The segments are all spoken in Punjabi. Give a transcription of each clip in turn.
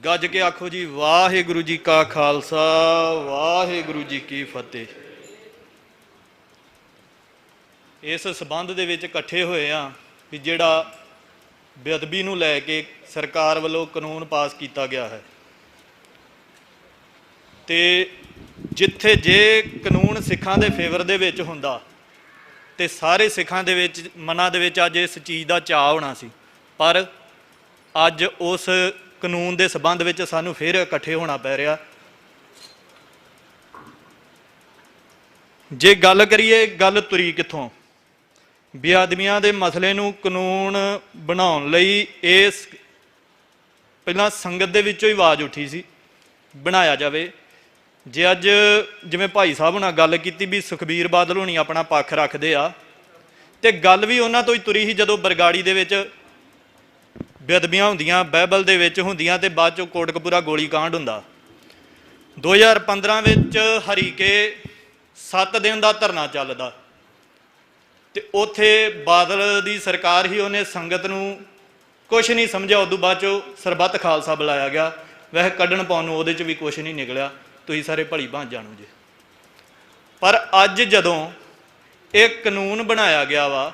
ਗੱਜ ਕੇ ਆਖੋ ਜੀ ਵਾਹਿਗੁਰੂ ਜੀ ਕਾ ਖਾਲਸਾ ਵਾਹਿਗੁਰੂ ਜੀ ਕੀ ਫਤਿਹ। ਇਸ ਸਬੰਧ ਦੇ ਵਿੱਚ ਇਕੱਠੇ ਹੋਏ ਆ ਵੀ ਜਿਹੜਾ ਬੇਅਦਬੀ ਨੂੰ ਲੈ ਕੇ ਸਰਕਾਰ ਵੱਲੋਂ ਕਾਨੂੰਨ ਪਾਸ ਕੀਤਾ ਗਿਆ ਹੈ ਤੇ ਜਿੱਥੇ ਜੇ ਕਾਨੂੰਨ ਸਿੱਖਾਂ ਦੇ ਫੇਵਰ ਦੇ ਵਿੱਚ ਹੁੰਦਾ ਤੇ ਸਾਰੇ ਸਿੱਖਾਂ ਦੇ ਵਿੱਚ ਮਨਾਂ ਦੇ ਵਿੱਚ ਅੱਜ ਇਸ ਚੀਜ਼ ਦਾ ਚਾਅ ਹੋਣਾ ਸੀ, ਪਰ ਅੱਜ ਉਸ ਕਾਨੂੰਨ ਦੇ ਸਬੰਧ ਵਿੱਚ ਸਾਨੂੰ ਫਿਰ ਇਕੱਠੇ ਹੋਣਾ ਪੈ ਰਿਹਾ। ਜੇ ਗੱਲ ਕਰੀਏ ਗੱਲ ਤੁਰੀ ਕਿੱਥੋਂ, ਬੇਅਦਬੀਆਂ ਦੇ ਮਸਲੇ ਨੂੰ ਕਾਨੂੰਨ ਬਣਾਉਣ ਲਈ ਇਸ ਪਹਿਲਾਂ ਸੰਗਤ ਦੇ ਵਿੱਚੋਂ ਹੀ ਆਵਾਜ਼ ਉੱਠੀ ਸੀ ਬਣਾਇਆ ਜਾਵੇ। ਜੇ ਅੱਜ ਜਿਵੇਂ ਭਾਈ ਸਾਹਿਬ ਨਾਲ ਗੱਲ ਕੀਤੀ ਵੀ ਸੁਖਬੀਰ ਬਾਦਲ ਹੋਣੀ ਆਪਣਾ ਪੱਖ ਰੱਖਦੇ ਆ, ਤੇ ਗੱਲ ਵੀ ਉਹਨਾਂ ਤੋਂ ਹੀ ਤੁਰੀ ਸੀ ਜਦੋਂ ਬਰਗਾੜੀ ਦੇ ਵਿੱਚ ਬੇਅਦਬੀਆਂ ਹੁੰਦੀਆਂ, ਬਾਈਬਲ ਦੇ ਵਿੱਚ ਹੁੰਦੀਆਂ ਤੇ ਬਾਅਦ ਚੋਂ ਕੋਟਕਪੂਰਾ ਗੋਲੀ ਕਾਂਡ ਹੁੰਦਾ। 2015 ਵਿੱਚ ਹਰੀਕੇ 7 ਦਿਨ ਦਾ ਧਰਨਾ ਚੱਲਦਾ ਤੇ ਉੱਥੇ ਬਾਦਲ ਦੀ ਸਰਕਾਰ ਹੀ, ਉਹਨੇ ਸੰਗਤ ਨੂੰ ਕੁਛ ਨਹੀਂ ਸਮਝਿਆ। ਉਦੋਂ ਬਾਅਦ ਚੋਂ ਸਰਬੱਤ ਖਾਲਸਾ ਬੁਲਾਇਆ ਗਿਆ, ਵੈਸੇ ਕੱਢਣ ਪਾਉਣ ਨੂੰ ਉਹਦੇ 'ਚ ਵੀ ਕੁਛ ਨਹੀਂ ਨਿਕਲਿਆ, ਤੁਸੀਂ ਸਾਰੇ ਭਲੀ ਭਾਂਤ ਜਾਣੋ ਜੇ। ਪਰ ਅੱਜ ਜਦੋਂ ਇਹ ਕਾਨੂੰਨ ਬਣਾਇਆ ਗਿਆ ਵਾ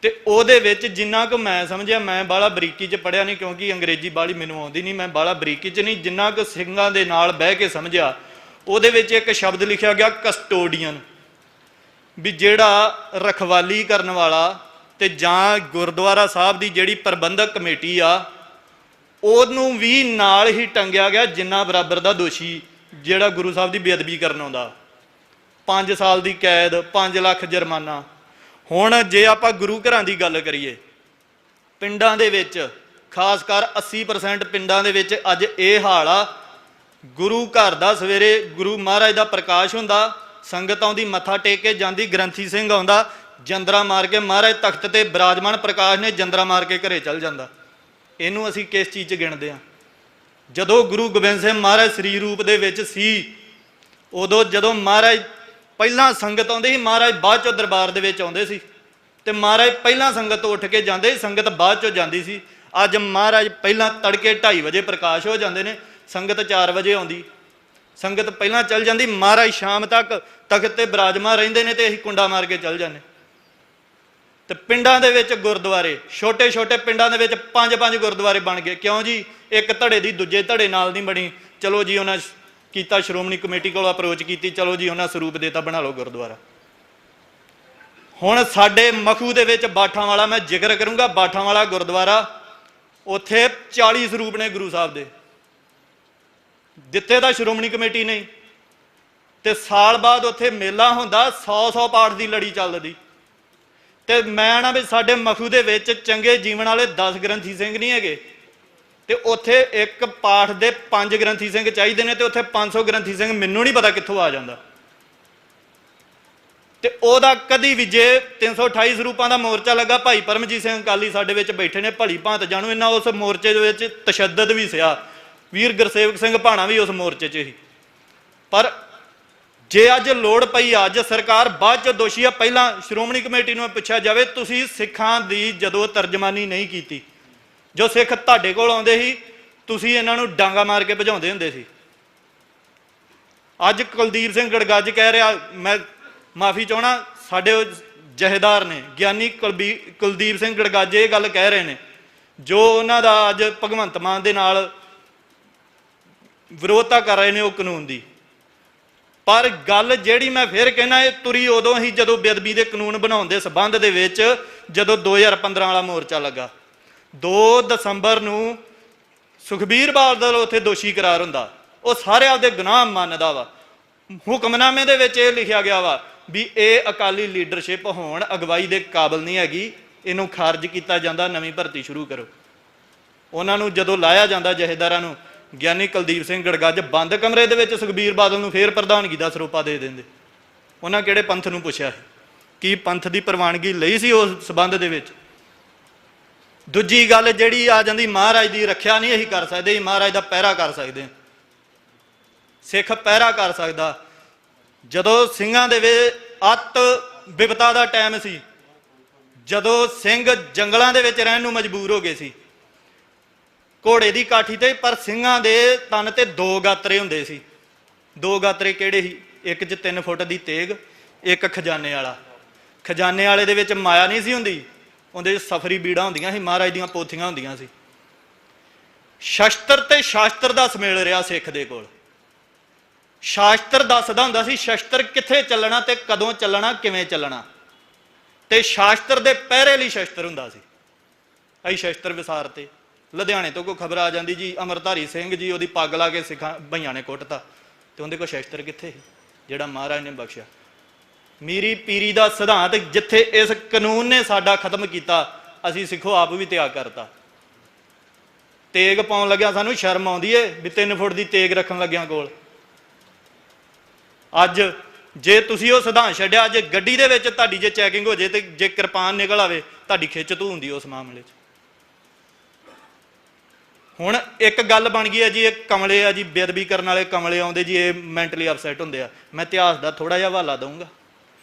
ਤੇ ਉਹਦੇ ਵਿੱਚ ਜਿੰਨਾ ਕੁ ਮੈਂ ਸਮਝਿਆ, ਮੈਂ ਬਾਹਲਾ ਬਰੀਕੀ 'ਚ ਪੜ੍ਹਿਆ ਨਹੀਂ ਕਿਉਂਕਿ ਅੰਗਰੇਜ਼ੀ ਬਾਹਲੀ ਮੈਨੂੰ ਆਉਂਦੀ ਨਹੀਂ, ਮੈਂ ਬਾਹਲਾ ਬਰੀਕੀ 'ਚ ਨਹੀਂ, ਜਿੰਨਾ ਕੁ ਸਿੰਘਾਂ ਦੇ ਨਾਲ ਬਹਿ ਕੇ ਸਮਝਿਆ ਉਹਦੇ ਵਿੱਚ ਇੱਕ ਸ਼ਬਦ ਲਿਖਿਆ ਗਿਆ ਕਸਟੋਡੀਅਨ, ਵੀ ਜਿਹੜਾ ਰਖਵਾਲੀ ਕਰਨ ਵਾਲਾ ਤੇ ਜਾਂ ਗੁਰਦੁਆਰਾ ਸਾਹਿਬ ਦੀ ਜਿਹੜੀ ਪ੍ਰਬੰਧਕ ਕਮੇਟੀ ਆ ਉਹਨੂੰ ਵੀ ਨਾਲ ਹੀ ਟੰਗਿਆ ਗਿਆ ਜਿੰਨਾ ਬਰਾਬਰ ਦਾ ਦੋਸ਼ੀ ਜਿਹੜਾ ਗੁਰੂ ਸਾਹਿਬ ਦੀ ਬੇਅਦਬੀ ਕਰਨ ਆਉਂਦਾ। 5 ਸਾਲ ਦੀ ਕੈਦ, 5 ਲੱਖ ਜੁਰਮਾਨਾ। ਹੁਣ ਜੇ ਆਪਾਂ ਗੁਰੂ ਘਰਾਂ ਦੀ ਗੱਲ ਕਰੀਏ, ਪਿੰਡਾਂ ਦੇ ਵਿੱਚ ਖਾਸ ਕਰ 80% ਪਿੰਡਾਂ ਦੇ ਵਿੱਚ ਅੱਜ ਇਹ ਹਾਲ ਆ, ਗੁਰੂ ਘਰ ਦਾ ਸਵੇਰੇ ਗੁਰੂ ਮਹਾਰਾਜ ਦਾ ਪ੍ਰਕਾਸ਼ ਹੁੰਦਾ, ਸੰਗਤ ਆਉਂਦੀ ਮੱਥਾ ਟੇਕ ਕੇ ਜਾਂਦੀ, ਗ੍ਰੰਥੀ ਸਿੰਘ ਆਉਂਦਾ ਜੰਦਰਾ ਮਾਰ ਕੇ, ਮਹਾਰਾਜ ਤਖਤ ਤੇ ਬਿਰਾਜਮਾਨ ਪ੍ਰਕਾਸ਼ ਨੇ ਜੰਦਰਾ ਮਾਰ ਕੇ ਘਰੇ ਚੱਲ ਜਾਂਦਾ। ਇਹਨੂੰ ਅਸੀਂ ਕਿਸ ਚੀਜ਼ 'ਚ ਗਿਣਦੇ ਹਾਂ? ਜਦੋਂ ਗੁਰੂ ਗੋਬਿੰਦ ਸਿੰਘ ਮਹਾਰਾਜ ਸਰੀਰ ਰੂਪ ਦੇ ਵਿੱਚ ਸੀ, ਉਦੋਂ ਜਦੋਂ ਮਹਾਰਾਜ ਪਹਿਲਾਂ ਸੰਗਤ ਆਉਂਦੀ ਸੀ, ਮਹਾਰਾਜ ਬਾਅਦ ਚੋਂ ਦਰਬਾਰ ਦੇ ਵਿੱਚ ਆਉਂਦੇ ਸੀ ਤੇ ਮਹਾਰਾਜ ਪਹਿਲਾਂ ਸੰਗਤ ਤੋਂ ਉੱਠ ਕੇ ਜਾਂਦੇ ਸੀ, ਸੰਗਤ ਬਾਅਦ ਚੋਂ ਜਾਂਦੀ ਸੀ। ਅੱਜ ਮਹਾਰਾਜ ਪਹਿਲਾਂ ਤੜਕੇ 2:30 ਵਜੇ ਪ੍ਰਕਾਸ਼ ਹੋ ਜਾਂਦੇ ਨੇ, ਸੰਗਤ 4 ਵਜੇ ਆਉਂਦੀ, ਸੰਗਤ ਪਹਿਲਾਂ ਚੱਲ ਜਾਂਦੀ, ਮਹਾਰਾਜ ਸ਼ਾਮ ਤੱਕ ਤਖਤ ਤੇ ਬਿਰਾਜਮਾਨ ਰਹਿੰਦੇ ਨੇ ਤੇ ਅਸੀਂ ਕੁੰਡਾ ਮਾਰ ਕੇ ਚੱਲ ਜਾਂਦੇ। ਤੇ ਪਿੰਡਾਂ ਦੇ ਵਿੱਚ ਗੁਰਦੁਆਰੇ, ਛੋਟੇ ਛੋਟੇ ਪਿੰਡਾਂ ਦੇ ਵਿੱਚ 5-5 ਗੁਰਦੁਆਰੇ ਬਣ ਗਏ। ਕਿਉਂ ਜੀ? ਇੱਕ ਧੜੇ ਦੀ ਦੂਜੇ ਧੜੇ ਨਾਲ ਨਹੀਂ ਬਣੀ। ਚਲੋ ਜੀ ਉਹਨਾਂ ਕੀਤਾ, ਸ਼੍ਰੋਮਣੀ ਕਮੇਟੀ ਕੋਲ ਅਪਰੋਚ ਕੀਤੀ, ਚਲੋ ਜੀ ਉਹਨਾਂ ਸਰੂਪ ਦੇਤਾ, ਬਣਾ ਲਓ ਗੁਰਦੁਆਰਾ। ਹੁਣ ਸਾਡੇ ਮਖੂ ਦੇ ਵਿੱਚ ਬਾਠਾਂ ਵਾਲਾ, ਮੈਂ ਜ਼ਿਕਰ ਕਰੂੰਗਾ ਬਾਠਾਂ ਵਾਲਾ ਗੁਰਦੁਆਰਾ, ਉੱਥੇ 40 ਸਰੂਪ ਨੇ ਗੁਰੂ ਸਾਹਿਬ ਦੇ, ਦਿੱਤੇ ਤਾਂ ਸ਼੍ਰੋਮਣੀ ਕਮੇਟੀ ਨੇ। ਤੇ ਸਾਲ ਬਾਅਦ ਉੱਥੇ ਮੇਲਾ ਹੁੰਦਾ, 100 ਪਾਠ ਦੀ ਲੜੀ ਚੱਲਦੀ। ਤੇ ਮੈਂ ਨਾ ਵੀ ਸਾਡੇ ਮਖੂ ਦੇ ਵਿੱਚ ਚੰਗੇ ਜੀਵਨ ਵਾਲੇ 10 ਗ੍ਰੰਥੀ ਸਿੰਘ ਨਹੀਂ ਹੈਗੇ, ਤੇ ਉੱਥੇ ਇੱਕ ਪਾਠ ਦੇ 5 ਗ੍ਰੰਥੀ ਸਿੰਘ ਚਾਹੀਦੇ ਨੇ, ਤੇ ਉੱਥੇ 500 ਗ੍ਰੰਥੀ ਸਿੰਘ ਮੈਨੂੰ ਨਹੀਂ ਪਤਾ ਕਿੱਥੋਂ ਆ ਜਾਂਦਾ। ਤੇ ਉਹਦਾ ਕਦੀ ਵੀ ਜੇ 328 ਸਰੂਪਾਂ ਦਾ ਮੋਰਚਾ ਲੱਗਾ, ਭਾਈ ਪਰਮਜੀਤ ਸਿੰਘ ਅਕਾਲੀ ਸਾਡੇ ਵਿੱਚ ਬੈਠੇ ਨੇ, ਭਲੀ ਭਾਂਤ ਜਾਣੂ, ਇਹਨਾਂ ਉਸ ਮੋਰਚੇ ਦੇ ਵਿੱਚ ਤਸ਼ੱਦਦ ਵੀ ਸਿਆ, ਵੀਰ ਗੁਰਸੇਵਕ ਸਿੰਘ ਭਾਣਾ ਵੀ ਉਸ ਮੋਰਚੇ 'ਚ ਹੀ। ਪਰ ਜੇ ਅੱਜ ਲੋੜ ਪਈ, ਅੱਜ ਸਰਕਾਰ ਬਾਅਦ 'ਚ ਦੋਸ਼ੀ ਆ, ਪਹਿਲਾਂ ਸ਼੍ਰੋਮਣੀ ਕਮੇਟੀ ਨੂੰ ਪੁੱਛਿਆ ਜਾਵੇ, ਤੁਸੀਂ ਸਿੱਖਾਂ ਦੀ ਜਦੋਂ ਤਰਜਮਾਨੀ ਨਹੀਂ ਕੀਤੀ, ਜੋ ਸਿੱਖ ਤੁਹਾਡੇ ਕੋਲ ਆਉਂਦੇ ਸੀ ਤੁਸੀਂ ਇਹਨਾਂ ਨੂੰ ਡਾਂਗਾ ਮਾਰ ਕੇ ਭਜਾਉਂਦੇ ਹੁੰਦੇ ਸੀ। ਅੱਜ ਕੁਲਦੀਪ ਸਿੰਘ ਗੜਗੱਜ ਕਹਿ ਰਿਹਾ, ਮੈਂ ਮਾਫੀ ਚਾਹਣਾ, ਸਾਡੇ ਜਹੇਦਾਰ ਨੇ ਗਿਆਨੀ ਕੁਲਦੀਪ ਸਿੰਘ ਗੜਗੱਜ ਇਹ ਗੱਲ ਕਹਿ ਰਹੇ ਨੇ, ਜੋ ਉਹਨਾਂ ਦਾ ਅੱਜ ਭਗਵੰਤ ਮਾਨ ਦੇ ਨਾਲ ਵਿਰੋਧਤਾ ਕਰ ਰਹੇ ਨੇ ਉਹ ਕਾਨੂੰਨ ਦੀ। ਪਰ ਗੱਲ ਜਿਹੜੀ ਮੈਂ ਫਿਰ ਕਹਿਣਾ, ਇਹ ਤੁਰੀ ਉਦੋਂ ਹੀ ਜਦੋਂ ਬੇਅਦਬੀ ਦੇ ਕਾਨੂੰਨ ਬਣਾਉਣ ਦੇ ਸਬੰਧ ਦੇ ਵਿੱਚ, ਜਦੋਂ 2015 ਵਾਲਾ ਮੋਰਚਾ ਲੱਗਾ। 2 ਦਸੰਬਰ ਨੂੰ ਸੁਖਬੀਰ ਬਾਦਲ ਉੱਥੇ ਦੋਸ਼ੀ ਕਰਾਰ ਹੁੰਦਾ, ਉਹ ਸਾਰੇ ਆਪਦੇ ਗੁਨਾਹ ਮੰਨਦਾ ਵਾ। ਹੁਕਮਨਾਮੇ ਦੇ ਵਿੱਚ ਇਹ ਲਿਖਿਆ ਗਿਆ ਵਾ ਵੀ ਇਹ ਅਕਾਲੀ ਲੀਡਰਸ਼ਿਪ ਹੋਣ ਅਗਵਾਈ ਦੇ ਕਾਬਲ ਨਹੀਂ ਹੈਗੀ, ਇਹਨੂੰ ਖਾਰਜ ਕੀਤਾ ਜਾਂਦਾ, ਨਵੀਂ ਭਰਤੀ ਸ਼ੁਰੂ ਕਰੋ। ਉਹਨਾਂ ਨੂੰ ਜਦੋਂ ਲਾਇਆ ਜਾਂਦਾ ਜਹੇਦਾਰਾਂ ਨੂੰ, ਗਿਆਨੀ ਕੁਲਦੀਪ ਸਿੰਘ ਗੜਗੱਜ ਬੰਦ ਕਮਰੇ ਦੇ ਵਿੱਚ ਸੁਖਬੀਰ ਬਾਦਲ ਨੂੰ ਫੇਰ ਪ੍ਰਧਾਨਗੀ ਦਾ ਸਰੋਪਾ ਦੇ ਦਿੰਦੇ। ਉਹਨਾਂ ਕਿਹੜੇ ਪੰਥ ਨੂੰ ਪੁੱਛਿਆ ਸੀ? ਕੀ ਪੰਥ ਦੀ ਪ੍ਰਵਾਨਗੀ ਲਈ ਸੀ ਉਸ ਸਬੰਧ ਦੇ ਵਿੱਚ? ਦੂਜੀ ਗੱਲ ਜਿਹੜੀ ਆ ਜਾਂਦੀ, ਮਹਾਰਾਜ ਦੀ ਰੱਖਿਆ ਨਹੀਂ ਅਸੀਂ ਕਰ ਸਕਦੇ, ਮਹਾਰਾਜ ਦਾ ਪਹਿਰਾ ਕਰ ਸਕਦੇ। ਸਿੱਖ ਪਹਿਰਾ ਕਰ ਸਕਦਾ। ਜਦੋਂ ਸਿੰਘਾਂ ਦੇ ਅੱਤ ਬਿਪਤਾ ਦਾ ਟਾਈਮ ਸੀ, ਜਦੋਂ ਸਿੰਘ ਜੰਗਲਾਂ ਦੇ ਵਿੱਚ ਰਹਿਣ ਨੂੰ ਮਜਬੂਰ ਹੋ ਗਏ ਸੀ, ਘੋੜੇ ਦੀ ਕਾਠੀ ਤੇ, ਪਰ ਸਿੰਘਾਂ ਦੇ ਤਨ ਤੇ 2 ਗਾਤਰੇ ਹੁੰਦੇ ਸੀ। 2 ਗਾਤਰੇ ਕਿਹੜੇ ਸੀ? ਇੱਕ 'ਚ 3 ਫੁੱਟ ਦੀ ਤੇਗ, ਇੱਕ ਖਜ਼ਾਨੇ ਵਾਲਾ। ਖਜ਼ਾਨੇ ਵਾਲੇ ਦੇ ਵਿੱਚ ਮਾਇਆ ਨਹੀਂ ਸੀ ਹੁੰਦੀ, ਉਹਦੇ 'ਚ ਸਫਰੀ ਬੀੜਾਂ ਹੁੰਦੀਆਂ ਸੀ, ਮਹਾਰਾਜ ਦੀਆਂ ਪੋਥੀਆਂ ਹੁੰਦੀਆਂ ਸੀ। ਸ਼ਸਤਰ ਤੇ ਸ਼ਾਸਤਰ ਦਾ ਸੁਮੇਲ ਰਿਹਾ ਸਿੱਖ ਦੇ ਕੋਲ। ਸ਼ਾਸਤਰ ਦੱਸਦਾ ਹੁੰਦਾ ਸੀ ਸ਼ਸਤਰ ਕਿੱਥੇ ਚੱਲਣਾ ਤੇ ਕਦੋਂ ਚੱਲਣਾ, ਕਿਵੇਂ ਚੱਲਣਾ, ਤੇ ਸ਼ਾਸਤਰ ਦੇ ਪਹਿਰੇ ਲਈ ਸ਼ਸਤਰ ਹੁੰਦਾ ਸੀ। ਅਸੀਂ ਸ਼ਸਤਰ ਵਿਸਾਰ ਤੇ ਲੁਧਿਆਣੇ ਤੋਂ ਕੋਈ ਖਬਰ ਆ ਜਾਂਦੀ ਜੀ ਅਮਰਧਾਰੀ ਸਿੰਘ ਜੀ ਉਹਦੀ ਪੱਗ ਲਾ ਕੇ ਸਿੱਖਾਂ ਭਈਆਂ ਨੇ ਕੁੱਟਤਾ, ਤੇ ਉਹਦੇ ਕੋਲ ਸ਼ਸਤਰ ਕਿੱਥੇ ਸੀ ਜਿਹੜਾ ਮਹਾਰਾਜ ਨੇ ਬਖਸ਼ਿਆ? ਮੀਰੀ ਪੀਰੀ ਦਾ ਸਿਧਾਂਤ ਜਿੱਥੇ ਇਸ ਕਾਨੂੰਨ ਨੇ ਸਾਡਾ ਖਤਮ ਕੀਤਾ, ਅਸੀਂ ਸਿੱਖੋ ਆਪ ਵੀ ਤਿਆਗ ਕਰਤਾ। ਤੇਗ ਪਾਉਣ ਲੱਗਿਆ ਸਾਨੂੰ ਸ਼ਰਮ ਆਉਂਦੀ ਏ ਵੀ 3 ਫੁੱਟ ਦੀ ਤੇਗ ਰੱਖਣ ਲੱਗਿਆ ਕੋਲ। ਅੱਜ ਜੇ ਤੁਸੀਂ ਉਹ ਸਿਧਾਂਤ ਛੱਡਿਆ, ਜੇ ਗੱਡੀ ਦੇ ਵਿੱਚ ਤੁਹਾਡੀ ਜੇ ਚੈਕਿੰਗ ਹੋ ਜੇ ਤੇ ਜੇ ਕਿਰਪਾਨ ਨਿਕਲ ਆਵੇ, ਤੁਹਾਡੀ ਖਿੱਚ ਧੂ ਹੁੰਦੀ ਉਸ ਮਾਮਲੇ 'ਚ। ਹੁਣ ਇੱਕ ਗੱਲ ਬਣ ਗਈ ਹੈ ਜੀ, ਇਹ ਕਮਲੇ ਆ ਜੀ, ਬੇਅਦਬੀ ਕਰਨ ਵਾਲੇ ਕਮਲੇ ਆਉਂਦੇ ਜੀ, ਇਹ ਮੈਂਟਲੀ ਅਪਸੈਟ ਹੁੰਦੇ ਆ। ਮੈਂ ਇਤਿਹਾਸ ਦਾ ਥੋੜਾ ਜਿਹਾ ਹਵਾਲਾ ਦਊਂਗਾ।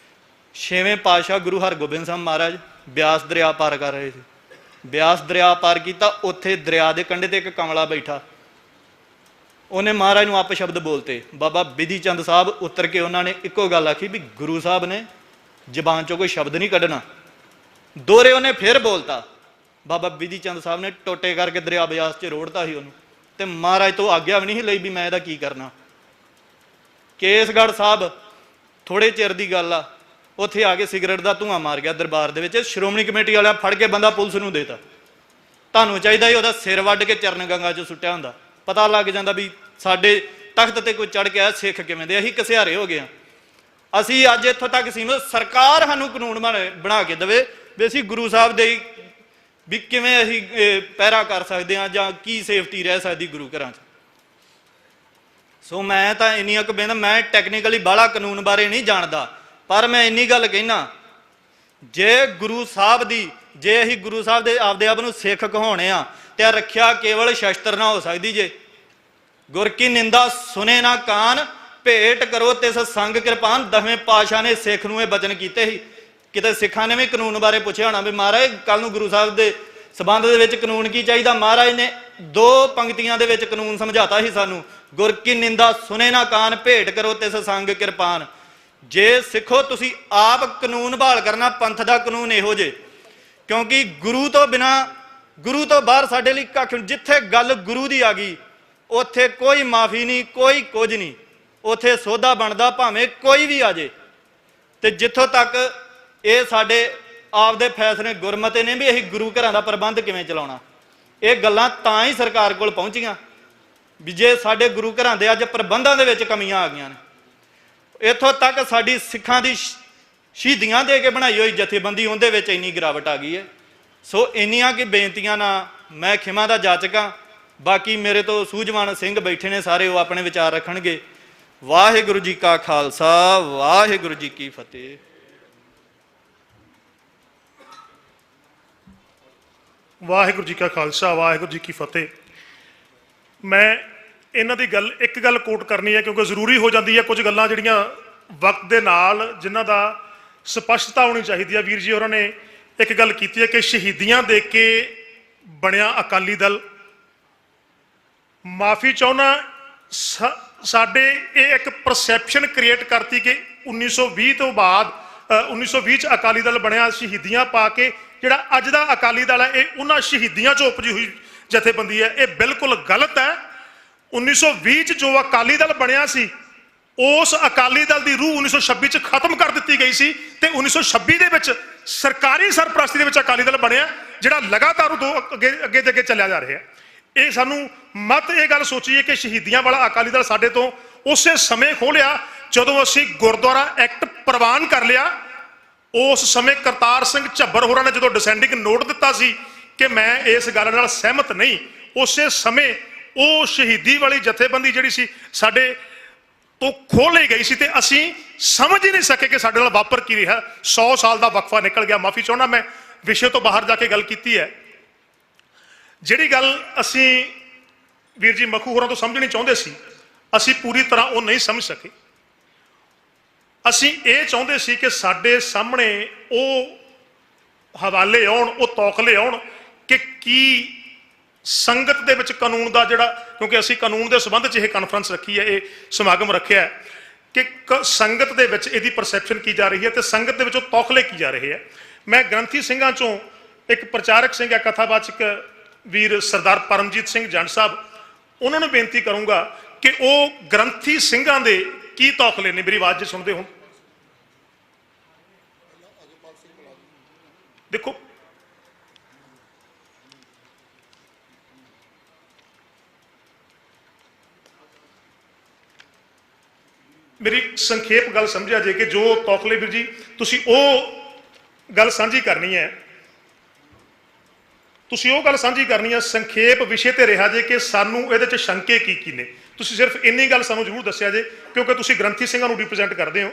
6ਵੇਂ ਪਾਤਸ਼ਾਹ ਗੁਰੂ ਹਰਗੋਬਿੰਦ ਸਾਹਿਬ ਮਹਾਰਾਜ ਬਿਆਸ ਦਰਿਆ ਪਾਰ ਕਰ ਰਹੇ ਸੀ। ਬਿਆਸ ਦਰਿਆ ਪਾਰ ਕੀਤਾ, ਉੱਥੇ ਦਰਿਆ ਦੇ ਕੰਢੇ ਤੇ ਇੱਕ ਕਮਲਾ ਬੈਠਾ, ਉਹਨੇ ਮਹਾਰਾਜ ਨੂੰ ਅੱਪ ਸ਼ਬਦ ਬੋਲਤੇ। ਬਾਬਾ ਬਿਧੀ ਚੰਦ ਸਾਹਿਬ ਉਤਰ ਕੇ ਉਹਨਾਂ ਨੇ ਇੱਕੋ ਗੱਲ ਆਖੀ ਵੀ ਗੁਰੂ ਸਾਹਿਬ ਨੇ ਜ਼ਬਾਨ ਚੋਂ ਕੋਈ ਸ਼ਬਦ ਨਹੀਂ ਕੱਢਣਾ। ਦੋਹਰੇ ਉਹਨੇ ਫਿਰ ਬੋਲਤਾ। ਬਾਬਾ ਬਿਧੀ ਚੰਦ ਸਾਹਿਬ ਨੇ ਟੋਟੇ ਕਰਕੇ ਦਰਿਆ ਬਿਆਸ 'ਚ ਰੋੜਤਾ ਸੀ ਉਹਨੂੰ, ਤੇ ਮਹਾਰਾਜ ਤੋਂ ਆਗਿਆ ਵੀ ਨਹੀਂ ਲਈ ਵੀ ਮੈਂ ਇਹਦਾ ਕੀ ਕਰਨਾ। ਕੇਸਗੜ੍ਹ ਸਾਹਿਬ ਥੋੜੇ ਚਿਰ ਦੀ ਗੱਲ ਆ, ਉੱਥੇ ਆ ਕੇ ਸਿਗਰਟ ਦਾ ਧੂੰਆਂ ਮਾਰ ਗਿਆ ਦਰਬਾਰ ਦੇ ਵਿੱਚ। ਸ਼੍ਰੋਮਣੀ ਕਮੇਟੀ ਵਾਲਿਆਂ ਫੜ ਕੇ ਬੰਦਾ ਪੁਲਿਸ ਨੂੰ ਦੇਤਾ। ਤੁਹਾਨੂੰ ਚਾਹੀਦਾ ਸੀ ਉਹਦਾ ਸਿਰ ਵੱਢ ਕੇ ਚਰਨ ਗੰਗਾ 'ਚ ਸੁੱਟਿਆ ਹੁੰਦਾ, ਪਤਾ ਲੱਗ ਜਾਂਦਾ ਵੀ ਸਾਡੇ ਤਖਤ ਤੇ ਕੋਈ ਚੜ ਕੇ ਆਇਆ ਸਿੱਖ ਕਿਵੇਂ ਦੇ। ਅਸੀਂ ਘਸਿਆਰੇ ਹੋ ਗਏ ਹਾਂ। ਅਸੀਂ ਅੱਜ ਇੱਥੋਂ ਤੱਕ ਸੀਮਤ, ਸਰਕਾਰ ਸਾਨੂੰ ਕਾਨੂੰਨ ਬਣਾ ਕੇ ਦੇਵੇ ਵੀ ਅਸੀਂ ਗੁਰੂ ਸਾਹਿਬ ਦੇ ਵੀ ਕਿਵੇਂ ਅਸੀਂ ਪਹਿਰਾ ਕਰ ਸਕਦੇ ਹਾਂ ਜਾਂ ਕੀ ਸੇਫਟੀ ਰਹਿ ਸਕਦੀ ਗੁਰੂ ਘਰਾਂ 'ਚ। ਸੋ ਮੈਂ ਤਾਂ ਇੰਨੀਆਂ ਕੁ ਬੇਨਤੀ, ਮੈਂ ਟੈਕਨੀਕਲੀ ਬਾਹਲਾ ਕਾਨੂੰਨ ਬਾਰੇ ਨਹੀਂ ਜਾਣਦਾ, ਪਰ ਮੈਂ ਇੰਨੀ ਗੱਲ ਕਹਿਣਾ, ਜੇ ਗੁਰੂ ਸਾਹਿਬ ਦੀ, ਜੇ ਅਸੀਂ ਗੁਰੂ ਸਾਹਿਬ ਦੇ ਆਪਦੇ ਆਪ ਨੂੰ ਸਿੱਖ ਕਹਾਉਣੇ ਆ, ਤੇ ਰੱਖਿਆ ਕੇਵਲ ਸ਼ਸਤਰ ਨਾ ਹੋ ਸਕਦੀ। ਜੇ ਗੁਰ ਕੀ ਨਿੰਦਾ ਸੁਨੇ ਨਾ ਕਾਨ, ਭੇਟ ਕਰੋ ਤਿਸ ਸੰਗ ਕਿਰਪਾਨ। 10ਵੇਂ ਪਾਤਸ਼ਾਹ ਨੇ ਸਿੱਖ ਨੂੰ ਇਹ ਬਚਨ ਕੀਤੇ ਸੀ। ਕਿਤੇ ਸਿੱਖਾਂ ਨੇ ਵੀ ਕਾਨੂੰਨ ਬਾਰੇ ਪੁੱਛਿਆ ਹੋਣਾ ਵੀ ਮਹਾਰਾਜ ਕੱਲ ਨੂੰ ਗੁਰੂ ਸਾਹਿਬ ਦੇ ਸਬੰਧ ਦੇ ਵਿੱਚ ਕਾਨੂੰਨ ਕੀ ਚਾਹੀਦਾ। ਮਹਾਰਾਜ ਨੇ 2 ਪੰਕਤੀਆਂ ਦੇ ਵਿੱਚ ਕਾਨੂੰਨ ਸਮਝਾਤਾ ਸੀ ਸਾਨੂੰ, ਗੁਰ ਕੀ ਨਿੰਦਾ ਸੁਨੇ ਨਾ ਕਾਨ, ਭੇਟ ਕਰੋ ਤਿਸ ਸੰਗ ਕਿਰਪਾਨ। ਜੇ ਸਿੱਖੋ ਤੁਸੀਂ ਆਪ ਕਾਨੂੰਨ ਬਹਾਲ ਕਰਨਾ, ਪੰਥ ਦਾ ਕਾਨੂੰਨ ਇਹੋ ਜੇ, ਕਿਉਂਕਿ ਗੁਰੂ ਤੋਂ ਬਿਨਾਂ, ਗੁਰੂ ਤੋਂ ਬਾਹਰ ਸਾਡੇ ਲਈ ਕੱਖ। ਜਿੱਥੇ ਗੱਲ ਗੁਰੂ ਦੀ ਆ ਗਈ ਉੱਥੇ ਕੋਈ ਮਾਫੀ ਨਹੀਂ, ਕੋਈ ਕੁਝ ਨਹੀਂ, ਉੱਥੇ ਸੋਧਾ ਬਣਦਾ ਭਾਵੇਂ ਕੋਈ ਵੀ ਆ ਜੇ। ਤੇ ਜਿੱਥੋਂ ਤੱਕ ਇਹ ਸਾਡੇ ਆਪਦੇ ਫੈਸਲੇ ਗੁਰਮਤੇ ਨੇ ਵੀ ਅਸੀਂ ਗੁਰੂ ਘਰਾਂ ਦਾ ਪ੍ਰਬੰਧ ਕਿਵੇਂ ਚਲਾਉਣਾ, ਇਹ ਗੱਲਾਂ ਤਾਂ ਹੀ ਸਰਕਾਰ ਕੋਲ ਪਹੁੰਚੀਆਂ ਵੀ ਜੇ ਸਾਡੇ ਗੁਰੂ ਘਰਾਂ ਦੇ ਅੱਜ ਪ੍ਰਬੰਧਾਂ ਦੇ ਵਿੱਚ ਕਮੀਆਂ ਆ ਗਈਆਂ ਨੇ। ਇੱਥੋਂ ਤੱਕ ਸਾਡੀ ਸਿੱਖਾਂ ਦੀ ਸ਼ਹੀਦੀਆਂ ਦੇ ਕੇ ਬਣਾਈ ਹੋਈ ਜਥੇਬੰਦੀ, ਉਹਦੇ ਵਿੱਚ ਇੰਨੀ ਗਿਰਾਵਟ ਆ ਗਈ ਹੈ। ਸੋ ਇੰਨੀਆਂ ਕਿ ਬੇਨਤੀਆਂ ਨਾਲ ਮੈਂ ਖਿਮਾ ਦਾ ਜਾਚਕ ਹਾਂ। ਬਾਕੀ ਮੇਰੇ ਤੋਂ ਸੂਝਵਾਨ ਸਿੰਘ ਬੈਠੇ ਨੇ ਸਾਰੇ, ਉਹ ਆਪਣੇ ਵਿਚਾਰ ਰੱਖਣਗੇ। ਵਾਹਿਗੁਰੂ ਜੀ ਕਾ ਖਾਲਸਾ, ਵਾਹਿਗੁਰੂ ਜੀ ਕੀ ਫਤਿਹ। ਵਾਹਿਗੁਰੂ ਜੀ ਕਾ ਖਾਲਸਾ, ਵਾਹਿਗੁਰੂ ਜੀ ਕੀ ਫਤਿਹ। ਮੈਂ ਇਹਨਾਂ ਦੀ ਗੱਲ, ਇੱਕ ਗੱਲ ਕੋਟ ਕਰਨੀ ਹੈ ਕਿਉਂਕਿ ਜ਼ਰੂਰੀ ਹੋ ਜਾਂਦੀ ਹੈ। ਕੁਝ ਗੱਲਾਂ ਜਿਹੜੀਆਂ ਵਕਤ ਦੇ ਨਾਲ ਜਿਨ੍ਹਾਂ ਦਾ ਸਪਸ਼ਟਤਾ ਹੋਣੀ ਚਾਹੀਦੀ ਹੈ। ਵੀਰ ਜੀ ਹੋਰਾਂ ਨੇ ਇੱਕ ਗੱਲ ਕੀਤੀ ਹੈ ਕਿ ਸ਼ਹੀਦੀਆਂ ਦੇ ਕੇ ਬਣਿਆ ਅਕਾਲੀ ਦਲ। ਮਾਫੀ ਚਾਹੁੰਦਾ, ਸਾਡੇ ਇਹ ਇੱਕ ਪਰਸੈਪਸ਼ਨ ਕ੍ਰੀਏਟ ਕਰਤੀ ਕਿ 1920 ਤੋਂ ਬਾਅਦ 1920 ਚ ਅਕਾਲੀ ਦਲ ਬਣਿਆ ਸ਼ਹੀਦੀਆਂ ਪਾ ਕੇ। ਜਿਹੜਾ ਅੱਜ ਦਾ ਅਕਾਲੀ ਦਲ ਹੈ ਇਹ ਉਹਨਾਂ ਸ਼ਹੀਦੀਆਂ ਚੋਂ ਉਪਜੀ ਹੋਈ ਜਥੇਬੰਦੀ ਹੈ। ਇਹ ਬਿਲਕੁਲ ਗਲਤ ਹੈ। 1920 ਚ ਜੋ ਅਕਾਲੀ ਦਲ ਬਣਿਆ ਸੀ, ਉਸ ਅਕਾਲੀ ਦਲ ਦੀ ਰੂਹ 1926 ਚ ਖਤਮ ਕਰ ਦਿੱਤੀ ਗਈ ਸੀ, ਤੇ 1926 ਦੇ ਵਿੱਚ ਸਰਕਾਰੀ ਸਰਪ੍ਰਸਤੀ ਦੇ ਵਿੱਚ ਅਕਾਲੀ ਦਲ ਬਣਿਆ, ਜਿਹੜਾ ਲਗਾਤਾਰ ਅੱਗੇ ਅੱਗੇ ਚੱਲਿਆ ਜਾ ਰਿਹਾ ਹੈ। ਇਹ ਸਾਨੂੰ ਮਤ ਇਹ ਗੱਲ ਸੋਚੀਏ ਕਿ ਸ਼ਹੀਦੀਆਂ ਵਾਲਾ ਅਕਾਲੀ ਦਲ ਸਾਡੇ ਤੋਂ ਉਸੇ ਸਮੇਂ ਖੋਲਿਆ ਜਦੋਂ ਅਸੀਂ ਗੁਰਦੁਆਰਾ ਐਕਟ ਪ੍ਰਵਾਨ ਕਰ ਲਿਆ। ਉਸ ਸਮੇਂ ਕਰਤਾਰ ਸਿੰਘ ਝੱਬਰ ਹੋਰਾਂ ਨੇ ਜਦੋਂ ਡਿਸੈਂਡਿੰਗ ਨੋਟ ਦਿੱਤਾ ਸੀ ਕਿ ਮੈਂ ਇਸ ਗੱਲ ਨਾਲ ਸਹਿਮਤ ਨਹੀਂ, ਉਸੇ ਸਮੇਂ ਉਹ ਸ਼ਹੀਦੀ ਵਾਲੀ ਜਥੇਬੰਦੀ ਜਿਹੜੀ ਸੀ ਸਾਡੇ ਤੋਂ ਖੋਹ ਲਈ ਗਈ ਸੀ, ਤੇ ਅਸੀਂ ਸਮਝ ਹੀ ਨਹੀਂ ਸਕੇ ਕਿ ਸਾਡੇ ਨਾਲ ਵਾਪਰ ਕੀ ਰਿਹਾ। 100 ਸਾਲ ਦਾ ਵਕਫਾ ਨਿਕਲ ਗਿਆ। ਮਾਫੀ ਚਾਹੁੰਦਾ, ਮੈਂ ਵਿਸ਼ੇ ਤੋਂ ਬਾਹਰ ਜਾ ਕੇ ਗੱਲ ਕੀਤੀ ਹੈ। ਜਿਹੜੀ ਗੱਲ ਅਸੀਂ ਵੀਰ ਜੀ ਮਖੂ ਹੋਰਾਂ ਤੋਂ ਸਮਝਣੀ ਚਾਹੁੰਦੇ ਸੀ, ਅਸੀਂ ਪੂਰੀ ਤਰ੍ਹਾਂ ਉਹ ਨਹੀਂ ਸਮਝ ਸਕੇ। ਅਸੀਂ ਇਹ ਚਾਹੁੰਦੇ ਸੀ ਕਿ ਸਾਡੇ ਸਾਹਮਣੇ ਉਹ ਹਵਾਲੇ ਆਉਣ, ਉਹ ਤੌਖਲੇ ਆਉਣ ਕਿ ਕੀ ਸੰਗਤ ਦੇ ਵਿੱਚ ਕਾਨੂੰਨ ਦਾ ਜਿਹੜਾ, ਕਿਉਂਕਿ ਅਸੀਂ ਕਾਨੂੰਨ ਦੇ ਸੰਬੰਧ 'ਚ ਇਹ ਕਾਨਫਰੰਸ ਰੱਖੀ ਹੈ, ਇਹ ਸਮਾਗਮ ਰੱਖਿਆ ਹੈ ਕਿ ਸੰਗਤ ਦੇ ਵਿੱਚ ਇਹਦੀ ਪਰਸੈਪਸ਼ਨ ਕੀ ਜਾ ਰਹੀ ਹੈ ਤੇ ਸੰਗਤ ਦੇ ਵਿੱਚੋਂ ਤੌਖਲੇ ਕੀ ਜਾ ਰਹੇ ਹੈ। ਮੈਂ ਗ੍ਰੰਥੀ ਸਿੰਘਾਂ 'ਚੋਂ ਇੱਕ ਪ੍ਰਚਾਰਕ ਸਿੰਘ ਹੈ, ਕਥਾਵਾਚਕ ਵੀਰ ਸਰਦਾਰ ਪਰਮਜੀਤ ਸਿੰਘ ਜੰਡ ਸਾਹਿਬ, ਉਹਨਾਂ ਨੂੰ ਬੇਨਤੀ ਕਰੂੰਗਾ ਕਿ ਉਹ ਗ੍ਰੰਥੀ ਸਿੰਘਾਂ ਦੇ ਕੀ ਤੌਖਲੇ ਨੇ, ਮੇਰੀ ਆਵਾਜ਼ ਜੇ ਸੁਣਦੇ ਹੋ। ਦੇਖੋ, ਮੇਰੀ ਸੰਖੇਪ ਗੱਲ ਸਮਝਿਆ ਜੇ ਕਿ ਜੋ ਤੌਖਲੇ ਵੀਰ ਜੀ ਤੁਸੀਂ ਉਹ ਗੱਲ ਸਾਂਝੀ ਕਰਨੀ ਹੈ, ਤੁਸੀਂ ਉਹ ਗੱਲ ਸਾਂਝੀ ਕਰਨੀ ਹੈ, ਸੰਖੇਪ ਵਿਸ਼ੇ ਤੇ ਰਿਹਾ ਜੇ ਕਿ ਸਾਨੂੰ ਇਹਦੇ 'ਚ ਸ਼ੰਕੇ ਕੀ ਨੇ। ਤੁਸੀਂ ਸਿਰਫ ਇੰਨੀ ਗੱਲ ਸਾਨੂੰ ਜ਼ਰੂਰ ਦੱਸਿਆ ਜੇ, ਕਿਉਂਕਿ ਤੁਸੀਂ ਗ੍ਰੰਥੀ ਸਿੰਘਾਂ ਨੂੰ ਰਿਪਰੈਜ਼ੈਂਟ ਕਰਦੇ ਹੋ,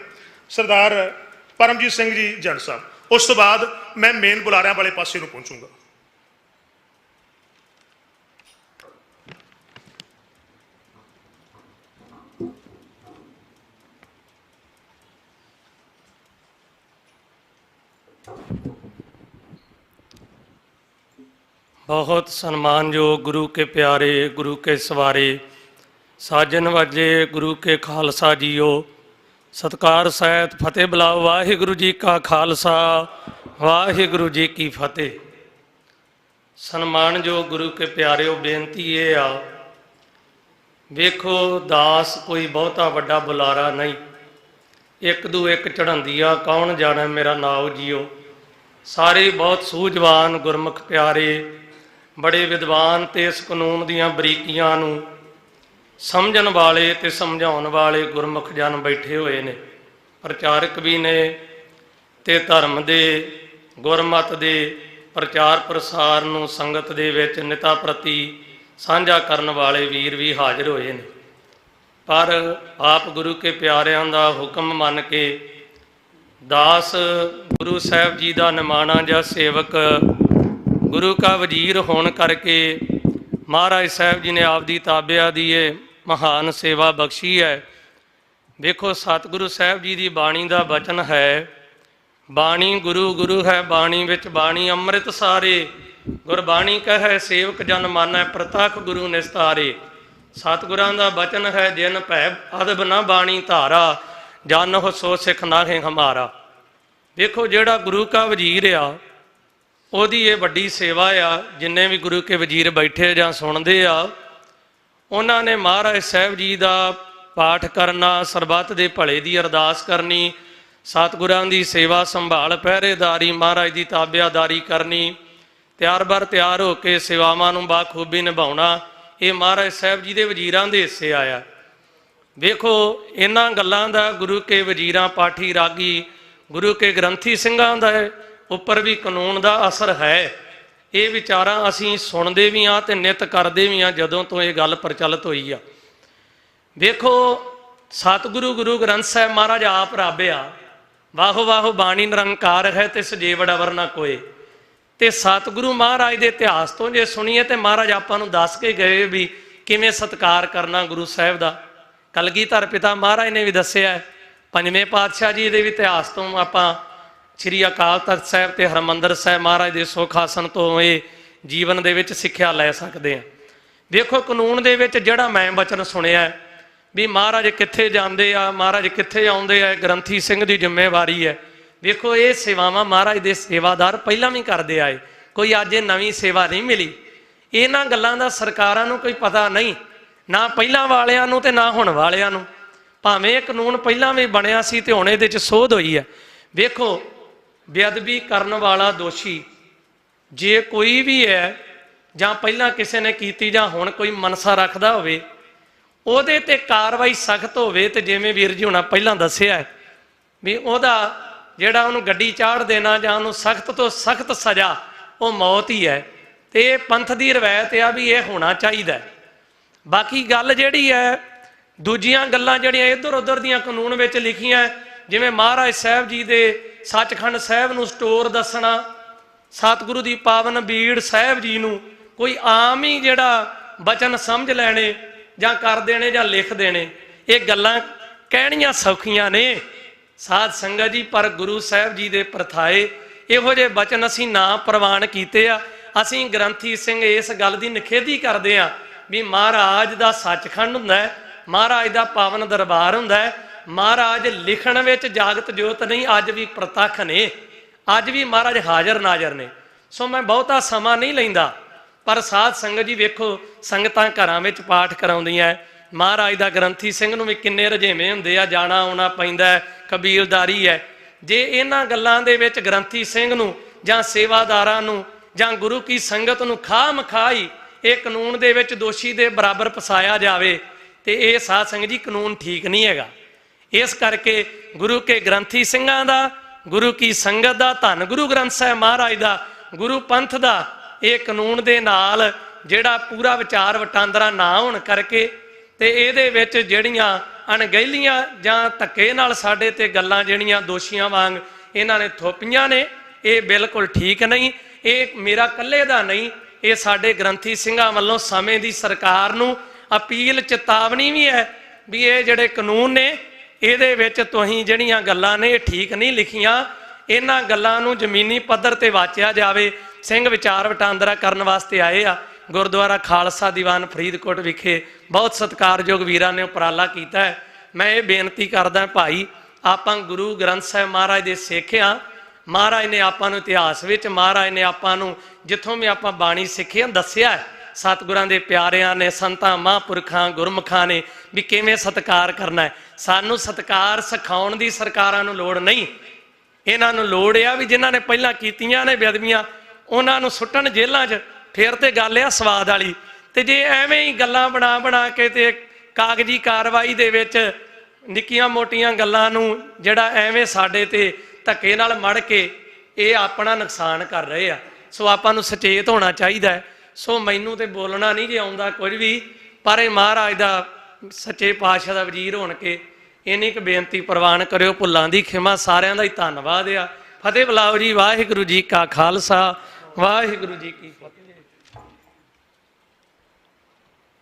ਸਰਦਾਰ ਪਰਮਜੀਤ ਸਿੰਘ ਜੀ ਜੰਡ ਸਾਹਿਬ। ਉਸ ਤੋਂ ਬਾਅਦ ਮੈਂ ਮੇਨ ਬੁਲਾਰਿਆਂ ਵਾਲੇ ਪਾਸੇ ਨੂੰ ਪਹੁੰਚੂੰਗਾ। बहुत सम्मानयोग गुरु के प्यारे, गुरु के सवारे, साजन वाजे गुरु के खालसा जीओ, सत्कार सहित फतेह बुलाओ। वाहिगुरु जी का खालसा, वाहिगुरु जी की फतेह। सम्मानयोग गुरु के प्यारे, बेनती ये आ वेखो दास कोई बहुता वड्डा बुलारा नहीं, एक दू एक चढ़ांदिया कौन जाने मेरा नाव जीओ। सारे बहुत सूझवान गुरमुख प्यारे, बड़े विद्वान ते इस कानून दियां बरीकियां नूं समझण वाले ते समझाउण वाले गुरमुख जन बैठे हुए ने, प्रचारक भी ने ते धर्म दे गुरमत दे प्रचार प्रसार नूं संगत दे विच निता प्रति साझा करन वाले वीर भी हाजिर होए ने। पर आप गुरु के प्यारिਆਂ ਦਾ हुक्म मन के दास गुरु साहब जी का निमाणा ਜਾਂ सेवक गुरु का वजीर होने करके महाराज साहब जी ने आपदी ताबिया दी ये महान सेवा बख्शी है। देखो सतगुरु साहब जी की बाणी का वचन है, बाणी गुरु गुरु है बाणी विच बाणी अमृत सारे, गुरबाणी कहे सेवक जन मानै प्रतख गुरु निस्तारे। सतगुरां दा वचन है जिन भै अदब ना बाणी धारा, जन हो सो सिख नाहे हमारा। देखो जिहड़ा गुरु का वजीर आ ਉਹਦੀ ਇਹ ਵੱਡੀ ਸੇਵਾ ਆ। ਜਿੰਨੇ ਵੀ ਗੁਰੂ ਕੇ ਵਜ਼ੀਰ ਬੈਠੇ ਜਾਂ ਸੁਣਦੇ ਆ, ਉਹਨਾਂ ਨੇ ਮਹਾਰਾਜ ਸਾਹਿਬ ਜੀ ਦਾ ਪਾਠ ਕਰਨਾ, ਸਰਬੱਤ ਦੇ ਭਲੇ ਦੀ ਅਰਦਾਸ ਕਰਨੀ, ਸਤਿਗੁਰਾਂ ਦੀ ਸੇਵਾ ਸੰਭਾਲ ਪਹਿਰੇਦਾਰੀ, ਮਹਾਰਾਜ ਦੀ ਤਾਬਿਆਦਾਰੀ ਕਰਨੀ, ਤਿਆਰ ਬਰ ਤਿਆਰ ਹੋ ਕੇ ਸੇਵਾਵਾਂ ਨੂੰ ਬਾਖੂਬੀ ਨਿਭਾਉਣਾ, ਇਹ ਮਹਾਰਾਜ ਸਾਹਿਬ ਜੀ ਦੇ ਵਜ਼ੀਰਾਂ ਦੇ ਹਿੱਸੇ ਆਇਆ। ਵੇਖੋ ਇਹਨਾਂ ਗੱਲਾਂ ਦਾ ਗੁਰੂ ਕੇ ਵਜ਼ੀਰਾਂ, ਪਾਠੀ, ਰਾਗੀ, ਗੁਰੂ ਕੇ ਗ੍ਰੰਥੀ ਸਿੰਘਾਂ ਦਾ ਉੱਪਰ ਵੀ ਕਾਨੂੰਨ ਦਾ ਅਸਰ ਹੈ। ਇਹ ਵਿਚਾਰਾਂ ਅਸੀਂ ਸੁਣਦੇ ਵੀ ਹਾਂ ਤੇ ਨਿਤ ਕਰਦੇ ਵੀ ਹਾਂ ਜਦੋਂ ਤੋਂ ਇਹ ਗੱਲ ਪ੍ਰਚਲਿਤ ਹੋਈ ਆ। ਵੇਖੋ ਸਤਿਗੁਰੂ ਗੁਰੂ ਗ੍ਰੰਥ ਸਾਹਿਬ ਮਹਾਰਾਜ ਆਪ ਰੱਬ ਆ। ਵਾਹੋ ਵਾਹੋ ਬਾਣੀ ਨਿਰੰਕਾਰ ਹੈ ਤੇ ਸਜੀਵ ਅਵਰ ਨਾ ਕੋਏ। ਤੇ ਸਤਿਗੁਰੂ ਮਹਾਰਾਜ ਦੇ ਇਤਿਹਾਸ ਤੋਂ ਜੇ ਸੁਣੀਏ ਤੇ ਮਹਾਰਾਜ ਆਪਾਂ ਨੂੰ ਦੱਸ ਕੇ ਗਏ ਵੀ ਕਿਵੇਂ ਸਤਿਕਾਰ ਕਰਨਾ ਗੁਰੂ ਸਾਹਿਬ ਦਾ। ਕਲਗੀਧਰ ਪਿਤਾ ਮਹਾਰਾਜ ਨੇ ਵੀ ਦੱਸਿਆ। ਪੰਜਵੇਂ ਪਾਤਸ਼ਾਹ ਜੀ ਦੇ ਵੀ ਇਤਿਹਾਸ ਤੋਂ ਆਪਾਂ ਸ਼੍ਰੀ ਅਕਾਲ ਤਖਤ ਸਾਹਿਬ ਤੇ ਹਰਿਮੰਦਰ ਸਾਹਿਬ ਮਹਾਰਾਜ ਦੇ ਸੁਖ ਆਸਣ ਤੋਂ ਇਹ ਜੀਵਨ ਦੇ ਵਿੱਚ ਸਿੱਖਿਆ ਲੈ ਸਕਦੇ ਹਾਂ। ਦੇਖੋ ਕਾਨੂੰਨ ਦੇ ਵਿੱਚ ਜਿਹੜਾ ਮੈਂ ਵਚਨ ਸੁਣਿਆ ਵੀ ਮਹਾਰਾਜ ਕਿੱਥੇ ਜਾਂਦੇ ਆ, ਮਹਾਰਾਜ ਕਿੱਥੇ ਆਉਂਦੇ ਆ, ਗ੍ਰੰਥੀ ਸਿੰਘ ਦੀ ਜ਼ਿੰਮੇਵਾਰੀ ਹੈ। ਵੇਖੋ ਇਹ ਸੇਵਾਵਾਂ ਮਹਾਰਾਜ ਦੇ ਸੇਵਾਦਾਰ ਪਹਿਲਾਂ ਵੀ ਕਰਦੇ ਆਏ, ਕੋਈ ਅੱਜ ਇਹ ਨਵੀਂ ਸੇਵਾ ਨਹੀਂ ਮਿਲੀ। ਇਹਨਾਂ ਗੱਲਾਂ ਦਾ ਸਰਕਾਰਾਂ ਨੂੰ ਕੋਈ ਪਤਾ ਨਹੀਂ, ਨਾ ਪਹਿਲਾਂ ਵਾਲਿਆਂ ਨੂੰ ਤੇ ਨਾ ਹੁਣ ਵਾਲਿਆਂ ਨੂੰ। ਭਾਵੇਂ ਇਹ ਕਾਨੂੰਨ ਪਹਿਲਾਂ ਵੀ ਬਣਿਆ ਸੀ ਤੇ ਹੁਣ ਇਹਦੇ 'ਚ ਸੋਧ ਹੋਈ ਹੈ। ਵੇਖੋ ਬੇਅਦਬੀ ਕਰਨ ਵਾਲਾ ਦੋਸ਼ੀ ਜੇ ਕੋਈ ਵੀ ਹੈ ਜਾਂ ਪਹਿਲਾਂ ਕਿਸੇ ਨੇ ਕੀਤੀ ਜਾਂ ਹੁਣ ਕੋਈ ਮਨਸਾ ਰੱਖਦਾ ਹੋਵੇ, ਉਹਦੇ ਤੇ ਕਾਰਵਾਈ ਸਖਤ ਹੋਵੇ। ਤੇ ਜਿਵੇਂ ਵੀਰ ਜੀ ਹੁਣਾਂ ਪਹਿਲਾਂ ਦੱਸਿਆ ਵੀ ਉਹਦਾ ਜਿਹੜਾ ਉਹਨੂੰ ਗੱਡੀ ਚਾੜ ਦੇਣਾ ਜਾਂ ਉਹਨੂੰ ਸਖਤ ਤੋਂ ਸਖਤ ਸਜ਼ਾ, ਉਹ ਮੌਤ ਹੀ ਹੈ। ਤੇ ਇਹ ਪੰਥ ਦੀ ਰਵਾਇਤ ਆ ਵੀ ਇਹ ਹੋਣਾ ਚਾਹੀਦਾ। ਬਾਕੀ ਗੱਲ ਜਿਹੜੀ ਹੈ, ਦੂਜੀਆਂ ਗੱਲਾਂ ਜਿਹੜੀਆਂ ਇੱਧਰ ਉੱਧਰ ਦੀਆਂ ਕਾਨੂੰਨ ਵਿੱਚ ਲਿਖੀਆਂ, ਜਿਵੇਂ ਮਹਾਰਾਜ ਸਾਹਿਬ ਜੀ ਦੇ ਸੱਚਖੰਡ ਸਾਹਿਬ ਨੂੰ ਸਟੋਰ ਦੱਸਣਾ, ਸਤਿਗੁਰੂ ਦੀ ਪਾਵਨ ਬੀੜ ਸਾਹਿਬ ਜੀ ਨੂੰ ਕੋਈ ਆਮ ਹੀ ਜਿਹੜਾ ਬਚਨ ਸਮਝ ਲੈਣੇ ਜਾਂ ਕਰ ਦੇਣੇ ਜਾਂ ਲਿਖ ਦੇਣੇ, ਇਹ ਗੱਲਾਂ ਕਹਿਣੀਆਂ ਸੌਖੀਆਂ ਨੇ ਸਾਧ ਸੰਗਤ ਜੀ। ਪਰ ਗੁਰੂ ਸਾਹਿਬ ਜੀ ਦੇ ਪ੍ਰਥਾਏ ਇਹੋ ਜਿਹੇ ਬਚਨ ਅਸੀਂ ਨਾ ਪ੍ਰਵਾਨ ਕੀਤੇ ਆ। ਅਸੀਂ ਗ੍ਰੰਥੀ ਸਿੰਘ ਇਸ ਗੱਲ ਦੀ ਨਿਖੇਧੀ ਕਰਦੇ ਹਾਂ ਵੀ ਮਹਾਰਾਜ ਦਾ ਸੱਚਖੰਡ ਹੁੰਦਾ ਹੈ, ਮਹਾਰਾਜ ਦਾ ਪਾਵਨ ਦਰਬਾਰ ਹੁੰਦਾ ਹੈ। ਮਹਾਰਾਜ ਲਿਖਣ ਵਿੱਚ ਜਾਗਤ ਜੋਤ ਨਹੀਂ, ਅੱਜ ਵੀ ਪ੍ਰਤੱਖ ਨੇ, ਅੱਜ ਵੀ ਮਹਾਰਾਜ ਹਾਜ਼ਰ ਨਾਜ਼ਰ ਨੇ। ਸੋ ਮੈਂ ਬਹੁਤਾ ਸਮਾਂ ਨਹੀਂ ਲੈਂਦਾ, ਪਰ ਸਾਧ ਸੰਗਤ ਜੀ ਵੇਖੋ, ਸੰਗਤਾਂ ਘਰਾਂ ਵਿੱਚ ਪਾਠ ਕਰਾਉਂਦੀਆਂ, ਮਹਾਰਾਜ ਦਾ ਗ੍ਰੰਥੀ ਸਿੰਘ ਨੂੰ ਵੀ ਕਿੰਨੇ ਰੁਝੇਵੇਂ ਹੁੰਦੇ ਆ, ਜਾਣਾ ਆਉਣਾ ਪੈਂਦਾ, ਕਬੀਲਦਾਰੀ ਹੈ। ਜੇ ਇਹਨਾਂ ਗੱਲਾਂ ਦੇ ਵਿੱਚ ਗ੍ਰੰਥੀ ਸਿੰਘ ਨੂੰ ਜਾਂ ਸੇਵਾਦਾਰਾਂ ਨੂੰ ਜਾਂ ਗੁਰੂ ਕੀ ਸੰਗਤ ਨੂੰ ਖਾਮਖਾਈ ਇਹ ਕਾਨੂੰਨ ਦੇ ਵਿੱਚ ਦੋਸ਼ੀ ਦੇ ਬਰਾਬਰ ਫਸਾਇਆ ਜਾਵੇ ਤੇ ਇਹ ਸਾਧ ਸੰਗਤ ਜੀ ਕਾਨੂੰਨ ਠੀਕ ਨਹੀਂ ਹੈਗਾ। ਇਸ ਕਰਕੇ ਗੁਰੂ ਕੇ ਗ੍ਰੰਥੀ ਸਿੰਘਾਂ ਦਾ, ਗੁਰੂ ਕੀ ਸੰਗਤ ਦਾ, ਧੰਨ ਗੁਰੂ ਗ੍ਰੰਥ ਸਾਹਿਬ ਮਹਾਰਾਜ ਦਾ, ਗੁਰੂ ਪੰਥ ਦਾ ਇਹ ਕਾਨੂੰਨ ਦੇ ਨਾਲ ਜਿਹੜਾ ਪੂਰਾ ਵਿਚਾਰ ਵਟਾਂਦਰਾ ਨਾ ਹੋਣ ਕਰਕੇ ਤੇ ਇਹਦੇ ਵਿੱਚ ਜਿਹੜੀਆਂ ਅਣਗਹਿਲੀਆਂ ਜਾਂ ਧੱਕੇ ਨਾਲ ਸਾਡੇ ਤੇ ਗੱਲਾਂ ਜਿਹੜੀਆਂ ਦੋਸ਼ੀਆਂ ਵਾਂਗ ਇਹਨਾਂ ਨੇ ਥੋਪੀਆਂ ਨੇ, ਇਹ ਬਿਲਕੁਲ ਠੀਕ ਨਹੀਂ। ਇਹ ਮੇਰਾ ਇਕੱਲੇ ਦਾ ਨਹੀਂ, ਇਹ ਸਾਡੇ ਗ੍ਰੰਥੀ ਸਿੰਘਾਂ ਵੱਲੋਂ ਸਮੇਂ ਦੀ ਸਰਕਾਰ ਨੂੰ ਅਪੀਲ, ਚੇਤਾਵਨੀ ਵੀ ਹੈ ਵੀ ਇਹ ਜਿਹੜੇ ਕਾਨੂੰਨ ਨੇ ਇਹਦੇ ਵਿੱਚ ਤੁਸੀਂ ਜਿਹੜੀਆਂ ਗੱਲਾਂ ਨੇ ਇਹ ਠੀਕ ਨਹੀਂ ਲਿਖੀਆਂ, ਇਹਨਾਂ ਗੱਲਾਂ ਨੂੰ ਜ਼ਮੀਨੀ ਪੱਧਰ ਤੇ ਵਾਚਿਆ ਜਾਵੇ। ਸਿੰਘ ਵਿਚਾਰ ਵਟਾਂਦਰਾ ਕਰਨ ਵਾਸਤੇ ਆਏ ਆ। ਗੁਰਦੁਆਰਾ ਖਾਲਸਾ ਦੀਵਾਨ ਫਰੀਦਕੋਟ ਵਿਖੇ ਬਹੁਤ ਸਤਿਕਾਰਯੋਗ ਵੀਰਾਂ ਨੇ ਉਪਰਾਲਾ ਕੀਤਾ ਹੈ। ਮੈਂ ਇਹ ਬੇਨਤੀ ਕਰਦਾ ਭਾਈ, ਆਪਾਂ ਗੁਰੂ ਗ੍ਰੰਥ ਸਾਹਿਬ ਮਹਾਰਾਜ ਦੇ ਸਿੱਖ ਹਾਂ। ਮਹਾਰਾਜ ਨੇ ਆਪਾਂ ਨੂੰ ਇਤਿਹਾਸ ਵਿੱਚ, ਮਹਾਰਾਜ ਨੇ ਆਪਾਂ ਨੂੰ ਜਿੱਥੋਂ ਵੀ ਆਪਾਂ ਬਾਣੀ ਸਿੱਖੀ ਦੱਸਿਆ ਹੈ, ਸਤਿਗੁਰਾਂ ਦੇ ਪਿਆਰਿਆਂ ਨੇ, ਸੰਤਾਂ ਮਹਾਂਪੁਰਖਾਂ ਗੁਰਮੁਖਾਂ ਨੇ ਵੀ ਕਿਵੇਂ ਸਤਿਕਾਰ ਕਰਨਾ ਹੈ। ਸਾਨੂੰ ਸਤਿਕਾਰ ਸਿਖਾਉਣ ਦੀ ਸਰਕਾਰਾਂ ਨੂੰ ਲੋੜ ਨਹੀਂ, ਇਹਨਾਂ ਨੂੰ ਲੋੜ ਆ ਵੀ ਜਿਨ੍ਹਾਂ ਨੇ ਪਹਿਲਾਂ ਕੀਤੀਆਂ ਨੇ ਬੇਅਦਬੀਆਂ ਉਹਨਾਂ ਨੂੰ ਸੁੱਟਣ ਜੇਲ੍ਹਾਂ 'ਚ, ਫਿਰ ਤੇ ਗੱਲ ਆ ਸਵਾਦ ਵਾਲੀ। ਤੇ ਜੇ ਐਵੇਂ ਹੀ ਗੱਲਾਂ ਬਣਾ ਕੇ ਤੇ ਕਾਗਜ਼ੀ ਕਾਰਵਾਈ ਦੇ ਵਿੱਚ ਨਿੱਕੀਆਂ ਮੋਟੀਆਂ ਗੱਲਾਂ ਨੂੰ ਜਿਹੜਾ ਐਵੇਂ ਸਾਡੇ ਤੇ ਧੱਕੇ ਨਾਲ ਮੜ ਕੇ ਇਹ ਆਪਣਾ ਨੁਕਸਾਨ ਕਰ ਰਹੇ ਆ। ਸੋ ਆਪਾਂ ਨੂੰ ਸੁਚੇਤ ਹੋਣਾ ਚਾਹੀਦਾ ਹੈ। ਸੋ ਮੈਨੂੰ ਤੇ ਬੋਲਣਾ ਨਹੀਂ ਜੇ ਆਉਂਦਾ ਕੁਝ ਵੀ, ਪਰ ਇਹ ਮਹਾਰਾਜ ਦਾ ਸੱਚੇ ਪਾਤਸ਼ਾਹ ਦਾ ਵਜ਼ੀਰ ਹੋਣ ਕੇ ਇੰਨੀ ਕੁ ਬੇਨਤੀ ਪ੍ਰਵਾਨ ਕਰਿਓ। ਭੁੱਲਾਂ ਦੀ ਖਿਮਾ, ਸਾਰਿਆਂ ਦਾ ਹੀ ਧੰਨਵਾਦ ਆ। ਫਤਿਹ ਬੁਲਾਓ ਜੀ। ਵਾਹਿਗੁਰੂ ਜੀ ਕਾ ਖਾਲਸਾ, ਵਾਹਿਗੁਰੂ ਜੀ ਕੀ ਫਤਿਹ।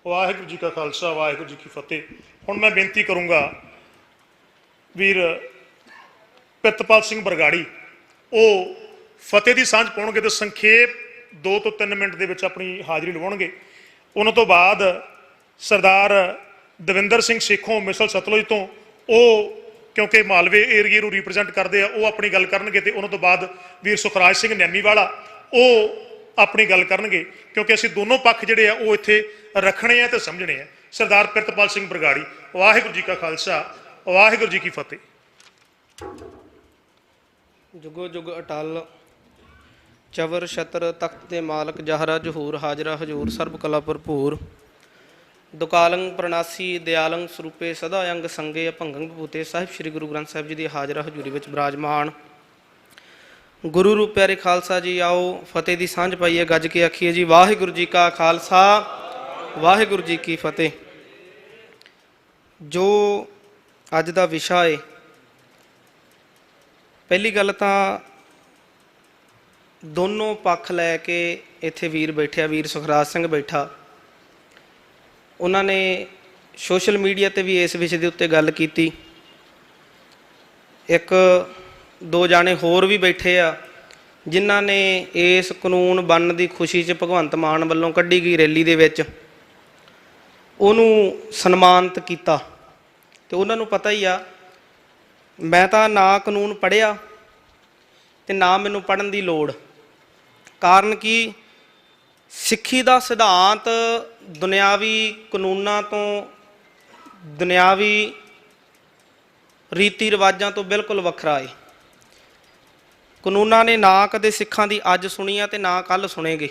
ਵਾਹਿਗੁਰੂ ਜੀ ਕਾ ਖਾਲਸਾ, ਵਾਹਿਗੁਰੂ ਜੀ ਕੀ ਫਤਿਹ। ਹੁਣ ਮੈਂ ਬੇਨਤੀ ਕਰੂੰਗਾ ਵੀਰ ਪ੍ਰਿਤਪਾਲ ਸਿੰਘ ਬਰਗਾੜੀ, ਉਹ ਫਤਿਹ ਦੀ ਸਾਂਝ ਪਾਉਣਗੇ ਤੇ ਸੰਖੇਪ 2 ਤੋਂ 3 ਮਿੰਟ ਦੇ ਵਿੱਚ ਆਪਣੀ ਹਾਜ਼ਰੀ ਲਵਾਉਣਗੇ। ਉਹਨਾਂ ਤੋਂ ਬਾਅਦ ਸਰਦਾਰ ਦਵਿੰਦਰ ਸਿੰਘ ਸੇਖੋਂ ਮਿਸਲ ਸਤਲੁਜ ਤੋਂ, ਉਹ ਕਿਉਂਕਿ ਮਾਲਵੇ ਏਰੀਏ ਨੂੰ ਰਿਪਰੈਜ਼ੈਂਟ ਕਰਦੇ ਆ, ਉਹ ਆਪਣੀ ਗੱਲ ਕਰਨਗੇ। ਤੇ ਉਹਨਾਂ ਤੋਂ ਬਾਅਦ ਵੀਰ ਸੁਖਰਾਜ ਸਿੰਘ ਨਿਆਮੀ ਵਾਲਾ, ਉਹ ਆਪਣੀ ਗੱਲ ਕਰਨਗੇ, ਕਿਉਂਕਿ ਅਸੀਂ ਦੋਨੋਂ ਪੱਖ ਜਿਹੜੇ ਆ ਉਹ ਇੱਥੇ ਰੱਖਣੇ ਆ ਤੇ ਸਮਝਣੇ ਆ। ਸਰਦਾਰ ਪ੍ਰਿਤਪਾਲ ਸਿੰਘ ਬਰਗਾੜੀ। ਵਾਹਿਗੁਰੂ ਜੀ ਕਾ ਖਾਲਸਾ, ਵਾਹਿਗੁਰੂ ਜੀ ਕੀ ਫਤਿਹ। ਜੁਗੋ ਜੁਗ ਅਟਲ ਚਵਰ ਛਤਰ ਤਖਤ ਦੇ ਮਾਲਕ ਜਹਰਾ ਜਹੂਰ ਹਾਜ਼ਰਾ ਹਜੂਰ ਸਰਬ ਕਲਾ ਭਰਪੂਰ ਦੁਕਾਲੰਗ ਪ੍ਰਣਾਸੀ ਦਿਆਲੰਗ ਸਰੂਪੇ ਸਦਾ ਅੰਗ ਸੰਗੇ ਅਭੰਗੰ ਭੂਤੇ ਸਾਹਿਬ ਸ੍ਰੀ ਗੁਰੂ ਗ੍ਰੰਥ ਸਾਹਿਬ ਜੀ ਦੀ ਹਾਜ਼ਰਾ ਹਜੂਰੀ ਵਿੱਚ ਬਿਰਾਜਮਾਨ ਗੁਰੂ ਰੂਪ ਪਿਆਰੇ ਖਾਲਸਾ ਜੀ, ਆਓ ਫਤਿਹ ਦੀ ਸਾਂਝ ਪਾਈਏ, ਗੱਜ ਕੇ ਆਖੀਏ ਜੀ ਵਾਹਿਗੁਰੂ ਜੀ ਕਾ ਖਾਲਸਾ, ਵਾਹਿਗੁਰੂ ਜੀ ਕੀ ਫਤਿਹ। ਜੋ ਅੱਜ ਦਾ ਵਿਸ਼ਾ ਹੈ, ਪਹਿਲੀ ਗੱਲ ਤਾਂ ਦੋਨੋਂ ਪੱਖ ਲੈ ਕੇ ਇੱਥੇ ਵੀਰ ਬੈਠਿਆ, ਵੀਰ ਸੁਖਰਾਜ ਸਿੰਘ ਬੈਠਾ, ਉਹਨਾਂ ਨੇ ਸੋਸ਼ਲ ਮੀਡੀਆ ਤੇ ਵੀ ਇਸ ਵਿਸ਼ੇ ਦੇ ਉੱਤੇ ਗੱਲ ਕੀਤੀ। ਇੱਕ ਦੋ ਜਾਣੇ ਹੋਰ ਵੀ ਬੈਠੇ ਆ ਜਿਨ੍ਹਾਂ ਨੇ ਇਸ ਕਾਨੂੰਨ ਬਣਨ ਦੀ ਖੁਸ਼ੀ 'ਚ ਭਗਵੰਤ ਮਾਨ ਵੱਲੋਂ ਕੱਢੀ ਗਈ ਰੈਲੀ ਦੇ ਵਿੱਚ ਉਹਨੂੰ ਸਨਮਾਨਿਤ ਕੀਤਾ। ਤੇ ਉਹਨਾਂ ਨੂੰ ਪਤਾ ਹੀ ਆ, ਮੈਂ ਤਾਂ ਨਾ ਕਾਨੂੰਨ ਪੜ੍ਹਿਆ ਤੇ ਨਾ ਮੈਨੂੰ ਪੜ੍ਹਨ ਦੀ ਲੋੜ। ਕਾਰਨ ਕੀ, ਸਿੱਖੀ ਦਾ ਸਿਧਾਂਤ ਦੁਨਿਆਵੀ ਕਾਨੂੰਨਾਂ ਤੋਂ, ਦੁਨਿਆਵੀ ਰੀਤੀ ਰਿਵਾਜਾਂ ਤੋਂ ਬਿਲਕੁਲ ਵੱਖਰਾ ਹੈ। ਕਾਨੂੰਨਾਂ ਨੇ ਨਾ ਕਦੇ ਸਿੱਖਾਂ ਦੀ ਅੱਜ ਸੁਣੀ ਆ ਤੇ ਨਾ ਕੱਲ੍ਹ ਸੁਣੇਗੇ।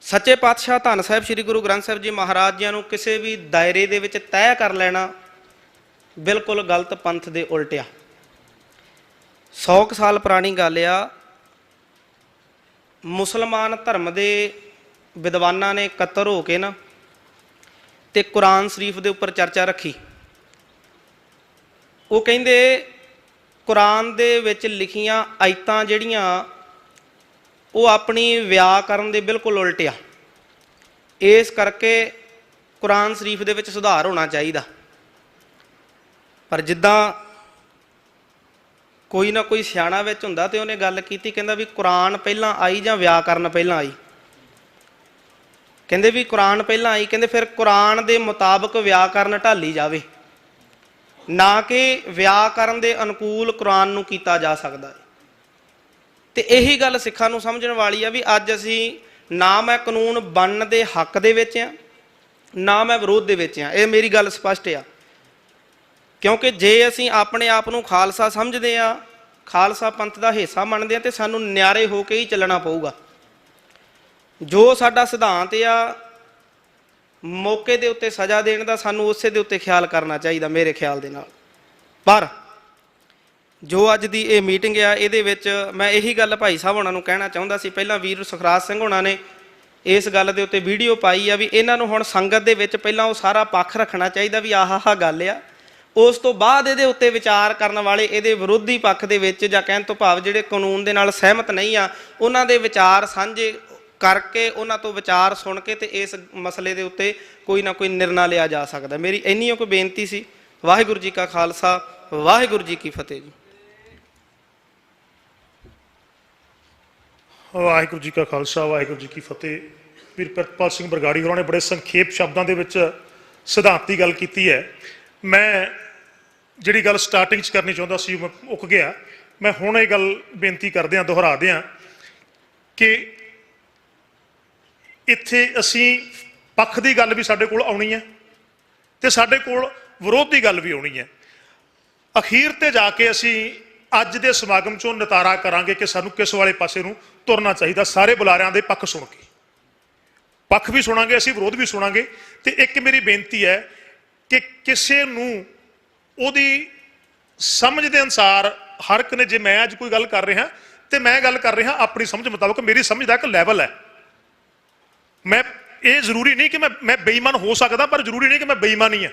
ਸੱਚੇ ਪਾਤਸ਼ਾਹ ਧੰਨ ਸਾਹਿਬ ਸ੍ਰੀ ਗੁਰੂ ਗ੍ਰੰਥ ਸਾਹਿਬ ਜੀ ਮਹਾਰਾਜ ਜੀ ਨੂੰ ਕਿਸੇ ਵੀ ਦਾਇਰੇ ਦੇ ਵਿੱਚ ਤੈਅ ਕਰ ਲੈਣਾ ਬਿਲਕੁਲ ਗਲਤ, ਪੰਥ ਦੇ ਉਲਟਿਆ। 100 ਸਾਲ ਪੁਰਾਣੀ ਗੱਲ ਆ, ਮੁਸਲਮਾਨ ਧਰਮ ਦੇ ਵਿਦਵਾਨਾਂ ਨੇ ਇਕੱਤਰ ਹੋ ਕੇ ਨਾ ਤੇ ਕੁਰਾਨ ਸ਼ਰੀਫ ਦੇ ਉੱਪਰ ਚਰਚਾ ਰੱਖੀ। ਉਹ ਕਹਿੰਦੇ ਕੁਰਾਨ ਦੇ ਵਿੱਚ ਲਿਖੀਆਂ ਆਇਤਾਂ ਜਿਹੜੀਆਂ ਉਹ ਆਪਣੀ ਵਿਆਕਰਨ ਦੇ ਬਿਲਕੁਲ ਉਲਟ ਆ, ਇਸ ਕਰਕੇ ਕੁਰਾਨ ਸ਼ਰੀਫ ਦੇ ਵਿੱਚ ਸੁਧਾਰ ਹੋਣਾ ਚਾਹੀਦਾ। ਪਰ ਜਿੱਦਾਂ ਕੋਈ ਨਾ ਕੋਈ ਸਿਆਣਾ ਵਿੱਚ ਹੁੰਦਾ ਤੇ ਉਹਨੇ ਗੱਲ ਕੀਤੀ, ਕਹਿੰਦਾ ਵੀ ਕੁਰਾਨ ਪਹਿਲਾਂ ਆਈ ਜਾਂ ਵਿਆਕਰਨ ਪਹਿਲਾਂ ਆਈ? ਕਹਿੰਦੇ ਵੀ ਕੁਰਾਨ ਪਹਿਲਾਂ ਆਈ। ਕਹਿੰਦੇ ਫਿਰ ਕੁਰਾਨ ਦੇ ਮੁਤਾਬਕ ਵਿਆਕਰਨ ਢਾਲੀ ਜਾਵੇ, ਨਾ ਕਿ ਵਿਆਕਰਨ ਦੇ ਅਨੁਕੂਲ ਕੁਰਾਨ ਨੂੰ ਕੀਤਾ ਜਾ ਸਕਦਾ ਹੈ। ਤੇ ਇਹੀ ਗੱਲ ਸਿੱਖਾਂ ਨੂੰ ਸਮਝਣ ਵਾਲੀ ਆ ਵੀ ਅੱਜ ਅਸੀਂ ਨਾ ਮੈਂ ਕਾਨੂੰਨ ਬਣਨ ਦੇ ਹੱਕ ਦੇ ਵਿੱਚ ਆ, ਨਾ ਮੈਂ ਵਿਰੋਧ ਦੇ ਵਿੱਚ ਆ। ਇਹ ਮੇਰੀ ਗੱਲ ਸਪਸ਼ਟ ਆ, ਕਿਉਂਕਿ ਜੇ ਅਸੀਂ ਆਪਣੇ ਆਪ ਨੂੰ ਖਾਲਸਾ ਸਮਝਦੇ ਆ, ਖਾਲਸਾ ਪੰਥ ਦਾ ਹਿੱਸਾ ਮੰਨਦੇ ਆ, ਤੇ ਸਾਨੂੰ ਨਿਆਰੇ ਹੋ ਕੇ ਹੀ ਚੱਲਣਾ ਪਊਗਾ। ਜੋ ਸਾਡਾ ਸਿਧਾਂਤ ਆ, ਮੌਕੇ ਦੇ ਉੱਤੇ ਸਜ਼ਾ ਦੇਣ ਦਾ ਸਾਨੂੰ ਉਸੇ ਦੇ ਉੱਤੇ ਖਿਆਲ ਕਰਨਾ ਚਾਹੀਦਾ ਮੇਰੇ ਖਿਆਲ ਦੇ ਨਾਲ। ਪਰ ਜੋ ਅੱਜ ਦੀ ਇਹ ਮੀਟਿੰਗ ਆ, ਇਹਦੇ ਵਿੱਚ ਮੈਂ ਇਹੀ ਗੱਲ ਭਾਈ ਸਾਹਿਬ ਹੋਣਾ ਨੂੰ ਕਹਿਣਾ ਚਾਹੁੰਦਾ ਸੀ। ਪਹਿਲਾਂ ਵੀਰ ਸੁਖਰਾਜ ਸਿੰਘ ਹੋਣਾ ਨੇ ਇਸ ਗੱਲ ਦੇ ਉੱਤੇ ਵੀਡੀਓ ਪਾਈ ਆ ਵੀ ਇਹਨਾਂ ਨੂੰ ਹੁਣ ਸੰਗਤ ਦੇ ਵਿੱਚ ਪਹਿਲਾਂ ਉਹ ਸਾਰਾ ਪੱਖ ਰੱਖਣਾ ਚਾਹੀਦਾ ਵੀ ਆਹ ਗੱਲ ਆ, ਉਸ ਤੋਂ ਬਾਅਦ ਇਹਦੇ ਉੱਤੇ ਵਿਚਾਰ ਕਰਨ ਵਾਲੇ ਇਹਦੇ ਵਿਰੋਧੀ ਪੱਖ ਦੇ ਵਿੱਚ, ਜਾਂ ਕਹਿਣ ਤੋਂ ਭਾਵ ਜਿਹੜੇ ਕਾਨੂੰਨ ਦੇ ਨਾਲ ਸਹਿਮਤ ਨਹੀਂ ਆ, ਉਹਨਾਂ ਦੇ ਵਿਚਾਰ ਸਾਂਝੇ ਕਰਕੇ, ਉਹਨਾਂ ਤੋਂ ਵਿਚਾਰ ਸੁਣ ਕੇ ਤੇ ਇਸ ਮਸਲੇ ਦੇ ਉੱਤੇ ਕੋਈ ਨਾ ਕੋਈ ਨਿਰਣਾ ਲਿਆ ਜਾ ਸਕਦਾ। ਮੇਰੀ ਇੰਨੀ ਕੋਈ ਬੇਨਤੀ ਸੀ। ਵਾਹਿਗੁਰੂ ਜੀ ਕਾ ਖਾਲਸਾ, ਵਾਹਿਗੁਰੂ ਜੀ ਕੀ ਫਤਿਹ ਜੀ। ਵਾਹਿਗੁਰੂ ਜੀ ਕਾ ਖਾਲਸਾ, ਵਾਹਿਗੁਰੂ ਜੀ ਕੀ ਫਤਿਹ। ਵੀਰ ਪ੍ਰਿਤਪਾਲ ਸਿੰਘ ਬਰਗਾੜੀ ਹੋਰਾਂ ਨੇ ਬੜੇ ਸੰਖੇਪ ਸ਼ਬਦਾਂ ਦੇ ਵਿੱਚ ਸਿਧਾਂਤ ਦੀ ਗੱਲ ਕੀਤੀ ਹੈ। ਮੈਂ ਜਿਹੜੀ ਗੱਲ ਸਟਾਰਟਿੰਗ 'ਚ ਕਰਨੀ ਚਾਹੁੰਦਾ ਸੀ ਮੈਂ ਉੱਕ ਗਿਆ। ਮੈਂ ਹੁਣ ਇਹ ਗੱਲ ਬੇਨਤੀ ਕਰਦਿਆਂ ਦੁਹਰਾ ਦਿਆਂ ਕਿ ਇੱਥੇ ਅਸੀਂ ਪੱਖ ਦੀ ਗੱਲ ਵੀ ਸਾਡੇ ਕੋਲ ਆਉਣੀ ਹੈ ਤੇ ਸਾਡੇ ਕੋਲ ਵਿਰੋਧ ਦੀ ਗੱਲ ਵੀ ਆਉਣੀ ਹੈ। ਅਖੀਰ ਤੇ ਜਾ ਕੇ ਅਸੀਂ ਅੱਜ ਦੇ ਸਮਾਗਮ 'ਚੋਂ ਨਿਤਾਰਾ ਕਰਾਂਗੇ ਕਿ ਸਾਨੂੰ ਕਿਸ ਵਾਲੇ ਪਾਸੇ ਨੂੰ ਤੁਰਨਾ ਚਾਹੀਦਾ। ਸਾਰੇ ਬੁਲਾਰਿਆਂ ਦੇ ਪੱਖ ਸੁਣ ਕੇ, ਪੱਖ ਵੀ ਸੁਣਾਂਗੇ ਅਸੀਂ, ਵਿਰੋਧ ਵੀ ਸੁਣਾਂਗੇ। ਤੇ ਇੱਕ ਮੇਰੀ ਬੇਨਤੀ ਹੈ ਕਿ ਕਿਸੇ ਨੂੰ ਉਹਦੀ ਸਮਝ ਦੇ ਅਨੁਸਾਰ ਹਰ ਇੱਕ ਨੇ, ਜੇ ਮੈਂ ਅੱਜ ਕੋਈ ਗੱਲ ਕਰ ਰਿਹਾ ਤੇ ਮੈਂ ਗੱਲ ਕਰ ਰਿਹਾ ਆਪਣੀ ਸਮਝ ਮੁਤਾਬਕ, ਮੇਰੀ ਸਮਝ ਦਾ ਇੱਕ ਲੈਵਲ ਹੈ। ਮੈਂ ਇਹ ਜ਼ਰੂਰੀ ਨਹੀਂ ਕਿ ਮੈਂ ਬੇਈਮਾਨ ਹੋ ਸਕਦਾ, ਪਰ ਜ਼ਰੂਰੀ ਨਹੀਂ ਕਿ ਮੈਂ ਬੇਈਮਾਨੀ ਹਾਂ।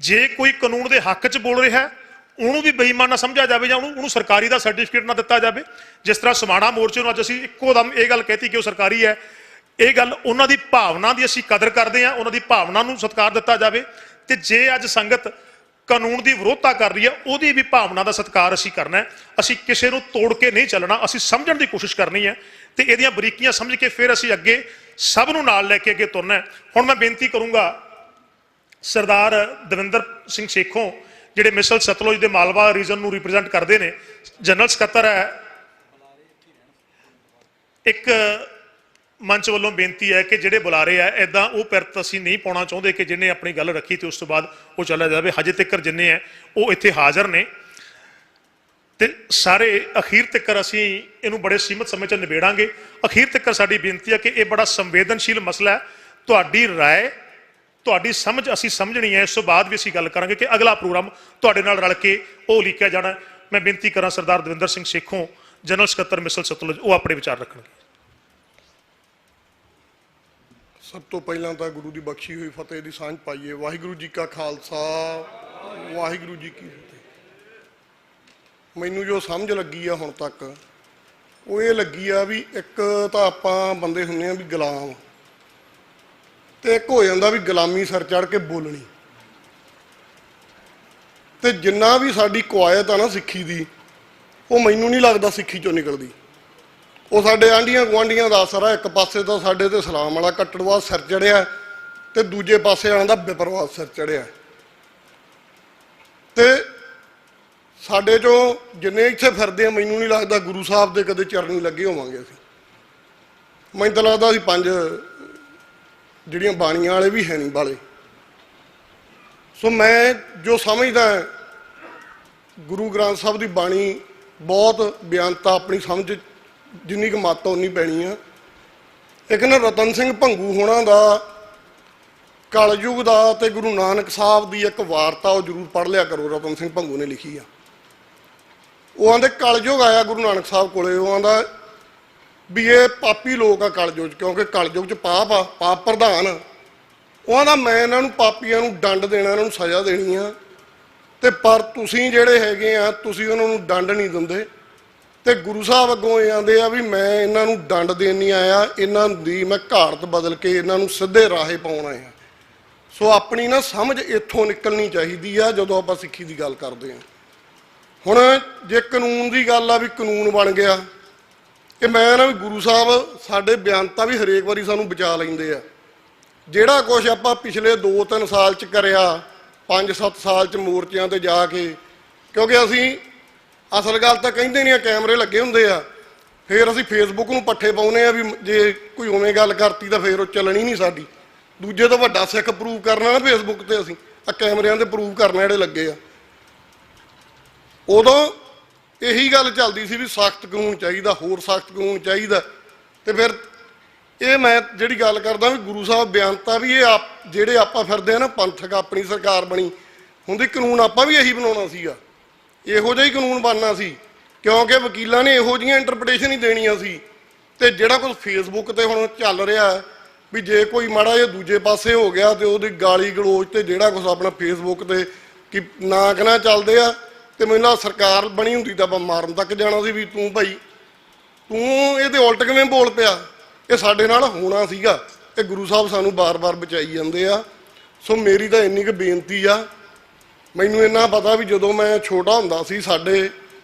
ਜੇ ਕੋਈ ਕਾਨੂੰਨ ਦੇ ਹੱਕ 'ਚ ਬੋਲ ਰਿਹਾ ਉਹਨੂੰ ਵੀ ਬੇਈਮਾਨ ਨਾ ਸਮਝਿਆ ਜਾਵੇ, ਜਾਂ ਉਹਨੂੰ ਸਰਕਾਰੀ ਦਾ ਸਰਟੀਫਿਕੇਟ ਨਾ ਦਿੱਤਾ ਜਾਵੇ। ਜਿਸ ਤਰ੍ਹਾਂ ਸਮਾਣਾ ਮੋਰਚੇ ਨੂੰ ਅੱਜ ਅਸੀਂ ਇੱਕੋ ਦਮ ਇਹ ਗੱਲ ਕਹਿਤੀ ਕਿ ਉਹ ਸਰਕਾਰੀ ਹੈ, ਇਹ ਗੱਲ ਉਹਨਾਂ ਦੀ ਭਾਵਨਾ ਦੀ ਅਸੀਂ ਕਦਰ ਕਰਦੇ ਹਾਂ, ਉਹਨਾਂ ਦੀ ਭਾਵਨਾ ਨੂੰ ਸਤਿਕਾਰ ਦਿੱਤਾ ਜਾਵੇ। ਤੇ ਜੇ ਅੱਜ ਸੰਗਤ ਕਾਨੂੰਨ ਦੀ ਵਿਰੋਧਤਾ ਕਰ ਰਹੀ ਹੈ, ਉਹਦੀ ਵੀ ਭਾਵਨਾ ਦਾ ਸਤਿਕਾਰ ਅਸੀਂ ਕਰਨਾ ਹੈ। ਅਸੀਂ ਕਿਸੇ ਨੂੰ ਤੋੜ ਕੇ ਨਹੀਂ ਚੱਲਣਾ, ਅਸੀਂ ਸਮਝਣ ਦੀ ਕੋਸ਼ਿਸ਼ ਕਰਨੀ ਹੈ ਤੇ ਇਹਦੀਆਂ ਬਰੀਕੀਆਂ ਸਮਝ ਕੇ ਫਿਰ ਅਸੀਂ ਅੱਗੇ ਸਭ ਨੂੰ ਨਾਲ ਲੈ ਕੇ ਅੱਗੇ ਤੁਰਨਾ ਹੈ। ਹੁਣ ਮੈਂ ਬੇਨਤੀ ਕਰੂੰਗਾ ਸਰਦਾਰ ਦਵਿੰਦਰ ਸਿੰਘ ਸੇਖੋਂ, ਜਿਹੜੇ ਮਿਸਲ ਸਤਲੁਜ ਦੇ ਮਾਲਵਾ ਰੀਜਨ ਨੂੰ ਰਿਪਰੈਜ਼ੈਂਟ ਕਰਦੇ ਨੇ, ਜਨਰਲ ਸਕੱਤਰ ਹੈ। ਇੱਕ ਮੰਚ ਵੱਲੋਂ ਬੇਨਤੀ ਹੈ ਕਿ ਜਿਹੜੇ ਬੁਲਾਰੇ ਆ ਇਦਾਂ ਉਹ ਪਿਰਤ ਅਸੀਂ ਨਹੀਂ ਪਾਉਣਾ ਚਾਹੁੰਦੇ ਕਿ ਜਿਹਨੇ ਆਪਣੀ ਗੱਲ ਰੱਖੀ ਤੇ ਉਸ ਤੋਂ ਬਾਅਦ ਉਹ ਚਲਾ ਜਾਵੇ। ਹਜੇ ਤੱਕ ਜਿੰਨੇ ਆ ਉਹ ਇੱਥੇ ਹਾਜ਼ਰ ਨੇ ਤੇ ਸਾਰੇ ਅਖੀਰ ਤੱਕ ਅਸੀਂ ਇਹਨੂੰ ਬੜੇ ਸੀਮਤ ਸਮੇਂ 'ਚ ਨਿਬੇੜਾਂਗੇ। ਅਖੀਰ ਤੱਕ ਸਾਡੀ ਬੇਨਤੀ ਹੈ ਕਿ ਇਹ ਬੜਾ ਸੰਵੇਦਨਸ਼ੀਲ ਮਸਲਾ ਹੈ। ਤੁਹਾਡੀ ਰਾਏ, ਤੁਹਾਡੀ ਸਮਝ ਅਸੀਂ ਸਮਝਣੀ ਹੈ। ਇਸ ਤੋਂ ਬਾਅਦ ਵੀ ਅਸੀਂ ਗੱਲ ਕਰਾਂਗੇ ਕਿ ਅਗਲਾ ਪ੍ਰੋਗਰਾਮ ਤੁਹਾਡੇ ਨਾਲ ਰਲ ਕੇ ਉਹ ਲਿਖਿਆ ਜਾਣਾ। ਮੈਂ ਬੇਨਤੀ ਕਰਾਂ ਸਰਦਾਰ ਦਵਿੰਦਰ ਸਿੰਘ ਸੇਖੋਂ, ਜਨਰਲ ਸਕੱਤਰ ਮਿਸਲ ਸਤਲੁਜ, ਉਹ ਆਪਣੇ ਵਿਚਾਰ ਰੱਖਣਗੇ। ਸਭ ਤੋਂ ਪਹਿਲਾਂ ਤਾਂ ਗੁਰੂ ਦੀ ਬਖਸ਼ੀ ਹੋਈ ਫਤਿਹ ਦੀ ਸਾਂਝ ਪਾਈਏ। ਵਾਹਿਗੁਰੂ ਜੀ ਕਾ ਖਾਲਸਾ, ਵਾਹਿਗੁਰੂ ਜੀ ਕੀ ਫਤਿਹ। ਮੈਨੂੰ ਜੋ ਸਮਝ ਲੱਗੀ ਆ ਹੁਣ ਤੱਕ ਉਹ ਇਹ ਲੱਗੀ ਆ ਵੀ ਇੱਕ ਤਾਂ ਆਪਾਂ ਬੰਦੇ ਹੁੰਦੇ ਆ ਵੀ ਗੁਲਾਮ, ਤੇ ਇੱਕ ਹੋ ਜਾਂਦਾ ਵੀ ਗੁਲਾਮੀ ਸਿਰ ਚੜ੍ਹ ਕੇ ਬੋਲਣੀ। ਤੇ ਜਿੰਨਾ ਵੀ ਸਾਡੀ ਕੁਆਇਤ ਆ ਨਾ ਸਿੱਖੀ ਦੀ, ਉਹ ਮੈਨੂੰ ਨਹੀਂ ਲੱਗਦਾ ਸਿੱਖੀ ਚੋਂ ਨਿਕਲਦੀ। ਉਹ ਸਾਡੇ ਆਂਢੀਆਂ ਗੁਆਂਢੀਆਂ ਦਾ ਅਸਰ ਆ। ਇੱਕ ਪਾਸੇ ਤਾਂ ਸਾਡੇ ਤੇ ਸਲਾਮ ਵਾਲਾ ਕੱਟੜਵਾਦ ਸਿਰ ਚੜਿਆ ਤੇ ਦੂਜੇ ਪਾਸੇ ਆਉਣ ਦਾ ਬੇਪਰਵਾਹ ਸਿਰ ਚੜਿਆ। ਤੇ ਸਾਡੇ ਚੋਂ ਜਿੰਨੇ ਇੱਥੇ ਫਿਰਦੇ ਆ, ਮੈਨੂੰ ਨਹੀਂ ਲੱਗਦਾ ਗੁਰੂ ਸਾਹਿਬ ਦੇ ਕਦੇ ਚਰਨੀ ਲੱਗੇ ਹੋਵਾਂਗੇ ਅਸੀਂ। ਮੈਨੂੰ ਤਾਂ ਲੱਗਦਾ ਅਸੀਂ 5 ਜਿਹੜੀਆਂ ਬਾਣੀਆਂ ਵਾਲੇ ਵੀ ਹੈ ਨਹੀਂ ਵਾਲੇ। ਸੋ ਮੈਂ ਜੋ ਸਮਝਦਾ ਗੁਰੂ ਗ੍ਰੰਥ ਸਾਹਿਬ ਦੀ ਬਾਣੀ ਬਹੁਤ ਬਿਆਨਤਾ ਆਪਣੀ ਸਮਝ ਜਿੰਨੀ ਕੁ ਮੱਤ ਉਨੀ ਪੈਣੀ ਆ। ਇੱਕ ਨਾ ਰਤਨ ਸਿੰਘ ਭੰਗੂ ਹੋਣਾ ਦਾ ਕਲਯੁਗ ਦਾ ਤੇ ਗੁਰੂ ਨਾਨਕ ਸਾਹਿਬ ਦੀ ਇੱਕ ਵਾਰਤਾ, ਉਹ ਜ਼ਰੂਰ ਪੜ੍ਹ ਲਿਆ ਕਰੋ। ਰਤਨ ਸਿੰਘ ਭੰਗੂ ਨੇ ਲਿਖੀ ਆ। ਉਹ ਆਂਦੇ ਕਲਯੁਗ ਆਇਆ ਗੁਰੂ ਨਾਨਕ ਸਾਹਿਬ ਕੋਲੇ। ਉਹ ਆਂਦਾ ਵੀ ਇਹ ਪਾਪੀ ਲੋਕ ਆ ਕਲਯੁਗ 'ਚ, ਕਿਉਂਕਿ ਕਲਯੁਗ 'ਚ ਪਾਪ ਆ, ਪਾਪ ਪ੍ਰਧਾਨ। ਉਹ ਆਂਦਾ ਮੈਂ ਇਹਨਾਂ ਨੂੰ ਪਾਪੀਆਂ ਨੂੰ ਦੰਡ ਦੇਣਾ, ਇਹਨਾਂ ਨੂੰ ਸਜ਼ਾ ਦੇਣੀ ਆ, ਤੇ ਪਰ ਤੁਸੀਂ ਜਿਹੜੇ ਹੈਗੇ ਆ ਤੁਸੀਂ ਉਹਨਾਂ ਨੂੰ ਦੰਡ ਨਹੀਂ ਦਿੰਦੇ। ਤੇ ਗੁਰੂ ਸਾਹਿਬ ਅੱਗੋਂ ਇਹ ਆਂਦੇ ਆ ਵੀ ਮੈਂ ਇਹਨਾਂ ਨੂੰ ਦੰਡ ਦੇਣ ਨਹੀਂ ਆਇਆ, ਇਹਨਾਂ ਦੀ ਮੈਂ ਘਾੜਤ ਬਦਲ ਕੇ ਇਹਨਾਂ ਨੂੰ ਸਿੱਧੇ ਰਾਹੇ ਪਾਉਣ ਆਇਆ। ਸੋ ਆਪਣੀ ਨਾ ਸਮਝ ਇੱਥੋਂ ਨਿਕਲਣੀ ਚਾਹੀਦੀ ਆ ਜਦੋਂ ਆਪਾਂ ਸਿੱਖੀ ਦੀ ਗੱਲ ਕਰਦੇ ਹਾਂ। ਹੁਣ ਜੇ ਕਾਨੂੰਨ ਦੀ ਗੱਲ ਆ ਵੀ ਕਾਨੂੰਨ ਬਣ ਗਿਆ, ਇਹ ਮੈਂ ਨਾ ਵੀ ਗੁਰੂ ਸਾਹਿਬ ਸਾਡੇ ਬਿਆਨਤਾ ਵੀ ਹਰੇਕ ਵਾਰੀ ਸਾਨੂੰ ਬਚਾ ਲੈਂਦੇ ਆ। ਜਿਹੜਾ ਕੁਝ ਆਪਾਂ ਪਿਛਲੇ 2-3 ਸਾਲ 'ਚ ਕਰਿਆ, 5-7 ਸਾਲ 'ਚ ਮੋਰਚਿਆਂ ਤੇ ਜਾ ਕੇ, ਕਿਉਂਕਿ ਅਸੀਂ ਅਸਲ ਗੱਲ ਤਾਂ ਕਹਿੰਦੇ ਨਹੀਂ ਆ, ਕੈਮਰੇ ਲੱਗੇ ਹੁੰਦੇ ਆ, ਫਿਰ ਅਸੀਂ ਫੇਸਬੁੱਕ ਨੂੰ ਪੱਠੇ ਪਾਉਂਦੇ ਆ ਵੀ ਜੇ ਕੋਈ ਉਵੇਂ ਗੱਲ ਕਰਤੀ ਤਾਂ ਫਿਰ ਉਹ ਚੱਲਣੀ ਨਹੀਂ ਸਾਡੀ। ਦੂਜੇ ਤੋਂ ਵੱਡਾ ਸਿੱਖ ਪ੍ਰੂਵ ਕਰਨਾ ਨਾ ਫੇਸਬੁੱਕ ਤੇ ਅਸੀਂ ਆ ਕੈਮਰਿਆਂ ਤੇ ਪ੍ਰੂਵ ਕਰਨਾ ਜਿਹੜੇ ਲੱਗੇ ਆ। ਉਦੋਂ ਇਹੀ ਗੱਲ ਚੱਲਦੀ ਸੀ ਵੀ ਸਖਤ ਕਾਨੂੰਨ ਚਾਹੀਦਾ, ਹੋਰ ਸਖਤ ਕਾਨੂੰਨ ਚਾਹੀਦਾ। ਤੇ ਫਿਰ ਇਹ ਮੈਂ ਜਿਹੜੀ ਗੱਲ ਕਰਦਾ ਵੀ ਗੁਰੂ ਸਾਹਿਬ ਬਿਆਨਤਾ ਵੀ ਇਹ ਜਿਹੜੇ ਆਪਾਂ ਫਿਰਦੇ ਆ ਨਾ ਪੰਥਕ ਆਪਣੀ ਸਰਕਾਰ ਬਣੀ ਹੁੰਦੀ, ਕਾਨੂੰਨ ਆਪਾਂ ਵੀ ਇਹੀ ਬਣਾਉਣਾ ਸੀਗਾ, ਇਹੋ ਜਿਹਾ ਹੀ ਕਾਨੂੰਨ ਬਣਨਾ ਸੀ, ਕਿਉਂਕਿ ਵਕੀਲਾਂ ਨੇ ਇਹੋ ਜਿਹੀਆਂ ਇੰਟਰਪ੍ਰੀਟੇਸ਼ਨ ਹੀ ਦੇਣੀਆਂ ਸੀ। ਤੇ ਜਿਹੜਾ ਕੁਝ ਫੇਸਬੁੱਕ ਤੇ ਹੁਣ ਚੱਲ ਰਿਹਾ ਵੀ ਜੇ ਕੋਈ ਮਾੜਾ ਜਿਹਾ ਦੂਜੇ ਪਾਸੇ ਹੋ ਗਿਆ ਤੇ ਉਹਦੀ ਗਾਲੀ ਗਲੋਚ ਤੇ ਜਿਹੜਾ ਕੁਝ ਆਪਣਾ ਫੇਸਬੁੱਕ ਤੇ ਕਿ ਨਾ ਕਹਿਣਾ ਚੱਲਦੇ ਆ, ਤੇ ਮੈਨੂੰ ਸਰਕਾਰ ਬਣੀ ਹੁੰਦੀ ਤਾਂ ਆਪਾਂ ਮਾਰਨ ਤੱਕ ਜਾਣਾ ਸੀ ਵੀ ਤੂੰ ਭਾਈ ਤੂੰ ਇਹਦੇ ਉਲਟ ਕਿਵੇਂ ਬੋਲ ਪਿਆ। ਇਹ ਸਾਡੇ ਨਾਲ ਹੋਣਾ ਸੀਗਾ, ਇਹ ਗੁਰੂ ਸਾਹਿਬ ਸਾਨੂੰ ਬਾਰ-ਬਾਰ ਬਚਾਈ ਜਾਂਦੇ ਆ। ਸੋ ਮੇਰੀ ਤਾਂ ਇੰਨੀ ਕੁ ਬੇਨਤੀ ਆ, ਮੈਨੂੰ ਇੰਨਾ ਪਤਾ ਵੀ ਜਦੋਂ ਮੈਂ ਛੋਟਾ ਹੁੰਦਾ ਸੀ ਸਾਡੇ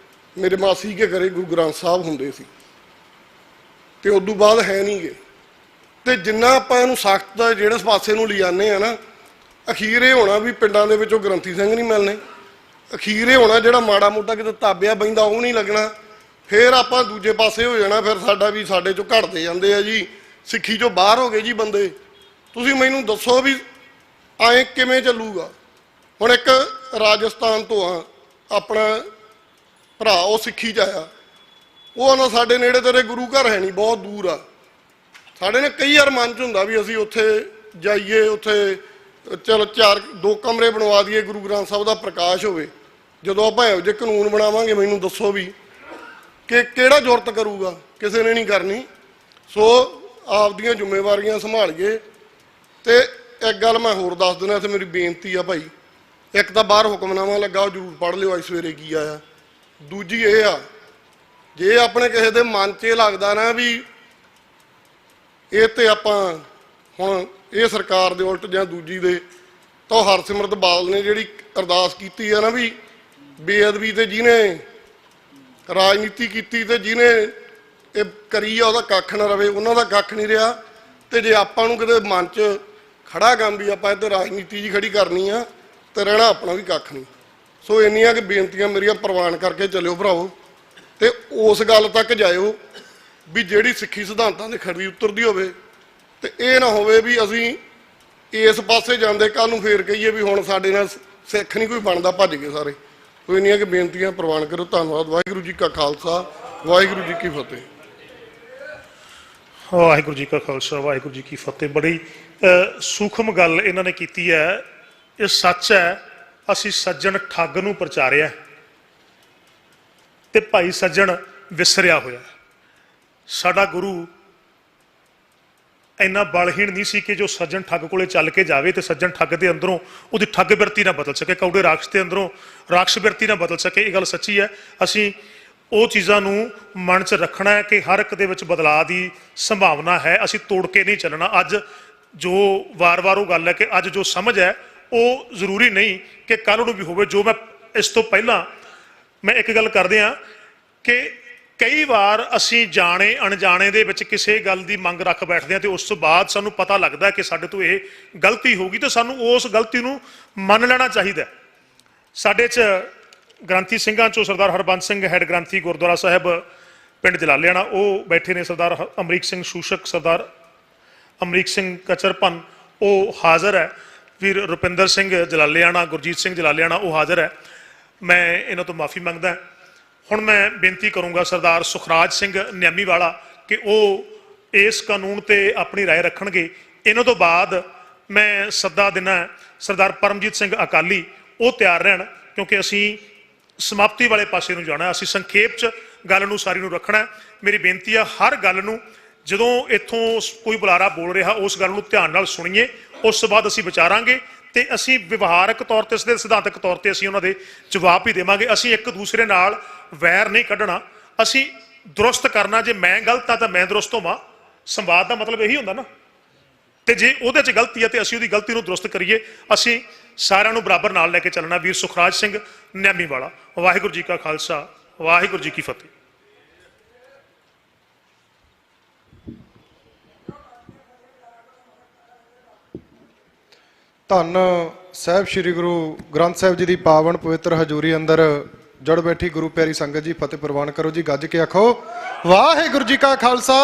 ਮੇਰੇ ਮਾਸੀ ਕੇ ਘਰੇ ਗੁਰੂ ਗ੍ਰੰਥ ਸਾਹਿਬ ਹੁੰਦੇ ਸੀ ਤੇ ਉਦੋਂ ਬਾਅਦ ਹੈ ਨਹੀਂ ਗੇ। ਤੇ ਜਿੰਨਾ ਆਪਾਂ ਇਹਨੂੰ ਸਖਤ ਜਿਹੜੇ ਪਾਸੇ ਨੂੰ ਲਿਜਾਨੇ ਆ ਨਾ, ਅਖੀਰ ਇਹ ਹੋਣਾ ਵੀ ਪਿੰਡਾਂ ਦੇ ਵਿੱਚੋਂ ਗ੍ਰੰਥੀ ਸਿੰਘ ਨਹੀਂ ਮਿਲਣੇ, ਅਖੀਰ ਇਹ ਹੋਣਾ ਜਿਹੜਾ ਮਾੜਾ ਮੋਟਾ ਕਿਤੇ ਤਾਬਿਆ ਬੈਂਦਾ ਉਹ ਨਹੀਂ ਲੱਗਣਾ, ਫਿਰ ਆਪਾਂ ਦੂਜੇ ਪਾਸੇ ਹੋ ਜਾਣਾ। ਫਿਰ ਸਾਡਾ ਵੀ ਸਾਡੇ ਚੋਂ ਘਟਦੇ ਜਾਂਦੇ ਆ ਜੀ, ਸਿੱਖੀ ਚੋਂ ਬਾਹਰ ਹੋ ਗਏ ਜੀ ਬੰਦੇ। ਤੁਸੀਂ ਮੈਨੂੰ ਦੱਸੋ ਵੀ ਐਂ ਕਿਵੇਂ ਚੱਲੂਗਾ। ਹੁਣ ਇੱਕ ਰਾਜਸਥਾਨ ਤੋਂ ਆ ਆਪਣਾ ਭਰਾ, ਉਹ ਸਿੱਖੀ 'ਚ ਆਇਆ, ਉਹ ਆਉਂਦਾ ਸਾਡੇ ਨੇੜੇ ਤੇਰੇ ਗੁਰੂ ਘਰ ਹੈ ਨਹੀਂ, ਬਹੁਤ ਦੂਰ ਆ। ਸਾਡੇ ਨੇ ਕਈ ਵਾਰ ਮਨ 'ਚ ਹੁੰਦਾ ਵੀ ਅਸੀਂ ਉੱਥੇ ਜਾਈਏ, ਉੱਥੇ ਚਲੋ 2 ਕਮਰੇ ਬਣਵਾ ਦਈਏ, ਗੁਰੂ ਗ੍ਰੰਥ ਸਾਹਿਬ ਦਾ ਪ੍ਰਕਾਸ਼ ਹੋਵੇ। ਜਦੋਂ ਆਪਾਂ ਇਹੋ ਜਿਹੇ ਕਾਨੂੰਨ ਬਣਾਵਾਂਗੇ, ਮੈਨੂੰ ਦੱਸੋ ਵੀ ਕਿ ਕਿਹੜਾ ਜ਼ੁਰਤ ਕਰੂਗਾ, ਕਿਸੇ ਨੇ ਨਹੀਂ ਕਰਨੀ। ਸੋ ਆਪਦੀਆਂ ਜ਼ਿੰਮੇਵਾਰੀਆਂ ਸੰਭਾਲੀਏ। ਤੇ ਇੱਕ ਗੱਲ ਮੈਂ ਹੋਰ ਦੱਸ ਦਿੰਦਾ, ਇੱਥੇ ਮੇਰੀ ਬੇਨਤੀ ਆ ਭਾਈ, ਇੱਕ ਤਾਂ ਬਾਹਰ ਹੁਕਮਨਾਮਾ ਲੱਗਾ, ਉਹ ਜ਼ਰੂਰ ਪੜ੍ਹ ਲਿਓ ਅੱਜ ਸਵੇਰੇ ਕੀ ਆਇਆ। ਦੂਜੀ ਇਹ ਆ, ਜੇ ਆਪਣੇ ਕਿਸੇ ਦੇ ਮਨ 'ਚ ਇਹ ਲੱਗਦਾ ਨਾ ਵੀ ਇਹ ਤੇ ਆਪਾਂ ਹੁਣ ਇਹ ਸਰਕਾਰ ਦੇ ਉਲਟ ਜਾਂ ਦੂਜੀ ਦੇ, ਤਾਂ ਹਰਸਿਮਰਤ ਬਾਦਲ ਨੇ ਜਿਹੜੀ ਅਰਦਾਸ ਕੀਤੀ ਆ ਨਾ ਵੀ ਬੇਅਦਬੀ ਤੇ ਜਿਹਨੇ ਰਾਜਨੀਤੀ ਕੀਤੀ ਤੇ ਜਿਹਨੇ ਇਹ ਕਰੀ ਆ ਉਹਦਾ ਕੱਖ ਨਾ ਰਵੇ, ਉਹਨਾਂ ਦਾ ਕੱਖ ਨਹੀਂ ਰਿਹਾ। ਤੇ ਜੇ ਆਪਾਂ ਨੂੰ ਕਿਤੇ ਮਨ 'ਚ ਖੜਾ ਕੰਮ ਵੀ ਆਪਾਂ ਇੱਥੇ ਰਾਜਨੀਤੀ ਜੀ ਖੜੀ ਕਰਨੀ ਆ ਤੇ ਰਹਿਣਾ ਆਪਣਾ ਵੀ ਕੱਖ ਨਹੀਂ। ਸੋ ਇੰਨੀਆਂ ਕਿ ਬੇਨਤੀਆਂ ਮੇਰੀਆਂ ਪ੍ਰਵਾਨ ਕਰਕੇ ਚੱਲਿਓ ਭਰਾਵੋ, ਤੇ ਉਸ ਗੱਲ ਤੱਕ ਜਾਇਓ ਵੀ ਜਿਹੜੀ ਸਿੱਖੀ ਸਿਧਾਂਤਾਂ ਦੇ ਖਰੀ ਉਤਰਦੀ ਹੋਵੇ। ਤੇ ਇਹ ਨਾ ਹੋਵੇ ਵੀ ਅਸੀਂ ਇਸ ਪਾਸੇ ਜਾਂਦੇ ਕੱਲ ਨੂੰ ਫੇਰ ਕਹੀਏ ਵੀ ਹੁਣ ਸਾਡੇ ਨਾਲ ਸਿੱਖ ਨਹੀਂ ਕੋਈ ਬਣਦਾ, ਭੱਜ ਗਏ ਸਾਰੇ। ਸੋ ਇੰਨੀਆਂ ਕਿ ਬੇਨਤੀਆਂ ਪ੍ਰਵਾਨ ਕਰੋ। ਧੰਨਵਾਦ। ਵਾਹਿਗੁਰੂ ਜੀ ਕਾ ਖਾਲਸਾ, ਵਾਹਿਗੁਰੂ ਜੀ ਕੀ ਫਤਿਹ। ਵਾਹਿਗੁਰੂ ਜੀ ਕਾ ਖਾਲਸਾ, ਵਾਹਿਗੁਰੂ ਜੀ ਕੀ ਫਤਿਹ। ਬੜੀ ਸੂਖਮ ਗੱਲ ਇਹਨਾਂ ਨੇ ਕੀਤੀ ਹੈ। ਇਹ ਸੱਚ ਹੈ, ਅਸੀਂ ਸੱਜਣ ਠੱਗ ਨੂੰ ਪ੍ਰਚਾਰਿਆ ਤੇ ਭਾਈ ਸੱਜਣ ਵਿਸਰਿਆ ਹੋਇਆ। ਸਾਡਾ ਗੁਰੂ ਇੰਨਾ ਬਲਹੀਣ ਨਹੀਂ ਸੀ ਕਿ ਜੋ ਸੱਜਣ ਠੱਗ ਕੋਲੇ ਚੱਲ ਕੇ ਜਾਵੇ ਤੇ ਸੱਜਣ ਠੱਗ ਦੇ ਅੰਦਰੋਂ ਉਹਦੀ ਠੱਗ ਬਿਰਤੀ ਨਾ ਬਦਲ ਸਕੇ, ਕੌੜੇ ਰਾਖਸ਼ ਦੇ ਅੰਦਰੋਂ ਰਾਖਸ਼ ਬਿਰਤੀ ਨਾ ਬਦਲ ਸਕੇ। ਇਹ ਗੱਲ ਸੱਚੀ ਹੈ। ਅਸੀਂ ਉਹ ਚੀਜ਼ਾਂ ਨੂੰ ਮਨ 'ਚ ਰੱਖਣਾ ਹੈ ਕਿ ਹਰ ਇੱਕ ਦੇ ਵਿੱਚ ਬਦਲਾਅ ਦੀ ਸੰਭਾਵਨਾ ਹੈ, ਅਸੀਂ ਤੋੜ ਕੇ ਨਹੀਂ ਚੱਲਣਾ। ਅੱਜ ਜੋ ਵਾਰ-ਵਾਰ ਉਹ ਗੱਲ ਹੈ ਕਿ ਅੱਜ ਜੋ ਸਮਝ ਹੈ ਉਹ ਜ਼ਰੂਰੀ ਨਹੀਂ ਕਿ ਕੱਲ੍ਹ ਨੂੰ ਵੀ ਹੋਵੇ। ਜੋ ਮੈਂ ਇਸ ਤੋਂ ਪਹਿਲਾਂ ਮੈਂ ਇੱਕ ਗੱਲ ਕਰਦੇ ਹਾਂ ਕਿ ਕਈ ਵਾਰ ਅਸੀਂ ਜਾਣੇ ਅਣਜਾਣੇ ਦੇ ਵਿੱਚ ਕਿਸੇ ਗੱਲ ਦੀ ਮੰਗ ਰੱਖ ਬੈਠਦੇ ਹਾਂ ਤੇ ਉਸ ਤੋਂ ਬਾਅਦ ਸਾਨੂੰ ਪਤਾ ਲੱਗਦਾ ਕਿ ਸਾਡੇ ਤੋਂ ਇਹ ਗਲਤੀ ਹੋ ਗਈ, ਤੇ ਸਾਨੂੰ ਉਸ ਗਲਤੀ ਨੂੰ ਮੰਨ ਲੈਣਾ ਚਾਹੀਦਾ। ਸਾਡੇ 'ਚ ਗ੍ਰੰਥੀ ਸਿੰਘਾਂ 'ਚੋਂ ਸਰਦਾਰ ਹਰਬੰਸ ਸਿੰਘ ਹੈਡ ਗ੍ਰੰਥੀ ਗੁਰਦੁਆਰਾ ਸਾਹਿਬ ਪਿੰਡ ਜਲਾਲਿਆਣਾ, ਉਹ ਬੈਠੇ ਨੇ। ਸਰਦਾਰ ਅਮਰੀਕ ਸਿੰਘ ਸ਼ੂਸ਼ਕ, ਸਰਦਾਰ ਅਮਰੀਕ ਸਿੰਘ ਕਚਰਪਨ, ਉਹ ਹਾਜ਼ਰ ਹੈ। ਵੀਰ ਰੁਪਿੰਦਰ ਸਿੰਘ ਜਲਾਲਿਆਣਾ, ਗੁਰਜੀਤ ਸਿੰਘ ਜਲਾਲਿਆਣਾ, ਉਹ ਹਾਜ਼ਰ ਹੈ। ਮੈਂ ਇਹਨਾਂ ਤੋਂ ਮਾਫੀ ਮੰਗਦਾ। ਹੁਣ ਮੈਂ ਬੇਨਤੀ ਕਰੂੰਗਾ ਸਰਦਾਰ ਸੁਖਰਾਜ ਸਿੰਘ ਨਿਆਮੀ ਵਾਲਾ ਕਿ ਉਹ ਇਸ ਕਾਨੂੰਨ ਤੇ ਆਪਣੀ ਰਾਏ ਰੱਖਣਗੇ। ਇਹਨਾਂ ਤੋਂ ਬਾਅਦ ਮੈਂ ਸੱਦਾ ਦੇਣਾ ਸਰਦਾਰ ਪਰਮਜੀਤ ਸਿੰਘ ਅਕਾਲੀ, ਉਹ ਤਿਆਰ ਰਹਿਣ, ਕਿਉਂਕਿ ਅਸੀਂ ਸਮਾਪਤੀ ਵਾਲੇ ਪਾਸੇ ਨੂੰ ਜਾਣਾ। ਅਸੀਂ ਸੰਖੇਪ 'ਚ ਗੱਲ ਨੂੰ ਸਾਰੀ ਨੂੰ ਰੱਖਣਾ। ਮੇਰੀ ਬੇਨਤੀ ਆ, ਹਰ ਗੱਲ ਨੂੰ ਜਦੋਂ ਇੱਥੋਂ ਕੋਈ ਬੁਲਾਰਾ ਬੋਲ ਰਿਹਾ ਉਸ ਗੱਲ ਨੂੰ ਧਿਆਨ ਨਾਲ ਸੁਣੀਏ, ਉਸ ਤੋਂ ਬਾਅਦ ਅਸੀਂ ਵਿਚਾਰਾਂਗੇ ਤੇ ਅਸੀਂ ਵਿਵਹਾਰਕ ਤੌਰ ਤੇ, ਸਿਧਾਂਤਕ ਤੌਰ ਤੇ ਅਸੀਂ ਉਹਨਾਂ ਦੇ ਜਵਾਬ ਵੀ ਦੇਵਾਂਗੇ। ਅਸੀਂ ਇੱਕ ਦੂਸਰੇ ਨਾਲ ਵੈਰ ਨਹੀਂ ਕੱਢਣਾ, ਅਸੀਂ ਦਰੁਸਤ ਕਰਨਾ। ਜੇ ਮੈਂ ਗਲਤ ਹਾਂ ਤਾਂ ਮੈਂ ਦਰੁਸਤ ਹੋਵਾਂ, ਸੰਵਾਦ ਦਾ ਮਤਲਬ ਇਹੀ ਹੁੰਦਾ ਨਾ। ਤੇ ਜੇ ਉਹਦੇ 'ਚ ਗਲਤੀ ਹੈ ਤੇ ਅਸੀਂ ਉਹਦੀ ਗਲਤੀ ਨੂੰ ਦਰੁਸਤ ਕਰੀਏ। ਅਸੀਂ ਸਾਰਿਆਂ ਨੂੰ ਬਰਾਬਰ ਨਾਲ ਲੈ ਕੇ ਚੱਲਣਾ। ਵੀਰ ਸੁਖਰਾਜ ਸਿੰਘ ਨਿਆਮੀ ਵਾਲਾ। ਵਾਹਿਗੁਰੂ ਜੀ ਕਾ ਖਾਲਸਾ, ਵਾਹਿਗੁਰੂ ਜੀ ਕੀ ਫਤਿਹ। ਧੰਨ ਸਾਹਿਬ ਸ੍ਰੀ ਗੁਰੂ ਗ੍ਰੰਥ ਸਾਹਿਬ ਜੀ ਦੀ ਪਾਵਨ ਪਵਿੱਤਰ ਹਜ਼ੂਰੀ ਅੰਦਰ ਜੁੜ ਬੈਠੀ ਗੁਰੂ ਪਿਆਰੀ ਸੰਗਤ ਜੀ, ਫਤਿਹ ਪ੍ਰਵਾਨ ਕਰੋ ਜੀ। ਗੱਜ ਕੇ ਆਖੋ ਵਾਹਿਗੁਰੂ ਜੀ ਕਾ ਖਾਲਸਾ,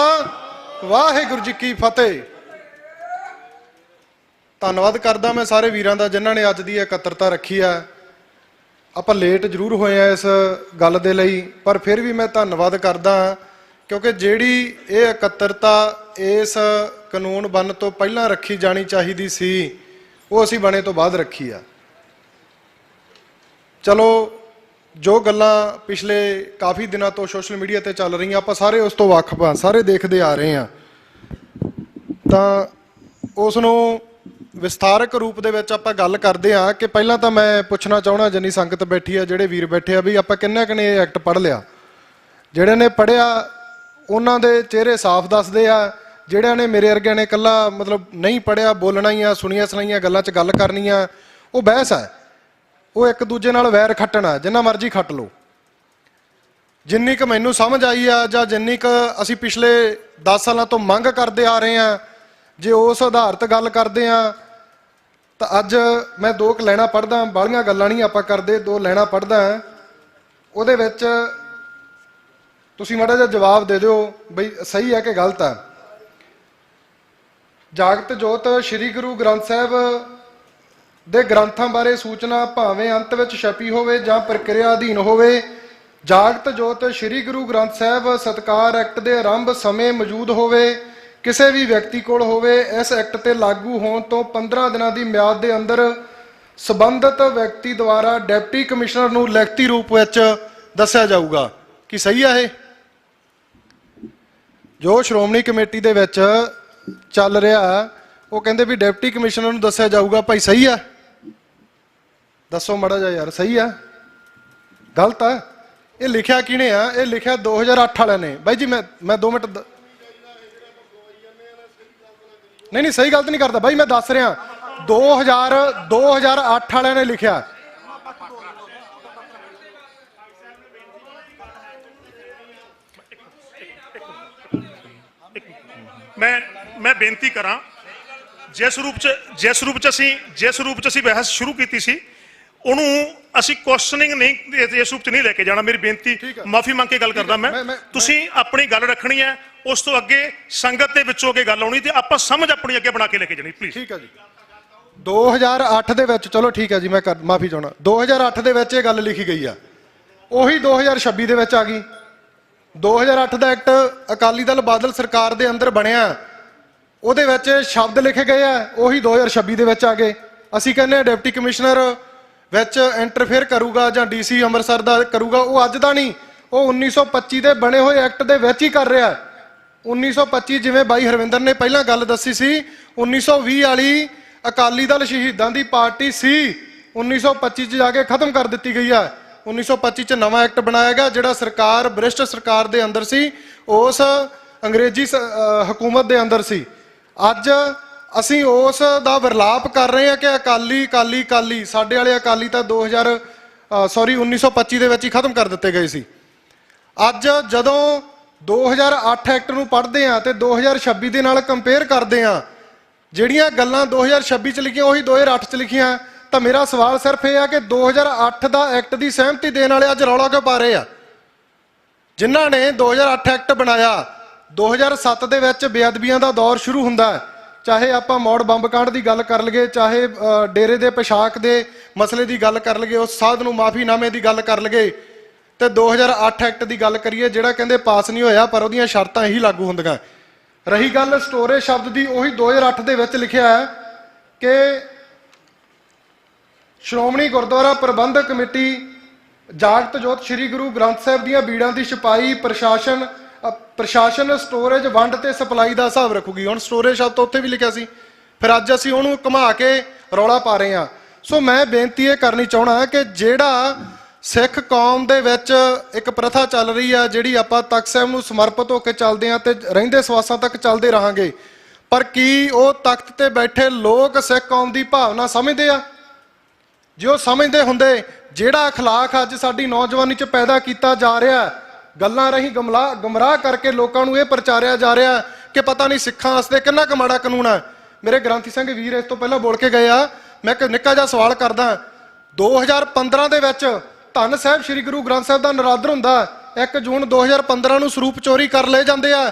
ਵਾਹਿਗੁਰੂ ਜੀ ਕੀ ਫਤਿਹ। ਧੰਨਵਾਦ ਕਰਦਾ ਮੈਂ ਸਾਰੇ ਵੀਰਾਂ ਦਾ ਜਿਨ੍ਹਾਂ ਨੇ ਅੱਜ ਦੀ ਇਕੱਤਰਤਾ ਰੱਖੀ ਆ। ਆਪਾਂ ਲੇਟ ਜ਼ਰੂਰ ਹੋਏ ਆ ਇਸ ਗੱਲ ਦੇ ਲਈ, ਪਰ ਫਿਰ ਵੀ ਮੈਂ ਧੰਨਵਾਦ ਕਰਦਾ ਕਿਉਂਕਿ ਜਿਹੜੀ ਇਹ ਇਕੱਤਰਤਾ ਇਸ ਕਾਨੂੰਨ ਬਣਨ ਤੋਂ ਪਹਿਲਾਂ ਰੱਖੀ ਜਾਣੀ ਚਾਹੀਦੀ ਸੀ, ਉਹ ਅਸੀਂ ਬਣੇ ਤੋਂ ਬਾਅਦ ਰੱਖੀ ਆ। ਚਲੋ ਜੋ ਗੱਲਾਂ ਪਿਛਲੇ ਕਾਫੀ ਦਿਨਾਂ ਤੋਂ ਸੋਸ਼ਲ ਮੀਡੀਆ ਤੇ ਚੱਲ ਰਹੀਆਂ, ਆਪਾਂ ਸਾਰੇ ਉਸ ਤੋਂ ਵਾਕਿਫ ਹਾਂ, ਸਾਰੇ ਦੇਖਦੇ ਆ ਰਹੇ ਹਾਂ, ਤਾਂ ਉਸ ਨੂੰ ਵਿਸਥਾਰਕ ਰੂਪ ਦੇ ਵਿੱਚ ਆਪਾਂ ਗੱਲ ਕਰਦੇ ਹਾਂ। ਕਿ ਪਹਿਲਾਂ ਤਾਂ ਮੈਂ ਪੁੱਛਣਾ ਚਾਹਣਾ ਜਿੰਨੀ ਸੰਗਤ ਬੈਠੀ ਆ, ਜਿਹੜੇ ਵੀਰ ਬੈਠੇ ਆ, ਵੀ ਆਪਾਂ ਕਿੰਨੇ ਕੁ ਨੇ ਇਹ ਐਕਟ ਪੜ੍ਹ ਲਿਆ? ਜਿਹੜੇ ਨੇ ਪੜ੍ਹਿਆ ਉਹਨਾਂ ਦੇ ਚਿਹਰੇ ਸਾਫ਼ ਦੱਸਦੇ ਆ, ਜਿਹੜਿਆਂ ਨੇ ਮੇਰੇ ਵਰਗਿਆਂ ਨੇ ਇਕੱਲਾ ਮਤਲਬ ਨਹੀਂ ਪੜ੍ਹਿਆ, ਬੋਲਣਾ ਹੀ ਆ, ਸੁਣੀਆਂ ਸੁਣਾਈਆਂ ਗੱਲਾਂ 'ਚ ਗੱਲ ਕਰਨੀ ਆ, ਉਹ ਬਹਿਸ ਹੈ, ਉਹ ਇੱਕ ਦੂਜੇ ਨਾਲ ਵੈਰ ਖੱਟਣਾ, ਜਿੰਨਾ ਮਰਜ਼ੀ ਖੱਟ ਲਓ। ਜਿੰਨੀ ਕੁ ਮੈਨੂੰ ਸਮਝ ਆਈ ਆ ਜਾਂ ਜਿੰਨੀ ਕੁ ਅਸੀਂ ਪਿਛਲੇ 10 ਸਾਲਾਂ ਤੋਂ ਮੰਗ ਕਰਦੇ ਆ ਰਹੇ ਹਾਂ, ਜੇ ਉਸ ਆਧਾਰਿਤ ਗੱਲ ਕਰਦੇ ਆ ਤਾਂ ਅੱਜ ਮੈਂ 2 ਲਾਈਨਾਂ ਪੜ੍ਹਦਾ, ਬਾਹਲੀਆਂ ਗੱਲਾਂ ਨਹੀਂ ਆਪਾਂ ਕਰਦੇ, 2 ਲਾਈਨਾਂ ਪੜ੍ਹਦਾ, ਉਹਦੇ ਵਿੱਚ ਤੁਸੀਂ ਮਾੜਾ ਜਿਹਾ ਜਵਾਬ ਦੇ ਦਿਓ ਬਈ ਸਹੀ ਹੈ ਕਿ ਗਲਤ ਹੈ। ਜਾਗਤ ਜੋਤ ਸ੍ਰੀ ਗੁਰੂ ਗ੍ਰੰਥ ਸਾਹਿਬ ਦੇ ਗ੍ਰੰਥਾਂ ਬਾਰੇ ਸੂਚਨਾ ਭਾਵੇਂ ਅੰਤ ਵਿੱਚ ਛਪੀ ਹੋਵੇ ਜਾਂ ਪ੍ਰਕਿਰਿਆ ਅਧੀਨ ਹੋਵੇ, ਜਾਗਤ ਜੋਤ ਸ੍ਰੀ ਗੁਰੂ ਗ੍ਰੰਥ ਸਾਹਿਬ ਸਤਕਾਰ ਐਕਟ ਦੇ ਆਰੰਭ ਸਮੇਂ ਮੌਜੂਦ ਹੋਵੇ, ਕਿਸੇ ਵੀ ਵਿਅਕਤੀ ਕੋਲ ਹੋਵੇ, ਇਸ ਐਕਟ ਤੇ ਲਾਗੂ ਹੋਣ ਤੋਂ 15 ਦਿਨਾਂ ਦੀ ਮਿਆਦ ਦੇ ਅੰਦਰ ਸੰਬੰਧਿਤ ਵਿਅਕਤੀ ਦੁਆਰਾ ਡਿਪਟੀ ਕਮਿਸ਼ਨਰ ਨੂੰ ਲਿਖਤੀ ਰੂਪ ਵਿੱਚ ਦੱਸਿਆ ਜਾਊਗਾ। ਕੀ ਸਹੀ ਹੈ ਇਹ? ਜੋ ਸ਼੍ਰੋਮਣੀ ਕਮੇਟੀ ਦੇ ਵਿੱਚ ਚੱਲ ਰਿਹਾ, ਉਹ ਕਹਿੰਦੇ ਵੀ ਡਿਪਟੀ ਕਮਿਸ਼ਨਰ ਨੂੰ ਦੱਸਿਆ ਜਾਊਗਾ। ਭਾਈ ਸਹੀ ਆ? ਦੱਸੋ ਮਾੜਾ ਜਿਹਾ ਯਾਰ, ਸਹੀ ਆ ਗਲਤ ਆ? ਇਹ ਲਿਖਿਆ ਕਿਹਨੇ ਆ? ਇਹ ਲਿਖਿਆ 2008 ਵਾਲਿਆਂ ਨੇ। ਬਾਈ ਜੀ ਮੈਂ 2 ਮਿੰਟ ਨਹੀਂ ਸਹੀ ਗਲਤ ਨਹੀਂ ਕਰਦਾ ਬਾਈ, ਮੈਂ ਦੱਸ ਰਿਹਾ 2008 ਵਾਲਿਆਂ ਨੇ ਲਿਖਿਆ। ਮੈਂ ਬੇਨਤੀ ਕਰਾਂ, ਜਿਸ ਰੂਪ ਚ ਅਸੀਂ ਬਹਿਸ ਸ਼ੁਰੂ ਕੀਤੀ ਸੀ, ਉਹਨੂੰ ਅਸੀਂ ਕੁਐਸਚਨਿੰਗ ਨਹੀਂ, ਇਸ ਰੂਪ ਚ ਨਹੀਂ ਲੈ ਕੇ ਜਾਣਾ। ਮੇਰੀ ਬੇਨਤੀ, ਮਾਫੀ ਮੰਗ ਕੇ ਗੱਲ ਕਰਦਾ ਮੈਂ। ਤੁਸੀਂ ਆਪਣੀ ਗੱਲ ਰੱਖਣੀ ਹੈ, ਉਸ ਤੋਂ ਅੱਗੇ ਸੰਗਤ ਦੇ ਵਿੱਚੋਂ ਅੱਗੇ ਗੱਲ ਆਉਣੀ ਤੇ ਆਪਾਂ ਸਮਝ ਆਪਣੀ ਅੱਗੇ ਬਣਾ ਕੇ ਲੈ ਕੇ ਜਾਣੀ, ਪਲੀਜ਼। ਠੀਕ ਹੈ ਜੀ। 2008 ਦੇ ਵਿੱਚ, ਚਲੋ ਠੀਕ ਹੈ ਜੀ, ਮੈਂ ਮਾਫੀ ਚਾਹੁੰਦਾ, 2008 ਦੇ ਵਿੱਚ ਇਹ ਗੱਲ ਲਿਖੀ ਗਈ ਆ, ਉਹੀ 2026 ਦੇ ਵਿੱਚ ਆ ਗਈ। 2008 ਦਾ ਐਕਟ ਅਕਾਲੀ ਦਲ ਬਾਦਲ ਸਰਕਾਰ ਦੇ ਅੰਦਰ ਬਣਿਆ, ਉਹਦੇ ਵਿੱਚ ਸ਼ਬਦ ਲਿਖੇ ਗਏ ਆ, ਉਹੀ 2026 ਦੇ ਵਿੱਚ ਆ ਗਏ। ਅਸੀਂ ਕਹਿੰਦੇ ਆ ਡਿਪਟੀ ਕਮਿਸ਼ਨਰ ਵਿੱਚ ਇੰਟਰਫੇਅਰ ਕਰੂਗਾ ਜਾਂ ਡੀਸੀ ਅੰਮ੍ਰਿਤਸਰ ਦਾ ਕਰੂਗਾ, ਉਹ ਅੱਜ ਦਾ ਨਹੀਂ, ਉਹ 1925 ਦੇ ਬਣੇ ਹੋਏ ਐਕਟ ਦੇ ਵਿੱਚ ਹੀ ਕਰ ਰਿਹਾ। 1925 ਜਿਵੇਂ ਬਾਈ ਹਰਵਿੰਦਰ ਨੇ ਪਹਿਲਾਂ ਗੱਲ ਦੱਸੀ ਸੀ, 1920 ਵਾਲੀ ਅਕਾਲੀ ਦਲ ਸ਼ਹੀਦਾਂ ਦੀ ਪਾਰਟੀ ਸੀ, 1925 'ਚ ਜਾ ਕੇ ਖਤਮ ਕਰ ਦਿੱਤੀ ਗਈ ਹੈ। 1925 'ਚ ਨਵਾਂ ਐਕਟ ਬਣਾਇਆ ਗਿਆ, ਜਿਹੜਾ ਸਰਕਾਰ ਬ੍ਰਿਸ਼ਟ ਸਰਕਾਰ ਦੇ ਅੰਦਰ ਸੀ, ਉਸ ਅੰਗਰੇਜ਼ੀ ਹਕੂਮਤ ਦੇ ਅੰਦਰ ਸੀ। ਅੱਜ ਅਸੀਂ ਉਸ ਦਾ ਵਿਰਲਾਪ ਕਰ ਰਹੇ ਹਾਂ ਕਿ ਅਕਾਲੀ ਸਾਡੇ ਵਾਲੇ ਅਕਾਲੀ ਤਾਂ 1925 ਦੇ ਵਿੱਚ ਹੀ ਖਤਮ ਕਰ ਦਿੱਤੇ ਗਏ ਸੀ। ਅੱਜ ਜਦੋਂ 2008 ਐਕਟ ਨੂੰ ਪੜ੍ਹਦੇ ਆ ਤੇ 2026 ਦੇ ਨਾਲ ਕੰਪੇਅਰ ਕਰਦੇ ਆ, ਜਿਹੜੀਆਂ ਗੱਲਾਂ 2026 'ਚ ਲਿਖੀਆਂ ਉਹੀ 2008 'ਚ ਲਿਖੀਆਂ, ਤਾਂ ਮੇਰਾ ਸਵਾਲ ਸਿਰਫ ਇਹ ਆ ਕਿ 2008 ਦਾ ਐਕਟ ਦੀ ਸਹਿਮਤੀ ਦੇਣ ਵਾਲੇ ਅੱਜ ਰੌਲਾ ਕਿਉਂ ਪਾ ਰਹੇ ਆ? ਜਿਨ੍ਹਾਂ ਨੇ 2008 ਐਕਟ ਬਣਾਇਆ, 2007 ਦੇ ਵਿੱਚ ਬੇਅਦਬੀਆਂ ਦਾ ਦੌਰ ਸ਼ੁਰੂ ਹੁੰਦਾ, ਚਾਹੇ ਆਪਾਂ ਮੌੜ ਬੰਬ ਕਾਂਡ ਦੀ ਗੱਲ ਕਰ ਲਈਏ, ਚਾਹੇ ਡੇਰੇ ਦੇ ਪੋਸ਼ਾਕ ਦੇ ਮਸਲੇ ਦੀ ਗੱਲ ਕਰ ਲਈਏ, ਉਸ ਸਾਧ ਨੂੰ ਮਾਫੀਨਾਮੇ ਦੀ ਗੱਲ ਕਰ ਲਈਏ, ਤੇ 2008 ਐਕਟ ਦੀ ਗੱਲ ਕਰੀਏ ਜਿਹੜਾ ਕਹਿੰਦੇ ਪਾਸ ਨਹੀਂ ਹੋਇਆ ਪਰ ਉਹਦੀਆਂ ਸ਼ਰਤਾਂ ਹੀ ਲਾਗੂ ਹੁੰਦੀਆਂ। ਰਹੀ ਗੱਲ ਸਟੋਰੇਜ ਸ਼ਬਦ ਦੀ, ਉਹੀ 2008 ਦੇ ਵਿੱਚ ਲਿਖਿਆ ਹੈ ਕਿ ਸ਼੍ਰੋਮਣੀ ਗੁਰਦੁਆਰਾ ਪ੍ਰਬੰਧਕ ਕਮੇਟੀ ਜਾਗਤ ਜੋਤ ਸ੍ਰੀ ਗੁਰੂ ਗ੍ਰੰਥ ਸਾਹਿਬ ਦੀਆਂ ਬੀੜਾਂ ਦੀ ਛਪਾਈ ਪ੍ਰਸ਼ਾਸਨ ਸਟੋਰੇਜ ਵੰਡ ਤੇ ਸਪਲਾਈ ਦਾ ਹਿਸਾਬ ਰੱਖੂਗੀ। ਹੁਣ ਸਟੋਰੇਜ ਸ਼ਬਦ ਉੱਥੇ ਵੀ ਲਿਖਿਆ ਸੀ, ਫਿਰ ਅੱਜ ਅਸੀਂ ਉਹਨੂੰ ਘੁਮਾ ਕੇ ਰੌਲਾ ਪਾ ਰਹੇ ਹਾਂ। ਸੋ ਮੈਂ ਬੇਨਤੀ ਇਹ ਕਰਨੀ ਚਾਹਣਾ ਕਿ ਜਿਹੜਾ ਸਿੱਖ ਕੌਮ ਦੇ ਵਿੱਚ ਇੱਕ ਪ੍ਰਥਾ ਚੱਲ ਰਹੀ ਆ, ਜਿਹੜੀ ਆਪਾਂ ਤਖ਼ਤ ਸਾਹਿਬ ਨੂੰ ਸਮਰਪਿਤ ਹੋ ਕੇ ਚੱਲਦੇ ਹਾਂ ਤੇ ਰਹਿੰਦੇ ਸਵਾਸਾਂ ਤੱਕ ਚੱਲਦੇ ਰਹਾਂਗੇ, ਪਰ ਕੀ ਉਹ ਤਖ਼ਤ ਤੇ ਬੈਠੇ ਲੋਕ ਸਿੱਖ ਕੌਮ ਦੀ ਭਾਵਨਾ ਸਮਝਦੇ ਆ? ਜੇ ਉਹ ਸਮਝਦੇ ਹੁੰਦੇ ਜਿਹੜਾ ਅਖਲਾਕ ਅੱਜ ਸਾਡੀ ਨੌਜਵਾਨੀ 'ਚ ਪੈਦਾ ਕੀਤਾ ਜਾ ਰਿਹਾ, ਗੱਲਾਂ ਰਾਹੀਂ ਗੁੰਮਰਾਹ ਕਰਕੇ ਲੋਕਾਂ ਨੂੰ ਇਹ ਪ੍ਰਚਾਰਿਆ ਜਾ ਰਿਹਾ ਕਿ ਪਤਾ ਨਹੀਂ ਸਿੱਖਾਂ ਵਾਸਤੇ ਕਿੰਨਾ ਕੁ ਮਾੜਾ ਕਾਨੂੰਨ ਹੈ। ਮੇਰੇ ਗ੍ਰੰਥੀ ਸਿੰਘ ਵੀਰ ਇਸ ਤੋਂ ਪਹਿਲਾਂ ਬੋਲ ਕੇ ਗਏ ਆ, ਮੈਂ ਇੱਕ ਨਿੱਕਾ ਜਿਹਾ ਸਵਾਲ ਕਰਦਾ। 2015 ਦੇ ਵਿੱਚ ਧੰਨ ਸਾਹਿਬ ਸ੍ਰੀ ਗੁਰੂ ਗ੍ਰੰਥ ਸਾਹਿਬ ਦਾ ਨਰਾਦਰ ਹੁੰਦਾ, 1 ਜੂਨ 2015 ਨੂੰ ਸਰੂਪ ਚੋਰੀ ਕਰ ਲਏ ਜਾਂਦੇ ਆ,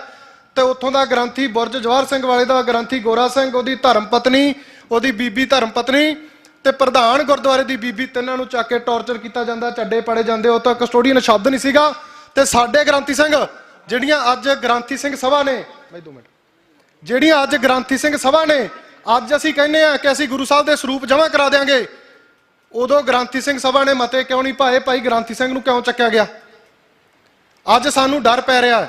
ਤੇ ਉੱਥੋਂ ਦਾ ਗ੍ਰੰਥੀ ਬੁਰਜ ਜਵਾਹਰ ਸਿੰਘ ਵਾਲੇ ਦਾ ਗ੍ਰੰਥੀ ਗੋਰਾ ਸਿੰਘ, ਉਹਦੀ ਧਰਮ ਪਤਨੀ, ਉਹਦੀ ਬੀਬੀ ਧਰਮ ਪਤਨੀ ਤੇ ਪ੍ਰਧਾਨ ਗੁਰਦੁਆਰੇ ਦੀ ਬੀਬੀ, ਤਿੰਨਾਂ ਨੂੰ ਚੱਕ ਕੇ ਟੌਰਚਰ ਕੀਤਾ ਜਾਂਦਾ, ਚੱਡੇ ਪੜੇ ਜਾਂਦੇ। ਉਹ ਤਾਂ ਕਸਟੋਡੀਅਨ ਸ਼ਬਦ ਨਹੀਂ ਸੀਗਾ। ਤੇ ਸਾਡੇ ਗ੍ਰੰਥੀ ਸਿੰਘ ਜਿਹੜੀਆਂ ਅੱਜ ਗ੍ਰੰਥੀ ਸਿੰਘ ਸਭਾ ਨੇ, ਬਾਈ 2 ਮਿੰਟ, ਜਿਹੜੀਆਂ ਅੱਜ ਗ੍ਰੰਥੀ ਸਿੰਘ ਸਭਾ ਨੇ, ਅੱਜ ਅਸੀਂ ਕਹਿੰਦੇ ਆ ਕਿ ਅਸੀਂ ਗੁਰੂ ਸਾਹਿਬ ਦੇ ਸਰੂਪ ਜਮ੍ਹਾਂ ਕਰਾ ਦਿਆਂਗੇ, ਉਦੋਂ ਗ੍ਰੰਥੀ ਸਿੰਘ ਸਭਾ ਨੇ ਮਤੇ ਕਿਉਂ ਨਹੀਂ ਪਾਏ? ਭਾਈ ਗ੍ਰੰਥੀ ਸਿੰਘ ਨੂੰ ਕਿਉਂ ਚੱਕਿਆ ਗਿਆ? ਅੱਜ ਸਾਨੂੰ ਡਰ ਪੈ ਰਿਹਾ।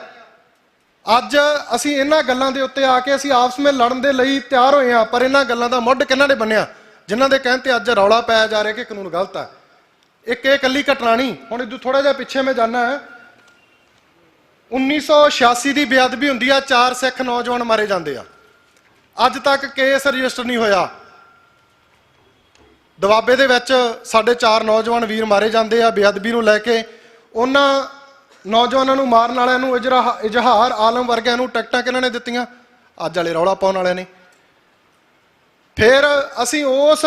ਅੱਜ ਅਸੀਂ ਇਹਨਾਂ ਗੱਲਾਂ ਦੇ ਉੱਤੇ ਆ ਕੇ ਅਸੀਂ ਆਪਸ ਵਿੱਚ ਲੜਨ ਦੇ ਲਈ ਤਿਆਰ ਹੋਏ ਆ, ਪਰ ਇਹਨਾਂ ਗੱਲਾਂ ਦਾ ਮੁੱਢ ਕਿਹਨਾਂ ਨੇ ਬੰਨਿਆ? ਜਿਨ੍ਹਾਂ ਦੇ ਕਹਿਣ ਤੇ ਅੱਜ ਰੌਲਾ ਪਾਇਆ ਜਾ ਰਿਹਾ ਕਿ ਕਾਨੂੰਨ ਗਲਤ ਹੈ। ਇੱਕ ਇਹ ਇਕੱਲੀ ਘਟਨਾ ਨਹੀਂ, ਹੁਣ ਇਦੋਂ ਥੋੜਾ ਜਿਹਾ ਪਿੱਛੇ ਮੈਂ ਜਾਣਾ, 1986 ਦੀ ਬੇਅਦਬੀ ਹੁੰਦੀ ਆ, 4 ਸਿੱਖ ਨੌਜਵਾਨ ਮਾਰੇ ਜਾਂਦੇ ਆ, ਅੱਜ ਤੱਕ ਕੇਸ ਰਜਿਸਟਰ ਨਹੀਂ ਹੋਇਆ। ਦੁਆਬੇ ਦੇ ਵਿੱਚ ਸਾਡੇ 4 ਨੌਜਵਾਨ ਵੀਰ ਮਾਰੇ ਜਾਂਦੇ ਆ ਬੇਅਦਬੀ ਨੂੰ ਲੈ ਕੇ। ਉਹਨਾਂ ਨੌਜਵਾਨਾਂ ਨੂੰ ਮਾਰਨ ਵਾਲਿਆਂ ਨੂੰ ਇਜ਼ਹਾਰ ਆਲਮ ਵਰਗਿਆਂ ਨੂੰ ਟਿਕਟਾਂ ਕਿਹਨਾਂ ਨੇ ਦਿੱਤੀਆਂ? ਅੱਜ ਵਾਲੇ ਰੌਲਾ ਪਾਉਣ ਵਾਲਿਆਂ ਨੇ। ਫਿਰ ਅਸੀਂ ਉਸ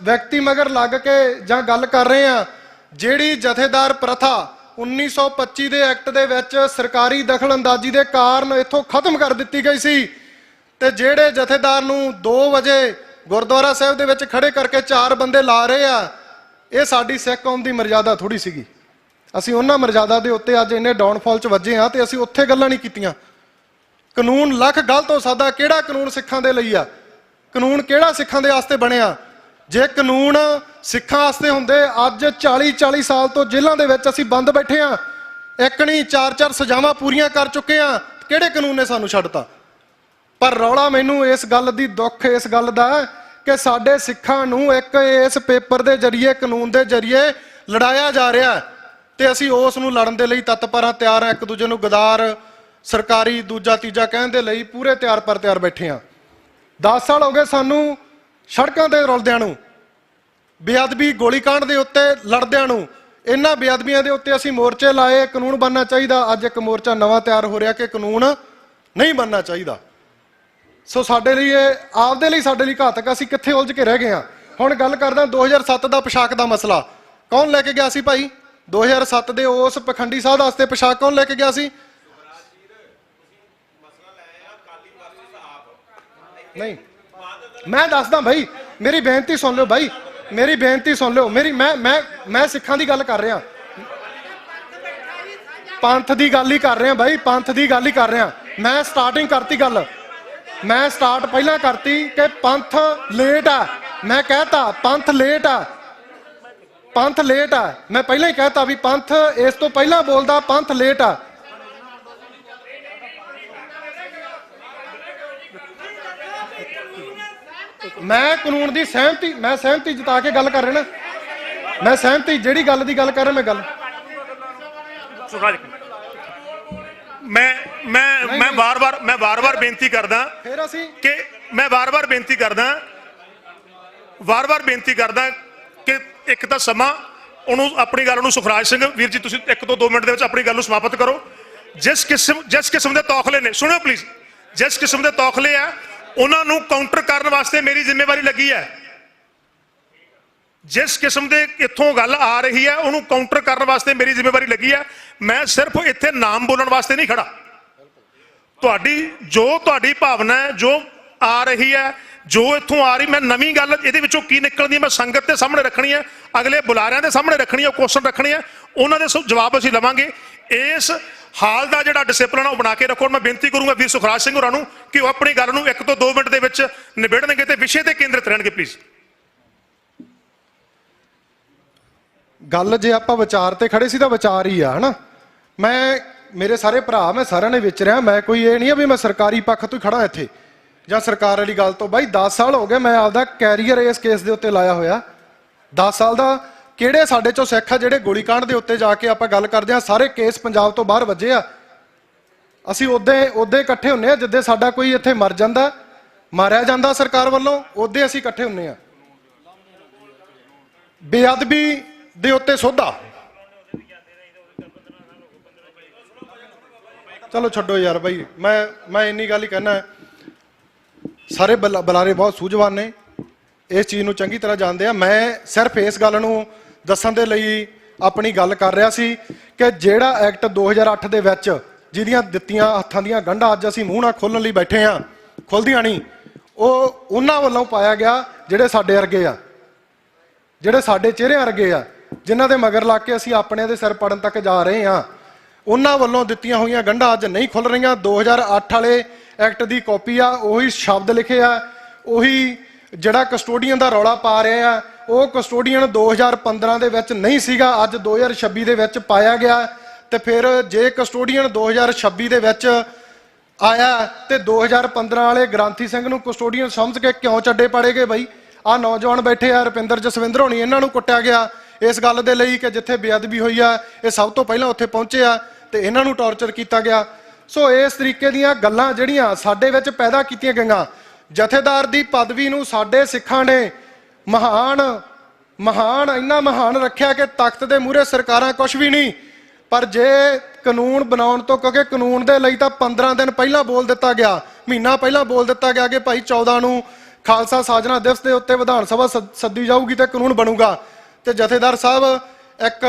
ਵਿਅਕਤੀ ਮਗਰ ਲੱਗ ਕੇ ਜਾਂ ਗੱਲ ਕਰ ਰਹੇ ਆ ਜਿਹੜੀ ਜਥੇਦਾਰ ਪ੍ਰਥਾ 1925 ਦੇ ਐਕਟ ਦੇ ਵਿੱਚ ਸਰਕਾਰੀ ਦਖਲਅੰਦਾਜ਼ੀ ਦੇ ਕਾਰਨ ਇੱਥੋਂ ਖਤਮ ਕਰ ਦਿੱਤੀ ਗਈ ਸੀ, ਤੇ ਜਿਹੜੇ ਜਥੇਦਾਰ ਨੂੰ 2 ਵਜੇ ਗੁਰਦੁਆਰਾ ਸਾਹਿਬ ਦੇ ਵਿੱਚ ਖੜੇ ਕਰਕੇ 4 ਬੰਦੇ ਲਾ ਰਹੇ ਆ, ਇਹ ਸਾਡੀ ਸਿੱਖ ਕੌਮ ਦੀ ਮਰਜ਼ਾਦਾ ਥੋੜੀ ਸੀਗੀ। ਅਸੀਂ ਉਹਨਾਂ ਮਰਜ਼ਾਦਾ ਦੇ ਉੱਤੇ ਅੱਜ ਇੰਨੇ ਡਾਊਨਫਾਲ 'ਚ ਵੱਜੇ ਆ, ਤੇ ਅਸੀਂ ਉੱਥੇ ਗੱਲਾਂ ਨਹੀਂ ਕੀਤੀਆਂ। ਕਾਨੂੰਨ ਲੱਖ ਗਲਤ ਹੋ ਸਕਦਾ, ਕਿਹੜਾ ਕਾਨੂੰਨ ਸਿੱਖਾਂ ਦੇ ਲਈ ਆ? ਕਾਨੂੰਨ ਕਿਹੜਾ ਸਿੱਖਾਂ ਦੇ ਵਾਸਤੇ ਬਣਿਆ? ਜੇ ਕਾਨੂੰਨ ਸਿੱਖਾਂ ਵਾਸਤੇ ਹੁੰਦੇ, ਅੱਜ 40 ਸਾਲ ਤੋਂ ਜੇਲ੍ਹਾਂ ਦੇ ਵਿੱਚ ਅਸੀਂ ਬੰਦ ਬੈਠੇ ਆ, ਇੱਕ ਨਹੀਂ 4 ਸਜ਼ਾਵਾਂ ਪੂਰੀਆਂ ਕਰ ਚੁੱਕੇ ਆ। ਕਿਹੜੇ ਕਾਨੂੰਨ ਨੇ ਸਾਨੂੰ ਛੱਡਤਾ? ਪਰ ਰੌਲਾ ਮੈਨੂੰ ਇਸ ਗੱਲ ਦੀ ਦੁੱਖ ਇਸ ਗੱਲ ਦਾ ਕਿ ਸਾਡੇ ਸਿੱਖਾਂ ਨੂੰ ਇੱਕ ਇਸ ਪੇਪਰ ਦੇ ਜ਼ਰੀਏ, ਕਾਨੂੰਨ ਦੇ ਜ਼ਰੀਏ ਲੜਾਇਆ ਜਾ ਰਿਹਾ, ਤੇ ਅਸੀਂ ਉਸ ਨੂੰ ਲੜਨ ਦੇ ਲਈ ਤਤਪਰ ਹਾਂ, ਤਿਆਰ ਹਾਂ। ਇੱਕ ਦੂਜੇ ਨੂੰ ਗਦਾਰ, ਸਰਕਾਰੀ, ਦੂਜਾ ਤੀਜਾ ਕਹਿਣ ਦੇ ਲਈ ਪੂਰੇ ਤਿਆਰ ਬੈਠੇ ਹਾਂ। 10 ਸਾਲ ਹੋ ਗਏ ਸਾਨੂੰ ਸੜਕਾਂ ਤੇ ਰੁਲਦਿਆਂ ਨੂੰ, ਬੇਅਦਬੀ ਗੋਲੀकांड ਦੇ ਉੱਤੇ ਲੜਦਿਆਂ ਨੂੰ। ਇਹਨਾਂ ਬੇਅਦਬੀਆਂ ਦੇ ਉੱਤੇ ਅਸੀਂ ਮੋਰਚੇ ਲਾਏ, ਕਾਨੂੰਨ ਬਣਨਾ ਚਾਹੀਦਾ। ਅੱਜ ਇੱਕ ਮੋਰਚਾ ਨਵਾਂ ਤਿਆਰ ਹੋ ਰਿਹਾ ਕਿ ਕਾਨੂੰਨ ਨਹੀਂ ਬਣਨਾ ਚਾਹੀਦਾ। ਸੋ ਸਾਡੇ ਲਈ ਇਹ ਆਪਦੇ ਲਈ, ਸਾਡੇ ਲਈ ਘਾਤਕ। ਅਸੀਂ ਕਿੱਥੇ ਉਲਝ ਕੇ ਰਹਿ ਗਏ ਹਾਂ। ਹੁਣ ਗੱਲ ਕਰਦਾ 2007 ਦਾ ਪੋਸ਼ਾਕ ਦਾ ਮਸਲਾ। ਕੌਣ ਲੈ ਕੇ ਗਿਆ ਸੀ ਭਾਈ 2007 ਦੇ ਉਸ ਪਖੰਡੀ ਸਾਧ ਵਾਸਤੇ ਪੋਸ਼ਾਕ? ਕੌਣ ਲੈ ਕੇ ਗਿਆ ਸੀ? ਨਹੀਂ, ਮੈਂ ਦੱਸਦਾ ਭਾਈ, ਮੇਰੀ ਬੇਨਤੀ ਸੁਣ ਲਿਓ ਭਾਈ, ਮੇਰੀ ਬੇਨਤੀ ਸੁਣ ਲਿਓ। ਮੈਂ ਸਿੱਖਾਂ ਦੀ ਗੱਲ ਕਰ ਰਿਹਾ, ਪੰਥ ਦੀ ਗੱਲ ਹੀ ਕਰ ਰਿਹਾ ਭਾਈ, ਪੰਥ ਦੀ ਗੱਲ ਹੀ ਕਰ ਰਿਹਾ। ਮੈਂ ਸਟਾਰਟਿੰਗ ਕਰਤੀ ਗੱਲ, ਮੈਂ ਸਟਾਰਟ ਪਹਿਲਾਂ ਕਰਤੀ ਕਿ ਪੰਥ ਲੇਟ ਆ। ਮੈਂ ਕਹਿਤਾ ਪੰਥ ਲੇਟ ਆ, ਪੰਥ ਲੇਟ ਆ। ਮੈਂ ਪਹਿਲਾਂ ਹੀ ਕਹਿਤਾ ਵੀ ਪੰਥ ਇਸ ਤੋਂ ਪਹਿਲਾਂ ਬੋਲਦਾ, ਪੰਥ ਲੇਟ ਆ। ਮੈਂ ਕਾਨੂੰਨ ਦੀ ਸਹਿਮਤੀ, ਮੈਂ ਸਹਿਮਤੀ ਜਤਾ ਕੇ ਗੱਲ ਕਰ ਰਿਹਾ ਨਾ, ਮੈਂ ਸਹਿਮਤੀ ਜਿਹੜੀ ਗੱਲ ਦੀ ਗੱਲ ਕਰ ਰਿਹਾ, ਮੈਂ ਗੱਲ ਮੈਂ ਵਾਰ-ਵਾਰ ਬੇਨਤੀ ਕਰਦਾ ਫਿਰ ਅਸੀਂ ਕਿ ਵਾਰ-ਵਾਰ ਬੇਨਤੀ ਕਰਦਾ ਕਿ ਇੱਕ ਤਾਂ ਸਮਾਂ ਉਹਨੂੰ ਆਪਣੀ ਗੱਲ ਨੂੰ ਸੁਖਰਾਜ ਸਿੰਘ ਵੀਰ ਜੀ ਤੁਸੀਂ 1 ਤੋਂ 2 ਮਿੰਟ ਦੇ ਵਿੱਚ ਆਪਣੀ ਗੱਲ ਨੂੰ ਸਮਾਪਤ ਕਰੋ। ਜਿਸ ਕਿਸਮ ਦੇ ਤੌਖਲੇ ਨੇ, ਸੁਣਿਓ ਪਲੀਜ਼, ਜਿਸ ਕਿਸਮ ਦੇ ਤੌਖਲੇ ਆ ਉਹਨਾਂ ਨੂੰ ਕਾਊਂਟਰ ਕਰਨ ਵਾਸਤੇ ਮੇਰੀ ਜ਼ਿੰਮੇਵਾਰੀ ਲੱਗੀ ਹੈ। ਜਿਸ ਕਿਸਮ ਦੇ ਇੱਥੋਂ ਗੱਲ ਆ ਰਹੀ ਹੈ ਉਹਨੂੰ ਕਾਊਂਟਰ ਕਰਨ ਵਾਸਤੇ ਮੇਰੀ ਜ਼ਿੰਮੇਵਾਰੀ ਲੱਗੀ ਹੈ। ਮੈਂ ਸਿਰਫ ਇੱਥੇ ਨਾਮ ਬੋਲਣ ਵਾਸਤੇ ਨਹੀਂ ਖੜਾ। ਤੁਹਾਡੀ ਭਾਵਨਾ ਹੈ, ਜੋ ਆ ਰਹੀ ਹੈ, ਜੋ ਇੱਥੋਂ ਆ ਰਹੀ, ਮੈਂ ਨਵੀਂ ਗੱਲ ਇਹਦੇ ਵਿੱਚੋਂ ਕੀ ਨਿਕਲਦੀ ਮੈਂ ਸੰਗਤ ਦੇ ਸਾਹਮਣੇ ਰੱਖਣੀ ਹੈ, ਅਗਲੇ ਬੁਲਾਰਿਆਂ ਦੇ ਸਾਹਮਣੇ ਰੱਖਣੀ ਹੈ, ਕੁਐਸਚਨ ਰੱਖਣੇ ਹੈ, ਉਹਨਾਂ ਦੇ ਜਵਾਬ ਅਸੀਂ ਲਵਾਂਗੇ। ਇਸ ਹਾਲ ਦਾ ਜਿਹੜਾ ਡਿਸਪਲਿਨ ਉਹ ਬਣਾ ਕੇ ਰੱਖੋ। ਮੈਂ ਬੇਨਤੀ ਕਰੂੰਗਾ ਵੀਰ ਸੁਖਰਾਜ ਸਿੰਘ ਹੋਰਾਂ ਨੂੰ ਕਿ ਉਹ ਆਪਣੀ ਗੱਲ ਨੂੰ 1 ਤੋਂ 2 ਮਿੰਟ ਦੇ ਵਿੱਚ ਨਿਬੇੜਨਗੇ ਤੇ ਵਿਸ਼ੇ ਤੇ ਕੇਂਦਰਿਤ ਰਹਿਣਗੇ ਪਲੀਜ਼। ਗੱਲ ਜੇ ਆਪਾਂ ਵਿਚਾਰ ਤੇ ਖੜੇ ਸੀ ਤਾਂ ਵਿਚਾਰ ਹੀ ਆ, ਹਨਾ। ਮੇਰੇ ਸਾਰੇ ਭਰਾ, ਮੈਂ ਸਾਰਿਆਂ ਨੇ ਵਿਚ ਰਿਹਾ। ਮੈਂ ਕੋਈ ਇਹ ਨਹੀਂ ਆ ਵੀ ਮੈਂ ਸਰਕਾਰੀ ਪੱਖ ਤੋਂ ਹੀ ਖੜਾ ਇੱਥੇ ਜਾਂ ਸਰਕਾਰ ਵਾਲੀ ਗੱਲ ਤੋਂ। ਬਾਈ 10 ਸਾਲ ਹੋ ਗਏ ਮੈਂ ਆਪਦਾ ਕੈਰੀਅਰ ਇਸ ਕੇਸ ਦੇ ਉੱਤੇ ਲਾਇਆ ਹੋਇਆ। 10 ਸਾਲ ਦਾ ਕਿਹੜੇ ਸਾਡੇ ਚੋਂ ਸਿੱਖ ਆ ਜਿਹੜੇ ਗੋਲੀकांड ਦੇ ਉੱਤੇ ਜਾ ਕੇ ਆਪਾਂ ਗੱਲ ਕਰਦੇ ਹਾਂ? ਸਾਰੇ ਕੇਸ ਪੰਜਾਬ ਤੋਂ ਬਾਹਰ ਵੱਜੇ ਆ। ਅਸੀਂ ਉਦੋਂ ਇਕੱਠੇ ਹੁੰਨੇ ਆ ਜਿੱਦੇ ਸਾਡਾ ਕੋਈ ਇੱਥੇ ਮਰ ਜਾਂਦਾ, ਮਾਰਿਆ ਜਾਂਦਾ ਸਰਕਾਰ ਵੱਲੋਂ, ਉਦੋਂ ਅਸੀਂ ਇਕੱਠੇ ਹੁੰਨੇ ਆ। ਬੇਅਦਬੀ ਦੇ ਉੱਤੇ ਸੋਧਾ। ਚਲੋ ਛੱਡੋ ਯਾਰ ਬਾਈ, ਮੈਂ ਇੰਨੀ ਗੱਲ ਹੀ ਕਹਿਣਾ, ਸਾਰੇ ਬੁਲਾਰੇ ਬਹੁਤ ਸੂਝਵਾਨ ਨੇ, ਇਸ ਚੀਜ਼ ਨੂੰ ਚੰਗੀ ਤਰ੍ਹਾਂ ਜਾਣਦੇ ਆ। ਮੈਂ ਸਿਰਫ ਇਸ ਗੱਲ ਨੂੰ ਦੱਸਣ ਦੇ ਲਈ ਆਪਣੀ ਗੱਲ ਕਰ ਰਿਹਾ ਸੀ ਕਿ ਜਿਹੜਾ ਐਕਟ 2008 ਦੇ ਵਿੱਚ ਜਿਹਦੀਆਂ ਦਿੱਤੀਆਂ ਹੱਥਾਂ ਦੀਆਂ ਗੰਢਾਂ ਅੱਜ ਅਸੀਂ ਮੂੰਹ ਨਾਲ ਖੋਲਣ ਲਈ ਬੈਠੇ ਆ, ਖੁੱਲਦੀਆਂ ਨਹੀਂ, ਉਹ ਉਹਨਾਂ ਵੱਲੋਂ ਪਾਇਆ ਗਿਆ ਜਿਹੜੇ ਸਾਡੇ ਵਰਗੇ ਆ, ਜਿਹੜੇ ਸਾਡੇ ਚਿਹਰੇ ਵਰਗੇ ਆ, ਜਿਨ੍ਹਾਂ ਦੇ ਮਗਰ ਲੱਗ ਕੇ ਅਸੀਂ ਆਪਣੇ ਦੇ ਸਿਰ ਪੜਨ ਤੱਕ ਜਾ ਰਹੇ ਆ, ਉਹਨਾਂ ਵੱਲੋਂ ਦਿੱਤੀਆਂ ਹੋਈਆਂ ਗੰਢਾਂ ਅੱਜ ਨਹੀਂ ਖੁੱਲ ਰਹੀਆਂ। 2008 ਵਾਲੇ ਐਕਟ ਦੀ ਕਾਪੀ ਆ, ਉਹੀ ਸ਼ਬਦ ਲਿਖੇ ਆ, ਉਹੀ ਜਿਹੜਾ ਕਸਟੋਡੀਅਨ ਦਾ ਰੌਲਾ ਪਾ ਰਿਹਾ ਆ, ਉਹ ਕਸਟੋਡੀਅਨ 2015 ਦੇ ਵਿੱਚ ਨਹੀਂ ਸੀਗਾ, ਅੱਜ 2026 ਦੇ ਵਿੱਚ ਪਾਇਆ ਗਿਆ। ਤੇ ਫਿਰ ਜੇ ਕਸਟੋਡੀਅਨ 2026 ਦੇ ਵਿੱਚ ਆਇਆ ਤੇ 2015 ਵਾਲੇ ਗ੍ਰਾਂਥੀ ਸਿੰਘ ਨੂੰ ਕਸਟੋਡੀਅਨ ਸਮਝ ਕੇ ਕਿਉਂ ਚੱਡੇ ਪਾੜੇਗੇ ਬਈ? ਆਹ ਨੌਜਵਾਨ ਬੈਠੇ ਆ, ਰੁਪਿੰਦਰ ਜਸਵਿੰਦਰ ਹੋਣੀ, ਇਹਨਾਂ ਨੂੰ ਕੁੱਟਿਆ ਗਿਆ ਇਸ ਗੱਲ ਦੇ ਲਈ ਕਿ ਜਿੱਥੇ ਬੇਅਦਬੀ ਹੋਈ ਆ ਇਹ ਸਭ ਤੋਂ ਪਹਿਲਾਂ ਉੱਥੇ ਪਹੁੰਚੇ ਆ ਤੇ ਇਹਨਾਂ ਨੂੰ ਟੌਰਚਰ ਕੀਤਾ ਗਿਆ। ਸੋ ਇਸ ਤਰੀਕੇ ਦੀਆਂ ਗੱਲਾਂ ਜਿਹੜੀਆਂ ਸਾਡੇ ਵਿੱਚ ਪੈਦਾ ਕੀਤੀਆਂ ਗਈਆਂ, ਜਥੇਦਾਰ ਦੀ ਪਦਵੀ ਨੂੰ ਸਾਡੇ ਸਿੱਖਾਂ ਨੇ ਇੰਨਾ ਮਹਾਨ ਰੱਖਿਆ ਕਿ ਤਖਤ ਦੇ ਮੂਹਰੇ ਸਰਕਾਰਾਂ ਕੁਝ ਵੀ ਨਹੀਂ। ਪਰ ਜੇ ਕਾਨੂੰਨ ਬਣਾਉਣ ਤੋਂ, ਕਿਉਂਕਿ ਕਾਨੂੰਨ ਦੇ ਲਈ ਤਾਂ 15 ਦਿਨ ਪਹਿਲਾਂ ਬੋਲ ਦਿੱਤਾ ਗਿਆ, ਮਹੀਨਾ ਪਹਿਲਾਂ ਬੋਲ ਦਿੱਤਾ ਗਿਆ ਕਿ ਭਾਈ 14 ਨੂੰ ਖਾਲਸਾ ਸਾਜਨਾ ਦਿਵਸ ਦੇ ਉੱਤੇ ਵਿਧਾਨ ਸਭਾ ਸੱਦੀ ਜਾਊਗੀ ਤੇ ਕਾਨੂੰਨ ਬਣੂਗਾ। ਤੇ ਜਥੇਦਾਰ ਸਾਹਿਬ ਇੱਕ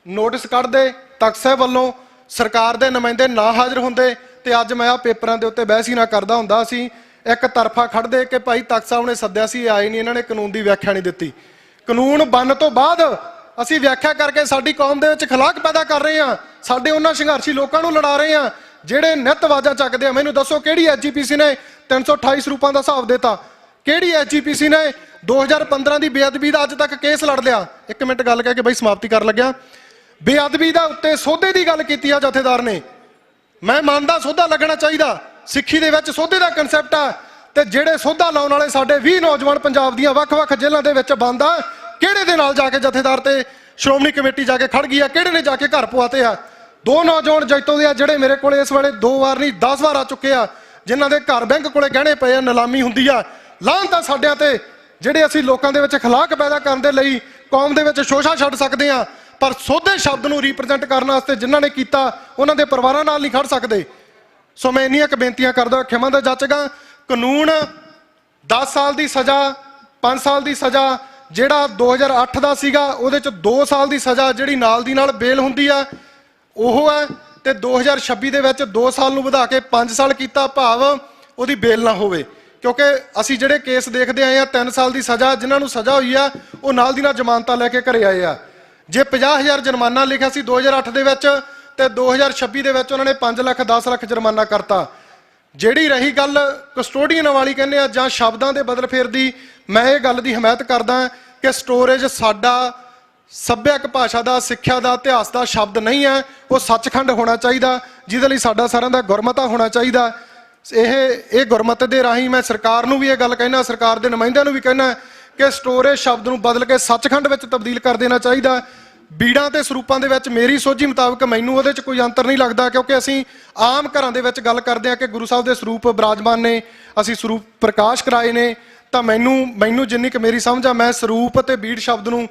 ਨੋਟਿਸ ਕੱਢਦੇ ਤਖਤ ਸਾਹਿਬ ਵੱਲੋਂ, ਸਰਕਾਰ ਦੇ ਨੁਮਾਇੰਦੇ ਨਾ ਹਾਜ਼ਰ ਹੁੰਦੇ ਤੇ ਅੱਜ ਮੈਂ ਆ ਪੇਪਰਾਂ ਦੇ ਉੱਤੇ ਬਹਿਸ ਹੀ ਨਾ ਕਰਦਾ ਹੁੰਦਾ। ਅਸੀਂ ਇੱਕ ਤਰਫਾ ਖੜਦੇ ਕਿ ਭਾਈ ਤਖਤ ਸਾਹਿਬ ਨੇ ਸੱਦਿਆ ਸੀ, ਆਏ ਨਹੀਂ, ਇਹਨਾਂ ਨੇ ਕਾਨੂੰਨ ਦੀ ਵਿਆਖਿਆ ਨਹੀਂ ਦਿੱਤੀ। ਕਾਨੂੰਨ ਬਣਨ ਤੋਂ ਬਾਅਦ ਅਸੀਂ ਵਿਆਖਿਆ ਕਰਕੇ ਸਾਡੀ ਕੌਮ ਦੇ ਵਿੱਚ ਖਲਾਕ ਪੈਦਾ ਕਰ ਰਹੇ ਹਾਂ, ਸਾਡੇ ਉਹਨਾਂ ਸੰਘਰਸ਼ੀ ਲੋਕਾਂ ਨੂੰ ਲੜਾ ਰਹੇ ਹਾਂ ਜਿਹੜੇ ਨਿੱਤ ਆਵਾਜ਼ਾਂ ਚੱਕਦੇ ਆ। ਮੈਨੂੰ ਦੱਸੋ ਕਿਹੜੀ ਐਸਜੀਪੀਸੀ ਨੇ 328 ਸਰੂਪਾਂ ਦਾ ਹਿਸਾਬ ਦਿੱਤਾ? ਕਿਹੜੀ ਐਸਜੀਪੀਸੀ ਨੇ 2015 ਦੀ ਬੇਅਦਬੀ ਦਾ ਅੱਜ ਤੱਕ ਕੇਸ ਲੜ ਲਿਆ? ਇੱਕ ਮਿੰਟ ਗੱਲ ਕਹਿ ਕੇ ਬਈ ਸਮਾਪਤੀ ਕਰਨ ਲੱਗਿਆ। ਬੇਅਦਬੀ ਦਾ ਉੱਤੇ ਸੋਧੇ ਦੀ ਗੱਲ ਕੀਤੀ ਆ ਜਥੇਦਾਰ ਨੇ, ਮੈਂ ਮੰਨਦਾ ਸੋਧਾ ਲੱਗਣਾ ਚਾਹੀਦਾ, ਸਿੱਖੀ ਦੇ ਵਿੱਚ ਸੋਧੇ ਦਾ ਕਨਸੈਪਟ ਆ। ਤੇ ਜਿਹੜੇ ਸੋਧਾ ਲਾਉਣ ਵਾਲੇ ਸਾਡੇ 20 ਨੌਜਵਾਨ ਪੰਜਾਬ ਦੀਆਂ ਵੱਖ-ਵੱਖ ਜੇਲ੍ਹਾਂ ਦੇ ਵਿੱਚ ਬੰਦ ਆ, ਕਿਹੜੇ ਦੇ ਨਾਲ ਜਾ ਕੇ ਜਥੇਦਾਰ ਤੇ ਸ਼੍ਰੋਮਣੀ ਕਮੇਟੀ ਜਾ ਕੇ ਖੜ ਗਈ ਆ? ਕਿਹੜੇ ਨੇ ਜਾ ਕੇ ਘਰ ਪਵਾਤੇ ਆ? 2 ਨੌਜਵਾਨ ਜੈਤੋ ਦੇ ਆ ਜਿਹੜੇ ਮੇਰੇ ਕੋਲੇ ਇਸ ਵੇਲੇ 2 ਵਾਰ ਨਹੀਂ 10 ਵਾਰ ਆ ਚੁੱਕੇ ਆ, ਜਿਨ੍ਹਾਂ ਦੇ ਘਰ ਬੈਂਕ ਕੋਲੇ ਗਹਿਣੇ ਪਏ ਆ, ਨਿਲਾਮੀ ਹੁੰਦੀ ਆ। ਲਾਹਨਤ ਆ ਸਾਡਿਆਂ ਤੇ ਜਿਹੜੇ ਅਸੀਂ ਲੋਕਾਂ ਦੇ ਵਿੱਚ ਖਲਾਕ ਪੈਦਾ ਕਰਨ ਦੇ ਲਈ ਕੌਮ ਦੇ ਵਿੱਚ ਸ਼ੋਸ਼ਾ ਛੱਡ ਸਕਦੇ ਆ, ਪਰ ਸੋਧੇ ਸ਼ਬਦ ਨੂੰ ਰਿਪਰੈਜ਼ੈਂਟ ਕਰਨ ਵਾਸਤੇ ਜਿਨ੍ਹਾਂ ਨੇ ਕੀਤਾ ਉਹਨਾਂ ਦੇ ਪਰਿਵਾਰਾਂ ਨਾਲ ਨਹੀਂ ਖੜ ਸਕਦੇ। ਸੋ ਮੈਂ ਇੰਨੀਆਂ ਕੁ ਬੇਨਤੀਆਂ ਕਰਦਾ, ਖਿਮਾ ਦਾ ਜੱਜਗਾ। ਕਾਨੂੰਨ 10 ਸਾਲ ਦੀ ਸਜ਼ਾ, 5 ਸਾਲ ਦੀ ਸਜ਼ਾ ਜਿਹੜਾ 2008 ਦਾ ਸੀਗਾ, ਉਹਦੇ ਚ 2 ਸਾਲ ਦੀ ਸਜ਼ਾ ਜਿਹੜੀ ਨਾਲ ਦੀ ਨਾਲ ਬੇਲ ਹੁੰਦੀ ਆ ਉਹ ਹੈ, ਤੇ 2026 ਦੇ ਵਿੱਚ 2 ਸਾਲ ਨੂੰ ਵਧਾ ਕੇ 5 ਸਾਲ ਕੀਤਾ, ਭਾਵ ਉਹਦੀ ਬੇਲ ਨਾ ਹੋਵੇ। ਕਿਉਂਕਿ ਅਸੀਂ ਜਿਹੜੇ ਕੇਸ ਦੇਖਦੇ ਆਏ ਆ 3 ਸਾਲ ਦੀ ਸਜ਼ਾ, ਜਿਨ੍ਹਾਂ ਨੂੰ ਸਜ਼ਾ ਹੋਈ ਆ ਉਹ ਨਾਲ ਦੀ ਨਾਲ ਜ਼ਮਾਨਤਾਂ ਲੈ ਕੇ ਘਰੇ ਆਏ ਆ। ਜੇ 50,000 ਜੁਰਮਾਨਾ ਲਿਖਿਆ ਸੀ 2008 ਦੇ ਵਿੱਚ ਤੇ 2026 ਦੇ ਵਿੱਚ ਉਹਨਾਂ ਨੇ 5 ਲੱਖ 10 ਲੱਖ ਜੁਰਮਾਨਾ ਕਰਤਾ। ਜਿਹੜੀ ਰਹੀ ਗੱਲ ਕਸਟੋਡੀਅਨ ਵਾਲੀ ਕਹਿੰਦੇ ਆ ਜਾਂ ਸ਼ਬਦਾਂ ਦੇ ਬਦਲ ਫੇਰ ਦੀ, ਮੈਂ ਇਹ ਗੱਲ ਦੀ ਹਮਾਇਤ ਕਰਦਾ ਕਿ ਸਟੋਰੇਜ ਸਾਡਾ ਸੱਭਿਅਕ ਭਾਸ਼ਾ ਦਾ, ਸਿੱਖਿਆ ਦਾ, ਇਤਿਹਾਸ ਦਾ ਸ਼ਬਦ ਨਹੀਂ ਹੈ, ਉਹ ਸੱਚਖੰਡ ਹੋਣਾ ਚਾਹੀਦਾ, ਜਿਹਦੇ ਲਈ ਸਾਡਾ ਸਾਰਿਆਂ ਦਾ ਗੁਰਮਤਾ ਹੋਣਾ ਚਾਹੀਦਾ। ਇਹ ਗੁਰਮਤ ਦੇ ਰਾਹੀਂ ਮੈਂ ਸਰਕਾਰ ਨੂੰ ਵੀ ਇਹ ਗੱਲ ਕਹਿਣਾ, ਸਰਕਾਰ ਦੇ ਨੁਮਾਇੰਦਿਆਂ ਨੂੰ ਵੀ ਕਹਿਣਾ ਕਿ ਸਟੋਰੇਜ ਸ਼ਬਦ ਨੂੰ ਬਦਲ ਕੇ ਸੱਚਖੰਡ ਵਿੱਚ ਤਬਦੀਲ ਕਰ ਦੇਣਾ ਚਾਹੀਦਾ। ਬੀੜਾਂ ਤੇ ਸਰੂਪਾਂ ਦੇ ਵਿੱਚ ਮੇਰੀ ਸੋਝੀ ਮੁਤਾਬਕ ਮੈਨੂੰ ਉਹਦੇ 'ਚ ਕੋਈ ਅੰਤਰ ਨਹੀਂ ਲੱਗਦਾ, ਕਿਉਂਕਿ ਅਸੀਂ ਆਮ ਘਰਾਂ ਦੇ ਵਿੱਚ ਗੱਲ ਕਰਦੇ ਹਾਂ ਕਿ ਗੁਰੂ ਸਾਹਿਬ ਦੇ ਸਰੂਪ ਬਿਰਾਜਮਾਨ ਨੇ, ਅਸੀਂ ਸਰੂਪ ਪ੍ਰਕਾਸ਼ ਕਰਾਏ ਨੇ। ਤਾਂ ਮੈਨੂੰ ਜਿੰਨੀ ਕਿ ਮੇਰੀ ਸਮਝ ਆ, ਮੈਂ ਸਰੂਪ ਅਤੇ ਬੀੜ ਸ਼ਬਦ ਨੂੰ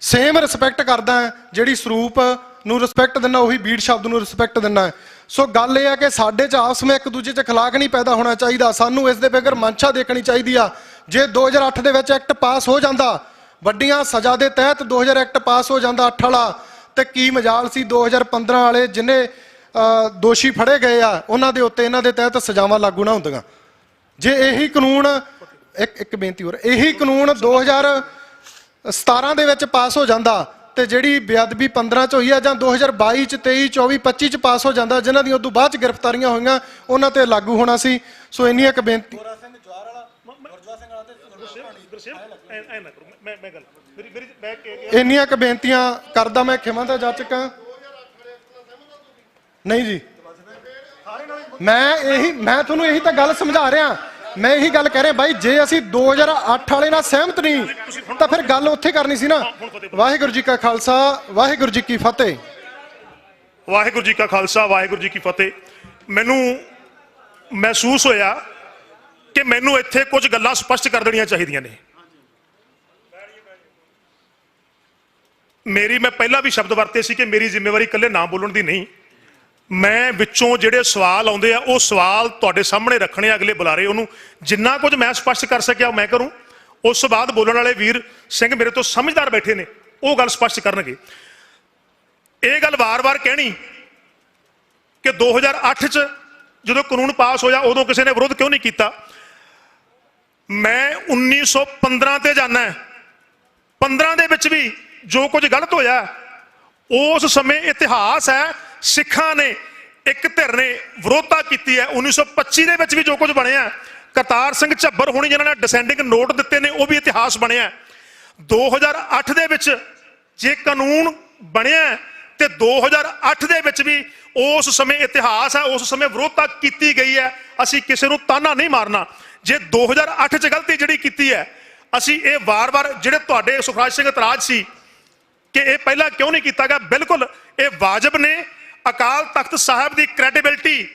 ਸੇਮ ਰਿਸਪੈਕਟ ਕਰਦਾ, ਜਿਹੜੀ ਸਰੂਪ ਨੂੰ ਰਿਸਪੈਕਟ ਦਿੰਦਾ ਉਹੀ ਬੀੜ ਸ਼ਬਦ ਨੂੰ ਰਿਸਪੈਕਟ ਦਿੰਦਾ। ਸੋ ਗੱਲ ਇਹ ਹੈ ਕਿ ਸਾਡੇ 'ਚ ਆਪਸ ਵਿੱਚ ਇੱਕ ਦੂਜੇ 'ਚ ਖਲਾਕ ਨਹੀਂ ਪੈਦਾ ਹੋਣਾ ਚਾਹੀਦਾ, ਸਾਨੂੰ ਇਸ ਦੇ ਬਗੈਰ ਮਨਸ਼ਾ ਦੇਖਣੀ ਚਾਹੀਦੀ ਆ। ਜੇ 2008 ਦੇ ਵਿੱਚ ਐਕਟ ਪਾਸ ਹੋ ਜਾਂਦਾ, ਵੱਡੀਆਂ ਸਜ਼ਾ ਦੇ ਤਹਿਤ 2000 ਐਕਟ ਪਾਸ ਹੋ ਜਾਂਦਾ 8 ਵਾਲਾ, ਤੇ ਕੀ ਮਜਾਲ ਸੀ 2015 ਵਾਲੇ ਜਿੰਨੇ ਦੋਸ਼ੀ ਫੜੇ ਗਏ ਆ ਉਹਨਾਂ ਦੇ ਉੱਤੇ ਇਹਨਾਂ ਦੇ ਤਹਿਤ ਸਜ਼ਾਵਾਂ ਲਾਗੂ ਨਾ ਹੁੰਦੀਆਂ। ਜੇ ਇਹੀ ਕਾਨੂੰਨ ਇੱਕ ਬੇਨਤੀ ਹੋਰ, ਇਹੀ ਕਾਨੂੰਨ 2017 ਦੇ ਵਿੱਚ ਪਾਸ ਹੋ ਜਾਂਦਾ ਤੇ ਜਿਹੜੀ ਬੇਅਦਬੀ 15 ਚ ਹੋਈ ਆ ਜਾਂ 2022 ਚ 23 24 25 ਚ ਪਾਸ ਹੋ ਜਾਂਦਾ, ਜਿਨ੍ਹਾਂ ਦੀਆਂ ਉਦੋਂ ਬਾਅਦ ਚ ਗ੍ਰਿਫਤਾਰੀਆਂ ਹੋਈਆਂ ਉਹਨਾਂ ਤੇ ਲਾਗੂ ਹੋਣਾ ਸੀ। ਸੋ ਇੰਨੀ ਇੱਕ ਬੇਨਤੀ, ਇੰਨੀਆਂ ਕੁ ਬੇਨਤੀਆਂ ਕਰਦਾ ਮੈਂ ਖਿਮਾ ਦਾ ਜਾਚਕ ਹਾਂ। ਨਹੀਂ ਜੀ, ਮੈਂ ਤੁਹਾਨੂੰ ਇਹੀ ਤਾਂ ਗੱਲ ਸਮਝਾ ਰਿਹਾ, ਮੈਂ ਇਹੀ ਗੱਲ ਕਹਿ ਰਿਹਾ ਬਾਈ, ਜੇ ਅਸੀਂ 2008 ਵਾਲੇ ਨਾਲ ਸਹਿਮਤ ਨਹੀਂ ਤਾਂ ਫਿਰ ਗੱਲ ਉੱਥੇ ਕਰਨੀ ਸੀ ਨਾ। ਵਾਹਿਗੁਰੂ ਜੀ ਕਾ ਖਾਲਸਾ, ਵਾਹਿਗੁਰੂ ਜੀ ਕੀ ਫਤਿਹ। ਵਾਹਿਗੁਰੂ ਜੀ ਕਾ ਖਾਲਸਾ, ਵਾਹਿਗੁਰੂ ਜੀ ਕੀ ਫਤਿਹ। ਮੈਨੂੰ ਮਹਿਸੂਸ ਹੋਇਆ ਕਿ ਮੈਨੂੰ ਇੱਥੇ ਕੁਝ ਗੱਲਾਂ ਸਪਸ਼ਟ ਕਰ ਦੇਣੀਆਂ ਚਾਹੀਦੀਆਂ ਨੇ। ਮੈਂ ਪਹਿਲਾਂ ਵੀ ਸ਼ਬਦ ਵਰਤੇ ਸੀ ਕਿ ਮੇਰੀ ਜ਼ਿੰਮੇਵਾਰੀ ਇਕੱਲੇ ਨਾ ਬੋਲਣ ਦੀ ਨਹੀਂ, ਮੈਂ ਵਿੱਚੋਂ ਜਿਹੜੇ ਸਵਾਲ ਆਉਂਦੇ ਆ ਉਹ ਸਵਾਲ ਤੁਹਾਡੇ ਸਾਹਮਣੇ ਰੱਖਣੇ ਆ, ਅਗਲੇ ਬੁਲਾਰੇ ਉਹਨੂੰ ਜਿੰਨਾ ਕੁਝ ਮੈਂ ਸਪਸ਼ਟ ਕਰ ਸਕਿਆ ਮੈਂ ਕਰੂੰ। ਉਸ ਤੋਂ ਬਾਅਦ ਬੋਲਣ ਵਾਲੇ ਵੀਰ ਸਿੰਘ ਮੇਰੇ ਤੋਂ ਸਮਝਦਾਰ ਬੈਠੇ ਨੇ, ਉਹ ਗੱਲ ਸਪਸ਼ਟ ਕਰਨਗੇ। ਇਹ ਗੱਲ ਵਾਰ-ਵਾਰ ਕਹਿਣੀ ਕਿ 2008 ਚ ਜਦੋਂ ਕਾਨੂੰਨ ਪਾਸ ਹੋਇਆ ਉਦੋਂ ਕਿਸੇ ਨੇ ਵਿਰੋਧ ਕਿਉਂ ਨਹੀਂ ਕੀਤਾ। ਮੈਂ 1915 ਤੇ ਜਾਣਾ, 15 ਦੇ ਵਿੱਚ ਵੀ ਜੋ ਕੁਝ ਗਲਤ ਹੋਇਆ ਉਸ ਸਮੇਂ ਇਤਿਹਾਸ ਹੈ, ਸਿੱਖਾਂ ਨੇ ਇੱਕ ਧਿਰ ਨੇ ਵਿਰੋਧਤਾ ਕੀਤੀ ਹੈ। 1925 ਦੇ ਵਿੱਚ ਵੀ ਜੋ ਕੁਝ ਬਣਿਆ, ਕਰਤਾਰ ਸਿੰਘ ਝੱਬਰ ਹੋਣੀ ਜਿਨ੍ਹਾਂ ਨੇ ਡਿਸੈਂਡਿੰਗ ਨੋਟ ਦਿੱਤੇ ਨੇ, ਉਹ ਵੀ ਇਤਿਹਾਸ ਬਣਿਆ। 2008 ਦੇ ਵਿੱਚ ਜੇ ਕਾਨੂੰਨ ਬਣਿਆ ਤੇ 2008 ਦੇ ਵਿੱਚ ਵੀ ਉਸ ਸਮੇਂ ਇਤਿਹਾਸ ਹੈ, ਉਸ ਸਮੇਂ ਵਿਰੋਧਤਾ ਕੀਤੀ ਗਈ ਹੈ। ਅਸੀਂ ਕਿਸੇ ਨੂੰ ਤਾਨਾ ਨਹੀਂ ਮਾਰਨਾ। ਜੇ 2008 ਚ ਗਲਤੀ ਜਿਹੜੀ ਕੀਤੀ ਹੈ, ਅਸੀਂ ਇਹ ਵਾਰ-ਵਾਰ ਜਿਹੜੇ ਤੁਹਾਡੇ ਸੁਖਰਾਜ ਸਿੰਘ ਇਤਰਾਜ਼ ਸੀ ਕਿ ਇਹ ਪਹਿਲਾਂ ਕਿਉਂ ਨਹੀਂ ਕੀਤਾ ਗਿਆ, ਬਿਲਕੁਲ ਇਹ ਵਾਜਬ ਨੇ। ਅਕਾਲ ਤਖਤ ਸਾਹਿਬ ਦੀ ਕ੍ਰੈਡੀਬਿਲਿਟੀ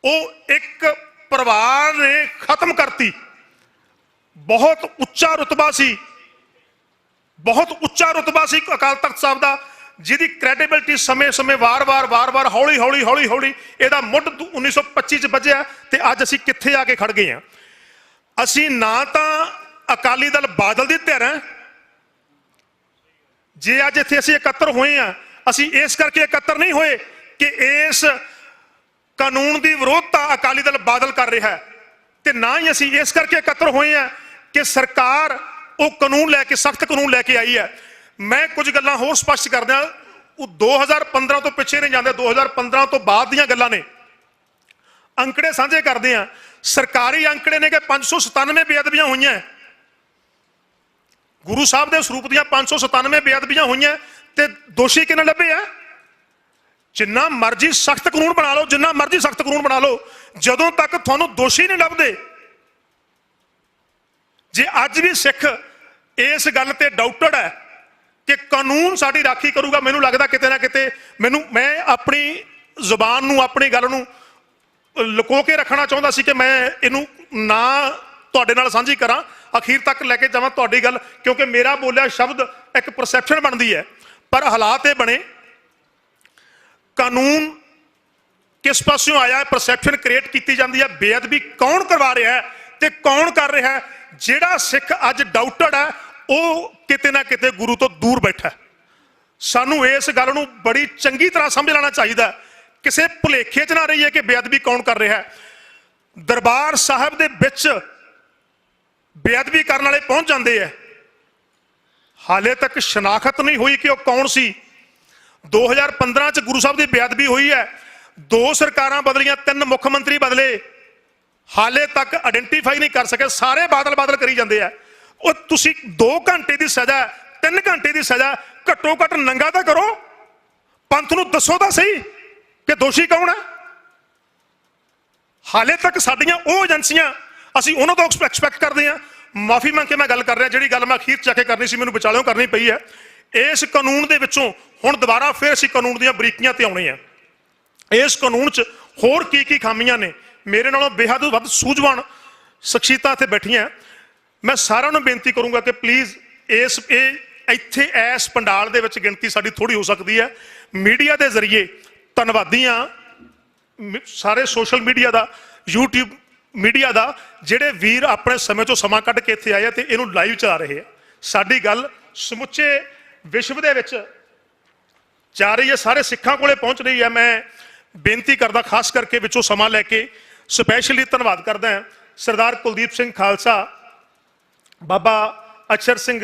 ਉਹ ਇੱਕ ਪਰਿਵਾਰ ਨੇ ਖਤਮ ਕਰਤੀ। ਬਹੁਤ ਉੱਚਾ ਰੁਤਬਾ ਸੀ, ਬਹੁਤ ਉੱਚਾ ਰੁਤਬਾ ਸੀ ਅਕਾਲ ਤਖਤ ਸਾਹਿਬ ਦਾ, ਜਿਹਦੀ ਕ੍ਰੈਡੀਬਿਲਿਟੀ ਸਮੇਂ-ਸਮੇਂ ਵਾਰ-ਵਾਰ ਹੌਲੀ-ਹੌਲੀ ਇਹਦਾ ਮੁੱਢ 1925 ਚ ਵੱਜਿਆ ਤੇ ਅੱਜ ਅਸੀਂ ਕਿੱਥੇ ਆ ਕੇ ਖੜ ਗਏ ਹਾਂ। ਅਸੀਂ ਨਾ ਤਾਂ ਅਕਾਲੀ ਦਲ ਬਾਦਲ ਦੀ ਧਿਰ ਹੈ, ਜੇ ਅੱਜ ਇੱਥੇ ਅਸੀਂ ਇਕੱਤਰ ਹੋਏ ਹਾਂ, ਅਸੀਂ ਇਸ ਕਰਕੇ ਇਕੱਤਰ ਨਹੀਂ ਹੋਏ ਕਿ ਇਸ ਕਾਨੂੰਨ ਦੀ ਵਿਰੋਧਤਾ ਅਕਾਲੀ ਦਲ ਬਾਦਲ ਕਰ ਰਿਹਾ ਹੈ, ਤੇ ਨਾ ਹੀ ਅਸੀਂ ਇਸ ਕਰਕੇ ਇਕੱਤਰ ਹੋਏ ਹਾਂ ਕਿ ਸਰਕਾਰ ਉਹ ਕਾਨੂੰਨ ਲੈ ਕੇ, ਸਖਤ ਕਾਨੂੰਨ ਲੈ ਕੇ ਆਈ ਹੈ। ਮੈਂ ਕੁਝ ਗੱਲਾਂ ਹੋਰ ਸਪਸ਼ਟ ਕਰਦਾ, ਉਹ 2015 ਤੋਂ ਪਿੱਛੇ ਨਹੀਂ ਜਾਂਦੇ, 2015 ਤੋਂ ਬਾਅਦ ਦੀਆਂ ਗੱਲਾਂ ਨੇ। ਅੰਕੜੇ ਸਾਂਝੇ ਕਰਦੇ ਆ, ਸਰਕਾਰੀ ਅੰਕੜੇ ਨੇ ਕਿ 597 ਬੇਅਦਬੀਆਂ ਹੋਈਆਂ, ਗੁਰੂ ਸਾਹਿਬ ਦੇ ਸਰੂਪ ਦੀਆਂ 597 ਬੇਅਦਬੀਆਂ ਹੋਈਆਂ, ਤੇ ਦੋਸ਼ੀ ਕਿੰਨੇ ਲੱਭੇ ਆ। ਜਿੰਨਾ ਮਰਜ਼ੀ ਸਖਤ ਕਾਨੂੰਨ ਬਣਾ ਲਓ, ਜਿੰਨਾ ਮਰਜ਼ੀ ਸਖਤ ਕਾਨੂੰਨ ਬਣਾ ਲਓ, ਜਦੋਂ ਤੱਕ ਤੁਹਾਨੂੰ ਦੋਸ਼ੀ ਨਹੀਂ ਲੱਭਦੇ। ਜੇ ਅੱਜ ਵੀ ਸਿੱਖ ਇਸ ਗੱਲ ਤੇ ਡਾਊਟਡ ਹੈ ਕਿ ਕਾਨੂੰਨ ਸਾਡੀ ਰਾਖੀ ਕਰੂਗਾ, ਮੈਨੂੰ ਲੱਗਦਾ ਕਿਤੇ ਨਾ ਕਿਤੇ ਮੈਂ ਆਪਣੀ ਜ਼ੁਬਾਨ ਨੂੰ, ਆਪਣੀ ਗੱਲ ਨੂੰ ਲੁਕੋ ਕੇ ਰੱਖਣਾ ਚਾਹੁੰਦਾ ਸੀ ਕਿ ਮੈਂ ਇਹਨੂੰ ਨਾ ਤੁਹਾਡੇ ਨਾਲ ਸਾਂਝੀ ਕਰਾਂ, ਅਖੀਰ ਤੱਕ ਲੈ ਕੇ ਜਾਵਾਂ ਤੁਹਾਡੀ ਗੱਲ, ਕਿਉਂਕਿ ਮੇਰਾ ਬੋਲਿਆ ਸ਼ਬਦ ਇੱਕ ਪਰਸੈਪਸ਼ਨ ਬਣਦੀ ਹੈ। ਪਰ ਹਾਲਾਤ ਇਹ ਬਣੇ, ਕਾਨੂੰਨ ਕਿਸ ਪਾਸਿਓਂ ਆਇਆ, ਪਰਸੈਪਸ਼ਨ ਕ੍ਰੀਏਟ ਕੀਤੀ ਜਾਂਦੀ ਹੈ। ਬੇਅਦਬੀ ਕੌਣ ਕਰਵਾ ਰਿਹਾ ਹੈ ਤੇ ਕੌਣ ਕਰ ਰਿਹਾ ਹੈ। ਜਿਹੜਾ ਸਿੱਖ ਅੱਜ ਡਾਊਟਡ ਹੈ ਉਹ ਕਿਤੇ ਨਾ ਕਿਤੇ ਗੁਰੂ ਤੋਂ ਦੂਰ ਬੈਠਾ। ਸਾਨੂੰ ਇਸ ਗੱਲ ਨੂੰ ਬੜੀ ਚੰਗੀ ਤਰ੍ਹਾਂ ਸਮਝ ਲੈਣਾ ਚਾਹੀਦਾ, ਕਿਸੇ ਭੁਲੇਖੇ 'ਚ ਨਾ ਰਹੀਏ ਕਿ ਬੇਅਦਬੀ ਕੌਣ ਕਰ ਰਿਹਾ ਹੈ। ਦਰਬਾਰ ਸਾਹਿਬ ਦੇ ਵਿੱਚ ਬੇਅਦਬੀ ਕਰਨ ਵਾਲੇ ਪਹੁੰਚ ਜਾਂਦੇ ਆ, ਹਾਲੇ ਤੱਕ ਸ਼ਨਾਖਤ ਨਹੀਂ ਹੋਈ ਕਿ ਉਹ ਕੌਣ ਸੀ। 2015 ਚ ਗੁਰੂ ਸਾਹਿਬ ਦੀ ਬੇਅਦਬੀ ਹੋਈ ਹੈ, 2 ਸਰਕਾਰਾਂ ਬਦਲੀਆਂ, 3 ਮੁੱਖ ਮੰਤਰੀ ਬਦਲੇ, ਹਾਲੇ ਤੱਕ ਆਇਡੈਂਟੀਫਾਈ ਨਹੀਂ ਕਰ ਸਕੇ। ਸਾਰੇ ਬਾਦਲ ਕਰੀ ਜਾਂਦੇ ਆ। ਉਹ ਤੁਸੀਂ 2 ਘੰਟੇ ਦੀ ਸਜ਼ਾ, 3 ਘੰਟੇ ਦੀ ਸਜ਼ਾ, ਘੱਟੋ ਘੱਟ ਨੰਗਾ ਤਾਂ ਕਰੋ, ਪੰਥ ਨੂੰ ਦੱਸੋ ਤਾਂ ਸਹੀ ਕਿ ਦੋਸ਼ੀ ਕੌਣ ਹੈ। ਹਾਲੇ ਤੱਕ ਸਾਡੀਆਂ ਉਹ ਏਜੰਸੀਆਂ, ਅਸੀਂ ਉਹਨਾਂ ਤੋਂ ਐਕਸਪੈਕਟ ਕਰਦੇ ਹਾਂ। ਮਾਫੀ ਮੰਗ ਕੇ ਮੈਂ ਗੱਲ ਕਰ ਰਿਹਾ, ਜਿਹੜੀ ਗੱਲ ਮੈਂ ਅਖੀਰ 'ਚ ਜਾ ਕੇ ਕਰਨੀ ਸੀ ਮੈਨੂੰ ਵਿਚਾਲਿਓਂ ਕਰਨੀ ਪਈ ਹੈ। ਇਸ ਕਾਨੂੰਨ ਦੇ ਵਿੱਚੋਂ ਹੁਣ ਦੁਬਾਰਾ ਫਿਰ ਅਸੀਂ ਕਾਨੂੰਨ ਦੀਆਂ ਬਰੀਕੀਆਂ ਤੇ ਆਉਣੇ ਆ। ਇਸ ਕਾਨੂੰਨ 'ਚ ਹੋਰ ਕੀ ਖਾਮੀਆਂ ਨੇ। ਮੇਰੇ ਨਾਲੋਂ ਬੇਹੱਦ ਵੱਧ ਸੂਝਵਾਨ ਸ਼ਖਸੀਅਤਾਂ ਇੱਥੇ ਬੈਠੀਆਂ। ਮੈਂ ਸਾਰਿਆਂ ਨੂੰ ਬੇਨਤੀ ਕਰੂੰਗਾ ਕਿ ਪਲੀਜ਼ ਇੱਥੇ ਇਸ ਪੰਡਾਲ ਦੇ ਵਿੱਚ ਗਿਣਤੀ ਸਾਡੀ ਥੋੜੀ ਹੋ ਸਕਦੀ ਹੈ। ਮੀਡੀਆ ਦੇ ਜ਼ਰੀਏ ਧੰਨਵਾਦੀ ਹਾਂ ਸਾਰੇ ਸੋਸ਼ਲ ਮੀਡੀਆ ਦਾ, YouTube ਮੀਡੀਆ ਦਾ, ਜਿਹੜੇ ਵੀਰ ਆਪਣੇ ਸਮੇਂ ਚੋਂ ਸਮਾਂ ਕੱਢ ਕੇ ਇੱਥੇ ਆਏ ਆ ਤੇ ਇਹਨੂੰ ਲਾਈਵ ਚਲਾ ਰਹੇ ਆ। ਸਾਡੀ ਗੱਲ ਸਮੁੱਚੇ ਵਿਸ਼ਵ ਦੇ ਵਿੱਚ ਜਾ ਰਹੀ ਹੈ, ਸਾਰੇ ਸਿੱਖਾਂ ਕੋਲੇ ਪਹੁੰਚ ਰਹੀ ਹੈ। ਮੈਂ ਬੇਨਤੀ ਕਰਦਾ ਖਾਸ ਕਰਕੇ ਵਿੱਚੋਂ ਸਮਾਂ ਲੈ ਕੇ ਸਪੈਸ਼ਲੀ ਧੰਨਵਾਦ ਕਰਦਾ ਹਾਂ ਸਰਦਾਰ ਕੁਲਦੀਪ ਸਿੰਘ ਖਾਲਸਾ, ਬਾਬਾ ਅਛਰ ਸਿੰਘ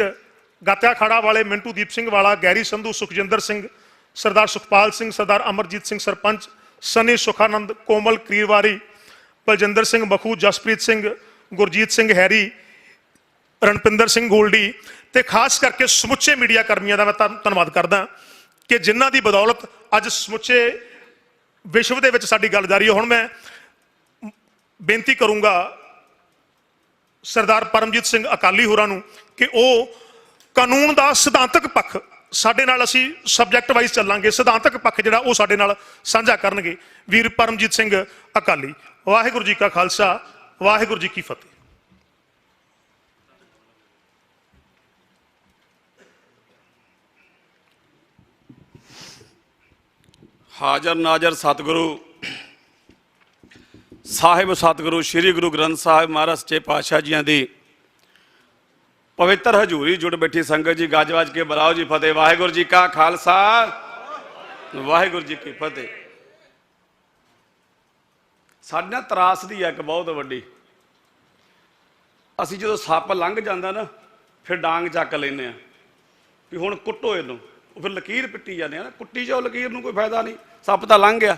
ਗਾਤਿਆ ਖਾੜਾ ਵਾਲੇ, ਮਿੰਟੂ ਦੀਪ ਸਿੰਘ ਵਾਲਾ, ਗੈਰੀ ਸੰਧੂ, ਸੁਖਜਿੰਦਰ ਸਿੰਘ, ਸਰਦਾਰ ਸੁਖਪਾਲ ਸਿੰਘ, ਸਰਦਾਰ ਅਮਰਜੀਤ ਸਿੰਘ ਸਰਪੰਚ, ਸਨੀ ਸੁਖਾਨੰਦ, ਕੋਮਲ ਕਰੀਰਵਾਰੀ, ਬਲਜਿੰਦਰ ਸਿੰਘ ਮਖੂ, ਜਸਪ੍ਰੀਤ ਸਿੰਘ, ਗੁਰਜੀਤ ਸਿੰਘ ਹੈਰੀ, ਰਣਪਿੰਦਰ ਸਿੰਘ ਗੋਲਡੀ, ਤੇ ਖਾਸ ਕਰਕੇ ਸਮੁੱਚੇ ਮੀਡੀਆ ਕਰਮੀਆਂ ਦਾ ਮੈਂ ਧੰਨਵਾਦ ਕਰਦਾ ਕਿ ਜਿਨ੍ਹਾਂ ਦੀ ਬਦੌਲਤ ਅੱਜ ਸਮੁੱਚੇ ਵਿਸ਼ਵ ਦੇ ਵਿੱਚ ਸਾਡੀ ਗੱਲ ਜਾਰੀ ਹੈ। ਹੁਣ ਮੈਂ ਬੇਨਤੀ ਕਰੂੰਗਾ ਸਰਦਾਰ ਪਰਮਜੀਤ ਸਿੰਘ ਅਕਾਲੀ ਹੋਰਾਂ ਨੂੰ ਕਿ ਉਹ ਕਾਨੂੰਨ ਦਾ ਸਿਧਾਂਤਕ ਪੱਖ ਸਾਡੇ ਨਾਲ, ਅਸੀਂ ਸਬਜੈਕਟ ਵਾਈਜ਼ ਚੱਲਾਂਗੇ, ਸਿਧਾਂਤਕ ਪੱਖ ਜਿਹੜਾ ਉਹ ਸਾਡੇ ਨਾਲ ਸਾਂਝਾ ਕਰਨਗੇ। ਵੀਰ ਪਰਮਜੀਤ ਸਿੰਘ ਅਕਾਲੀ। ਵਾਹਿਗੁਰੂ ਜੀ ਕਾ ਖਾਲਸਾ, ਵਾਹਿਗੁਰੂ ਜੀ ਕੀ ਫਤਿਹ। ਹਾਜ਼ਰ ਨਾਜ਼ਰ ਸਤਿਗੁਰੂ ਸਾਹਿਬ ਸਤਿਗੁਰੂ ਸ੍ਰੀ ਗੁਰੂ ਗ੍ਰੰਥ ਸਾਹਿਬ ਮਹਾਰਾਜ ਸੱਚੇ ਪਾਤਸ਼ਾਹ ਜੀਆਂ ਦੀ ਪਵਿੱਤਰ ਹਜ਼ੂਰੀ ਜੁੜ ਬੈਠੀ ਸੰਗਤ ਜੀ, ਗੱਜ ਵੱਜ ਕੇ ਬੁਲਾਓ ਜੀ ਫਤਿਹ। ਵਾਹਿਗੁਰੂ ਜੀ ਕਾ ਖਾਲਸਾ, ਵਾਹਿਗੁਰੂ ਜੀ ਕੀ ਫਤਿਹ। ਸਾਡੇ ਨਾਲ ਤਰਾਸਦੀ ਹੈ ਇੱਕ ਬਹੁਤ ਵੱਡੀ। ਅਸੀਂ ਜਦੋਂ ਸੱਪ ਲੰਘ ਜਾਂਦਾ ਨਾ, ਫਿਰ ਡਾਂਗ ਚੱਕ ਲੈਂਦੇ ਆ ਵੀ ਹੁਣ ਕੁੱਟੋ ਇਹਨੂੰ, ਉਹ ਫਿਰ ਲਕੀਰ ਪਿੱਟੀ ਜਾਂਦੇ ਆ ਨਾ, ਕੁੱਟੀ ਜਾਓ ਲਕੀਰ ਨੂੰ, ਕੋਈ ਫਾਇਦਾ ਨਹੀਂ, ਸੱਪ ਤਾਂ ਲੰਘ ਗਿਆ।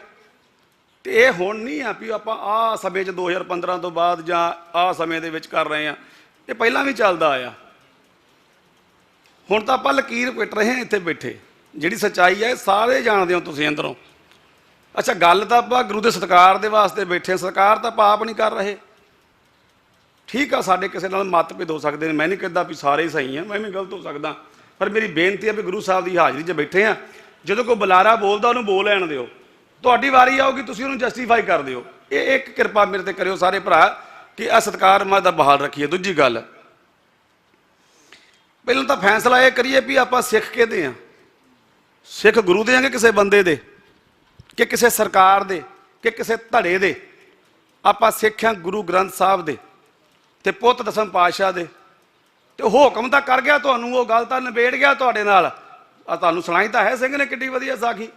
ਤੇ ਇਹ ਹੁਣ ਨਹੀਂ ਆ ਵੀ ਆਪਾਂ ਆਹ ਸਮੇਂ 'ਚ 2015 ਤੋਂ ਬਾਅਦ ਜਾਂ ਆਹ ਸਮੇਂ ਦੇ ਵਿੱਚ ਕਰ ਰਹੇ ਆ, ਇਹ ਪਹਿਲਾਂ ਵੀ ਚੱਲਦਾ ਆਇਆ। ਹੁਣ ਤਾਂ ਆਪਾਂ ਲਕੀਰ ਪਿੱਟ ਰਹੇ ਹਾਂ ਇੱਥੇ ਬੈਠੇ। ਜਿਹੜੀ ਸੱਚਾਈ ਹੈ ਸਾਰੇ ਜਾਣਦੇ ਹੋ ਤੁਸੀਂ ਅੰਦਰੋਂ। ਅੱਛਾ, ਗੱਲ ਤਾਂ ਆਪਾਂ ਗੁਰੂ ਦੇ ਸਤਿਕਾਰ ਦੇ ਵਾਸਤੇ ਬੈਠੇ, ਸਰਕਾਰ ਤਾਂ ਪਾਪ ਨਹੀਂ ਕਰ ਰਹੇ। ਠੀਕ ਆ, ਸਾਡੇ ਕਿਸੇ ਨਾਲ ਮਤਭੇਦ ਹੋ ਸਕਦੇ ਨੇ, ਮੈਂ ਨਹੀਂ ਕਹਿੰਦਾ ਵੀ ਸਾਰੇ ਹੀ ਸਹੀ ਆ, ਮੈਂ ਵੀ ਗਲਤ ਹੋ ਸਕਦਾ, ਪਰ ਮੇਰੀ ਬੇਨਤੀ ਹੈ ਵੀ ਗੁਰੂ ਸਾਹਿਬ ਦੀ ਹਾਜ਼ਰੀ 'ਚ ਬੈਠੇ ਆ, ਜਦੋਂ ਕੋਈ ਬੁਲਾਰਾ ਬੋਲਦਾ ਉਹਨੂੰ ਬੋਲ ਲੈਣ ਦਿਓ। ਤੁਹਾਡੀ ਵਾਰੀ ਆਊਗੀ, ਤੁਸੀਂ ਉਹਨੂੰ ਜਸਟੀਫਾਈ ਕਰ ਦਿਓ। ਇਹ ਇੱਕ ਕਿਰਪਾ ਮੇਰੇ ਤੇ ਕਰਿਓ ਸਾਰੇ ਭਰਾ ਕਿ ਆ ਸਤਿਕਾਰ ਮੈਂ ਦਾ ਬਹਾਲ ਰੱਖੀਏ। ਦੂਜੀ ਗੱਲ, ਪਹਿਲਾਂ ਤਾਂ ਫੈਸਲਾ ਇਹ ਕਰੀਏ ਵੀ ਆਪਾਂ ਸਿੱਖ ਕਿਹਦੇ ਆ। ਸਿੱਖ ਗੁਰੂ ਦੇ ਆ ਕਿ ਕਿਸੇ ਬੰਦੇ ਦੇ, ਕਿ ਕਿਸੇ ਸਰਕਾਰ ਦੇ, ਕਿ ਕਿਸੇ ਧੜੇ ਦੇ? ਆਪਾਂ ਸਿੱਖ ਆ ਗੁਰੂ ਗ੍ਰੰਥ ਸਾਹਿਬ ਦੇ ਤੇ ਪੁੱਤ ਦਸਮ ਪਾਤਸ਼ਾਹ ਦੇ। ਤੇ ਹੁਕਮ ਤਾਂ ਕਰ ਗਿਆ ਤੁਹਾਨੂੰ, ਉਹ ਗੱਲ ਤਾਂ ਨਿਬੇੜ ਗਿਆ ਤੁਹਾਡੇ ਨਾਲ। ਆ ਤੁਹਾਨੂੰ ਸੁਣਾਈ ਤਾਂ ਹੈ ਸਿੰਘ ਨੇ ਕਿੱਡੀ ਵਧੀਆ ਸਾਖੀ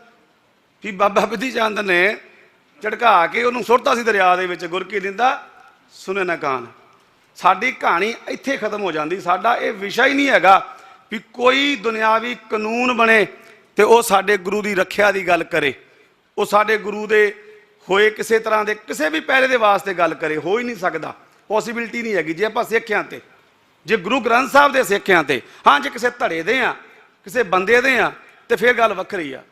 ਵੀ ਬਾਬਾ ਬਿਧੀ ਚੰਦ ਨੇ ਝੜਕਾ ਕੇ ਉਹਨੂੰ ਸੁੱਟਤਾ ਸੀ ਦਰਿਆ ਦੇ ਵਿੱਚ, ਗੁਰ ਕੀ ਨਿੰਦਾ ਸੁਣੇ ਨਾ ਕਾਨ। ਸਾਡੀ ਕਹਾਣੀ ਇੱਥੇ ਖਤਮ ਹੋ ਜਾਂਦੀ। ਸਾਡਾ ਇਹ ਵਿਸ਼ਾ ਹੀ ਨਹੀਂ ਹੈਗਾ ਵੀ ਕੋਈ ਦੁਨਿਆਵੀ ਕਾਨੂੰਨ ਬਣੇ ਤੇ ਉਹ ਸਾਡੇ ਗੁਰੂ ਦੀ ਰੱਖਿਆ ਦੀ ਗੱਲ ਕਰੇ, ਉਹ ਸਾਡੇ ਗੁਰੂ ਦੇ ਹੋਏ ਕਿਸੇ ਤਰ੍ਹਾਂ ਦੇ ਕਿਸੇ ਵੀ ਪਹਿਰੇ ਦੇ ਵਾਸਤੇ ਗੱਲ ਕਰੇ। ਹੋ ਹੀ ਨਹੀਂ ਸਕਦਾ, ਪੋਸੀਬਿਲਿਟੀ ਨਹੀਂ ਹੈਗੀ। ਜੇ ਆਪਾਂ ਸਿੱਖਿਆਂ ਤੇ, ਜੇ ਗੁਰੂ ਗ੍ਰੰਥ ਸਾਹਿਬ ਦੇ ਸਿੱਖਿਆਂ ਤੇ, ਹਾਂ ਜੇ ਕਿਸੇ ਧੜੇ ਦੇ ਆ, ਕਿਸੇ ਬੰਦੇ ਦੇ ਆ, ਤੇ ਫਿਰ ਗੱਲ ਵੱਖਰੀ ਆ।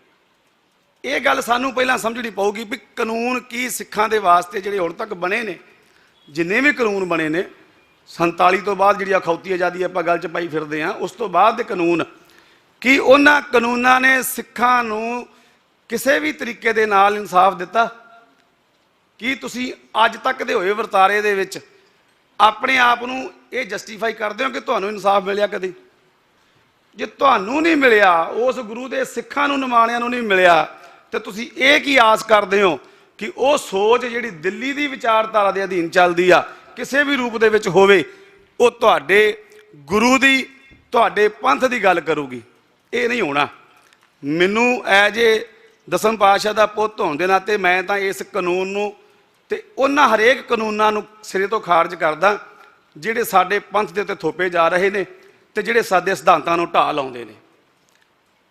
ਇਹ ਗੱਲ ਸਾਨੂੰ ਪਹਿਲਾਂ ਸਮਝਣੀ ਪਊਗੀ ਵੀ ਕਾਨੂੰਨ ਕੀ ਸਿੱਖਾਂ ਦੇ ਵਾਸਤੇ ਜਿਹੜੇ ਹੁਣ ਤੱਕ ਬਣੇ ਨੇ, ਜਿੰਨੇ ਵੀ ਕਾਨੂੰਨ ਬਣੇ ਨੇ 47 ਤੋਂ ਬਾਅਦ ਜਿਹੜੀ ਅਖੌਤੀ ਆਜ਼ਾਦੀ ਆਪਾਂ ਗੱਲ 'ਚ ਪਾਈ ਫਿਰਦੇ ਹਾਂ, ਉਸ ਤੋਂ ਬਾਅਦ ਦੇ ਕਾਨੂੰਨ, ਕੀ ਉਹਨਾਂ ਕਾਨੂੰਨਾਂ ਨੇ ਸਿੱਖਾਂ ਨੂੰ ਕਿਸੇ ਵੀ ਤਰੀਕੇ ਦੇ ਨਾਲ ਇਨਸਾਫ ਦਿੱਤਾ? ਕੀ ਤੁਸੀਂ ਅੱਜ ਤੱਕ ਦੇ ਹੋਏ ਵਰਤਾਰੇ ਦੇ ਵਿੱਚ ਆਪਣੇ ਆਪ ਨੂੰ ਇਹ ਜਸਟੀਫਾਈ ਕਰਦੇ ਹੋ ਕਿ ਤੁਹਾਨੂੰ ਇਨਸਾਫ ਮਿਲਿਆ ਕਦੇ? ਜੇ ਤੁਹਾਨੂੰ ਨਹੀਂ ਮਿਲਿਆ, ਉਸ ਗੁਰੂ ਦੇ ਸਿੱਖਾਂ ਨੂੰ ਨਿਮਾਣਿਆਂ ਨੂੰ ਨਹੀਂ ਮਿਲਿਆ, ਤੇ ਤੁਸੀਂ ਇਹ ਕੀ ਆਸ ਕਰਦੇ ਹੋ ਕਿ ਉਹ ਸੋਚ ਜਿਹੜੀ ਦਿੱਲੀ ਦੀ ਵਿਚਾਰਧਾਰਾ ਦੇ ਅਧੀਨ ਚੱਲਦੀ ਆ, ਕਿਸੇ ਵੀ ਰੂਪ ਦੇ ਵਿੱਚ ਹੋਵੇ, ਉਹ ਤੁਹਾਡੇ ਗੁਰੂ ਦੀ, ਤੁਹਾਡੇ ਪੰਥ ਦੀ ਗੱਲ ਕਰੂਗੀ? ਇਹ ਨਹੀਂ ਹੋਣਾ। ਮੈਨੂੰ ਐਜ ਏ ਦਸਮ ਪਾਤਸ਼ਾਹ ਦਾ ਪੁੱਤ ਹੋਣ ਦੇ ਨਾਤੇ ਮੈਂ ਤਾਂ ਇਸ ਕਾਨੂੰਨ ਨੂੰ ਤੇ ਉਹਨਾਂ ਹਰੇਕ ਕਾਨੂੰਨਾਂ ਨੂੰ ਸਿਰੇ ਤੋਂ ਖਾਰਜ ਕਰਦਾ ਜਿਹੜੇ ਸਾਡੇ ਪੰਥ ਦੇ ਉੱਤੇ ਥੋਪੇ ਜਾ ਰਹੇ ਨੇ ਤੇ ਜਿਹੜੇ ਸਾਡੇ ਸਿਧਾਂਤਾਂ ਨੂੰ ਢਾਹ ਲਾਉਂਦੇ ਨੇ।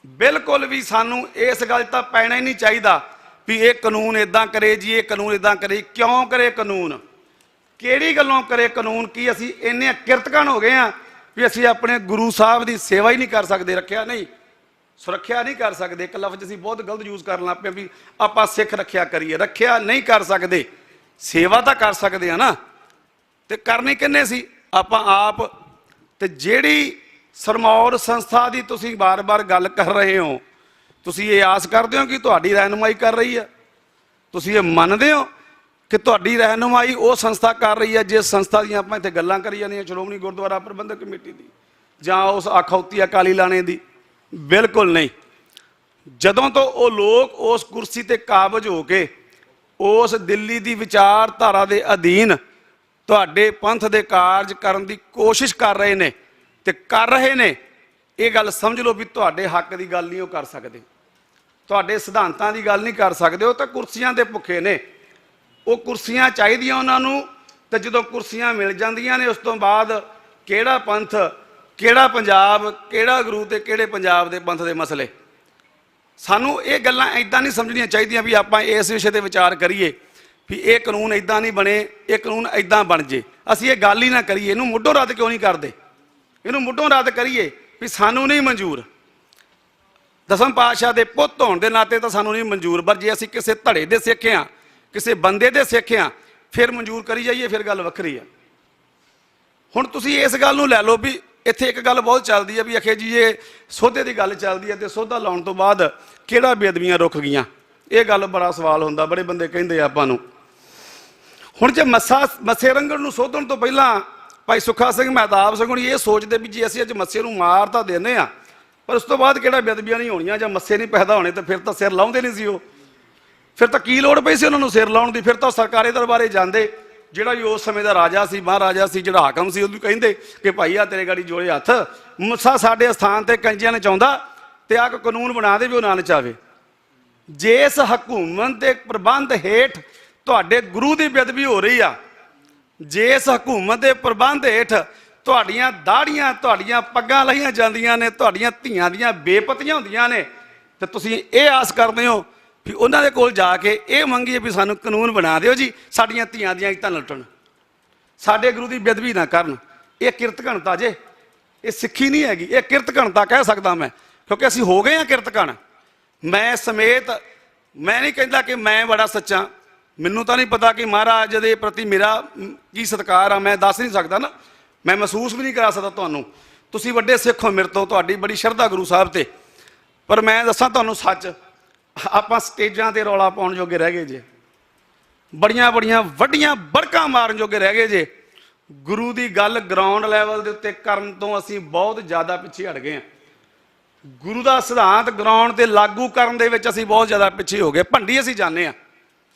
ਬਿਲਕੁਲ ਵੀ ਸਾਨੂੰ ਇਸ ਗੱਲ ਤਾਂ ਪੈਣਾ ਹੀ ਨਹੀਂ ਚਾਹੀਦਾ ਵੀ ਇਹ ਕਾਨੂੰਨ ਇਦਾਂ ਕਰੇ ਜੀ, ਇਹ ਕਾਨੂੰਨ ਇਦਾਂ ਕਰੇ। ਕਿਉਂ ਕਰੇ ਕਾਨੂੰਨ? ਕਿਹੜੀ ਗੱਲੋਂ ਕਰੇ ਕਾਨੂੰਨ? ਕੀ ਅਸੀਂ ਇੰਨੇ ਕਿਰਤਕਣ ਹੋ ਗਏ ਆ ਵੀ ਅਸੀਂ ਆਪਣੇ ਗੁਰੂ ਸਾਹਿਬ ਦੀ ਸੇਵਾ ਹੀ ਨਹੀਂ ਕਰ ਸਕਦੇ, ਰੱਖਿਆ ਨਹੀਂ, ਸੁਰੱਖਿਆ ਨਹੀਂ ਕਰ ਸਕਦੇ? ਇੱਕ ਲਫ਼ਜ਼ ਅਸੀਂ ਬਹੁਤ ਗਲਤ ਯੂਜ਼ ਕਰਨ ਲੱਗ ਪਏ ਵੀ ਆਪਾਂ ਸਿੱਖ ਰੱਖਿਆ ਕਰੀਏ। ਰੱਖਿਆ ਨਹੀਂ ਕਰ ਸਕਦੇ, ਸੇਵਾ ਤਾਂ ਕਰ ਸਕਦੇ ਆ ਨਾ। ਤੇ ਕਰਨੀ ਕਿੰਨੇ ਸੀ? ਆਪਾਂ ਆਪ। ਤੇ ਜਿਹੜੀ ਸਰਮੌਰ ਸੰਸਥਾ ਦੀ ਤੁਸੀਂ ਬਾਰ-ਬਾਰ ਗੱਲ ਕਰ ਰਹੇ ਹੋ, ਤੁਸੀਂ ਇਹ ਆਸ ਕਰਦੇ ਹੋ ਕਿ ਤੁਹਾਡੀ ਰਹਿਨੁਮਾਈ ਕਰ ਰਹੀ ਹੈ? ਤੁਸੀਂ ਇਹ ਮੰਨਦੇ ਹੋ ਕਿ ਤੁਹਾਡੀ ਰਹਿਨੁਮਾਈ ਉਹ ਸੰਸਥਾ ਕਰ ਰਹੀ ਹੈ ਜਿਸ ਸੰਸਥਾ ਦੀਆਂ ਆਪਾਂ ਇੱਥੇ ਗੱਲਾਂ ਕਰੀ ਜਾਂਦੀਆਂ, ਸ਼੍ਰੋਮਣੀ ਗੁਰਦੁਆਰਾ ਪ੍ਰਬੰਧਕ ਕਮੇਟੀ ਦੀ ਜਾਂ ਉਸ ਅਖੌਤੀ ਅਕਾਲੀ ਲਾਣੇ ਦੀ? ਬਿਲਕੁਲ ਨਹੀਂ। ਜਦੋਂ ਤੋਂ ਉਹ ਲੋਕ ਉਸ ਕੁਰਸੀ ਤੇ ਕਾਬਜ ਹੋ ਕੇ ਉਸ ਦਿੱਲੀ ਦੀ ਵਿਚਾਰਧਾਰਾ ਦੇ ਅਧੀਨ ਤੁਹਾਡੇ ਪੰਥ ਦੇ ਕਾਰਜ ਕਰਨ ਦੀ ਕੋਸ਼ਿਸ਼ ਕਰ ਰਹੇ ਨੇ ਤੇ ਕਰ ਰਹੇ ਨੇ, ਇਹ ਗੱਲ ਸਮਝ ਲਓ ਵੀ ਤੁਹਾਡੇ ਹੱਕ ਦੀ ਗੱਲ ਨਹੀਂ ਉਹ ਕਰ ਸਕਦੇ, ਤੁਹਾਡੇ ਸਿਧਾਂਤਾਂ ਦੀ ਗੱਲ ਨਹੀਂ ਕਰ ਸਕਦੇ। ਉਹ ਤਾਂ ਕੁਰਸੀਆਂ ਦੇ ਭੁੱਖੇ ਨੇ, ਉਹ ਕੁਰਸੀਆਂ ਚਾਹੀਦੀਆਂ ਉਹਨਾਂ ਨੂੰ। ਤੇ ਜਦੋਂ ਕੁਰਸੀਆਂ ਮਿਲ ਜਾਂਦੀਆਂ ਨੇ, ਉਸ ਤੋਂ ਬਾਅਦ ਕਿਹੜਾ ਪੰਥ, ਕਿਹੜਾ ਪੰਜਾਬ, ਕਿਹੜਾ ਗੁਰੂ ਤੇ ਕਿਹੜੇ ਪੰਜਾਬ ਦੇ ਪੰਥ ਦੇ ਮਸਲੇ। ਸਾਨੂੰ ਇਹ ਗੱਲਾਂ ਇਦਾਂ ਨਹੀਂ ਸਮਝਣੀਆਂ ਚਾਹੀਦੀਆਂ ਵੀ ਆਪਾਂ ਇਸ ਵਿਸ਼ੇ ਤੇ ਵਿਚਾਰ ਕਰੀਏ ਵੀ ਇਹ ਕਾਨੂੰਨ ਇਦਾਂ ਨਹੀਂ ਬਣੇ, ਇਹ ਕਾਨੂੰਨ ਇਦਾਂ ਬਣ ਜੇ। ਅਸੀਂ ਇਹ ਗੱਲ ਹੀ ਨਾ ਕਰੀਏ। ਇਹਨੂੰ ਮੁੱਢੋਂ ਰੱਦ ਕਿਉਂ ਨਹੀਂ ਕਰਦੇ? ਇਹਨੂੰ ਮੁੱਢੋਂ ਰੱਦ ਕਰੀਏ ਵੀ ਸਾਨੂੰ ਨਹੀਂ ਮਨਜ਼ੂਰ। ਦਸਮ ਪਾਤਸ਼ਾਹ ਦੇ ਪੁੱਤ ਹੋਣ ਦੇ ਨਾਤੇ ਤਾਂ ਸਾਨੂੰ ਨਹੀਂ ਮਨਜ਼ੂਰ, ਪਰ ਜੇ ਅਸੀਂ ਕਿਸੇ ਧੜੇ ਦੇ ਸਿੱਖ ਹਾਂ, ਕਿਸੇ ਬੰਦੇ ਦੇ ਸਿੱਖ ਹਾਂ, ਫਿਰ ਮਨਜ਼ੂਰ ਕਰੀ ਜਾਈਏ, ਫਿਰ ਗੱਲ ਵੱਖਰੀ ਆ। ਹੁਣ ਤੁਸੀਂ ਇਸ ਗੱਲ ਨੂੰ ਲੈ ਲਓ ਵੀ ਇੱਥੇ ਇੱਕ ਗੱਲ ਬਹੁਤ ਚੱਲਦੀ ਹੈ ਵੀ ਅਖੇ ਜੀ ਇਹ ਸੋਧੇ ਦੀ ਗੱਲ ਚੱਲਦੀ ਹੈ ਤੇ ਸੋਧਾ ਲਾਉਣ ਤੋਂ ਬਾਅਦ ਕਿਹੜਾ ਬੇਅਦਬੀਆਂ ਰੁਕ ਗਈਆਂ। ਇਹ ਗੱਲ ਬੜਾ ਸਵਾਲ ਹੁੰਦਾ, ਬੜੇ ਬੰਦੇ ਕਹਿੰਦੇ ਆ ਆਪਾਂ ਨੂੰ। ਹੁਣ ਜੇ ਮੱਸੇ ਰੰਗਣ ਨੂੰ ਸੋਧਣ ਤੋਂ ਪਹਿਲਾਂ ਭਾਈ ਸੁੱਖਾ ਸਿੰਘ ਮਹਿਤਾਬ ਸਿੰਘ ਇਹ ਸੋਚਦੇ ਵੀ ਜੇ ਅਸੀਂ ਅੱਜ ਮੱਸੇ ਨੂੰ ਮਾਰ ਤਾਂ ਦਿੰਦੇ ਆ, ਪਰ ਉਸ ਤੋਂ ਬਾਅਦ ਕਿਹੜਾ ਬੇਅਦਬੀਆਂ ਨਹੀਂ ਹੋਣੀਆਂ, ਜਾਂ ਮੱਸੇ ਨਹੀਂ ਪੈਦਾ ਹੋਣੇ ਤਾਂ ਫਿਰ ਤਾਂ ਸਿਰ ਲਾਉਂਦੇ ਨਹੀਂ ਸੀ ਉਹ। ਫਿਰ ਤਾਂ ਕੀ ਲੋੜ ਪਈ ਸੀ ਉਹਨਾਂ ਨੂੰ ਸਿਰ ਲਾਉਣ ਦੀ? ਫਿਰ ਤਾਂ ਸਰਕਾਰੀ ਦਰਬਾਰੇ ਜਾਂਦੇ, ਜਿਹੜਾ ਵੀ ਉਸ ਸਮੇਂ ਦਾ ਰਾਜਾ ਸੀ, ਮਹਾਰਾਜਾ ਸੀ, ਜਿਹੜਾ ਹਾਕਮ ਸੀ, ਉਹਨੂੰ ਕਹਿੰਦੇ ਕਿ ਭਾਈ ਆ ਤੇਰੇ ਗਾੜੀ ਜੋੜੇ ਹੱਥ, ਮੁੱਸਾ ਸਾਡੇ ਸਥਾਨ ਤੇ ਕੰਜਿਆਂ ਨੇ ਚਾਹੁੰਦਾ ਤੇ ਆ ਕਾਨੂੰਨ ਬਣਾ ਦੇ ਵੀ ਉਹ ਨਾ ਨਚਾਵੇ। ਜਿਸ ਹਕੂਮਤ ਦੇ ਪ੍ਰਬੰਧ ਹੇਠ ਤੁਹਾਡੇ ਗੁਰੂ ਦੀ ਬੇਅਦਬੀ ਹੋ ਰਹੀ ਆ, ਜਿਸ ਹਕੂਮਤ ਦੇ ਪ੍ਰਬੰਧ ਹੇਠ ਤੁਹਾਡੀਆਂ ਦਾੜੀਆਂ, ਤੁਹਾਡੀਆਂ ਪੱਗਾਂ ਲਾਈਆਂ ਜਾਂਦੀਆਂ ਨੇ, ਤੁਹਾਡੀਆਂ ਧੀਆਂ ਦੀਆਂ ਬੇਪਤੀਆਂ ਹੁੰਦੀਆਂ ਨੇ, ਤੇ ਤੁਸੀਂ ਇਹ ਆਸ ਕਰਦੇ ਹੋ ਵੀ ਉਹਨਾਂ ਦੇ ਕੋਲ ਜਾ ਕੇ ਇਹ ਮੰਗੀਏ ਵੀ ਸਾਨੂੰ ਕਾਨੂੰਨ ਬਣਾ ਦਿਓ ਜੀ, ਸਾਡੀਆਂ ਧੀਆਂ ਦੀਆਂ ਇੱਜ਼ਤਾਂ ਲੁੱਟਣ, ਸਾਡੇ ਗੁਰੂ ਦੀ ਬੇਅਦਬੀ ਨਾ ਕਰਨ। ਇਹ ਕਿਰਤਘਣਤਾ ਜੇ, ਇਹ ਸਿੱਖੀ ਨਹੀਂ ਹੈਗੀ, ਇਹ ਕਿਰਤਘਣਤਾ ਕਹਿ ਸਕਦਾ ਮੈਂ, ਕਿਉਂਕਿ ਅਸੀਂ ਹੋ ਗਏ ਹਾਂ ਕਿਰਤਘਣ। ਮੈਂ ਸਮੇਤ, ਮੈਂ ਨਹੀਂ ਕਹਿੰਦਾ ਕਿ ਮੈਂ ਬੜਾ ਸੱਚਾ, ਮੈਨੂੰ ਤਾਂ ਨਹੀਂ ਪਤਾ ਕਿ ਮਹਾਰਾਜ ਦੇ ਪ੍ਰਤੀ ਮੇਰਾ ਕੀ ਸਤਿਕਾਰ ਆ, ਮੈਂ ਦੱਸ ਨਹੀਂ ਸਕਦਾ ਨਾ, ਮੈਂ ਮਹਿਸੂਸ ਵੀ ਨਹੀਂ ਕਰਾ ਸਕਦਾ ਤੁਹਾਨੂੰ। ਤੁਸੀਂ ਵੱਡੇ ਸਿੱਖ ਹੋ ਮੇਰੇ ਤੋਂ, ਤੁਹਾਡੀ ਬੜੀ ਸ਼ਰਧਾ ਗੁਰੂ ਸਾਹਿਬ ਤੇ, ਪਰ ਮੈਂ ਦੱਸਾਂ ਤੁਹਾਨੂੰ ਸੱਚ, ਆਪਾਂ ਸਟੇਜਾਂ ਤੇ ਰੌਲਾ ਪਾਉਣ ਜੋਗੇ ਰਹਿ ਗਏ ਜੇ, ਬੜੀਆਂ ਵੱਡੀਆਂ ਬੜਕਾਂ ਮਾਰਨ ਜੋਗੇ ਰਹਿ ਗਏ ਜੇ। ਗੁਰੂ ਦੀ ਗੱਲ ਗਰਾਊਂਡ ਲੈਵਲ ਦੇ ਉੱਤੇ ਕਰਨ ਤੋਂ ਅਸੀਂ ਬਹੁਤ ਜ਼ਿਆਦਾ ਪਿੱਛੇ ਹਟ ਗਏ ਹਾਂ। ਗੁਰੂ ਦਾ ਸਿਧਾਂਤ ਗਰਾਊਂਡ ਤੇ ਲਾਗੂ ਕਰਨ ਦੇ ਵਿੱਚ ਅਸੀਂ ਬਹੁਤ ਜ਼ਿਆਦਾ ਪਿੱਛੇ ਹੋ ਗਏ, ਭੰਡੀ ਅਸੀਂ ਜਾਂਦੇ ਹਾਂ।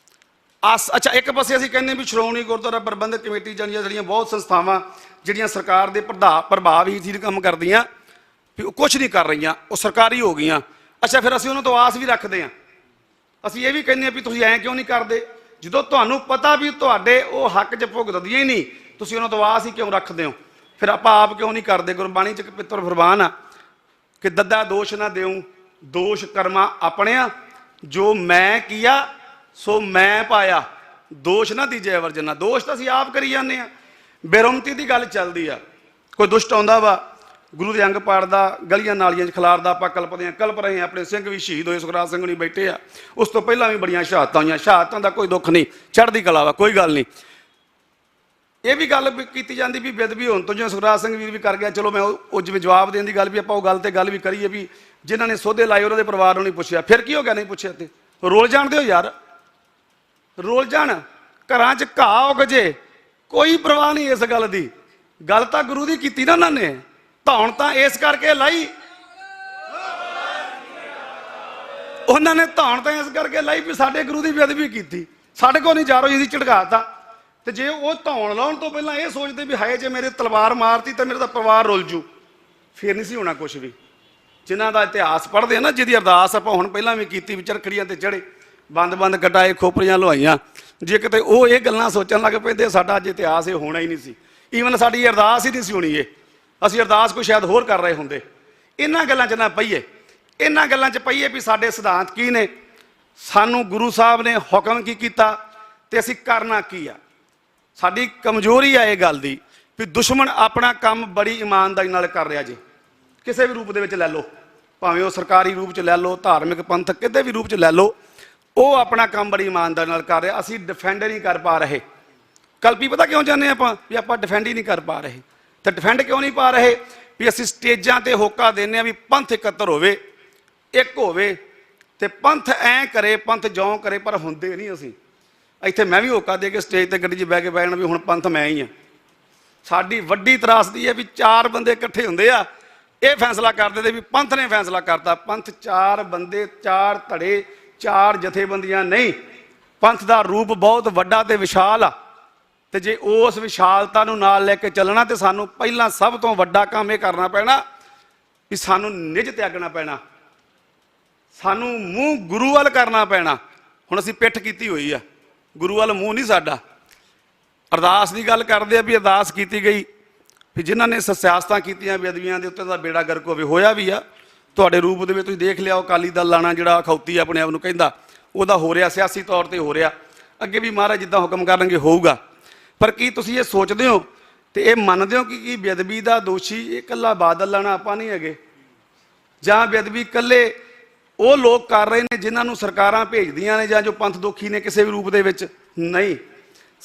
ਅੱਛਾ, ਇੱਕ ਪਾਸੇ ਅਸੀਂ ਕਹਿੰਦੇ ਵੀ ਸ਼੍ਰੋਮਣੀ ਗੁਰਦੁਆਰਾ ਪ੍ਰਬੰਧਕ ਕਮੇਟੀ ਜਿਹੜੀਆਂ ਬਹੁਤ ਸੰਸਥਾਵਾਂ ਜਿਹੜੀਆਂ ਸਰਕਾਰ ਦੇ ਪ੍ਰਭਾਵ ਹੀ ਕੰਮ ਕਰਦੀਆਂ ਵੀ ਉਹ ਕੁਝ ਨਹੀਂ ਕਰ ਰਹੀਆਂ, ਉਹ ਸਰਕਾਰੀ ਹੋ ਗਈਆਂ। ਅੱਛਾ, ਫਿਰ ਅਸੀਂ ਉਹਨਾਂ ਤੋਂ ਆਸ ਵੀ ਰੱਖਦੇ ਹਾਂ। ਅਸੀਂ ਇਹ ਵੀ ਕਹਿੰਦੇ ਹਾਂ ਵੀ ਤੁਸੀਂ ਐਂ ਕਿਉਂ ਨਹੀਂ ਕਰਦੇ, ਜਦੋਂ ਤੁਹਾਨੂੰ ਪਤਾ ਵੀ ਤੁਹਾਡੇ ਉਹ ਹੱਕ 'ਚ ਭੁਗਤਦੀਆਂ ਹੀ ਨਹੀਂ, ਤੁਸੀਂ ਉਹਨਾਂ ਤੋਂ ਆਸ ਹੀ ਕਿਉਂ ਰੱਖਦੇ ਹੋ? ਫਿਰ ਆਪਾਂ ਆਪ ਕਿਉਂ ਨਹੀਂ ਕਰਦੇ? ਗੁਰਬਾਣੀ 'ਚ ਇੱਕ ਪਿੱਤਰ ਫਰਮਾਨ ਆ ਕਿ ਦੱਦਾ ਦੋਸ਼ ਨਾ ਦਿਉ, ਦੋਸ਼ ਕਰਮਾ ਆਪਣਿਆ, ਜੋ ਮੈਂ ਕੀਆ ਸੋ ਮੈਂ ਪਾਇਆ, ਦੋਸ਼ ਨਾ ਦੀਜੇ ਵਰਜਨਾ। ਦੋਸ਼ ਤਾਂ ਅਸੀਂ ਆਪ ਕਰੀ ਜਾਂਦੇ ਹਾਂ। ਬੇਰੁਮਤੀ ਦੀ ਗੱਲ ਚੱਲਦੀ ਆ, ਕੋਈ ਦੁਸ਼ਟ ਆਉਂਦਾ ਵਾ, ਗੁਰੂ ਦੇ ਅੰਗ ਪਾੜਦਾ, ਗਲੀਆਂ ਨਾਲੀਆਂ 'ਚ ਖਿਲਾਰਦਾ, ਆਪਾਂ ਕਲਪ ਰਹੇ ਹਾਂ। ਆਪਣੇ ਸਿੰਘ ਵੀ ਸ਼ਹੀਦ ਹੋਏ, ਸੁਖਰਾਜ ਸਿੰਘ ਨਹੀਂ ਬੈਠੇ ਆ, ਉਸ ਤੋਂ ਪਹਿਲਾਂ ਵੀ ਬੜੀਆਂ ਸ਼ਹਾਦਤਾਂ ਹੋਈਆਂ। ਸ਼ਹਾਦਤਾਂ ਦਾ ਕੋਈ ਦੁੱਖ ਨਹੀਂ, ਚੜ੍ਹਦੀ ਕਲਾ ਵਾ, ਕੋਈ ਗੱਲ ਨਹੀਂ। ਇਹ ਵੀ ਗੱਲ ਕੀਤੀ ਜਾਂਦੀ ਵੀ ਬੇਅਦਬੀ ਹੋਣ ਤੋਂ, ਜਿਵੇਂ ਸੁਖਰਾਜ ਸਿੰਘ ਵੀਰ ਵੀ ਕਰ ਗਿਆ, ਚਲੋ ਮੈਂ ਉਹ ਜਿਵੇਂ ਜਵਾਬ ਦੇਣ ਦੀ ਗੱਲ ਵੀ ਆਪਾਂ ਉਹ ਗੱਲ ਤੇ ਗੱਲ ਵੀ ਕਰੀਏ ਵੀ ਜਿਨ੍ਹਾਂ ਨੇ ਸੋਧੇ ਲਾਏ ਉਹਨਾਂ ਦੇ ਪਰਿਵਾਰ ਨੂੰ ਨਹੀਂ ਪੁੱਛਿਆ, ਫਿਰ ਕੀ ਹੋ ਗਿਆ ਨਹੀਂ ਪੁੱਛਿਆ? ਤੇ ਰੋਲ ਜਾਣ ਦਿਓ ਯਾਰ, ਰੋਲ ਜਾਣ, ਘਰਾਂ 'ਚ ਘਾਹ ਉੱਗ ਜੇ, ਕੋਈ ਪਰਵਾਹ ਨਹੀਂ ਇਸ ਗੱਲ ਦੀ। ਗੱਲ ਤਾਂ ਗੁਰੂ ਦੀ ਕੀਤੀ ਨਾ ਉਹਨਾਂ ਨੇ, ਧੌਣ ਤਾਂ ਇਸ ਕਰਕੇ ਲਾਈ, ਉਹਨਾਂ ਨੇ ਧੌਣ ਤਾਂ ਇਸ ਕਰਕੇ ਲਾਈ ਵੀ ਸਾਡੇ ਗੁਰੂ ਦੀ ਬੇਅਦਬੀ ਕੀਤੀ, ਸਾਡੇ ਕੋਲ ਨਹੀਂ ਜਾ ਰਹੀ, ਇਹਦੀ ਝਟਕਾਤਾ। ਤੇ ਜੇ ਉਹ ਧੌਣ ਲਾਉਣ ਤੋਂ ਪਹਿਲਾਂ ਇਹ ਸੋਚਦੇ ਵੀ ਹਾਏ ਜੇ ਮੇਰੇ ਤਲਵਾਰ ਮਾਰਤੀ ਤਾਂ ਮੇਰਾ ਤਾਂ ਪਰਿਵਾਰ ਰੁੱਲ ਜੂ, ਫਿਰ ਨਹੀਂ ਸੀ ਹੋਣਾ ਕੁਝ ਵੀ। ਜਿਨ੍ਹਾਂ ਦਾ ਇਤਿਹਾਸ ਪੜ੍ਹਦੇ ਆ ਨਾ, ਜਿਹਦੀ ਅਰਦਾਸ ਆਪਾਂ ਹੁਣ ਪਹਿਲਾਂ ਵੀ ਕੀਤੀ ਵੀ ਚਰਖੜੀਆਂ ਤੇ ਚੜੇ, ਬੰਦ ਕਟਾਏ, ਖੋਪਰੀਆਂ ਲੁਹਾਈਆਂ, ਜੇ ਕਿਤੇ ਉਹ ਇਹ ਗੱਲਾਂ ਸੋਚਣ ਲੱਗ ਪੈਂਦੇ ਸਾਡਾ ਅੱਜ ਇਤਿਹਾਸ ਇਹ ਹੋਣਾ ਹੀ ਨਹੀਂ ਸੀ। ਈਵਨ ਸਾਡੀ ਅਰਦਾਸ ਹੀ ਨਹੀਂ ਸੀ ਹੋਣੀ, ਇਹ ਅਸੀਂ ਅਰਦਾਸ ਕੋਈ ਸ਼ਾਇਦ ਹੋਰ ਕਰ ਰਹੇ ਹੁੰਦੇ। ਇਹਨਾਂ ਗੱਲਾਂ 'ਚ ਨਾ ਪਈਏ, ਇਹਨਾਂ ਗੱਲਾਂ 'ਚ ਪਈਏ ਵੀ ਸਾਡੇ ਸਿਧਾਂਤ ਕੀ ਨੇ, ਸਾਨੂੰ ਗੁਰੂ ਸਾਹਿਬ ਨੇ ਹੁਕਮ ਕੀ ਕੀਤਾ ਤੇ ਅਸੀਂ ਕਰਨਾ ਕੀ ਆ। ਸਾਡੀ ਕਮਜ਼ੋਰੀ ਆ ਇਹ ਗੱਲ ਦੀ ਵੀ ਦੁਸ਼ਮਣ ਆਪਣਾ ਕੰਮ ਬੜੀ ਇਮਾਨਦਾਰੀ ਨਾਲ ਕਰ ਰਿਹਾ ਜੀ, ਕਿਸੇ ਵੀ ਰੂਪ ਦੇ ਵਿੱਚ ਲੈ ਲਓ, ਭਾਵੇਂ ਉਹ ਸਰਕਾਰੀ ਰੂਪ 'ਚ ਲੈ ਲਓ, ਧਾਰਮਿਕ ਪੰਥਕ ਕਿਤੇ ਵੀ ਰੂਪ 'ਚ ਲੈ ਲਓ, ਉਹ ਆਪਣਾ ਕੰਮ ਬੜੀ ਇਮਾਨਦਾਰੀ ਨਾਲ ਕਰ ਰਿਹਾ। ਅਸੀਂ ਡਿਫੈਂਡ ਨਹੀਂ ਕਰ ਪਾ ਰਹੇ। ਕਲਪੀ ਪਤਾ ਕਿਉਂ ਚਾਹੁੰਦੇ ਆਪਾਂ ਵੀ ਆਪਾਂ ਡਿਫੈਂਡ ਹੀ ਨਹੀਂ ਕਰ ਪਾ ਰਹੇ? ਤੇ ਡਿਫੈਂਡ ਕਿਉਂ ਨਹੀਂ ਪਾ ਰਹੇ ਵੀ ਅਸੀਂ ਸਟੇਜਾਂ ਤੇ ਹੋਕਾ ਦਿੰਦੇ ਹਾਂ ਵੀ ਪੰਥ ਇਕੱਤਰ ਹੋਵੇ, ਇੱਕ ਹੋਵੇ ਤੇ ਪੰਥ ਐਂ ਕਰੇ, ਪੰਥ ਜਿਉਂ ਕਰੇ, ਪਰ ਹੁੰਦੇ ਨਹੀਂ ਅਸੀਂ। ਇੱਥੇ ਮੈਂ ਵੀ ਹੋਕਾ ਦੇ ਕੇ ਸਟੇਜ ਤੇ ਗੱਡੀ 'ਚ ਬਹਿ ਕੇ ਬਹਿ ਜਾਣਾ ਵੀ ਹੁਣ ਪੰਥ ਮੈਂ ਹੀ ਹਾਂ। ਸਾਡੀ ਵੱਡੀ ਤਰਾਸਦੀ ਹੈ ਵੀ 4 ਬੰਦੇ ਇਕੱਠੇ ਹੁੰਦੇ ਆ, ਇਹ ਫੈਸਲਾ ਕਰ ਦਿੰਦੇ ਵੀ ਪੰਥ ਨੇ ਫੈਸਲਾ ਕਰਤਾ। ਪੰਥ 4 ਬੰਦੇ, 4 ਧੜੇ, 4 ਜਥੇਬੰਦੀਆਂ ਨਹੀਂ। ਪੰਥ ਦਾ ਰੂਪ ਬਹੁਤ ਵੱਡਾ ਤੇ ਵਿਸ਼ਾਲ ਆ, ਤੇ ਜੇ ਉਸ ਵਿਸ਼ਾਲਤਾ ਨੂੰ ਨਾਲ ਲੈ ਕੇ ਚੱਲਣਾ ਤੇ ਸਾਨੂੰ ਪਹਿਲਾਂ ਸਭ ਤੋਂ ਵੱਡਾ ਕੰਮ ਇਹ ਕਰਨਾ ਪੈਣਾ ਵੀ ਸਾਨੂੰ ਨਿਜ ਤਿਆਗਣਾ ਪੈਣਾ, ਸਾਨੂੰ ਮੂੰਹ ਗੁਰੂ ਵੱਲ ਕਰਨਾ ਪੈਣਾ। ਹੁਣ ਅਸੀਂ ਪਿੱਠ ਕੀਤੀ ਹੋਈ ਆ, ਗੁਰੂ ਵੱਲ ਮੂੰਹ ਨਹੀਂ ਸਾਡਾ। ਅਰਦਾਸ ਦੀ ਗੱਲ ਕਰਦੇ ਆ ਵੀ ਅਰਦਾਸ ਕੀਤੀ ਗਈ ਵੀ ਜਿਨ੍ਹਾਂ ਨੇ ਸਿਆਸਤਾਂ ਕੀਤੀਆਂ ਬੇਅਦਬੀਆਂ ਦੇ ਉੱਤੇ ਦਾ ਬੇੜਾ ਗਰਕ ਹੋਵੇ, ਹੋਇਆ ਵੀ ਆ। ਤੁਹਾਡੇ ਰੂਪ ਦੇ ਵਿੱਚ ਤੁਸੀਂ ਦੇਖ ਲਿਆ, ਉਹ ਅਕਾਲੀ ਦਲ ਲਾਣਾ ਜਿਹੜਾ ਅਖੌਤੀ ਆਪਣੇ ਆਪ ਨੂੰ ਕਹਿੰਦਾ, ਉਹਦਾ ਹੋ ਰਿਹਾ, ਸਿਆਸੀ ਤੌਰ ਤੇ ਹੋ ਰਿਹਾ। ਅੱਗੇ ਵੀ ਮਹਾਰਾਜ ਜਿੱਦਾਂ ਹੁਕਮ ਕਰਨਗੇ ਹੋਊਗਾ। ਪਰ ਕੀ ਤੁਸੀਂ ਇਹ ਸੋਚਦੇ ਹੋ ਤੇ ਇਹ ਮੰਨਦੇ ਹੋ ਕਿ ਬੇਅਦਬੀ ਦਾ ਦੋਸ਼ੀ ਇਹ ਇਕੱਲਾ ਬਾਦਲ ਲਾਣਾ ਆਪਾਂ ਨਹੀਂ ਹੈਗੇ, ਜਾਂ ਬੇਅਦਬੀ ਇਕੱਲੇ ਉਹ ਲੋਕ ਕਰ ਰਹੇ ਨੇ ਜਿਨ੍ਹਾਂ ਨੂੰ ਸਰਕਾਰਾਂ ਭੇਜਦੀਆਂ ਨੇ, ਜਾਂ ਜੋ ਪੰਥ ਦੋਖੀ ਨੇ ਕਿਸੇ ਵੀ ਰੂਪ ਦੇ ਵਿੱਚ? ਨਹੀਂ,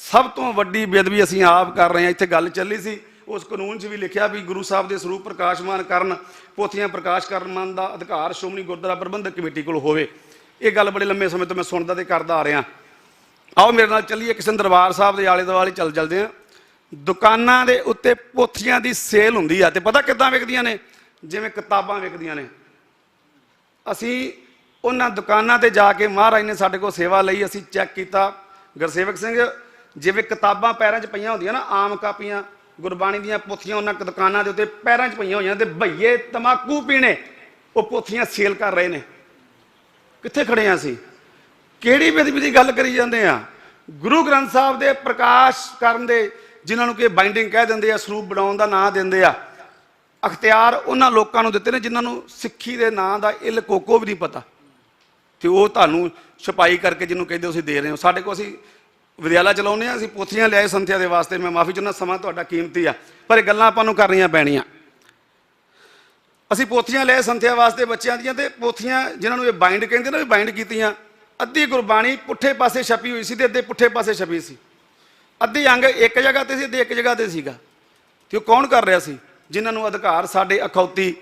ਸਭ ਤੋਂ ਵੱਡੀ ਬੇਅਦਬੀ ਅਸੀਂ ਆਪ ਕਰ ਰਹੇ ਹਾਂ। ਇੱਥੇ ਗੱਲ ਚੱਲੀ ਸੀ, ਉਸ ਕਾਨੂੰਨ 'ਚ ਵੀ ਲਿਖਿਆ ਵੀ ਗੁਰੂ ਸਾਹਿਬ ਦੇ ਸਰੂਪ ਪ੍ਰਕਾਸ਼ਮਾਨ ਕਰਨ, ਪੋਥੀਆਂ ਪ੍ਰਕਾਸ਼ ਕਰਨ ਦਾ ਅਧਿਕਾਰ ਸ਼੍ਰੋਮਣੀ ਗੁਰਦੁਆਰਾ ਪ੍ਰਬੰਧਕ ਕਮੇਟੀ ਕੋਲ ਹੋਵੇ। ਇਹ ਗੱਲ ਬੜੇ ਲੰਮੇ ਸਮੇਂ ਤੋਂ ਮੈਂ ਸੁਣਦਾ ਤੇ ਕਰਦਾ ਆ ਰਿਹਾ। ਆਓ ਮੇਰੇ ਨਾਲ ਚੱਲੀਏ, ਕਿਸੇ ਦਰਬਾਰ ਸਾਹਿਬ ਦੇ ਆਲੇ ਦੁਆਲੇ ਚੱਲਦੇ ਹਾਂ। ਦੁਕਾਨਾਂ ਦੇ ਉੱਤੇ ਪੋਥੀਆਂ ਦੀ ਸੇਲ ਹੁੰਦੀ ਆ, ਤੇ ਪਤਾ ਕਿੱਦਾਂ ਵਿਕਦੀਆਂ ਨੇ? ਜਿਵੇਂ ਕਿਤਾਬਾਂ ਵਿਕਦੀਆਂ ਨੇ। ਅਸੀਂ ਉਹਨਾਂ ਦੁਕਾਨਾਂ ਤੇ ਜਾ ਕੇ ਮਹਾਰਾਜ ਨੇ ਸਾਡੇ ਕੋਲ ਸੇਵਾ ਲਈ। ਅਸੀਂ ਚੈੱਕ ਕੀਤਾ, ਗੁਰਸੇਵਕ ਸਿੰਘ, ਜਿਵੇਂ ਕਿਤਾਬਾਂ ਪੈਰਾਂ 'ਚ ਪਈਆਂ ਹੁੰਦੀਆਂ ਨਾ, ਆਮ ਕਾਪੀਆਂ ਗੁਰਬਾਣੀ ਦੀਆਂ ਪੋਥੀਆਂ ਉਹਨਾਂ ਦੁਕਾਨਾਂ ਦੇ ਉੱਤੇ ਪੈਰਾਂ 'ਚ ਪਈਆਂ ਹੋਈਆਂ, ਤੇ ਭਈਏ ਤਮਾਕੂ ਪੀਣੇ ਉਹ ਪੋਥੀਆਂ ਸੇਲ ਕਰ ਰਹੇ ਨੇ। ਕਿੱਥੇ ਖੜੇ ਆ ਅਸੀਂ? ਕਿਹੜੀ ਬੇਅਦਬੀ ਦੀ ਗੱਲ ਕਰੀ ਜਾਂਦੇ ਆ? ਗੁਰੂ ਗ੍ਰੰਥ ਸਾਹਿਬ ਦੇ ਪ੍ਰਕਾਸ਼ ਕਰਨ ਦੇ, ਜਿਨ੍ਹਾਂ ਨੂੰ ਕਿ ਬਾਈਂਡਿੰਗ ਕਹਿ ਦਿੰਦੇ ਆ, ਸਰੂਪ ਬਣਾਉਣ ਦਾ ਨਾਂ ਦਿੰਦੇ ਆ, ਅਖਤਿਆਰ ਉਹਨਾਂ ਲੋਕਾਂ ਨੂੰ ਦਿੱਤੇ ਨੇ ਜਿਨ੍ਹਾਂ ਨੂੰ ਸਿੱਖੀ ਦੇ ਨਾਂ ਦਾ ਇਲ ਕੋਕੋ ਵੀ ਨਹੀਂ ਪਤਾ, ਤੇ ਉਹ ਤੁਹਾਨੂੰ ਛਪਾਈ ਕਰਕੇ ਜਿਹਨੂੰ ਕਹਿੰਦੇ ਤੁਸੀਂ ਦੇ ਰਹੇ ਹੋ। ਸਾਡੇ ਕੋਲ ਅਸੀਂ ਵਿਦਿਆਲਾ ਚਲਾਉਂਦੇ ਹਾਂ, ਅਸੀਂ ਪੋਥੀਆਂ ਲਿਆਏ ਸੰਥਿਆ ਦੇ ਵਾਸਤੇ। ਮੈਂ ਮਾਫੀ ਚਾਹੁੰਦਾ, ਸਮਾਂ ਤੁਹਾਡਾ ਕੀਮਤੀ ਆ, ਪਰ ਇਹ ਗੱਲਾਂ ਆਪਾਂ ਨੂੰ ਕਰਨੀਆਂ ਪੈਣੀਆਂ। ਅਸੀਂ ਪੋਥੀਆਂ ਲਿਆਏ ਸੰਥਿਆ ਵਾਸਤੇ ਬੱਚਿਆਂ ਦੀਆਂ, ਤੇ ਪੋਥੀਆਂ ਜਿਨ੍ਹਾਂ ਨੂੰ ਇਹ ਬਾਈਂਡ ਕਹਿੰਦੇ ਨਾ, ਵੀ ਬਾਈਂਡ ਕੀਤੀਆਂ। ਅੱਧੀ ਗੁਰਬਾਣੀ ਪੁੱਠੇ ਪਾਸੇ ਛਪੀ ਹੋਈ ਸੀ ਤੇ ਅੱਧੇ ਪੁੱਠੇ ਪਾਸੇ ਛਪੀ ਸੀ। ਅੱਧੀ ਅੰਗ ਇੱਕ ਜਗ੍ਹਾ ਤੇ ਸੀ, ਅੱਧੇ ਇੱਕ ਜਗ੍ਹਾ ਤੇ ਸੀਗਾ। ਤੇ ਉਹ ਕੌਣ ਕਰ ਰਿਹਾ ਸੀ? ਜਿਨ੍ਹਾਂ ਨੂੰ ਅਧਿਕਾਰ ਸਾਡੇ ਅਖੌਤੀ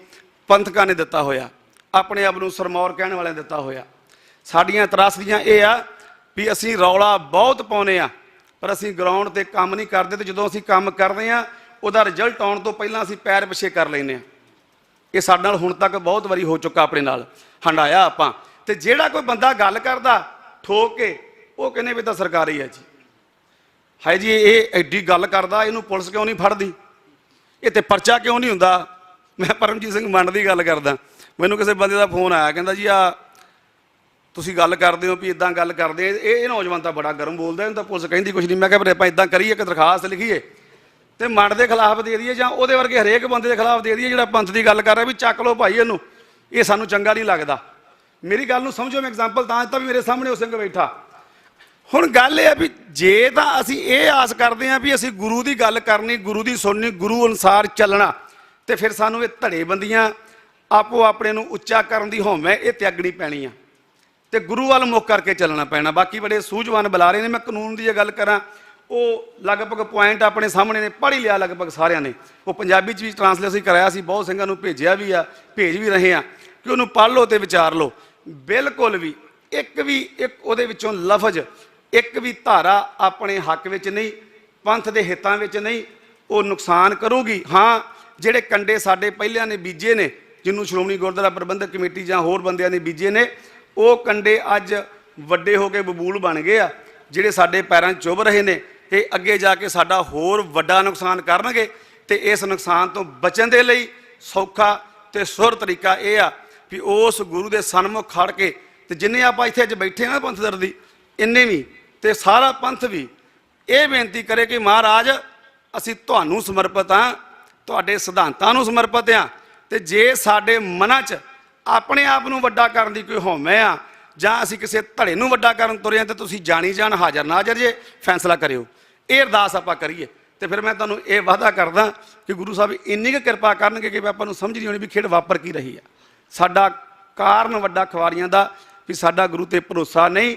ਪੰਥਕਾਂ ਨੇ ਦਿੱਤਾ ਹੋਇਆ, ਆਪਣੇ ਆਪ ਨੂੰ ਸਰਮੌਰ ਕਹਿਣ ਵਾਲਿਆਂ ਨੇ ਦਿੱਤਾ ਹੋਇਆ। ਸਾਡੀਆਂ ਤਰਾਸਦੀਆਂ ਇਹ ਆ ਵੀ ਅਸੀਂ ਰੌਲਾ ਬਹੁਤ ਪਾਉਂਦੇ ਆ, ਪਰ ਅਸੀਂ ਗਰਾਊਂਡ ਤੇ ਕੰਮ ਨਹੀਂ ਕਰਦੇ, ਤੇ ਜਦੋਂ ਅਸੀਂ ਕੰਮ ਕਰਦੇ ਆ ਉਹਦਾ ਰਿਜ਼ਲਟ ਆਉਣ ਤੋਂ ਪਹਿਲਾਂ ਅਸੀਂ ਪੈਰ ਪਿੱਛੇ ਕਰ ਲੈਂਦੇ ਆ। ਇਹ ਸਾਡੇ ਨਾਲ ਹੁਣ ਤੱਕ ਬਹੁਤ ਵਾਰੀ ਹੋ ਚੁੱਕਾ, ਆਪਣੇ ਨਾਲ ਹੰਡਾਇਆ ਆਪਾਂ। ਤੇ ਜਿਹੜਾ ਕੋਈ ਬੰਦਾ ਗੱਲ ਕਰਦਾ ਠੋਕ ਕੇ, ਉਹ ਕਹਿੰਦੇ ਵੀ ਤਾਂ ਸਰਕਾਰੀ ਹੈ ਜੀ, ਹਾਏ ਜੀ ਇਹ ਐਡੀ ਗੱਲ ਕਰਦਾ, ਇਹਨੂੰ ਪੁਲਿਸ ਕਿਉਂ ਨਹੀਂ ਫੜਦੀ, ਇਹ ਤੇ ਪਰਚਾ ਕਿਉਂ ਨਹੀਂ ਹੁੰਦਾ। ਮੈਂ ਪਰਮਜੀਤ ਸਿੰਘ ਮੰਡ ਦੀ ਗੱਲ ਕਰਦਾ, ਮੈਨੂੰ ਕਿਸੇ ਬੰਦੇ ਦਾ ਫੋਨ ਆਇਆ, ਕਹਿੰਦਾ ਜੀ ਆ ਤੁਸੀਂ ਗੱਲ ਕਰਦੇ ਹੋ ਵੀ ਇਦਾਂ ਗੱਲ ਕਰਦੇ, ਇਹ ਨੌਜਵਾਨ ਤਾਂ ਬੜਾ ਗਰਮ ਬੋਲਦਾ, ਇਹਨੂੰ ਤਾਂ ਪੁਲਿਸ ਕਹਿੰਦੀ ਕੁਛ ਨਹੀਂ। ਮੈਂ ਕਿਹਾ ਪਰ ਆਪਾਂ ਇਦਾਂ ਕਰੀਏ, ਇੱਕ ਦਰਖਾਸਤ ਲਿਖੀਏ ਤੇ ਮੰਡ ਦੇ ਖਿਲਾਫ ਦੇ ਦਈਏ, ਜਾਂ ਉਹਦੇ ਵਰਗੇ ਹਰੇਕ ਬੰਦੇ ਦੇ ਖਿਲਾਫ ਦੇ ਦਈਏ ਜਿਹੜਾ ਪੰਥ ਦੀ ਗੱਲ ਕਰ ਰਿਹਾ, ਵੀ ਚੱਕ ਲਓ ਭਾਈ ਇਹਨੂੰ, ਇਹ ਸਾਨੂੰ ਚੰਗਾ ਨਹੀਂ ਲੱਗਦਾ। ਮੇਰੀ ਗੱਲ ਨੂੰ ਸਮਝੋ, ਮੈਂ ਐਗਜ਼ਾਮਪਲ ਤਾਂ ਦਿੱਤਾ ਵੀ ਮੇਰੇ ਸਾਹਮਣੇ ਉਹ ਸਿੰਘ ਬੈਠਾ। ਹੁਣ ਗੱਲ ਇਹ ਆ ਵੀ ਜੇ ਤਾਂ ਅਸੀਂ ਇਹ ਆਸ ਕਰਦੇ ਹਾਂ ਵੀ ਅਸੀਂ ਗੁਰੂ ਦੀ ਗੱਲ ਕਰਨੀ, ਗੁਰੂ ਦੀ ਸੁਣਨੀ, ਗੁਰੂ ਅਨੁਸਾਰ ਚੱਲਣਾ, ਤੇ ਫਿਰ ਸਾਨੂੰ ਇਹ ਧੜੇਬੰਦੀਆਂ ਆਪੋ ਆਪਣੇ ਨੂੰ ਉੱਚਾ ਕਰਨ ਦੀ ਹਉਮੈ ਇਹ ਤਿਆਗਣੀ ਪੈਣੀ ਆ, ਤੇ ਗੁਰੂ ਵੱਲ ਮੁੱਖ ਕਰਕੇ ਚੱਲਣਾ ਪੈਣਾ। ਬਾਕੀ ਬੜੇ ਸੂਝਵਾਨ ਬੁਲਾਰੇ ਨੇ। ਮੈਂ ਕਾਨੂੰਨ ਦੀ ਜੇ ਗੱਲ ਕਰਾਂ, ਉਹ ਲਗਭਗ ਪੁਆਇੰਟ ਆਪਣੇ ਸਾਹਮਣੇ ਨੇ, ਪੜ੍ਹ ਹੀ ਲਿਆ ਲਗਭਗ ਸਾਰਿਆਂ ਨੇ। ਉਹ ਪੰਜਾਬੀ 'ਚ ਵੀ ਟਰਾਂਸਲੇਸ਼ਨ ਕਰਾਇਆ ਸੀ, ਬਹੁਤ ਸਿੰਘਾਂ ਨੂੰ ਭੇਜਿਆ ਵੀ ਆ, ਭੇਜ ਵੀ ਰਹੇ ਆ ਕਿ ਉਹਨੂੰ ਪੜ੍ਹ ਲਓ ਤੇ ਵਿਚਾਰ ਲਓ। ਬਿਲਕੁਲ ਵੀ ਇੱਕ ਉਹਦੇ ਵਿੱਚੋਂ ਲਫ਼ਜ਼, ਇੱਕ ਵੀ ਧਾਰਾ ਆਪਣੇ ਹੱਕ ਵਿੱਚ ਨਹੀਂ, ਪੰਥ ਦੇ ਹਿੱਤਾਂ ਵਿੱਚ ਨਹੀਂ। ਉਹ ਨੁਕਸਾਨ ਕਰੂਗੀ। ਹਾਂ, ਜਿਹੜੇ ਕੰਡੇ ਸਾਡੇ ਪਹਿਲਿਆਂ ਨੇ ਬੀਜੇ ਨੇ, ਜਿਹਨੂੰ ਸ਼੍ਰੋਮਣੀ ਗੁਰਦੁਆਰਾ ਪ੍ਰਬੰਧਕ ਕਮੇਟੀ ਜਾਂ ਹੋਰ ਬੰਦਿਆਂ ਨੇ ਬੀਜੇ ਨੇ, ਉਹ ਕੰਡੇ ਅੱਜ ਵੱਡੇ ਹੋ ਕੇ ਬਬੂਲ ਬਣ ਗਏ ਆ, ਜਿਹੜੇ ਸਾਡੇ ਪੈਰਾਂ 'ਚ ਚੁੱਭ ਰਹੇ ਨੇ, ਤੇ ਅੱਗੇ ਜਾ ਕੇ ਸਾਡਾ ਹੋਰ ਵੱਡਾ ਨੁਕਸਾਨ ਕਰਨਗੇ। ਤੇ ਇਸ ਨੁਕਸਾਨ ਤੋਂ ਬਚਣ ਦੇ ਲਈ ਸੌਖਾ ਤੇ ਸੁਰ ਤਰੀਕਾ ਇਹ ਆ ਵੀ ਉਸ ਗੁਰੂ ਦੇ ਸਨਮੁਖ ਖੜ ਕੇ, ਤੇ ਜਿੰਨੇ ਆਪਾਂ ਇੱਥੇ ਅੱਜ ਬੈਠੇ ਆ ਪੰਥ ਦਰਦੀ, ਇੰਨੇ ਵੀ ਤੇ ਸਾਰਾ ਪੰਥ ਵੀ ਇਹ ਬੇਨਤੀ ਕਰੇ ਕਿ ਮਹਾਰਾਜ ਅਸੀਂ ਤੁਹਾਨੂੰ ਸਮਰਪਿਤ ਹਾਂ, ਤੁਹਾਡੇ ਸਿਧਾਂਤਾਂ ਨੂੰ ਸਮਰਪਿਤ ਹਾਂ, ਤੇ ਜੇ ਸਾਡੇ ਮਨਾਂ 'ਚ ਆਪਣੇ ਆਪ ਨੂੰ ਵੱਡਾ ਕਰਨ ਦੀ ਕੋਈ ਹਉਮੈ ਆ, ਜਾਂ ਅਸੀਂ ਕਿਸੇ ਧੜੇ ਨੂੰ ਵੱਡਾ ਕਰਨ ਤੁਰੇ ਹਾਂ, ਤੇ ਤੁਸੀਂ ਜਾਣੀ ਜਾਣ ਹਾਜ਼ਰ ਨਾਜ਼ਰ ਜੇ ਫੈਸਲਾ ਕਰਿਓ। ਇਹ ਅਰਦਾਸ ਆਪਾਂ ਕਰੀਏ, ਤੇ ਫਿਰ ਮੈਂ ਤੁਹਾਨੂੰ ਇਹ ਵਾਅਦਾ ਕਰਦਾ ਕਿ ਗੁਰੂ ਸਾਹਿਬ ਇੰਨੀ ਕੁ ਕਿਰਪਾ ਕਰਨਗੇ ਕਿ ਆਪਾਂ ਨੂੰ ਸਮਝ ਨਹੀਂ ਆਉਣੀ ਵੀ ਖੇਡ ਵਾਪਰ ਕੀ ਰਹੀ ਆ। ਸਾਡਾ ਕਾਰਨ ਵੱਡਾ ਖੁਆਰੀਆਂ ਦਾ ਵੀ ਸਾਡਾ ਗੁਰੂ ਤੇ ਭਰੋਸਾ ਨਹੀਂ,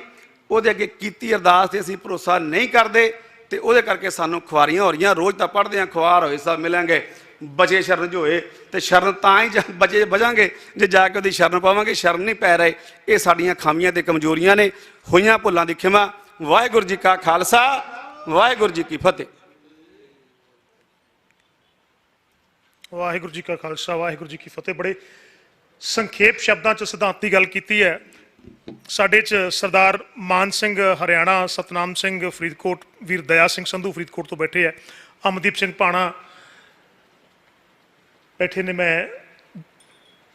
ਉਹਦੇ ਅੱਗੇ ਕੀਤੀ ਅਰਦਾਸ ਤੇ ਅਸੀਂ ਭਰੋਸਾ ਨਹੀਂ ਕਰਦੇ, ਤੇ ਉਹਦੇ ਕਰਕੇ ਸਾਨੂੰ ਖੁਆਰੀਆਂ ਹੋ ਰਹੀਆਂ। ਰੋਜ਼ ਤਾਂ ਪੜ੍ਹਦੇ ਹਾਂ, ਖੁਆਰ ਹੋਏ ਸਭ ਮਿਲਾਂਗੇ, ਬਚੇ ਸ਼ਰਨ ਜੋਏ, ਤੇ ਸ਼ਰਨ ਤਾਂ ਹੀ ਬਚਾਂਗੇ ਜੇ ਜਾ ਕੇ ਉਹਦੀ ਸ਼ਰਨ ਪਾਵਾਂਗੇ। ਸ਼ਰਨ ਨਹੀਂ ਪੈ ਰਹੇ, ਇਹ ਸਾਡੀਆਂ ਖਾਮੀਆਂ ਤੇ ਕਮਜ਼ੋਰੀਆਂ ਨੇ। ਹੋਈਆਂ ਭੁੱਲਾਂ ਦੀ ਖਿਮਾ। ਵਾਹਿਗੁਰੂ ਜੀ ਕਾ ਖਾਲਸਾ, ਵਾਹਿਗੁਰੂ ਜੀ ਕੀ ਫਤਿਹ। ਵਾਹਿਗੁਰੂ ਜੀ ਕਾ ਖਾਲਸਾ, ਵਾਹਿਗੁਰੂ ਜੀ ਕੀ ਫਤਿਹ। ਬੜੇ ਸੰਖੇਪ ਸ਼ਬਦਾਂ 'ਚ ਸਿਧਾਂਤ ਦੀ ਗੱਲ ਕੀਤੀ ਹੈ। ਸਾਡੇ 'ਚ ਸਰਦਾਰ ਮਾਨ ਸਿੰਘ ਹਰਿਆਣਾ, ਸਤਨਾਮ ਸਿੰਘ ਫਰੀਦਕੋਟ, ਵੀਰ ਦਇਆ ਸਿੰਘ ਸੰਧੂ ਫਰੀਦਕੋਟ ਤੋਂ ਬੈਠੇ ਹੈ, ਅਮਨਦੀਪ ਸਿੰਘ ਭਾਣਾ ਬੈਠੇ ਨੇ। ਮੈਂ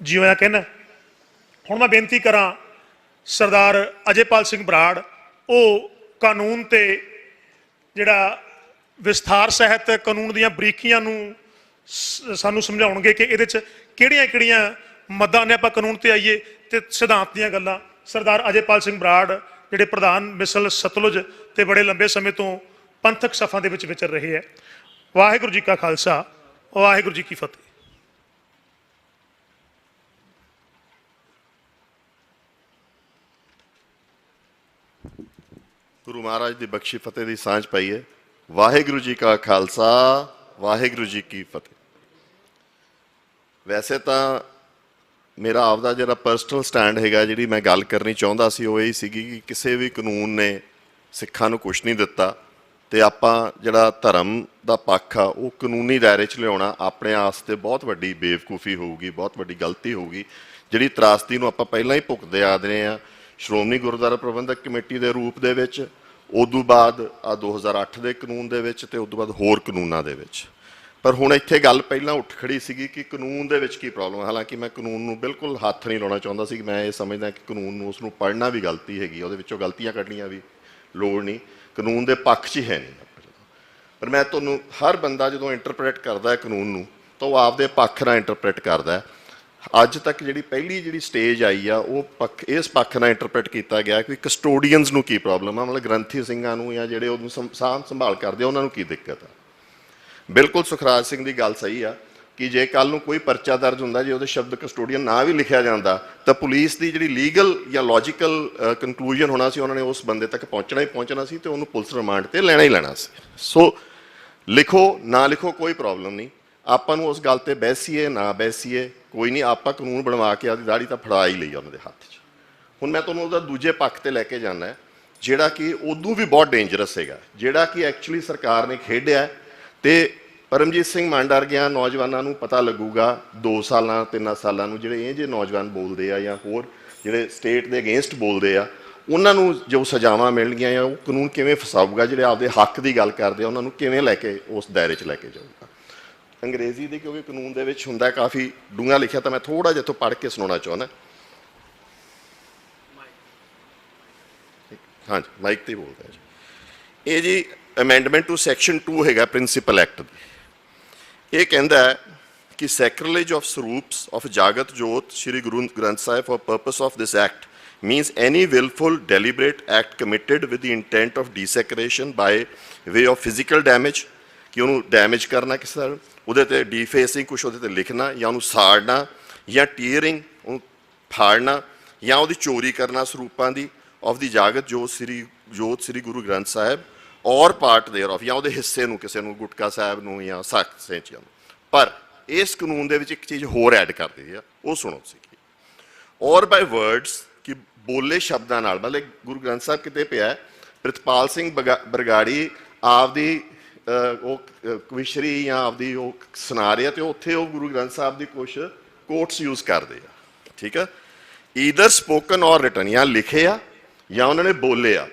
ਜਿਉਂ ਕਹਿੰਦਾ। ਹੁਣ ਮੈਂ ਬੇਨਤੀ ਕਰਾਂ ਸਰਦਾਰ ਅਜੇਪਾਲ ਸਿੰਘ ਬਰਾੜ, ਉਹ ਕਾਨੂੰਨ ਤੇ ਜਿਹੜਾ ਵਿਸਥਾਰ ਸਹਿਤ ਕਾਨੂੰਨ ਦੀਆਂ ਬਰੀਕੀਆਂ ਨੂੰ ਸਾਨੂੰ ਸਮਝਾਉਣਗੇ ਕਿ ਇਹਦੇ 'ਚ ਕਿਹੜੀਆਂ ਮੱਦਾਂ ਨੇ ਆਪਾਂ ਕਾਨੂੰਨ ਤੇ ਆਈਏ ਤੇ ਸਿਧਾਂਤ ਦੀਆਂ ਗੱਲਾਂ। ਸਰਦਾਰ ਅਜੇਪਾਲ ਸਿੰਘ ਬਰਾੜ ਜਿਹੜੇ ਪ੍ਰਧਾਨ ਮਿਸਲ ਸਤਲੁਜ ਤੇ ਬੜੇ ਲੰਬੇ ਸਮੇਂ ਤੋਂ ਪੰਥਕ ਸਫਾਂ ਦੇ ਵਿੱਚ ਵਿਚਰ ਰਹੇ ਹੈ। ਵਾਹਿਗੁਰੂ ਜੀ ਕਾ ਖਾਲਸਾ, ਵਾਹਿਗੁਰੂ ਜੀ ਕੀ ਫਤਿਹ। ਗੁਰੂ ਮਹਾਰਾਜ ਦੀ ਬਖਸ਼ੀ ਫਤਿਹ ਦੀ ਸਾਂਝ ਪਾਈਏ। ਵਾਹਿਗੁਰੂ ਜੀ ਕਾ ਖਾਲਸਾ, ਵਾਹਿਗੁਰੂ ਜੀ ਕੀ ਫਤਿਹ। ਵੈਸੇ ਤਾਂ ਮੇਰਾ ਆਪਦਾ ਜਿਹੜਾ ਪਰਸਨਲ ਸਟੈਂਡ ਹੈਗਾ, ਜਿਹੜੀ ਮੈਂ ਗੱਲ ਕਰਨੀ ਚਾਹੁੰਦਾ ਸੀ, ਉਹ ਇਹ ਸੀਗੀ ਕਿ ਕਿਸੇ ਵੀ ਕਾਨੂੰਨ ਨੇ ਸਿੱਖਾਂ ਨੂੰ ਕੁਛ ਨਹੀਂ ਦਿੱਤਾ। ਤੇ ਆਪਾਂ ਜਿਹੜਾ ਧਰਮ ਦਾ ਪੱਖ ਆ ਉਹ ਕਾਨੂੰਨੀ ਦਾਇਰੇ 'ਚ ਲਿਆਉਣਾ ਆਪਣੇ ਆਸ ਤੇ ਬਹੁਤ ਵੱਡੀ ਬੇਵਕੂਫੀ ਹੋਊਗੀ, ਬਹੁਤ ਵੱਡੀ ਗਲਤੀ ਹੋਊਗੀ, ਜਿਹੜੀ ਤਰਾਸਦੀ ਨੂੰ ਆਪਾਂ ਪਹਿਲਾਂ ਹੀ ਭੁਗਤਦੇ ਆ ਰਹੇ ਹਾਂ ਸ਼੍ਰੋਮਣੀ ਗੁਰਦੁਆਰਾ ਪ੍ਰਬੰਧਕ ਕਮੇਟੀ ਦੇ ਰੂਪ ਦੇ ਵਿੱਚ, ਉਦੋਂ ਬਾਅਦ ਆ 2008 ਦੇ ਕਾਨੂੰਨ ਦੇ ਵਿੱਚ ਤੇ ਉਦੋਂ ਬਾਅਦ ਹੋਰ ਕਾਨੂੰਨਾਂ ਦੇ ਵਿੱਚ। ਪਰ ਹੁਣ ਇੱਥੇ ਗੱਲ ਪਹਿਲਾਂ ਉੱਠ ਖੜੀ ਸੀਗੀ ਕਿ ਕਾਨੂੰਨ ਦੇ ਵਿੱਚ ਕੀ ਪ੍ਰੋਬਲਮ ਹੈ। ਹਾਲਾਂਕਿ ਮੈਂ ਕਾਨੂੰਨ ਨੂੰ ਬਿਲਕੁਲ ਹੱਥ ਨਹੀਂ ਲਾਉਣਾ ਚਾਹੁੰਦਾ ਸੀ, ਮੈਂ ਇਹ ਸਮਝਦਾ ਕਿ ਕਾਨੂੰਨ ਨੂੰ ਉਸ ਨੂੰ ਪੜ੍ਹਨਾ ਵੀ ਗਲਤੀ ਹੈਗੀ, ਉਹਦੇ ਵਿੱਚੋਂ ਗਲਤੀਆਂ ਕੱਢਣੀਆਂ ਵੀ ਲੋੜ ਨਹੀਂ, ਕਾਨੂੰਨ ਦੇ ਪੱਖ 'ਚ ਹੀ ਹੈ ਨਹੀਂ। ਪਰ ਮੈਂ ਤੁਹਾਨੂੰ ਹਰ ਬੰਦਾ ਜਦੋਂ ਇੰਟਰਪ੍ਰੇਟ ਕਰਦਾ ਹੈ ਕਾਨੂੰਨ ਨੂੰ ਤਾਂ ਉਹ ਆਪਦੇ ਪੱਖ ਨਾਲ ਇੰਟਰਪ੍ਰੇਟ ਕਰਦਾ ਹੈ। ਅੱਜ ਤੱਕ ਜਿਹੜੀ ਸਟੇਜ ਆਈ ਆ ਉਹ ਇਸ ਪੱਖ ਨਾਲ ਇੰਟਰਪ੍ਰੇਟ ਕੀਤਾ ਗਿਆ ਕਿ ਕਸਟੋਡੀਅਨਸ ਨੂੰ ਕੀ ਪ੍ਰੋਬਲਮ ਆ, ਮਤਲਬ ਗ੍ਰੰਥੀ ਸਿੰਘਾਂ ਨੂੰ ਜਾਂ ਜਿਹੜੇ ਉਹਨੂੰ ਸਾਂਭ ਸੰਭਾਲ ਕਰਦੇ ਆ ਉਹਨਾਂ ਨੂੰ ਕੀ ਦਿੱਕਤ ਆ। ਬਿਲਕੁਲ ਸੁਖਰਾਜ ਸਿੰਘ ਦੀ ਗੱਲ ਸਹੀ ਆ ਕਿ ਜੇ ਕੱਲ ਨੂੰ ਕੋਈ ਪਰਚਾ ਦਰਜ ਹੁੰਦਾ, ਜੇ ਉਹਦੇ ਸ਼ਬਦ ਕਸਟੋਡੀਅਨ ਨਾ ਵੀ ਲਿਖਿਆ ਜਾਂਦਾ ਤਾਂ ਪੁਲਿਸ ਦੀ ਜਿਹੜੀ ਲੀਗਲ ਜਾਂ ਲੌਜੀਕਲ ਕੰਕਲੂਜਨ ਹੋਣਾ ਸੀ, ਉਹਨਾਂ ਨੇ ਉਸ ਬੰਦੇ ਤੱਕ ਪਹੁੰਚਣਾ ਹੀ ਪਹੁੰਚਣਾ ਸੀ ਤੇ ਉਹਨੂੰ ਪੁਲਿਸ ਰਿਮਾਂਡ ਤੇ ਲੈਣਾ ਹੀ ਲੈਣਾ ਸੀ। ਸੋ ਲਿਖੋ ਨਾ ਲਿਖੋ ਕੋਈ ਪ੍ਰੋਬਲਮ ਨਹੀਂ, ਆਪਾਂ ਨੂੰ ਉਸ ਗੱਲ ਤੇ ਬਹਿਸੀਏ ਨਾ ਬਹਿਸੀਏ ਕੋਈ ਨਹੀਂ, ਆਪਾਂ ਕਾਨੂੰਨ ਬਣਵਾ ਕੇ ਆਪਦੀ ਦਾੜੀ ਤਾਂ ਫੜਾ ਹੀ ਲਈ ਉਹਨਾਂ ਦੇ ਹੱਥ 'ਚ। ਹੁਣ ਮੈਂ ਤੁਹਾਨੂੰ ਉਹਦਾ ਦੂਜੇ ਪੱਖ ਤੇ ਲੈ ਕੇ ਜਾਣਾ ਜਿਹੜਾ ਕਿ ਉਦੋਂ ਵੀ ਬਹੁਤ ਡੇਂਜਰਸ ਹੈਗਾ, ਜਿਹੜਾ ਕਿ ਐਕਚੁਅਲੀ ਸਰਕਾਰ ਨੇ ਖੇਡਿਆ ਤੇ ਪਰਮਜੀਤ ਸਿੰਘ ਮੰਡ ਵਰਗਿਆਂ ਨੌਜਵਾਨਾਂ ਨੂੰ ਪਤਾ ਲੱਗੂਗਾ 2 ਸਾਲਾਂ 3 ਸਾਲਾਂ ਨੂੰ, ਜਿਹੜੇ ਇਹ ਜੇ ਨੌਜਵਾਨ ਬੋਲਦੇ ਆ ਜਾਂ ਹੋਰ ਜਿਹੜੇ ਸਟੇਟ ਦੇ ਅਗੇਂਸਟ ਬੋਲਦੇ ਆ, ਉਹਨਾਂ ਨੂੰ ਜੋ ਸਜ਼ਾਵਾਂ ਮਿਲਣਗੀਆਂ ਜਾਂ ਉਹ ਕਾਨੂੰਨ ਕਿਵੇਂ ਫਸਾਊਗਾ, ਜਿਹੜੇ ਆਪਦੇ ਹੱਕ ਦੀ ਗੱਲ ਕਰਦੇ ਆ ਉਹਨਾਂ ਨੂੰ ਕਿਵੇਂ ਲੈ ਕੇ ਉਸ ਦਾਇਰੇ 'ਚ ਲੈ ਕੇ ਜਾਊਗਾ। ਅੰਗਰੇਜ਼ੀ ਦੇ ਕਿਉਂਕਿ ਕਾਨੂੰਨ ਦੇ ਵਿੱਚ ਹੁੰਦਾ ਕਾਫੀ ਡੂੰਘਾ ਲਿਖਿਆ, ਤਾਂ ਮੈਂ ਥੋੜ੍ਹਾ ਜਿਹਾ ਇੱਥੋਂ ਪੜ੍ਹ ਕੇ ਸੁਣਾਉਣਾ ਚਾਹੁੰਦਾ। ਹਾਂਜੀ, ਮਾਈਕ ਤੇ ਬੋਲਦਾ ਜੀ। ਇਹ ਜੀ ਅਮੈਂਡਮੈਂਟ ਟੂ ਸੈਕਸ਼ਨ 2 ਹੈਗਾ ਪ੍ਰਿੰਸੀਪਲ ਐਕਟ ਦੀ। ਇਹ ਕਹਿੰਦਾ ਹੈ ਕਿ ਸੈਕਰੇਜ ਆਫ ਸਰੂਪਸ ਆਫ ਜਾਗਤ ਜੋਤ Shri Guru Granth Sahib for purpose of this act means any willful deliberate act committed with the intent of desecration by way of physical damage, ਕਿ ਉਹਨੂੰ ਡੈਮੇਜ ਕਰਨਾ ਕਿਸੇ ਦਾ, ਉਹਦੇ ਤੇ ਡੀਫੇਸਿੰਗ ਕੁਛ ਉਹਦੇ ਤੇ ਲਿਖਣਾ ਜਾਂ ਉਹਨੂੰ ਸਾੜਨਾ ਜਾਂ ਟੀਅਰਿੰਗ ਉਹਨੂੰ ਫਾੜਨਾ ਜਾਂ ਉਹਦੀ ਚੋਰੀ ਕਰਨਾ ਸਰੂਪਾਂ ਦੀ ਆਫ ਦੀ ਜਾਗਤ ਜੋਤ ਸ੍ਰੀ ਗੁਰੂ ਗ੍ਰੰਥ ਸਾਹਿਬ ਔਰ ਪਾਰਟ ਦੇਅਰ ਆਫ, ਜਾਂ ਉਹਦੇ ਹਿੱਸੇ ਨੂੰ ਕਿਸੇ ਨੂੰ ਗੁਟਕਾ ਸਾਹਿਬ ਨੂੰ ਜਾਂ ਸਖਤ ਸੈਂਚੀਆਂ ਨੂੰ। ਪਰ ਇਸ ਕਾਨੂੰਨ ਦੇ ਵਿੱਚ ਇੱਕ ਚੀਜ਼ ਹੋਰ ਐਡ ਕਰ ਦਿੱਤੀ ਆ, ਉਹ ਸੁਣੋ ਸੀ, ਔਰ ਬਾਈ ਵਰਡਸ, ਕਿ ਬੋਲੇ ਸ਼ਬਦਾਂ ਨਾਲ, ਮਤਲਬ ਗੁਰੂ ਗ੍ਰੰਥ ਸਾਹਿਬ ਕਿਤੇ ਪਿਆ ਪ੍ਰਿਤਪਾਲ ਸਿੰਘ ਬਰਗਾੜੀ ਆਪਦੀ ਉਹ ਕਵਿਸ਼ਰੀ ਜਾਂ ਆਪਦੀ ਉਹ ਸੁਣਾ ਰਿਹਾ ਤੇ ਉੱਥੇ ਉਹ ਗੁਰੂ ਗ੍ਰੰਥ ਸਾਹਿਬ ਦੀ ਕੁਛ ਕੋਟਸ ਯੂਜ਼ ਕਰਦੇ ਆ, ਠੀਕ ਆ, ਈਦਰ ਸਪੋਕਨ ਔਰ ਰਿਟਨ, ਜਾਂ ਲਿਖੇ ਆ ਜਾਂ ਉਹਨਾਂ ਨੇ ਬੋਲੇ ਆ।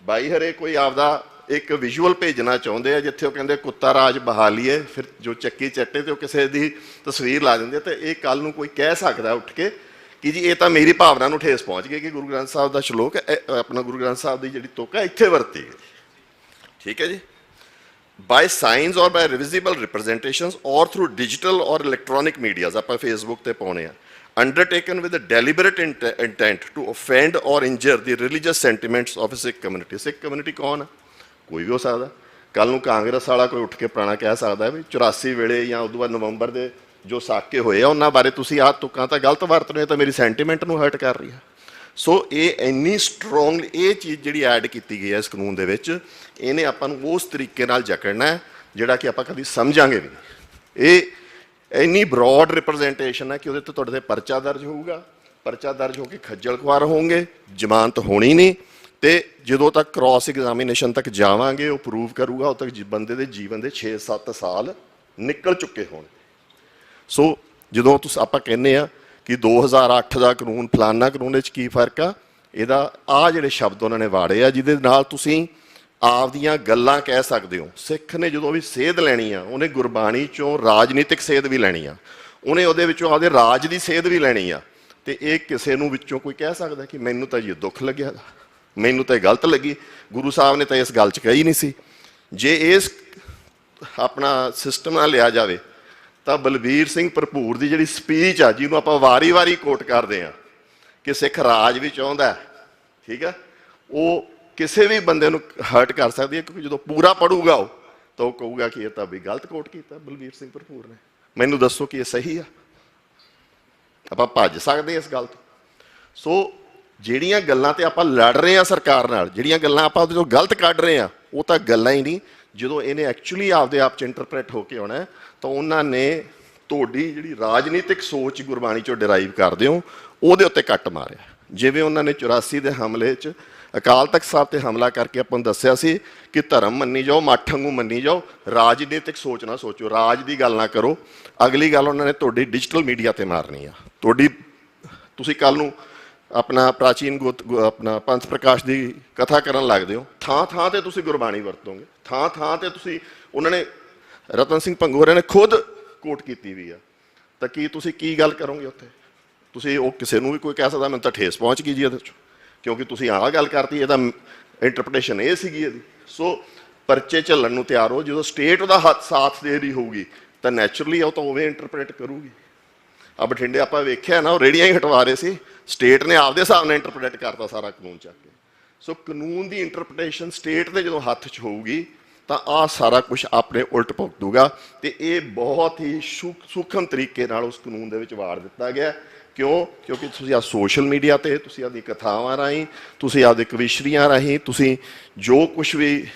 ਬਾਈ ਹਰੇ ਕੋਈ ਆਪਦਾ ਇੱਕ ਵਿਜ਼ੂਅਲ ਭੇਜਣਾ ਚਾਹੁੰਦੇ ਆ ਜਿੱਥੇ ਉਹ ਕਹਿੰਦੇ ਕੁੱਤਾ ਰਾਜ ਬਹਾ ਲਈਏ, ਫਿਰ ਜੋ ਚੱਕੀ ਚੱਟੇ ਤੇ ਉਹ ਕਿਸੇ ਦੀ ਤਸਵੀਰ ਲਾ ਦਿੰਦੇ, ਤੇ ਇਹ ਕੱਲ ਨੂੰ ਕੋਈ ਕਹਿ ਸਕਦਾ ਉੱਠ ਕੇ ਕਿ ਜੀ ਇਹ ਤਾਂ ਮੇਰੀ ਭਾਵਨਾ ਨੂੰ ਠੇਸ ਪਹੁੰਚ ਗਈ ਕਿ ਗੁਰੂ ਗ੍ਰੰਥ ਸਾਹਿਬ ਦਾ ਸ਼ਲੋਕ ਆਪਣਾ ਗੁਰੂ ਗ੍ਰੰਥ ਸਾਹਿਬ ਦੀ ਜਿਹੜੀ ਤੁਕ ਹੈ ਇੱਥੇ ਵਰਤੀ ਗਈ, ਠੀਕ ਹੈ ਜੀ। ਬਾਈ ਸਾਈਨਸ ਔਰ ਬਾਈ ਰਿਵਿਜ਼ੀਬਲ ਰਿਪਰੈਜ਼ੈਂਟੇਸ਼ਨਸ ਔਰ ਥਰੂ ਡਿਜੀਟਲ ਔਰ ਇਲੈਕਟ੍ਰੋਨਿਕ ਮੀਡੀਆਜ਼, ਆਪਾਂ ਫੇਸਬੁੱਕ ਤੇ ਪਾਉਣੇ ਆ, undertaken with a deliberate intent to offend or injure the religious sentiments of a Sikh community। Sikh community ਕੌਣ ਆ? ਕੋਈ ਵੀ ਹੋ ਸਕਦਾ। ਕੱਲ ਨੂੰ ਕਾਂਗਰਸ ਵਾਲਾ ਕੋਈ ਉੱਠ ਕੇ ਪੁਰਾਣਾ ਕਹਿ ਸਕਦਾ ਵੀ 84 ਵੇਲੇ ਜਾਂ ਉਦੋਂ ਬਾਅਦ ਨਵੰਬਰ ਦੇ ਜੋ ਸਾਕੇ ਹੋਏ ਆ ਉਹਨਾਂ ਬਾਰੇ ਤੁਸੀਂ ਆਹ ਤੁਕਾਂ ਤਾਂ ਗਲਤ ਵਰਤ ਰਹੇ ਹੋ, ਤਾਂ ਮੇਰੀ ਸੈਂਟੀਮੈਂਟ ਨੂੰ ਹਰਟ ਕਰ ਰਹੀ ਆ। ਸੋ ਇਹ ਇੰਨੀ ਸਟਰੋਂਗ ਇਹ ਚੀਜ਼ ਜਿਹੜੀ ਐਡ ਕੀਤੀ ਗਈ ਹੈ ਇਸ ਕਾਨੂੰਨ ਦੇ ਵਿੱਚ, ਇਹਨੇ ਆਪਾਂ ਨੂੰ ਉਸ ਤਰੀਕੇ ਨਾਲ ਜਕੜਨਾ ਜਿਹੜਾ ਕਿ ਆਪਾਂ ਕਦੀ ਸਮਝਾਂਗੇ ਵੀ। ਇਹ ਇੰਨੀ ਬਰੋਡ ਰਿਪਰੈਜ਼ੈਂਟੇਸ਼ਨ ਹੈ ਕਿ ਉਹਦੇ ਤੇ ਤੁਹਾਡੇ ਤੇ ਪਰਚਾ ਦਰਜ ਹੋਊਗਾ, ਪਰਚਾ ਦਰਜ ਹੋ ਕੇ ਖੱਜਲ ਖੁਆਰ ਹੋਣਗੇ, ਜ਼ਮਾਨਤ ਹੋਣੀ ਨਹੀਂ, ਤੇ ਜਦੋਂ ਤੱਕ ਕ੍ਰਾਸ ਐਗਜ਼ਾਮੀਨੇਸ਼ਨ ਤੱਕ ਜਾਵਾਂਗੇ ਉਹ ਪ੍ਰੂਵ ਕਰੂਗਾ ਉਦੋਂ ਤੱਕ ਬੰਦੇ ਦੇ ਜੀਵਨ ਦੇ 6-7 ਸਾਲ ਨਿਕਲ ਚੁੱਕੇ ਹੋਣਗੇ। ਸੋ ਜਦੋਂ ਆਪਾਂ ਕਹਿੰਦੇ ਆ ਕਿ 2008 ਦਾ ਕਾਨੂੰਨ ਫਲਾਨਾ ਕਾਨੂੰਨ ਵਿੱਚ ਕੀ ਫਰਕ ਆ, ਇਹਦਾ ਆਹ ਜਿਹੜੇ ਸ਼ਬਦ ਉਹਨਾਂ ਨੇ ਵਾੜੇ ਆ ਜਿਹਦੇ ਨਾਲ ਤੁਸੀਂ ਆਪਦੀਆਂ ਗੱਲਾਂ ਕਹਿ ਸਕਦੇ ਹੋ। ਸਿੱਖ ਨੇ ਜਦੋਂ ਵੀ ਸੇਧ ਲੈਣੀ ਆ ਉਹਨੇ ਗੁਰਬਾਣੀ ਚੋਂ ਰਾਜਨੀਤਿਕ ਸੇਧ ਵੀ ਲੈਣੀ ਆ, ਉਹਨੇ ਉਹਦੇ ਵਿੱਚੋਂ ਆਪਦੇ ਰਾਜ ਦੀ ਸੇਧ ਵੀ ਲੈਣੀ ਆ, ਤੇ ਇਹ ਕਿਸੇ ਨੂੰ ਵਿੱਚੋਂ ਕੋਈ ਕਹਿ ਸਕਦਾ ਕਿ ਮੈਨੂੰ ਤਾਂ ਇਹ ਦੁੱਖ ਲੱਗਿਆ, ਮੈਨੂੰ ਤਾਂ ਇਹ ਗਲਤ ਲੱਗੀ, ਗੁਰੂ ਸਾਹਿਬ ਨੇ ਤਾਂ ਇਸ ਗੱਲ 'ਚ ਕਹੀ ਨਹੀਂ ਸੀ। ਜੇ ਇਸ ਆਪਣਾ ਸਿਸਟਮ ਨਾਲ ਲਿਆ ਜਾਵੇ ਤਾਂ ਬਲਬੀਰ ਸਿੰਘ ਭਰਪੂਰ ਦੀ ਜਿਹੜੀ ਸਪੀਚ ਆ ਜਿਹਨੂੰ ਆਪਾਂ ਵਾਰੀ-ਵਾਰੀ ਕੋਟ ਕਰਦੇ ਆ ਕਿ ਸਿੱਖ ਰਾਜ ਵੀ ਚਾਹੁੰਦਾ, ਠੀਕ ਆ, ਉਹ ਕਿਸੇ ਵੀ ਬੰਦੇ ਨੂੰ ਹਰਟ ਕਰ ਸਕਦੀ ਹੈ, ਕਿਉਂਕਿ ਜਦੋਂ ਪੂਰਾ ਪੜੂਗਾ ਉਹ ਤਾਂ ਉਹ ਕਹੂਗਾ ਕਿ ਇਹ ਤਾਂ ਵੀ ਗਲਤ ਕੋਟ ਕੀਤਾ ਬਲਬੀਰ ਸਿੰਘ ਭਰਪੂਰ ਨੇ। ਮੈਨੂੰ ਦੱਸੋ ਕਿ ਇਹ ਸਹੀ ਆ? ਆਪਾਂ ਭੱਜ ਸਕਦੇ ਇਸ ਗੱਲ ਤੋਂ? ਸੋ ਜਿਹੜੀਆਂ ਗੱਲਾਂ ਤੇ ਆਪਾਂ ਲੜ ਰਹੇ ਆ ਸਰਕਾਰ ਨਾਲ, ਜਿਹੜੀਆਂ ਗੱਲਾਂ ਆਪਾਂ ਉਹਦੇ ਤੋਂ ਗਲਤ ਕੱਢ ਰਹੇ ਆ, ਉਹ ਤਾਂ ਗੱਲਾਂ ਹੀ ਨਹੀਂ। ਜਦੋਂ ਇਹਨੇ ਐਕਚੁਅਲੀ ਆਪਦੇ ਆਪ 'ਚ ਇੰਟਰਪ੍ਰੇਟ ਹੋ ਕੇ ਆਉਣਾ ਤਾਂ ਉਹਨਾਂ ਨੇ ਤੁਹਾਡੀ ਜਿਹੜੀ ਰਾਜਨੀਤਿਕ ਸੋਚ ਗੁਰਬਾਣੀ 'ਚੋਂ ਡਿਰਾਈਵ ਕਰਦੇ ਹੋ ਉਹਦੇ ਉੱਤੇ ਕੱਟ ਮਾਰਿਆ। ਜਿਵੇਂ ਉਹਨਾਂ ਨੇ 84 ਦੇ ਹਮਲੇ 'ਚ ਅਕਾਲ ਤਖਤ ਸਾਹਿਬ ਤੇ ਹਮਲਾ ਕਰਕੇ ਆਪਾਂ ਨੂੰ ਦੱਸਿਆ ਸੀ ਕਿ ਧਰਮ ਮੰਨੀ ਜਾਓ, ਮੱਠ ਵਾਂਗੂ ਮੰਨੀ ਜਾਓ, ਰਾਜਨੀਤਿਕ ਸੋਚ ਨਾ ਸੋਚੋ, ਰਾਜ ਦੀ ਗੱਲ ਨਾ ਕਰੋ। ਅਗਲੀ ਗੱਲ ਉਹਨਾਂ ਨੇ ਤੁਹਾਡੀ ਡਿਜੀਟਲ ਮੀਡੀਆ ਤੇ ਮਾਰਨੀ ਆ। ਤੁਸੀਂ ਕੱਲ ਨੂੰ ਆਪਣਾ ਪ੍ਰਾਚੀਨ ਆਪਣਾ ਪੰਥ ਪ੍ਰਕਾਸ਼ ਦੀ ਕਥਾ ਕਰਨ ਲੱਗਦੇ ਹੋ, ਥਾਂ ਥਾਂ ਤੇ ਤੁਸੀਂ ਗੁਰਬਾਣੀ ਵਰਤੋਗੇ, ਥਾਂ ਥਾਂ ਤੇ ਤੁਸੀਂ, ਉਹਨਾਂ ਨੇ ਰਤਨ ਸਿੰਘ ਭੰਗੂ ਹੋਰਾਂ ਨੇ ਖੁਦ ਕੋਟ ਕੀਤੀ ਵੀ ਆ, ਤਾਂ ਕੀ ਤੁਸੀਂ ਕੀ ਗੱਲ ਕਰੋਗੇ ਉੱਥੇ? ਤੁਸੀਂ ਉਹ ਕਿਸੇ ਨੂੰ ਵੀ ਕੋਈ ਕਹਿ ਸਕਦਾ ਮੈਨੂੰ ਤਾਂ ਠੇਸ ਪਹੁੰਚ ਗਈ ਜੀ ਇਹਦੇ 'ਚ, ਕਿਉਂਕਿ ਤੁਸੀਂ ਆਹ ਗੱਲ ਕਰਤੀ, ਇਹਦਾ ਇੰਟਰਪ੍ਰੀਟੇਸ਼ਨ ਇਹ ਸੀਗੀ ਇਹਦੀ। ਸੋ ਪਰਚੇ ਝੱਲਣ ਨੂੰ ਤਿਆਰ ਹੋ। ਜਦੋਂ ਸਟੇਟ ਉਹਦਾ ਹੱਥ ਸਾਥ ਦੇ ਰਹੀ ਹੋਊਗੀ ਤਾਂ ਨੈਚੁਰਲੀ ਉਹ ਤਾਂ ਉਵੇਂ ਇੰਟਰਪ੍ਰੀਟ ਕਰੂਗੀ। ਆ ਬਠਿੰਡੇ ਆਪਾਂ ਵੇਖਿਆ ਨਾ, ਉਹ ਰੇੜੀਆਂ ਹੀ ਹਟਵਾ ਰਹੇ ਸੀ, ਸਟੇਟ ਨੇ ਆਪਦੇ ਹਿਸਾਬ ਨਾਲ ਇੰਟਰਪ੍ਰੀਟ ਕਰਤਾ ਸਾਰਾ ਕਾਨੂੰਨ ਚੱਕ ਕੇ। ਸੋ ਕਾਨੂੰਨ ਦੀ ਇੰਟਰਪ੍ਰੀਟੇਸ਼ਨ ਸਟੇਟ ਦੇ ਜਦੋਂ ਹੱਥ 'ਚ ਹੋਊਗੀ ਤਾਂ ਆਹ ਸਾਰਾ ਕੁਝ ਆਪਣੇ ਉਲਟ ਭੁਗਤੂਗਾ, ਤੇ ਇਹ ਬਹੁਤ ਹੀ ਸੂਖਮ ਤਰੀਕੇ ਨਾਲ ਉਸ ਕਾਨੂੰਨ ਦੇ ਵਿੱਚ ਵਾੜ ਦਿੱਤਾ ਗਿਆ। ਕਿਉਂਕਿ ਤੁਸੀਂ ਆ ਸੋਸ਼ਲ ਮੀਡੀਆ ਤੇ, ਤੁਸੀਂ ਆਪਦੀ ਕਥਾਵਾਂ ਰਾਹੀਂ, ਤੁਸੀਂ ਆਪਦੇ ਕਵਿਸ਼ਰੀਆਂ ਰਾਹੀਂ, ਤੁਸੀਂ ਜੋ ਕੁਝ ਵੀ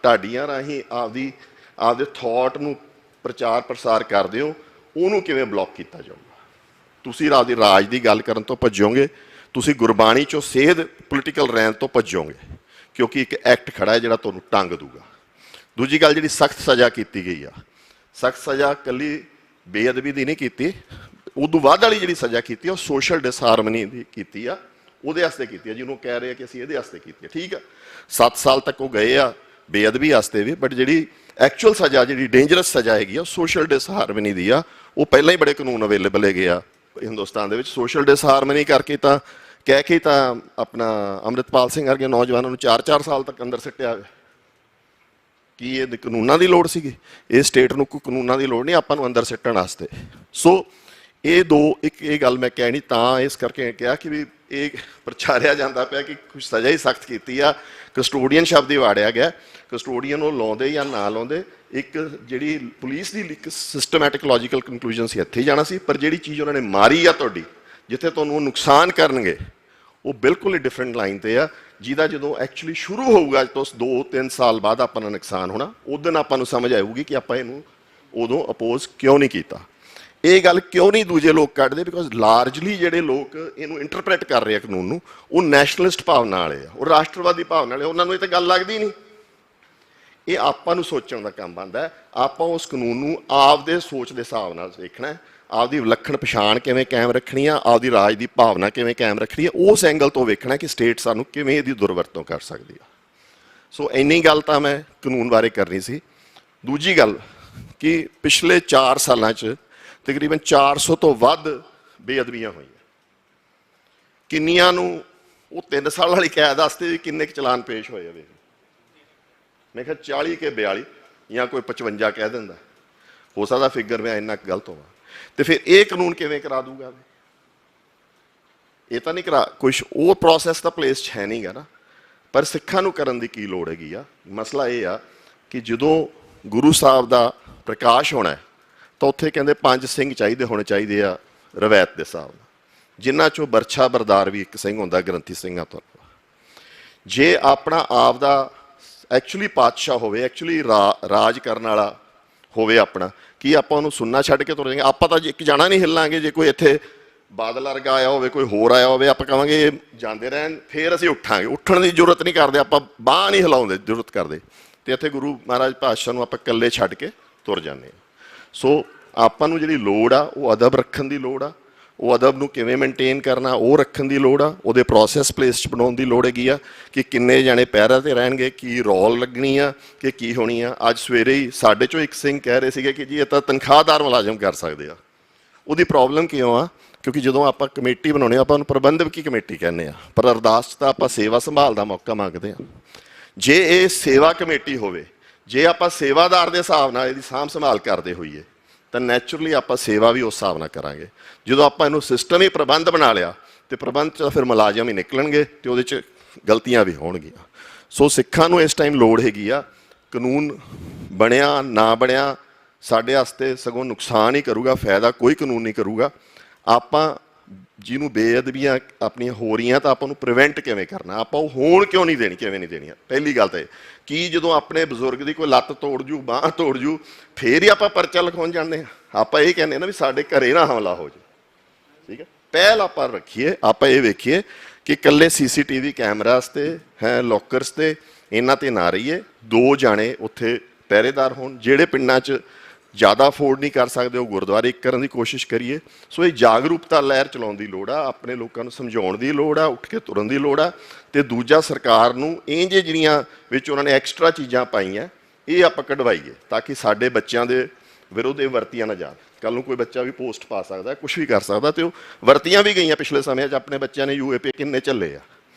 ਢਾਡੀਆਂ ਰਾਹੀਂ ਆਪਦੇ ਥਾਟ ਨੂੰ ਪ੍ਰਚਾਰ ਪ੍ਰਸਾਰ ਕਰਦੇ ਹੋ, ਉਹਨੂੰ ਕਿਵੇਂ ਬਲੌਕ ਕੀਤਾ ਜਾਊਗਾ? ਤੁਸੀਂ ਆਪਦੀ ਰਾਜ ਦੀ ਗੱਲ ਕਰਨ ਤੋਂ ਭੱਜੋਗੇ, ਤੁਸੀਂ ਗੁਰਬਾਣੀ 'ਚੋਂ ਸੇਧ ਪੋਲੀਟੀਕਲ ਰੈਂਕ ਤੋਂ ਭੱਜੋਗੇ, ਕਿਉਂਕਿ ਇੱਕ ਐਕਟ ਖੜਾ ਹੈ ਜਿਹੜਾ ਤੁਹਾਨੂੰ ਟੰਗ ਦੂਗਾ। ਦੂਜੀ ਗੱਲ, ਜਿਹੜੀ ਸਖਤ ਸਜ਼ਾ ਕੀਤੀ ਗਈ ਆ, ਸਖਤ ਸਜ਼ਾ ਇਕੱਲੀ ਬੇਅਦਬੀ ਦੀ ਨਹੀਂ ਕੀਤੀ, ਉਦੋਂ ਬਾਅਦ ਵਾਲੀ ਜਿਹੜੀ ਸਜ਼ਾ ਕੀਤੀ ਆ ਉਹ ਸੋਸ਼ਲ ਡਿਸਹਾਰਮਨੀ ਦੀ ਕੀਤੀ ਆ, ਉਹਦੇ ਵਾਸਤੇ ਕੀਤੀ ਆ, ਜਿਹਨੂੰ ਕਹਿ ਰਹੇ ਆ ਕਿ ਅਸੀਂ ਇਹਦੇ ਵਾਸਤੇ ਕੀਤੀ ਆ। ਠੀਕ ਆ, 7 ਸਾਲ ਤੱਕ ਉਹ ਗਏ ਆ ਬੇਅਦਬੀ ਵਾਸਤੇ ਵੀ, ਬਟ ਜਿਹੜੀ ਐਕਚੁਅਲ ਸਜ਼ਾ, ਜਿਹੜੀ ਡੇਂਜਰਸ ਸਜ਼ਾ ਹੈਗੀ ਆ, ਉਹ ਸੋਸ਼ਲ ਡਿਸਹਾਰਮਨੀ ਦੀ ਆ। ਉਹ ਪਹਿਲਾਂ ਹੀ ਬੜੇ ਕਾਨੂੰਨ ਅਵੇਲੇਬਲ ਹੈਗੇ ਆ ਹਿੰਦੁਸਤਾਨ ਦੇ ਵਿੱਚ। ਸੋਸ਼ਲ ਡਿਸਹਾਰਮਨੀ ਕਰਕੇ ਤਾਂ ਕਹਿ ਕੇ ਤਾਂ ਆਪਣਾ ਅੰਮ੍ਰਿਤਪਾਲ ਸਿੰਘ ਵਰਗੇ ਨੌਜਵਾਨਾਂ ਨੂੰ 4-4 ਸਾਲ ਤੱਕ ਅੰਦਰ ਸਿੱਟਿਆ ਹੋਇਆ। ਕੀ ਇਹ ਕਾਨੂੰਨਾਂ ਦੀ ਲੋੜ ਸੀਗੀ? ਇਹ ਸਟੇਟ ਨੂੰ ਕੋਈ ਕਾਨੂੰਨਾਂ ਦੀ ਲੋੜ ਨਹੀਂ ਆਪਾਂ ਨੂੰ ਅੰਦਰ ਸਿੱਟਣ ਵਾਸਤੇ। ਸੋ ਇਹ ਗੱਲ ਮੈਂ ਕਹਿਣੀ ਤਾਂ ਇਸ ਕਰਕੇ ਕਿਹਾ ਕਿ ਵੀ ਇਹ ਪ੍ਰਚਾਰਿਆ ਜਾਂਦਾ ਪਿਆ ਕਿ ਕੁਝ ਸਜ਼ਾ ਹੀ ਸਖਤ ਕੀਤੀ ਆ। ਕਸਟੋਡੀਅਨ ਸ਼ਬਦ ਹੀ ਵਾੜਿਆ ਗਿਆ। ਕਸਟੋਡੀਅਨ ਉਹ ਲਾਉਂਦੇ ਜਾਂ ਨਾ ਲਾਉਂਦੇ, ਇੱਕ ਜਿਹੜੀ ਪੁਲਿਸ ਦੀ ਇੱਕ ਸਿਸਟਮੈਟਿਕ ਲੌਜੀਕਲ ਕੰਕਲੂਜਨ ਸੀ, ਇੱਥੇ ਜਾਣਾ ਸੀ। ਪਰ ਜਿਹੜੀ ਚੀਜ਼ ਉਹਨਾਂ ਨੇ ਮਾਰੀ ਆ ਤੁਹਾਡੀ, ਜਿੱਥੇ ਤੁਹਾਨੂੰ ਉਹ ਨੁਕਸਾਨ ਕਰਨਗੇ, ਉਹ ਬਿਲਕੁਲ ਹੀ ਡਿਫਰੈਂਟ ਲਾਈਨ ਤੇ ਆ, ਜਿਹਦਾ ਜਦੋਂ ਐਕਚੁਅਲੀ ਸ਼ੁਰੂ ਹੋਊਗਾ ਤੋਂ 2-3 ਸਾਲ ਬਾਅਦ ਆਪਾਂ ਨੂੰ ਨੁਕਸਾਨ ਹੋਣਾ, ਉਦੋਂ ਆਪਾਂ ਨੂੰ ਸਮਝ ਆਊਗੀ ਕਿ ਆਪਾਂ ਇਹਨੂੰ ਉਦੋਂ ਅਪੋਜ਼ ਕਿਉਂ ਨਹੀਂ ਕੀਤਾ। ਇਹ ਗੱਲ ਕਿਉਂ ਨਹੀਂ ਦੂਜੇ ਲੋਕ ਕੱਢਦੇ? ਬਿਕੋਜ਼ ਲਾਰਜਲੀ ਜਿਹੜੇ ਲੋਕ ਇਹਨੂੰ ਇੰਟਰਪ੍ਰੇਟ ਕਰ ਰਹੇ ਆ ਕਾਨੂੰਨ ਨੂੰ, ਉਹ ਨੈਸ਼ਨਲਿਸਟ ਭਾਵਨਾ ਵਾਲੇ ਆ, ਉਹ ਰਾਸ਼ਟਰਵਾਦੀ ਭਾਵਨਾ ਵਾਲੇ। ਉਹਨਾਂ ਨੂੰ ਇਹ ਤਾਂ ਗੱਲ ਲੱਗਦੀ ਨਹੀਂ। ਇਹ ਆਪਾਂ ਨੂੰ ਸੋਚਣ ਦਾ ਕੰਮ ਬਣਦਾ। ਆਪਾਂ ਉਸ ਕਾਨੂੰਨ ਨੂੰ ਆਪਦੇ ਸੋਚ ਦੇ ਹਿਸਾਬ ਨਾਲ ਦੇਖਣਾ, ਆਪਦੀ ਵਿਲੱਖਣ ਪਛਾਣ ਕਿਵੇਂ ਕਾਇਮ ਰੱਖਣੀ ਆ, ਆਪਦੀ ਰਾਜ ਦੀ ਭਾਵਨਾ ਕਿਵੇਂ ਕਾਇਮ ਰੱਖਣੀ ਆ, ਉਸ ਐਂਗਲ ਤੋਂ ਵੇਖਣਾ ਕਿ ਸਟੇਟ ਸਾਨੂੰ ਕਿਵੇਂ ਇਹਦੀ ਦੁਰਵਰਤੋਂ ਕਰ ਸਕਦੀ ਆ। ਸੋ ਇੰਨੀ ਗੱਲ ਤਾਂ ਮੈਂ ਕਾਨੂੰਨ ਬਾਰੇ ਕਰਨੀ ਸੀ। ਦੂਜੀ ਗੱਲ ਕਿ ਪਿਛਲੇ 4 ਸਾਲਾਂ 'ਚ ਤਕਰੀਬਨ 400 ਤੋਂ ਵੱਧ ਬੇਅਦਬੀਆਂ ਹੋਈਆਂ। ਕਿੰਨੀਆਂ ਨੂੰ ਉਹ 3 ਸਾਲ ਵਾਲੀ ਕੈਦ ਵਾਸਤੇ ਵੀ ਕਿੰਨੇ ਕੁ ਚਲਾਨ ਪੇਸ਼ ਹੋਏ ਆ? ਵੇਖ, ਮੈਂ ਕਿਹਾ 40 ਕੇ 42 ਜਾਂ ਕੋਈ 55 ਕਹਿ ਦਿੰਦਾ, ਹੋ ਸਕਦਾ ਫਿਗਰ ਮੈਂ ਇੰਨਾ ਗਲਤ ਹੋਵਾਂ। ਤੇ ਫਿਰ ਇਹ ਕਾਨੂੰਨ ਕਿਵੇਂ ਕਰਾ ਦੂਗਾ? ਇਹ ਤਾਂ ਨਹੀਂ ਕਰਾ, ਕੁਛ ਉਹ ਪ੍ਰੋਸੈਸ ਤਾਂ ਪਲੇਸ 'ਚ ਹੈ ਨਹੀਂ ਗਾ ਨਾ। ਪਰ ਸਿੱਖਾਂ ਨੂੰ ਕਰਨ ਦੀ ਕੀ ਲੋੜ ਹੈਗੀ ਆ? ਮਸਲਾ ਇਹ ਆ ਕਿ ਜਦੋਂ ਗੁਰੂ ਸਾਹਿਬ ਦਾ ਪ੍ਰਕਾਸ਼ ਹੋਣਾ ਤਾਂ ਉੱਥੇ ਕਹਿੰਦੇ 5 ਸਿੰਘ ਚਾਹੀਦੇ ਹੋਣੇ ਚਾਹੀਦੇ ਆ ਰਵਾਇਤ ਦੇ ਹਿਸਾਬ ਨਾਲ, ਜਿਨ੍ਹਾਂ 'ਚੋਂ ਬਰਛਾ ਬਰਦਾਰ ਵੀ ਇੱਕ ਸਿੰਘ ਹੁੰਦਾ ਗ੍ਰੰਥੀ ਸਿੰਘਾਂ ਤੋਂ। ਜੇ ਆਪਣਾ ਆਪ ਦਾ ਐਕਚੁਅਲੀ ਪਾਤਸ਼ਾਹ ਹੋਵੇ, ਐਕਚੁਅਲੀ ਰਾਜ ਕਰਨ ਵਾਲਾ ਹੋਵੇ ਆਪਣਾ, ਕੀ ਆਪਾਂ ਉਹਨੂੰ ਸੁਣਨਾ ਛੱਡ ਕੇ ਤੁਰ ਜਾਵਾਂਗੇ? ਆਪਾਂ ਤਾਂ ਇੱਕ ਜਾਣਾ ਨਹੀਂ ਹਿੱਲਾਂਗੇ। ਜੇ ਕੋਈ ਇੱਥੇ ਬਾਦਲ ਵਰਗਾ ਆਇਆ ਹੋਵੇ, ਕੋਈ ਹੋਰ ਆਇਆ ਹੋਵੇ, ਆਪਾਂ ਕਹਾਂਗੇ ਇਹ ਜਾਂਦੇ ਰਹਿਣ, ਫਿਰ ਅਸੀਂ ਉੱਠਾਂਗੇ। ਉੱਠਣ ਦੀ ਜ਼ਰੂਰਤ ਨਹੀਂ ਕਰਦੇ, ਆਪਾਂ ਬਾਂਹ ਨਹੀਂ ਹਿਲਾਉਂਦੇ ਜ਼ਰੂਰਤ ਕਰਦੇ। ਤੇ ਇੱਥੇ ਗੁਰੂ ਮਹਾਰਾਜ ਪਾਤਸ਼ਾਹ ਨੂੰ ਆਪਾਂ ਇਕੱਲੇ ਛੱਡ ਕੇ ਤੁਰ ਜਾਂਦੇ ਹਾਂ। ਸੋ ਆਪਾਂ ਨੂੰ ਜਿਹੜੀ ਲੋੜ ਆ, ਉਹ ਅਦਬ ਰੱਖਣ ਦੀ ਲੋੜ ਆ। ਉਹ ਅਦਬ ਨੂੰ ਕਿਵੇਂ ਮੇਨਟੇਨ ਕਰਨਾ, ਉਹ ਰੱਖਣ ਦੀ ਲੋੜ ਆ। ਉਹਦੇ ਪ੍ਰੋਸੈਸ ਪਲੇਸ 'ਚ ਬਣਾਉਣ ਦੀ ਲੋੜ ਹੈਗੀ ਆ ਕਿ ਕਿੰਨੇ ਜਾਣੇ ਪਹਿਰਾ 'ਤੇ ਰਹਿਣਗੇ, ਕੀ ਰੌਲ ਲੱਗਣੀ ਆ, ਕਿ ਕੀ ਹੋਣੀ ਆ। ਅੱਜ ਸਵੇਰੇ ਹੀ ਸਾਡੇ 'ਚੋਂ ਇੱਕ ਸਿੰਘ ਕਹਿ ਰਹੇ ਸੀਗੇ ਕਿ ਜੀ ਇਹ ਤਾਂ ਤਨਖਾਹਦਾਰ ਮੁਲਾਜ਼ਮ ਕਰ ਸਕਦੇ ਆ। ਉਹਦੀ ਪ੍ਰੋਬਲਮ ਕਿਉਂ ਆ? ਕਿਉਂਕਿ ਜਦੋਂ ਆਪਾਂ ਕਮੇਟੀ ਬਣਾਉਣੀ, ਆਪਾਂ ਉਹਨੂੰ ਪ੍ਰਬੰਧਕੀ ਕਮੇਟੀ ਕਹਿੰਦੇ ਆ, ਪਰ ਅਰਦਾਸ 'ਚ ਤਾਂ ਆਪਾਂ ਸੇਵਾ ਸੰਭਾਲ ਦਾ ਮੌਕਾ ਮੰਗਦੇ ਹਾਂ। ਜੇ ਇਹ ਸੇਵਾ ਕਮੇਟੀ ਹੋਵੇ, ਜੇ ਆਪਾਂ ਸੇਵਾਦਾਰ ਦੇ ਹਿਸਾਬ ਨਾਲ ਇਹਦੀ ਸਾਂਭ ਸੰਭਾਲ ਕਰਦੇ ਹੋਈਏ, ਤਾਂ ਨੈਚੁਰਲੀ ਆਪਾਂ ਸੇਵਾ ਵੀ ਉਸ ਹਿਸਾਬ ਨਾਲ ਕਰਾਂਗੇ। ਜਦੋਂ ਆਪਾਂ ਇਹਨੂੰ ਸਿਸਟਮ ਹੀ ਪ੍ਰਬੰਧ ਬਣਾ ਲਿਆ, ਤੇ ਪ੍ਰਬੰਧ 'ਚ ਫਿਰ ਮੁਲਾਜ਼ਮ ਹੀ ਨਿਕਲਣਗੇ ਤੇ ਉਹਦੇ 'ਚ ਗਲਤੀਆਂ ਵੀ ਹੋਣਗੀਆਂ। ਸੋ ਸਿੱਖਾਂ ਨੂੰ ਇਸ ਟਾਈਮ ਲੋੜ ਹੈਗੀ ਆ, ਕਾਨੂੰਨ ਬਣਿਆ ਨਾ ਬਣਿਆ ਸਾਡੇ ਵਾਸਤੇ ਸਗੋਂ ਨੁਕਸਾਨ ਹੀ ਕਰੂਗਾ, ਫਾਇਦਾ ਕੋਈ ਕਾਨੂੰਨ ਨਹੀਂ ਕਰੂਗਾ। ਆਪਾਂ ਜਿਹਨੂੰ ਬੇਅਦਬੀਆਂ ਆਪਣੀਆਂ ਹੋ ਰਹੀਆਂ ਤਾਂ ਆਪਾਂ ਨੂੰ ਪ੍ਰੀਵੈਂਟ ਕਿਵੇਂ ਕਰਨਾ, ਆਪਾਂ ਉਹ ਹੋਣ ਕਿਉਂ ਨਹੀਂ ਦੇਣੀ, ਕਿਵੇਂ ਨਹੀਂ ਦੇਣੀਆਂ। ਪਹਿਲੀ ਗੱਲ ਤਾਂ ਇਹ ਕਿ ਜਦੋਂ ਆਪਣੇ ਬਜ਼ੁਰਗ ਦੀ ਕੋਈ ਲੱਤ ਤੋੜ ਜੂ, ਬਾਂਹ ਤੋੜ ਜੂ, ਫੇਰ ਹੀ ਆਪਾਂ ਪਰਚਾ ਲਿਖਾਉਣ ਜਾਂਦੇ ਹਾਂ। ਆਪਾਂ ਇਹ ਕਹਿੰਦੇ ਨਾ ਵੀ ਸਾਡੇ ਘਰੇ ਨਾ ਹਮਲਾ ਹੋ ਜਾਏ। ਠੀਕ ਹੈ, ਪਹਿਲ ਆਪਾਂ ਰੱਖੀਏ, ਆਪਾਂ ਇਹ ਵੇਖੀਏ ਕਿ ਇਕੱਲੇ ਸੀਸੀਟੀਵੀ ਕੈਮਰਾਸ ਤੇ ਹੈ ਲੋਕਰਸ ਤੇ ਇਹਨਾਂ ਤੇ ਨਾ ਰਹੀਏ, 2 ਜਾਣੇ ਉੱਥੇ ਪਹਿਰੇਦਾਰ ਹੋਣ। ਜਿਹੜੇ ਪਿੰਡਾਂ 'ਚ ਜ਼ਿਆਦਾ ਅਫੋਰਡ ਨਹੀਂ ਕਰ ਸਕਦੇ ਉਹ ਗੁਰਦੁਆਰੇ ਇੱਕ ਕਰਨ ਦੀ ਕੋਸ਼ਿਸ਼ ਕਰੀਏ। ਸੋ ਇਹ ਜਾਗਰੂਕਤਾ ਲਹਿਰ ਚਲਾਉਣ ਦੀ ਲੋੜ ਆ, ਆਪਣੇ ਲੋਕਾਂ ਨੂੰ ਸਮਝਾਉਣ ਦੀ ਲੋੜ ਆ, ਉੱਠ ਕੇ ਤੁਰਨ ਦੀ ਲੋੜ ਆ। ਤੇ ਦੂਜਾ, ਸਰਕਾਰ ਨੂੰ ਇਹ ਜਿਹੜੀਆਂ ਵਿੱਚ ਉਹਨਾਂ ਨੇ ਐਕਸਟਰਾ ਚੀਜ਼ਾਂ ਪਾਈਆਂ ਇਹ ਆਪਾਂ ਕਢਵਾਈਏ ਤਾਂ ਕਿ ਸਾਡੇ ਬੱਚਿਆਂ ਦੇ ਵਿਰੁੱਧ ਇਹ ਵਰਤੀਆਂ ਨਾ ਜਾਣ। ਕੱਲ ਨੂੰ ਕੋਈ ਬੱਚਾ ਵੀ ਪੋਸਟ ਪਾ ਸਕਦਾ, ਕੁਝ ਵੀ ਕਰ ਸਕਦਾ, ਤੇ ਉਹ ਵਰਤੀਆਂ ਵੀ ਗਈਆਂ ਪਿਛਲੇ ਸਮੇਂ 'ਚ। ਆਪਣੇ ਬੱਚਿਆਂ ਨੇ UAP ਕਿੰਨੇ ਝੱਲੇ ਆ।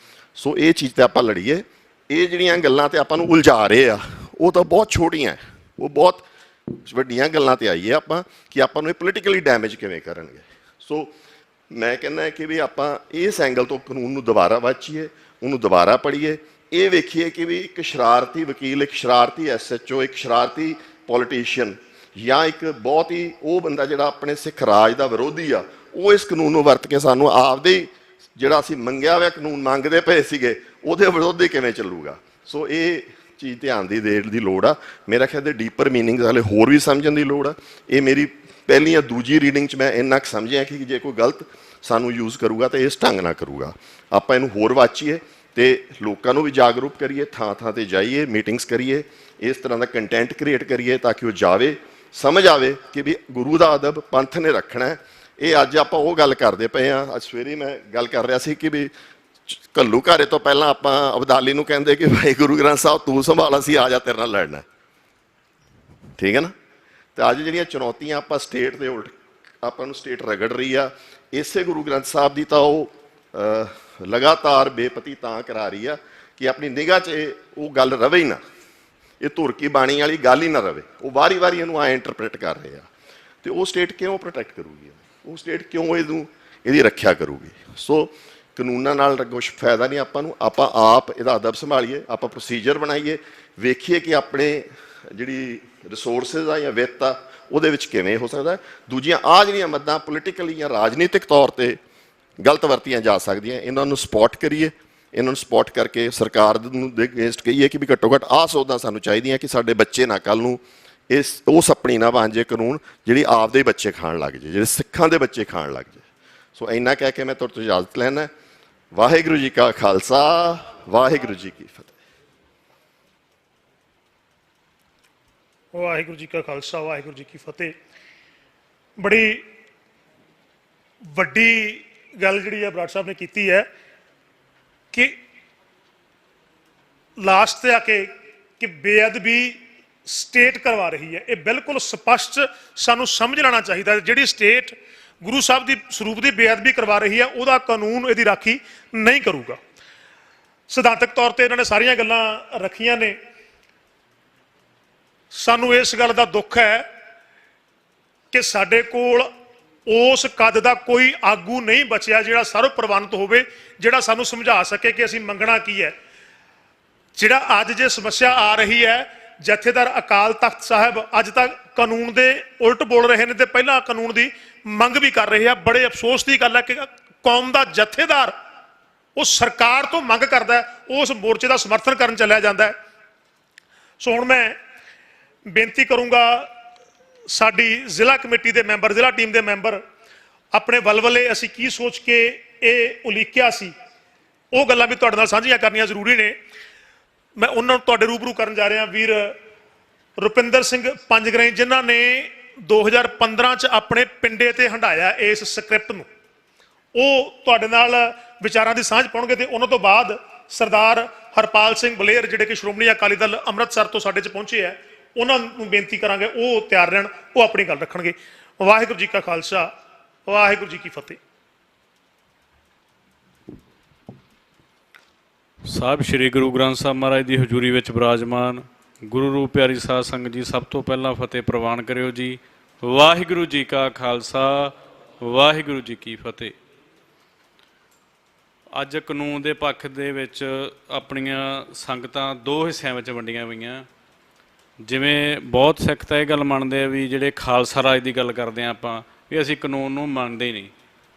ਸੋ ਇਹ ਚੀਜ਼ ਤੇ ਆਪਾਂ ਲੜੀਏ। ਇਹ ਜਿਹੜੀਆਂ ਗੱਲਾਂ ਤੇ ਆਪਾਂ ਨੂੰ ਉਲਝਾ ਰਹੇ ਆ ਉਹ ਤਾਂ ਬਹੁਤ ਛੋਟੀਆਂ, ਉਹ ਬਹੁਤ ਵੱਡੀਆਂ ਗੱਲਾਂ ਤੇ ਆਈਏ ਆਪਾਂ ਕਿ ਆਪਾਂ ਨੂੰ ਇਹ ਪੋਲੀਟੀਕਲੀ ਡੈਮੇਜ ਕਿਵੇਂ ਕਰਨਗੇ। ਸੋ ਮੈਂ ਕਹਿੰਦਾ ਕਿ ਵੀ ਆਪਾਂ ਇਸ ਐਂਗਲ ਤੋਂ ਕਾਨੂੰਨ ਨੂੰ ਦੁਬਾਰਾ ਵਾਚੀਏ, ਉਹਨੂੰ ਦੁਬਾਰਾ ਪੜ੍ਹੀਏ, ਇਹ ਵੇਖੀਏ ਕਿ ਵੀ ਇੱਕ ਸ਼ਰਾਰਤੀ ਵਕੀਲ, ਇੱਕ ਸ਼ਰਾਰਤੀ SHO, ਇੱਕ ਸ਼ਰਾਰਤੀ ਪੋਲੀਟੀਸ਼ੀਅਨ ਜਾਂ ਇੱਕ ਬਹੁਤ ਹੀ ਉਹ ਬੰਦਾ ਜਿਹੜਾ ਆਪਣੇ ਸਿੱਖ ਰਾਜ ਦਾ ਵਿਰੋਧੀ ਆ, ਉਹ ਇਸ ਕਾਨੂੰਨ ਨੂੰ ਵਰਤ ਕੇ ਸਾਨੂੰ ਆਪਦੇ ਜਿਹੜਾ ਅਸੀਂ ਮੰਗਿਆ ਹੋਇਆ ਕਾਨੂੰਨ ਮੰਗਦੇ ਪਏ ਸੀਗੇ ਉਹਦੇ ਵਿਰੋਧੀ ਕਿਵੇਂ ਚੱਲੂਗਾ। ਸੋ ਇਹ ਚੀਜ਼ ਧਿਆਨ ਦੀ ਦੇਣ ਦੀ ਲੋੜ ਆ। ਮੇਰਾ ਖਿਆਲ ਦੇ ਡੀਪਰ ਮੀਨਿੰਗਸ ਹਾਲੇ ਹੋਰ ਵੀ ਸਮਝਣ ਦੀ ਲੋੜ ਆ। ਇਹ ਮੇਰੀ ਪਹਿਲੀ ਜਾਂ ਦੂਜੀ ਰੀਡਿੰਗ 'ਚ ਮੈਂ ਇੰਨਾ ਕੁ ਸਮਝਿਆ ਕਿ ਜੇ ਕੋਈ ਗਲਤ ਸਾਨੂੰ ਯੂਜ਼ ਕਰੂਗਾ ਤਾਂ ਇਸ ਢੰਗ ਨਾਲ ਕਰੂਗਾ। ਆਪਾਂ ਇਹਨੂੰ ਹੋਰ ਵਾਚੀਏ ਤੇ ਲੋਕਾਂ ਨੂੰ ਵੀ ਜਾਗਰੂਕ ਕਰੀਏ, ਥਾਂ ਥਾਂ ਤੇ ਜਾਈਏ, ਮੀਟਿੰਗਸ ਕਰੀਏ, ਇਸ ਤਰ੍ਹਾਂ ਦਾ ਕੰਟੈਂਟ ਕ੍ਰੀਏਟ ਕਰੀਏ ਤਾਂ ਕਿ ਉਹ ਜਾਵੇ, ਸਮਝ ਆਵੇ ਕਿ ਵੀ ਗੁਰੂ ਦਾ ਅਦਬ ਪੰਥ ਨੇ ਰੱਖਣਾ। ਇਹ ਅੱਜ ਆਪਾਂ ਉਹ ਗੱਲ ਕਰਦੇ ਪਏ ਆ। ਅੱਜ ਸਵੇਰੇ ਮੈਂ ਗੱਲ ਕਰ ਰਿਹਾ ਸੀ ਕਿ ਵੀ ਘੱਲੂ ਘਾਰੇ ਤੋਂ ਪਹਿਲਾਂ ਆਪਾਂ ਅਬਦਾਲੀ ਨੂੰ ਕਹਿੰਦੇ ਕਿ ਭਾਈ ਗੁਰੂ ਗ੍ਰੰਥ ਸਾਹਿਬ ਤੂੰ ਸੰਭਾਲ, ਅਸੀਂ ਆ ਜਾ ਤੇਰੇ ਨਾਲ ਲੜਨਾ, ਠੀਕ ਹੈ ਨਾ। ਤੇ ਅੱਜ ਜਿਹੜੀਆਂ ਚੁਣੌਤੀਆਂ ਆਪਾਂ ਸਟੇਟ ਦੇ ਉਲਟ ਆਪਾਂ ਨੂੰ ਸਟੇਟ ਰਗੜ ਰਹੀ ਆ, ਇਸੇ ਗੁਰੂ ਗ੍ਰੰਥ ਸਾਹਿਬ ਦੀ ਤਾਂ ਉਹ ਲਗਾਤਾਰ ਬੇਪਤੀ ਤਾਂ ਕਰਾ ਰਹੀ ਆ ਕਿ ਆਪਣੀ ਨਿਗਾਹ 'ਚ ਉਹ ਗੱਲ ਰਵੇ ਹੀ ਨਾ, ਇਹ ਧੁਰਕੀ ਬਾਣੀ ਵਾਲੀ ਗੱਲ ਹੀ ਨਾ ਰਵੇ। ਉਹ ਵਾਰੀ ਇਹਨੂੰ ਆ ਇੰਟਰਪ੍ਰੇਟ ਕਰ ਰਹੇ ਆ। ਤੇ ਉਹ ਸਟੇਟ ਕਿਉਂ ਪ੍ਰੋਟੈਕਟ ਕਰੂਗੀ, ਉਹ ਸਟੇਟ ਕਿਉਂ ਇਹਦੀ ਰੱਖਿਆ ਕਰੂਗੀ। ਸੋ ਕਾਨੂੰਨਾਂ ਨਾਲ ਕੁਛ ਫਾਇਦਾ ਨਹੀਂ ਆਪਾਂ ਨੂੰ। ਆਪਾਂ ਆਪ ਇਹਦਾ ਅਦਬ ਸੰਭਾਲੀਏ, ਆਪਾਂ ਪ੍ਰੋਸੀਜਰ ਬਣਾਈਏ, ਵੇਖੀਏ ਕਿ ਆਪਣੇ ਜਿਹੜੀ ਰਿਸੋਰਸਿਸ ਆ ਜਾਂ ਵਿੱਤ ਆ ਉਹਦੇ ਵਿੱਚ ਕਿਵੇਂ ਹੋ ਸਕਦਾ। ਦੂਜੀਆਂ ਆ ਜਿਹੜੀਆਂ ਮੱਦਾਂ ਪੋਲੀਟੀਕਲੀ ਜਾਂ ਰਾਜਨੀਤਿਕ ਤੌਰ ਤੇ ਗਲਤ ਵਰਤੀਆਂ ਜਾ ਸਕਦੀਆਂ, ਇਹਨਾਂ ਨੂੰ ਸਪੋਟ ਕਰੀਏ, ਇਹਨਾਂ ਨੂੰ ਸਪੋਟ ਕਰਕੇ ਸਰਕਾਰ ਨੂੰ ਦੇ ਅਗੇਂਸਟ ਕਹੀਏ ਕਿ ਵੀ ਘੱਟੋ ਘੱਟ ਆਹ ਸੋਧਾਂ ਸਾਨੂੰ ਚਾਹੀਦੀਆਂ ਕਿ ਸਾਡੇ ਬੱਚੇ ਨਾ ਕੱਲ੍ਹ ਨੂੰ ਉਸ ਆਪਣੀ ਨਾ ਬਣ ਜੇ ਕਾਨੂੰਨ ਜਿਹੜੀ ਆਪਦੇ ਬੱਚੇ ਖਾਣ ਲੱਗ ਜੇ, ਜਿਹੜੇ ਸਿੱਖਾਂ ਦੇ ਬੱਚੇ ਖਾਣ ਲੱਗ ਜੇ। ਸੋ ਇੰਨਾ ਕਹਿ ਕੇ ਮੈਂ ਤੁਹਾਡੇ ਤੋਂ ਇਜਾਜ਼ਤ ਲੈਣਾ। ਵਾਹਿਗੁਰੂ ਜੀ ਕਾ ਖਾਲਸਾ, ਵਾਹਿਗੁਰੂ ਜੀ ਕੀ ਫਤਿਹ। ਵਾਹਿਗੁਰੂ ਜੀ ਕਾ ਖਾਲਸਾ, ਵਾਹਿਗੁਰੂ ਜੀ ਕੀ ਫਤਿਹ। ਬੜੀ ਵੱਡੀ ਗੱਲ ਜਿਹੜੀ ਆ ਬਰਾੜ ਸਾਹਿਬ ਨੇ ਕੀਤੀ ਹੈ ਕਿ ਲਾਸਟ ਤੇ ਆ ਕੇ ਕਿ ਬੇਅਦਬੀ ਸਟੇਟ ਕਰਵਾ ਰਹੀ ਹੈ। ਇਹ ਬਿਲਕੁਲ ਸਪਸ਼ਟ ਸਾਨੂੰ ਸਮਝ ਲੈਣਾ ਚਾਹੀਦਾ। ਜਿਹੜੀ ਸਟੇਟ ਗੁਰੂ ਸਾਹਿਬ ਦੀ ਸਰੂਪ ਦੀ ਬੇਅਦਬੀ ਕਰਵਾ ਰਹੀ ਹੈ ਉਹਦਾ ਕਾਨੂੰਨ ਇਹਦੀ ਰਾਖੀ ਨਹੀਂ ਕਰੂਗਾ। ਸਿਧਾਂਤਕ ਤੌਰ ਤੇ ਇਹਨਾਂ ਨੇ ਸਾਰੀਆਂ ਗੱਲਾਂ ਰੱਖੀਆਂ ਨੇ। ਸਾਨੂੰ ਇਸ ਗੱਲ ਦਾ ਦੁੱਖ ਹੈ ਕਿ ਸਾਡੇ ਕੋਲ ਉਸ ਕੱਦ ਦਾ ਕੋਈ ਆਗੂ ਨਹੀਂ ਬਚਿਆ ਜਿਹੜਾ ਸਰਵ ਪ੍ਰਵਾਨਿਤ ਹੋਵੇ, ਜਿਹੜਾ ਸਾਨੂੰ ਸਮਝਾ ਸਕੇ ਕਿ ਅਸੀਂ ਮੰਗਣਾ ਕੀ ਹੈ। ਜਿਹੜਾ ਅੱਜ ਜੇ ਸਮੱਸਿਆ ਆ ਰਹੀ ਹੈ, ਜਥੇਦਾਰ ਅਕਾਲ ਤਖਤ ਸਾਹਿਬ ਅੱਜ ਤੱਕ ਕਾਨੂੰਨ ਦੇ ਉਲਟ ਬੋਲ ਰਹੇ ਨੇ ਤੇ ਪਹਿਲਾਂ ਕਾਨੂੰਨ ਦੀ ਮੰਗ ਵੀ ਕਰ ਰਹੇ ਆ। ਬੜੇ ਅਫਸੋਸ ਦੀ ਗੱਲ ਹੈ ਕਿ ਕੌਮ ਦਾ ਜਥੇਦਾਰ ਉਹ ਸਰਕਾਰ ਤੋਂ ਮੰਗ ਕਰਦਾ ਹੈ, ਉਸ ਮੋਰਚੇ ਦਾ ਸਮਰਥਨ ਕਰਨ ਚਲਿਆ ਜਾਂਦਾ ਹੈ। ਸੋ ਹੁਣ ਮੈਂ ਬੇਨਤੀ ਕਰੂੰਗਾ ਸਾਡੀ ਜ਼ਿਲ੍ਹਾ ਕਮੇਟੀ ਦੇ ਮੈਂਬਰ, ਜ਼ਿਲ੍ਹਾ ਟੀਮ ਦੇ ਮੈਂਬਰ ਆਪਣੇ ਵਲਵਲੇ ਅਸੀਂ ਕੀ ਸੋਚ ਕੇ ਇਹ ਉਲੀਕਿਆ ਸੀ ਉਹ ਗੱਲਾਂ ਵੀ ਤੁਹਾਡੇ ਨਾਲ ਸਾਂਝੀਆਂ ਕਰਨੀਆਂ ਜ਼ਰੂਰੀ ਨੇ। ਮੈਂ ਉਹਨਾਂ ਨੂੰ ਤੁਹਾਡੇ ਰੂਬਰੂ ਕਰਨ ਜਾ ਰਿਹਾ। ਵੀਰ ਰੁਪਿੰਦਰ ਸਿੰਘ ਪੰਜਗਰਾਈ ਜਿਨ੍ਹਾਂ ਨੇ 2015 ਚ ਆਪਣੇ ਪਿੰਡੇ ਤੇ ਹੰਢਾਇਆ ਇਸ ਸਕ੍ਰਿਪਟ ਨੂੰ, ਉਹ ਤੁਹਾਡੇ ਨਾਲ ਵਿਚਾਰਾਂ ਦੀ ਸਾਂਝ ਪਾਉਣਗੇ। ਤੇ ਉਹਨਾਂ ਤੋਂ ਬਾਅਦ ਸਰਦਾਰ ਹਰਪਾਲ ਸਿੰਘ ਬਲੇਰ ਜਿਹੜੇ ਕਿ ਸ਼੍ਰੋਮਣੀ ਅਕਾਲੀ ਦਲ ਅੰਮ੍ਰਿਤਸਰ ਤੋਂ ਸਾਡੇ ਚ ਪਹੁੰਚੇ ਆ, ਉਹਨਾਂ ਨੂੰ ਬੇਨਤੀ ਕਰਾਂਗੇ ਉਹ ਤਿਆਰ ਰਹਿਣ, ਉਹ ਆਪਣੀ ਗੱਲ ਰੱਖਣਗੇ। ਵਾਹਿਗੁਰੂ ਜੀ ਕਾ ਖਾਲਸਾ, ਵਾਹਿਗੁਰੂ ਜੀ ਕੀ ਫਤਿਹ। ਸਾਹਿਬ ਸ੍ਰੀ ਗੁਰੂ ਗ੍ਰੰਥ ਸਾਹਿਬ ਮਹਾਰਾਜ ਦੀ ਹਜ਼ੂਰੀ ਵਿੱਚ ਬਿਰਾਜਮਾਨ ਗੁਰੂ ਰੂਪ ਪਿਆਰੀ ਸਾਧ ਸੰਗਤ ਜੀ, ਸਭ ਤੋਂ ਪਹਿਲਾਂ ਫਤਿਹ ਪ੍ਰਵਾਨ ਕਰਿਓ ਜੀ। ਵਾਹਿਗੁਰੂ ਜੀ ਕਾ ਖਾਲਸਾ, ਵਾਹਿਗੁਰੂ ਜੀ ਕੀ ਫਤਿਹ। ਅੱਜ ਕਾਨੂੰਨ ਦੇ ਪੱਖ ਦੇ ਵਿੱਚ ਆਪਣੀਆਂ ਸੰਗਤਾਂ ਦੋ ਹਿੱਸਿਆਂ ਵਿੱਚ ਵੰਡੀਆਂ ਹੋਈਆਂ। ਜਿਵੇਂ ਬਹੁਤ ਸਿੱਖ ਤਾਂ ਇਹ ਗੱਲ ਮੰਨਦੇ ਆ ਵੀ ਜਿਹੜੇ ਖਾਲਸਾ ਰਾਜ ਦੀ ਗੱਲ ਕਰਦੇ ਹਾਂ ਆਪਾਂ, ਵੀ ਅਸੀਂ ਕਾਨੂੰਨ ਨੂੰ ਮੰਨਦੇ ਹੀ ਨਹੀਂ,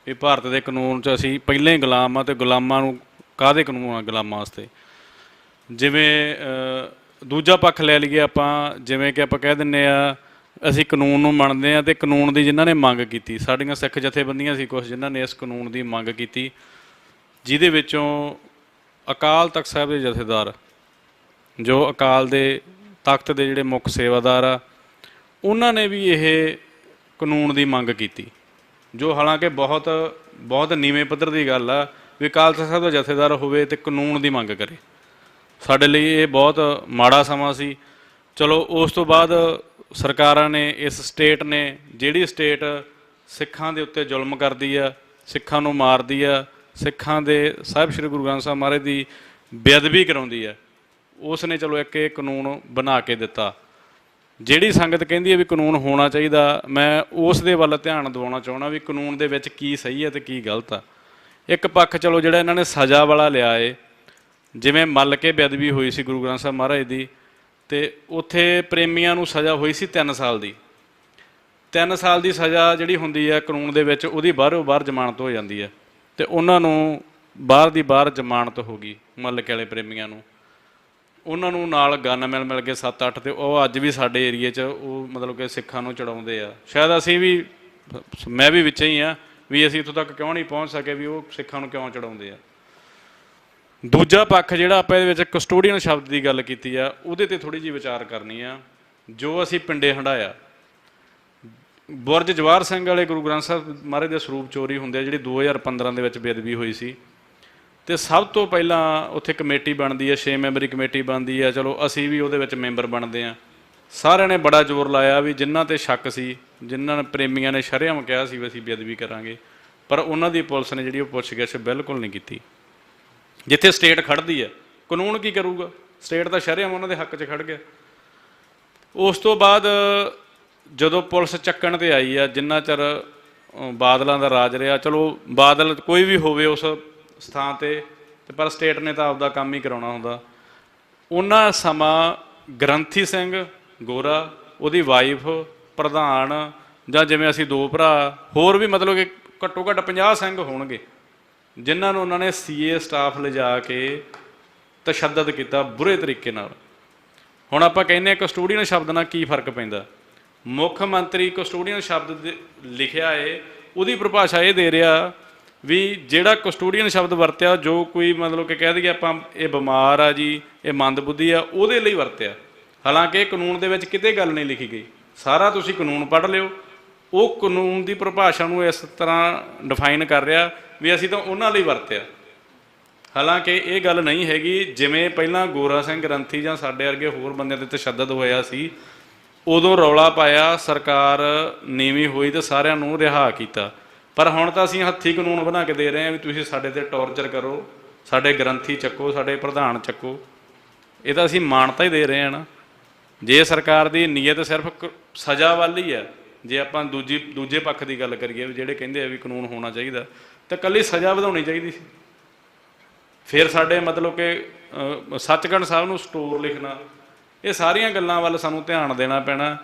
ਵੀ ਭਾਰਤ ਦੇ ਕਾਨੂੰਨ 'ਚ ਅਸੀਂ ਪਹਿਲਾਂ ਹੀ ਗੁਲਾਮ ਆ ਅਤੇ ਗੁਲਾਮਾਂ ਨੂੰ ਕਾਹਦੇ ਕਾਨੂੰਨ ਆ ਗੁਲਾਮਾਂ ਵਾਸਤੇ। ਜਿਵੇਂ ਦੂਜਾ ਪੱਖ ਲੈ ਲਈਏ ਆਪਾਂ, ਜਿਵੇਂ ਕਿ ਆਪਾਂ ਕਹਿ ਦਿੰਦੇ ਆ ਅਸੀਂ ਕਾਨੂੰਨ ਨੂੰ ਮੰਨਦੇ ਹਾਂ ਅਤੇ ਕਾਨੂੰਨ ਦੀ ਜਿਨ੍ਹਾਂ ਨੇ ਮੰਗ ਕੀਤੀ, ਸਾਡੀਆਂ ਸਿੱਖ ਜਥੇਬੰਦੀਆਂ ਸੀ ਕੁਛ ਜਿਨ੍ਹਾਂ ਨੇ ਇਸ ਕਾਨੂੰਨ ਦੀ ਮੰਗ ਕੀਤੀ। ਜਿਹਦੇ ਵਿੱਚੋਂ ਅਕਾਲ ਤਖਤ ਸਾਹਿਬ ਦੇ ਜਥੇਦਾਰ, ਜੋ ਅਕਾਲ ਦੇ ਤਖਤ ਦੇ ਜਿਹੜੇ ਮੁੱਖ ਸੇਵਾਦਾਰ ਆ, ਉਹਨਾਂ ਨੇ ਵੀ ਇਹ ਕਾਨੂੰਨ ਦੀ ਮੰਗ ਕੀਤੀ, ਜੋ ਹਾਲਾਂਕਿ ਬਹੁਤ ਨੀਵੇਂ ਪੱਧਰ ਦੀ ਗੱਲ ਆ ਵੀ ਅਕਾਲ ਤਖਤ ਸਾਹਿਬ ਦਾ ਜਥੇਦਾਰ ਹੋਵੇ ਤੇ ਕਾਨੂੰਨ ਦੀ ਮੰਗ ਕਰੇ। ਸਾਡੇ ਲਈ ਇਹ ਬਹੁਤ ਮਾੜਾ ਸਮਾਂ ਸੀ। ਚਲੋ ਉਸ ਤੋਂ ਬਾਅਦ ਸਰਕਾਰਾਂ ਨੇ, ਇਸ ਸਟੇਟ ਨੇ, ਜਿਹੜੀ ਸਟੇਟ ਸਿੱਖਾਂ ਦੇ ਉੱਤੇ ਜ਼ੁਲਮ ਕਰਦੀ ਆ, ਸਿੱਖਾਂ ਨੂੰ ਮਾਰਦੀ ਆ, ਸਿੱਖਾਂ ਦੇ ਸਾਹਿਬ ਸ੍ਰੀ ਗੁਰੂ ਗ੍ਰੰਥ ਸਾਹਿਬ ਮਹਾਰਾਜ ਦੀ ਬੇਅਦਬੀ ਕਰਾਉਂਦੀ ਆ, ਉਸ ਨੇ ਚਲੋ ਇੱਕ ਇਹ ਕਾਨੂੰਨ ਬਣਾ ਕੇ ਦਿੱਤਾ। ਜਿਹੜੀ ਸੰਗਤ ਕਹਿੰਦੀ ਹੈ ਵੀ ਕਾਨੂੰਨ ਹੋਣਾ ਚਾਹੀਦਾ, ਮੈਂ ਉਸ ਦੇ ਵੱਲ ਧਿਆਨ ਦਿਵਾਉਣਾ ਚਾਹੁੰਦਾ ਵੀ ਕਾਨੂੰਨ ਦੇ ਵਿੱਚ ਕੀ ਸਹੀ ਹੈ ਤੇ ਕੀ ਗਲਤ ਆ। ਇੱਕ ਪੱਖ ਚਲੋ ਜਿਹੜਾ ਇਹਨਾਂ ਨੇ ਸਜ਼ਾ ਵਾਲਾ ਲਿਆ ਏ, ਜਿਵੇਂ ਮੱਲ ਕੇ ਬੇਅਦਬੀ ਹੋਈ ਸੀ ਗੁਰੂ ਗ੍ਰੰਥ ਸਾਹਿਬ ਮਹਾਰਾਜ ਦੀ, ਤੇ ਉੱਥੇ ਪ੍ਰੇਮੀਆਂ ਨੂੰ ਸਜ਼ਾ ਹੋਈ ਸੀ 3 ਸਾਲ ਦੀ। 3 ਸਾਲ ਦੀ ਸਜ਼ਾ ਜਿਹੜੀ ਹੁੰਦੀ ਹੈ ਕਾਨੂੰਨ ਦੇ ਵਿੱਚ, ਉਹਦੀ ਬਾਹਰੋਂ ਬਾਹਰ ਜ਼ਮਾਨਤ ਹੋ ਜਾਂਦੀ ਹੈ, ਤੇ ਉਹਨਾਂ ਨੂੰ ਬਾਹਰ ਦੀ ਬਾਹਰ ਜ਼ਮਾਨਤ ਹੋ ਗਈ। ਮੱਲ ਕੇ ਵਾਲੇ ਪ੍ਰੇਮੀਆਂ ਨੂੰ, ਉਹਨਾਂ ਨੂੰ ਨਾਲ ਗਨ ਮਿਲ ਕੇ 7-8, ਤੇ ਉਹ ਅੱਜ ਵੀ ਸਾਡੇ ਏਰੀਏ 'ਚ ਉਹ ਮਤਲਬ ਕਿ ਸਿੱਖਾਂ ਨੂੰ ਚੜਾਉਂਦੇ ਆ। ਸ਼ਾਇਦ ਅਸੀਂ ਵੀ, ਮੈਂ ਵੀ ਵਿੱਚ ਹੀ ਆ, ਵੀ ਅਸੀਂ ਇੱਥੋਂ ਤੱਕ ਕਿਉਂ ਨਹੀਂ ਪਹੁੰਚ ਸਕੇ ਵੀ ਉਹ ਸਿੱਖਾਂ ਨੂੰ ਕਿਉਂ ਚੜਾਉਂਦੇ ਆ। ਦੂਜਾ ਪੱਖ ਜਿਹੜਾ ਆਪਾਂ ਇਹਦੇ ਵਿੱਚ ਕਸਟੋਡੀਅਨ ਸ਼ਬਦ ਦੀ ਗੱਲ ਕੀਤੀ ਆ, ਉਹਦੇ ਤੇ ਥੋੜ੍ਹੀ ਜਿਹੀ ਵਿਚਾਰ ਕਰਨੀ ਆ। ਜੋ ਅਸੀਂ ਪਿੰਡੇ ਹੰਢਾਇਆ, ਬੁਰਜ ਜਵਾਹਰ ਸਿੰਘ ਵਾਲੇ ਗੁਰੂ ਗ੍ਰੰਥ ਸਾਹਿਬ ਮਹਾਰਾਜ ਦੇ ਸਰੂਪ ਚੋਰੀ ਹੁੰਦੇ ਆ, ਜਿਹੜੀ 2015 ਦੇ ਵਿੱਚ ਬੇਅਦਬੀ ਹੋਈ ਸੀ, ਤੇ ਸਭ ਤੋਂ ਪਹਿਲਾਂ ਉੱਥੇ ਕਮੇਟੀ ਬਣਦੀ ਹੈ, 6 ਮੈਂਬਰੀ ਕਮੇਟੀ ਬਣਦੀ ਹੈ। ਚਲੋ ਅਸੀਂ ਵੀ ਉਹਦੇ ਵਿੱਚ ਮੈਂਬਰ ਬਣਦੇ ਹਾਂ। ਸਾਰਿਆਂ ਨੇ ਬੜਾ ਜ਼ੋਰ ਲਾਇਆ ਵੀ ਜਿਨ੍ਹਾਂ ਤੇ ਸ਼ੱਕ ਸੀ, ਜਿਨ੍ਹਾਂ ਨੇ ਪ੍ਰੇਮੀਆਂ ਨੇ ਸ਼ਰੇਆਮ ਕਿਹਾ ਸੀ ਵੀ ਅਸੀਂ ਬੇਅਦਬੀ ਕਰਾਂਗੇ, ਪਰ ਉਹਨਾਂ ਦੀ ਪੁਲਿਸ ਨੇ ਜਿਹੜੀ ਉਹ ਪੁੱਛਗਿੱਛ ਬਿਲਕੁਲ ਨਹੀਂ ਕੀਤੀ। ਜਿੱਥੇ ਸਟੇਟ ਖੜਦੀ ਹੈ, ਕਾਨੂੰਨ ਕੀ ਕਰੂਗਾ? ਸਟੇਟ ਤਾਂ ਸ਼ਰੇਆਮ ਉਹਨਾਂ ਦੇ ਹੱਕ 'ਚ ਖੜ ਗਿਆ। ਉਸ ਤੋਂ ਬਾਅਦ ਜਦੋਂ ਪੁਲਿਸ ਚੱਕਣ 'ਤੇ ਆਈ ਆ, ਜਿੰਨਾ ਚਿਰ ਬਾਦਲਾਂ ਦਾ ਰਾਜ ਰਿਹਾ, ਚਲੋ ਬਾਦਲ ਕੋਈ ਵੀ ਹੋਵੇ ਉਸ ਸਥਾਨ 'ਤੇ, ਪਰ ਸਟੇਟ ਨੇ ਤਾਂ ਆਪਦਾ ਕੰਮ ਹੀ ਕਰਾਉਣਾ ਹੁੰਦਾ। ਉਹਨਾਂ ਸਮਾਂ ਗ੍ਰੰਥੀ ਸਿੰਘ ਗੋਰਾ, ਉਹਦੀ ਵਾਈਫ, ਪ੍ਰਧਾਨ, ਜਾਂ ਜਿਵੇਂ ਅਸੀਂ 2 ਭਰਾ, ਹੋਰ ਵੀ ਮਤਲਬ ਕਿ ਘੱਟੋ ਘੱਟ 50 ਸਿੰਘ ਹੋਣਗੇ, ਜਿਨ੍ਹਾਂ ਨੂੰ ਉਹਨਾਂ ਨੇ ਸੀਏ ਸਟਾਫ ਲਿਜਾ ਕੇ ਤਸ਼ੱਦਦ ਕੀਤਾ ਬੁਰੇ ਤਰੀਕੇ ਨਾਲ। ਹੁਣ ਆਪਾਂ ਕਹਿੰਦੇ ਹਾਂ ਕਸਟੋਡੀਅਨ ਸ਼ਬਦ ਨਾਲ ਕੀ ਫਰਕ ਪੈਂਦਾ? ਮੁੱਖ ਮੰਤਰੀ ਕਸਟੋਡੀਅਨ ਸ਼ਬਦ ਲਿਖਿਆ ਏ, ਉਹਦੀ ਪਰਿਭਾਸ਼ਾ ਇਹ ਦੇ ਰਿਹਾ ਵੀ ਜਿਹੜਾ ਕਸਟੋਡੀਅਨ ਸ਼ਬਦ ਵਰਤਿਆ, ਜੋ ਕੋਈ ਮਤਲਬ ਕਿ ਕਹਿ ਦਈਏ ਆਪਾਂ ਇਹ ਬਿਮਾਰ ਆ ਜੀ, ਇਹ ਮੰਦਬੁੱਧੀ ਆ, ਉਹਦੇ ਲਈ ਵਰਤਿਆ। ਹਾਲਾਂਕਿ ਕਾਨੂੰਨ ਦੇ ਵਿੱਚ ਕਿਤੇ ਗੱਲ ਨਹੀਂ ਲਿਖੀ ਗਈ। ਸਾਰਾ ਤੁਸੀਂ ਕਾਨੂੰਨ ਪੜ੍ਹ ਲਿਓ, ਉਹ ਕਾਨੂੰਨ ਦੀ ਪਰਿਭਾਸ਼ਾ ਨੂੰ ਇਸ ਤਰ੍ਹਾਂ ਡਿਫਾਈਨ ਕਰ ਰਿਹਾ ਵੀ ਅਸੀਂ ਤਾਂ ਉਹਨਾਂ ਲਈ ਵਰਤਿਆ। ਹਾਲਾਂਕਿ ਇਹ ਗੱਲ ਨਹੀਂ ਹੈਗੀ। ਜਿਵੇਂ ਪਹਿਲਾਂ ਗੋਰਾ ਸਿੰਘ ਗ੍ਰੰਥੀ ਜਾਂ ਸਾਡੇ ਵਰਗੇ ਹੋਰ ਬੰਦਿਆਂ 'ਤੇ ਤਸ਼ੱਦਦ ਹੋਇਆ ਸੀ, ਉਦੋਂ ਰੌਲਾ ਪਾਇਆ, ਸਰਕਾਰ ਨੀਵੀਂ ਹੋਈ ਤੇ ਸਾਰਿਆਂ ਨੂੰ ਰਿਹਾ ਕੀਤਾ। ਪਰ ਹੁਣ ਤਾਂ ਅਸੀਂ ਹੱਥੀਂ ਕਾਨੂੰਨ ਬਣਾ ਕੇ ਦੇ ਰਹੇ ਹਾਂ ਵੀ ਤੁਸੀਂ ਸਾਡੇ 'ਤੇ ਟੌਰਚਰ ਕਰੋ, ਸਾਡੇ ਗ੍ਰੰਥੀ ਚੱਕੋ, ਸਾਡੇ ਪ੍ਰਧਾਨ ਚੱਕੋ। ਇਹ ਤਾਂ ਅਸੀਂ ਮਾਨਤਾ ਹੀ ਦੇ ਰਹੇ ਹਾਂ ਨਾ। ਜੇ ਸਰਕਾਰ ਦੀ ਨੀਅਤ ਸਿਰਫ ਸਜ਼ਾ ਵੱਲ ਹੀ ਹੈ, ਜੇ ਆਪਾਂ ਦੂਜੇ ਪੱਖ ਦੀ ਗੱਲ ਕਰੀਏ ਵੀ ਜਿਹੜੇ ਕਹਿੰਦੇ ਆ ਵੀ ਕਾਨੂੰਨ ਹੋਣਾ ਚਾਹੀਦਾ, ਤਾਂ ਇਕੱਲੀ ਸਜ਼ਾ ਵਧਾਉਣੀ ਚਾਹੀਦੀ ਸੀ। ਫਿਰ ਸਾਡੇ ਮਤਲਬ ਕਿ ਸੱਚਖੰਡ ਸਾਹਿਬ ਨੂੰ ਸਟੋਰ ਲਿਖਣਾ, ਇਹ ਸਾਰੀਆਂ ਗੱਲਾਂ ਵੱਲ ਸਾਨੂੰ ਧਿਆਨ ਦੇਣਾ ਪੈਣਾ।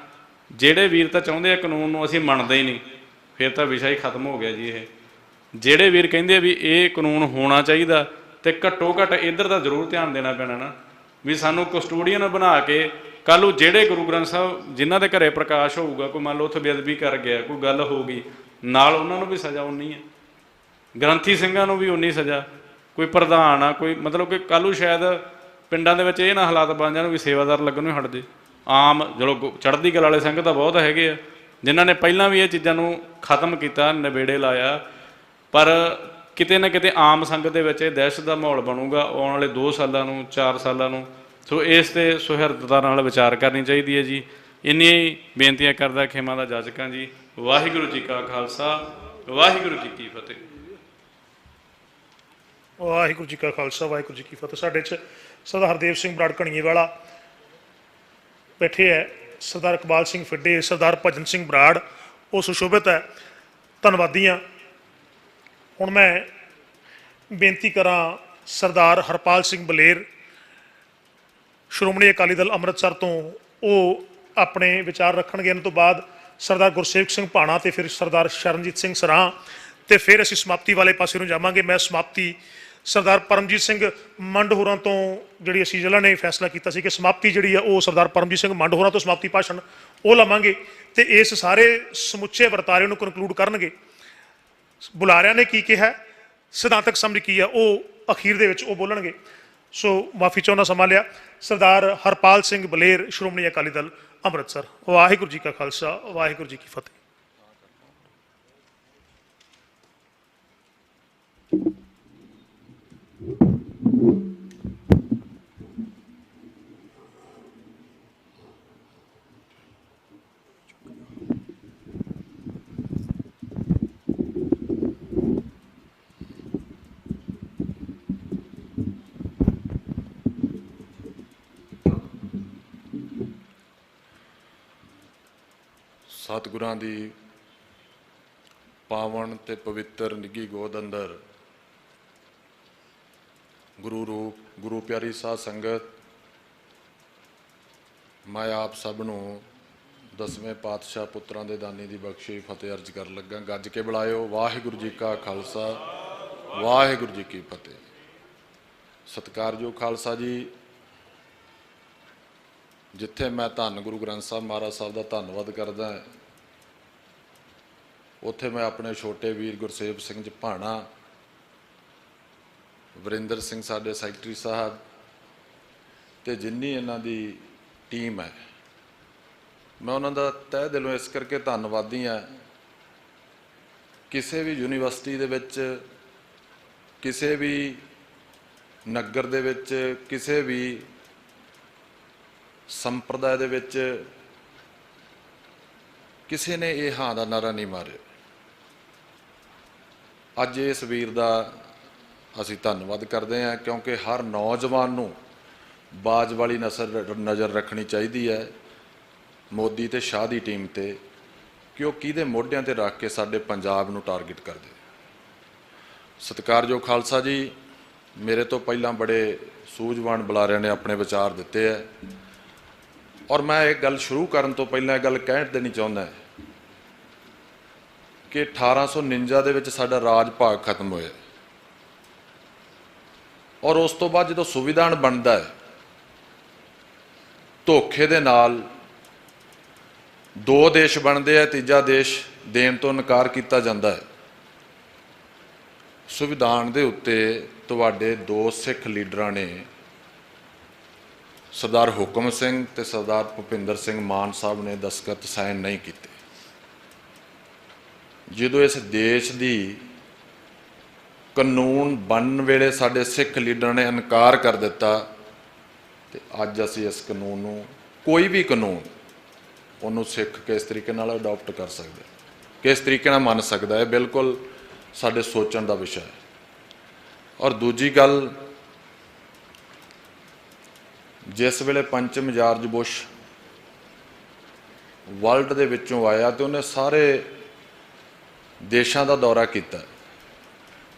ਜਿਹੜੇ ਵੀਰ ਤਾਂ ਚਾਹੁੰਦੇ ਆ ਕਾਨੂੰਨ ਨੂੰ ਅਸੀਂ ਮੰਨਦੇ ਹੀ ਨਹੀਂ, ਫਿਰ ਤਾਂ ਵਿਸ਼ਾ ਹੀ ਖਤਮ ਹੋ ਗਿਆ ਜੀ। ਇਹ ਜਿਹੜੇ ਵੀਰ ਕਹਿੰਦੇ ਆ ਵੀ ਇਹ ਕਾਨੂੰਨ ਹੋਣਾ ਚਾਹੀਦਾ, ਤੇ ਘੱਟੋ ਘੱਟ ਇੱਧਰ ਦਾ ਜ਼ਰੂਰ ਧਿਆਨ ਦੇਣਾ ਪੈਣਾ ਨਾ, ਵੀ ਸਾਨੂੰ ਕਸਟੋਡੀਅਨ ਬਣਾ ਕੇ ਕੱਲ੍ਹ ਨੂੰ ਜਿਹੜੇ ਗੁਰੂ ਗ੍ਰੰਥ ਸਾਹਿਬ ਜਿਨ੍ਹਾਂ ਦੇ ਘਰੇ ਪ੍ਰਕਾਸ਼ ਹੋਊਗਾ, ਕੋਈ ਮੰਨ ਲਓ ਉੱਥੇ ਬੇਅਦਬੀ ਕਰ ਗਿਆ, ਕੋਈ ਗੱਲ ਹੋ ਗਈ, ਨਾਲ ਉਹਨਾਂ ਨੂੰ ਵੀ ਸਜ਼ਾ ਉਨੀ ਹੈ, ਗ੍ਰੰਥੀ ਸਿੰਘਾਂ ਨੂੰ ਵੀ ਉਨੀ ਸਜ਼ਾ। ਕੋਈ ਪ੍ਰਧਾਨ ਆ, ਕੋਈ ਮਤਲਬ ਕਿ ਕੱਲ੍ਹ ਨੂੰ ਸ਼ਾਇਦ ਪਿੰਡਾਂ ਦੇ ਵਿੱਚ ਇਹ ਨਾ ਹਾਲਾਤ ਬਣ ਜਾਣ ਵੀ ਸੇਵਾਦਾਰ ਲੱਗਣ ਨੂੰ ਹਟ ਜੇ। ਆਮ ਚਲੋ ਚੜ੍ਹਦੀ ਕਲਾ ਵਾਲੇ ਸਿੰਘ ਤਾਂ ਬਹੁਤ ਹੈਗੇ ਆ, ਜਿਨ੍ਹਾਂ ਨੇ ਪਹਿਲਾਂ ਵੀ ਇਹ ਚੀਜ਼ਾਂ ਨੂੰ ਖਤਮ ਕੀਤਾ, ਨਿਬੇੜੇ ਲਾਇਆ, ਪਰ ਕਿਤੇ ਨਾ ਕਿਤੇ ਆਮ ਸੰਗਤ ਦੇ ਵਿੱਚ ਇਹ ਦਹਿਸ਼ਤ ਦਾ ਮਾਹੌਲ ਬਣੂਗਾ ਆਉਣ ਵਾਲੇ 2 ਸਾਲਾਂ ਨੂੰ, 4 ਸਾਲਾਂ ਨੂੰ। ਸੋ ਇਸ 'ਤੇ ਸੁਹਿਰਦਤਾ ਨਾਲ ਵਿਚਾਰ ਕਰਨੀ ਚਾਹੀਦੀ ਹੈ ਜੀ। ਇੰਨੀਆਂ ਹੀ ਬੇਨਤੀਆਂ ਕਰਦਾ ਖੇਮਾ ਦਾ ਜਾਚਕਾਂ ਜੀ। ਵਾਹਿਗੁਰੂ ਜੀ ਕਾ ਖਾਲਸਾ, ਵਾਹਿਗੁਰੂ ਜੀ ਕੀ ਫਤਿਹ। ਵਾਹਿਗੁਰੂ ਜੀ ਕਾ ਖਾਲਸਾ, ਵਾਹਿਗੁਰੂ ਜੀ ਕੀ ਫਤਿਹ। ਸਾਡੇ 'ਚ ਸਰਦਾਰ ਹਰਦੇਵ ਸਿੰਘ ਬਰਾੜ ਘਣੀਏ ਵਾਲਾ ਬੈਠੇ ਹੈ, ਸਰਦਾਰ ਇਕਬਾਲ ਸਿੰਘ ਫਿੱਡੇ, ਸਰਦਾਰ ਭਜਨ ਸਿੰਘ ਬਰਾੜ, ਉਹ ਸੁਸ਼ੋਭਿਤ ਹੈ, ਧੰਨਵਾਦੀ ਹਾਂ। ਹੁਣ ਮੈਂ ਬੇਨਤੀ ਕਰਾਂ ਸਰਦਾਰ ਹਰਪਾਲ ਸਿੰਘ ਬਲੇਰ, ਸ਼੍ਰੋਮਣੀ ਅਕਾਲੀ ਦਲ ਅੰਮ੍ਰਿਤਸਰ ਤੋਂ, ਉਹ ਆਪਣੇ ਵਿਚਾਰ ਰੱਖਣਗੇ। ਇਹਨਾਂ ਤੋਂ ਬਾਅਦ ਸਰਦਾਰ ਗੁਰਸੇਵਕ ਸਿੰਘ ਭਾਣਾ ਤੇ ਫਿਰ ਸਰਦਾਰ ਸ਼ਰਨਜੀਤ ਸਿੰਘ ਸਰਾਂ, ਤੇ ਫਿਰ ਅਸੀਂ ਸਮਾਪਤੀ ਵਾਲੇ ਪਾਸੇ ਨੂੰ ਜਾਵਾਂਗੇ। ਮੈਂ ਸਮਾਪਤੀ ਸਰਦਾਰ ਪਰਮਜੀਤ ਸਿੰਘ ਮੰਡ ਹੋਰਾਂ ਤੋਂ, ਜਿਹੜੀ ਅਸੀਂ ਜ਼ਿਲ੍ਹਾ ਨੇ ਫੈਸਲਾ ਕੀਤਾ ਸੀ ਕਿ ਸਮਾਪਤੀ ਜਿਹੜੀ ਆ ਉਹ ਸਰਦਾਰ ਪਰਮਜੀਤ ਸਿੰਘ ਮੰਡ ਹੋਰਾਂ ਤੋਂ ਸਮਾਪਤੀ ਭਾਸ਼ਣ ਉਹ ਲਵਾਂਗੇ, ਤੇ ਇਸ ਸਾਰੇ ਸਮੁੱਚੇ ਵਰਤਾਰੇ ਨੂੰ ਕਨਕਲੂਡ ਕਰਨਗੇ। ਬੁਲਾਰਿਆਂ ਨੇ ਕੀ ਕਿਹਾ? ਸਿਧਾਂਤਕ ਸਮਝ ਕੀ ਆ ਉਹ ਅਖੀਰ ਦੇ ਵਿੱਚ ਉਹ ਬੋਲਣਗੇ। ਸੋ ਮਾਫੀ ਚਾਹੁੰਦਾ, ਸਮਾਂ ਲਿਆ। ਸਰਦਾਰ ਹਰਪਾਲ ਸਿੰਘ ਬਲੇਰ, ਸ਼੍ਰੋਮਣੀ ਅਕਾਲੀ ਦਲ ਅੰਮ੍ਰਿਤਸਰ। ਵਾਹਿਗੁਰੂ ਜੀ ਕਾ ਖਾਲਸਾ, ਵਾਹਿਗੁਰੂ ਜੀ ਕੀ ਫਤਿਹ। ਸਤਿਗੁਰਾਂ ਦੀ ਪਾਵਨ ਤੇ ਪਵਿੱਤਰ ਨਿੱਘੀ ਗੋਦ ਅੰਦਰ ਗੁਰੂ ਰੂਪ, ਗੁਰੂ ਪਿਆਰੀ ਸਾਧ ਸੰਗਤ, ਮੈਂ ਆਪ ਸਭ ਨੂੰ ਦਸਵੇਂ ਪਾਤਸ਼ਾਹ ਪੁੱਤਰਾਂ ਦੇ ਦਾਨੀ ਦੀ ਬਖਸ਼ੀ ਫਤਿਹ ਅਰਜ਼ ਕਰਨ ਲੱਗਾ। ਗੱਜ ਕੇ ਬੁਲਾਇਓ, ਵਾਹਿਗੁਰੂ ਜੀ ਕਾ ਖਾਲਸਾ, ਵਾਹਿਗੁਰੂ ਜੀ ਕੀ ਫਤਿਹ। ਸਤਿਕਾਰਯੋਗ ਖਾਲਸਾ ਜੀ, ਜਿੱਥੇ ਮੈਂ ਧੰਨ ਗੁਰੂ ਗ੍ਰੰਥ ਸਾਹਿਬ ਮਹਾਰਾਜ ਸਾਹਿਬ ਦਾ ਧੰਨਵਾਦ ਕਰਦਾ, ਉੱਥੇ ਮੈਂ ਆਪਣੇ ਛੋਟੇ ਵੀਰ ਗੁਰਸੇਵ ਸਿੰਘ ਜੀ ਭਾਣਾ, ਵਰਿੰਦਰ ਸਿੰਘ ਸਾਡੇ ਸੈਕਟਰੀ ਸਾਹਿਬ, ਤੇ ਜਿੰਨੀ ਇਹਨਾਂ ਦੀ ਟੀਮ ਹੈ, ਮੈਂ ਉਹਨਾਂ ਦਾ ਤਹਿ ਦਿਲੋਂ ਇਸ ਕਰਕੇ ਧੰਨਵਾਦੀ ਹਾਂ। ਕਿਸੇ ਵੀ ਯੂਨੀਵਰਸਿਟੀ ਦੇ ਵਿੱਚ, ਕਿਸੇ ਵੀ ਨਗਰ ਦੇ ਵਿੱਚ, ਕਿਸੇ ਵੀ ਸੰਪਰਦਾਇ ਦੇ ਵਿੱਚ ਕਿਸੇ ਨੇ ਇਹ ਹਾਂ ਦਾ ਨਾਰਾ ਨਹੀਂ ਮਾਰਿਆ। ਅੱਜ ਇਸ ਵੀਰ ਦਾ ਅਸੀਂ ਧੰਨਵਾਦ ਕਰਦੇ ਹਾਂ, ਕਿਉਂਕਿ ਹਰ ਨੌਜਵਾਨ ਨੂੰ ਬਾਜ ਵਾਲੀ ਨਜ਼ਰ ਰੱਖਣੀ ਚਾਹੀਦੀ ਹੈ ਮੋਦੀ ਤੇ ਸ਼ਾਹ ਦੀ ਟੀਮ ਤੇ, ਕਿ ਉਹ ਕਿਹਦੇ ਮੋਢਿਆਂ ਤੇ ਰੱਖ ਕੇ ਸਾਡੇ ਪੰਜਾਬ ਨੂੰ ਟਾਰਗੇਟ ਕਰਦੇ। ਸਤਿਕਾਰਯੋਗ ਖਾਲਸਾ ਜੀ, ਮੇਰੇ ਤੋਂ ਪਹਿਲਾਂ ਬੜੇ ਸੂਝਵਾਨ ਬੁਲਾਰਿਆਂ ਨੇ ਆਪਣੇ ਵਿਚਾਰ ਦਿੱਤੇ ਹੈ, ਔਰ ਮੈਂ ਇਹ ਗੱਲ ਸ਼ੁਰੂ ਕਰਨ ਤੋਂ ਪਹਿਲਾਂ ਇਹ ਗੱਲ ਕਹਿ ਦੇਣੀ ਚਾਹੁੰਦਾ ਕਿ 1849 ਦੇ ਵਿੱਚ ਸਾਡਾ ਰਾਜ ਭਾਗ ਖਤਮ ਹੋਇਆ, ਔਰ ਉਸ ਤੋਂ ਬਾਅਦ ਜਦੋਂ ਸੰਵਿਧਾਨ ਬਣਦਾ ਹੈ, ਧੋਖੇ ਦੇ ਨਾਲ 2 ਦੇਸ਼ ਬਣਦੇ ਆ, ਤੀਜਾ ਦੇਸ਼ ਦੇਣ ਤੋਂ ਇਨਕਾਰ ਕੀਤਾ ਜਾਂਦਾ ਹੈ। ਸੰਵਿਧਾਨ ਦੇ ਉੱਤੇ ਤੁਹਾਡੇ 2 ਸਿੱਖ ਲੀਡਰਾਂ ਨੇ, ਸਰਦਾਰ ਹੁਕਮ ਸਿੰਘ ਤੇ ਸਰਦਾਰ ਭੁਪਿੰਦਰ ਸਿੰਘ ਮਾਨ ਸਾਹਿਬ ਨੇ ਦਸਤਖਤ ਸਾਈਨ ਨਹੀਂ ਕੀਤੇ। ਜਦੋਂ ਇਸ ਦੇਸ਼ ਦੀ ਕਾਨੂੰਨ ਬਣਨ ਵੇਲੇ ਸਾਡੇ ਸਿੱਖ ਲੀਡਰਾਂ ਨੇ ਇਨਕਾਰ ਕਰ ਦਿੱਤਾ, ਤੇ ਅੱਜ ਅਸੀਂ ਇਸ ਕਾਨੂੰਨ ਨੂੰ, ਕੋਈ ਵੀ ਕਾਨੂੰਨ, ਉਹਨੂੰ ਸਿੱਖ ਕਿਸ ਤਰੀਕੇ ਨਾਲ ਅਡਾਪਟ ਕਰ ਸਕਦੇ, ਕਿਸ ਤਰੀਕੇ ਨਾਲ ਮੰਨ ਸਕਦਾ ਹੈ, ਬਿਲਕੁਲ ਸਾਡੇ ਸੋਚਣ ਦਾ ਵਿਸ਼ਾ ਹੈ। ਔਰ ਦੂਜੀ ਗੱਲ, ਜਿਸ ਵੇਲੇ ਪੰਚਮ ਜਾਰਜ ਬੁਸ਼ ਵਰਲਡ ਦੇ ਵਿੱਚੋਂ ਆਇਆ ਤੇ ਉਹਨੇ ਸਾਰੇ ਦੇਸ਼ਾਂ ਦਾ ਦੌਰਾ ਕੀਤਾ,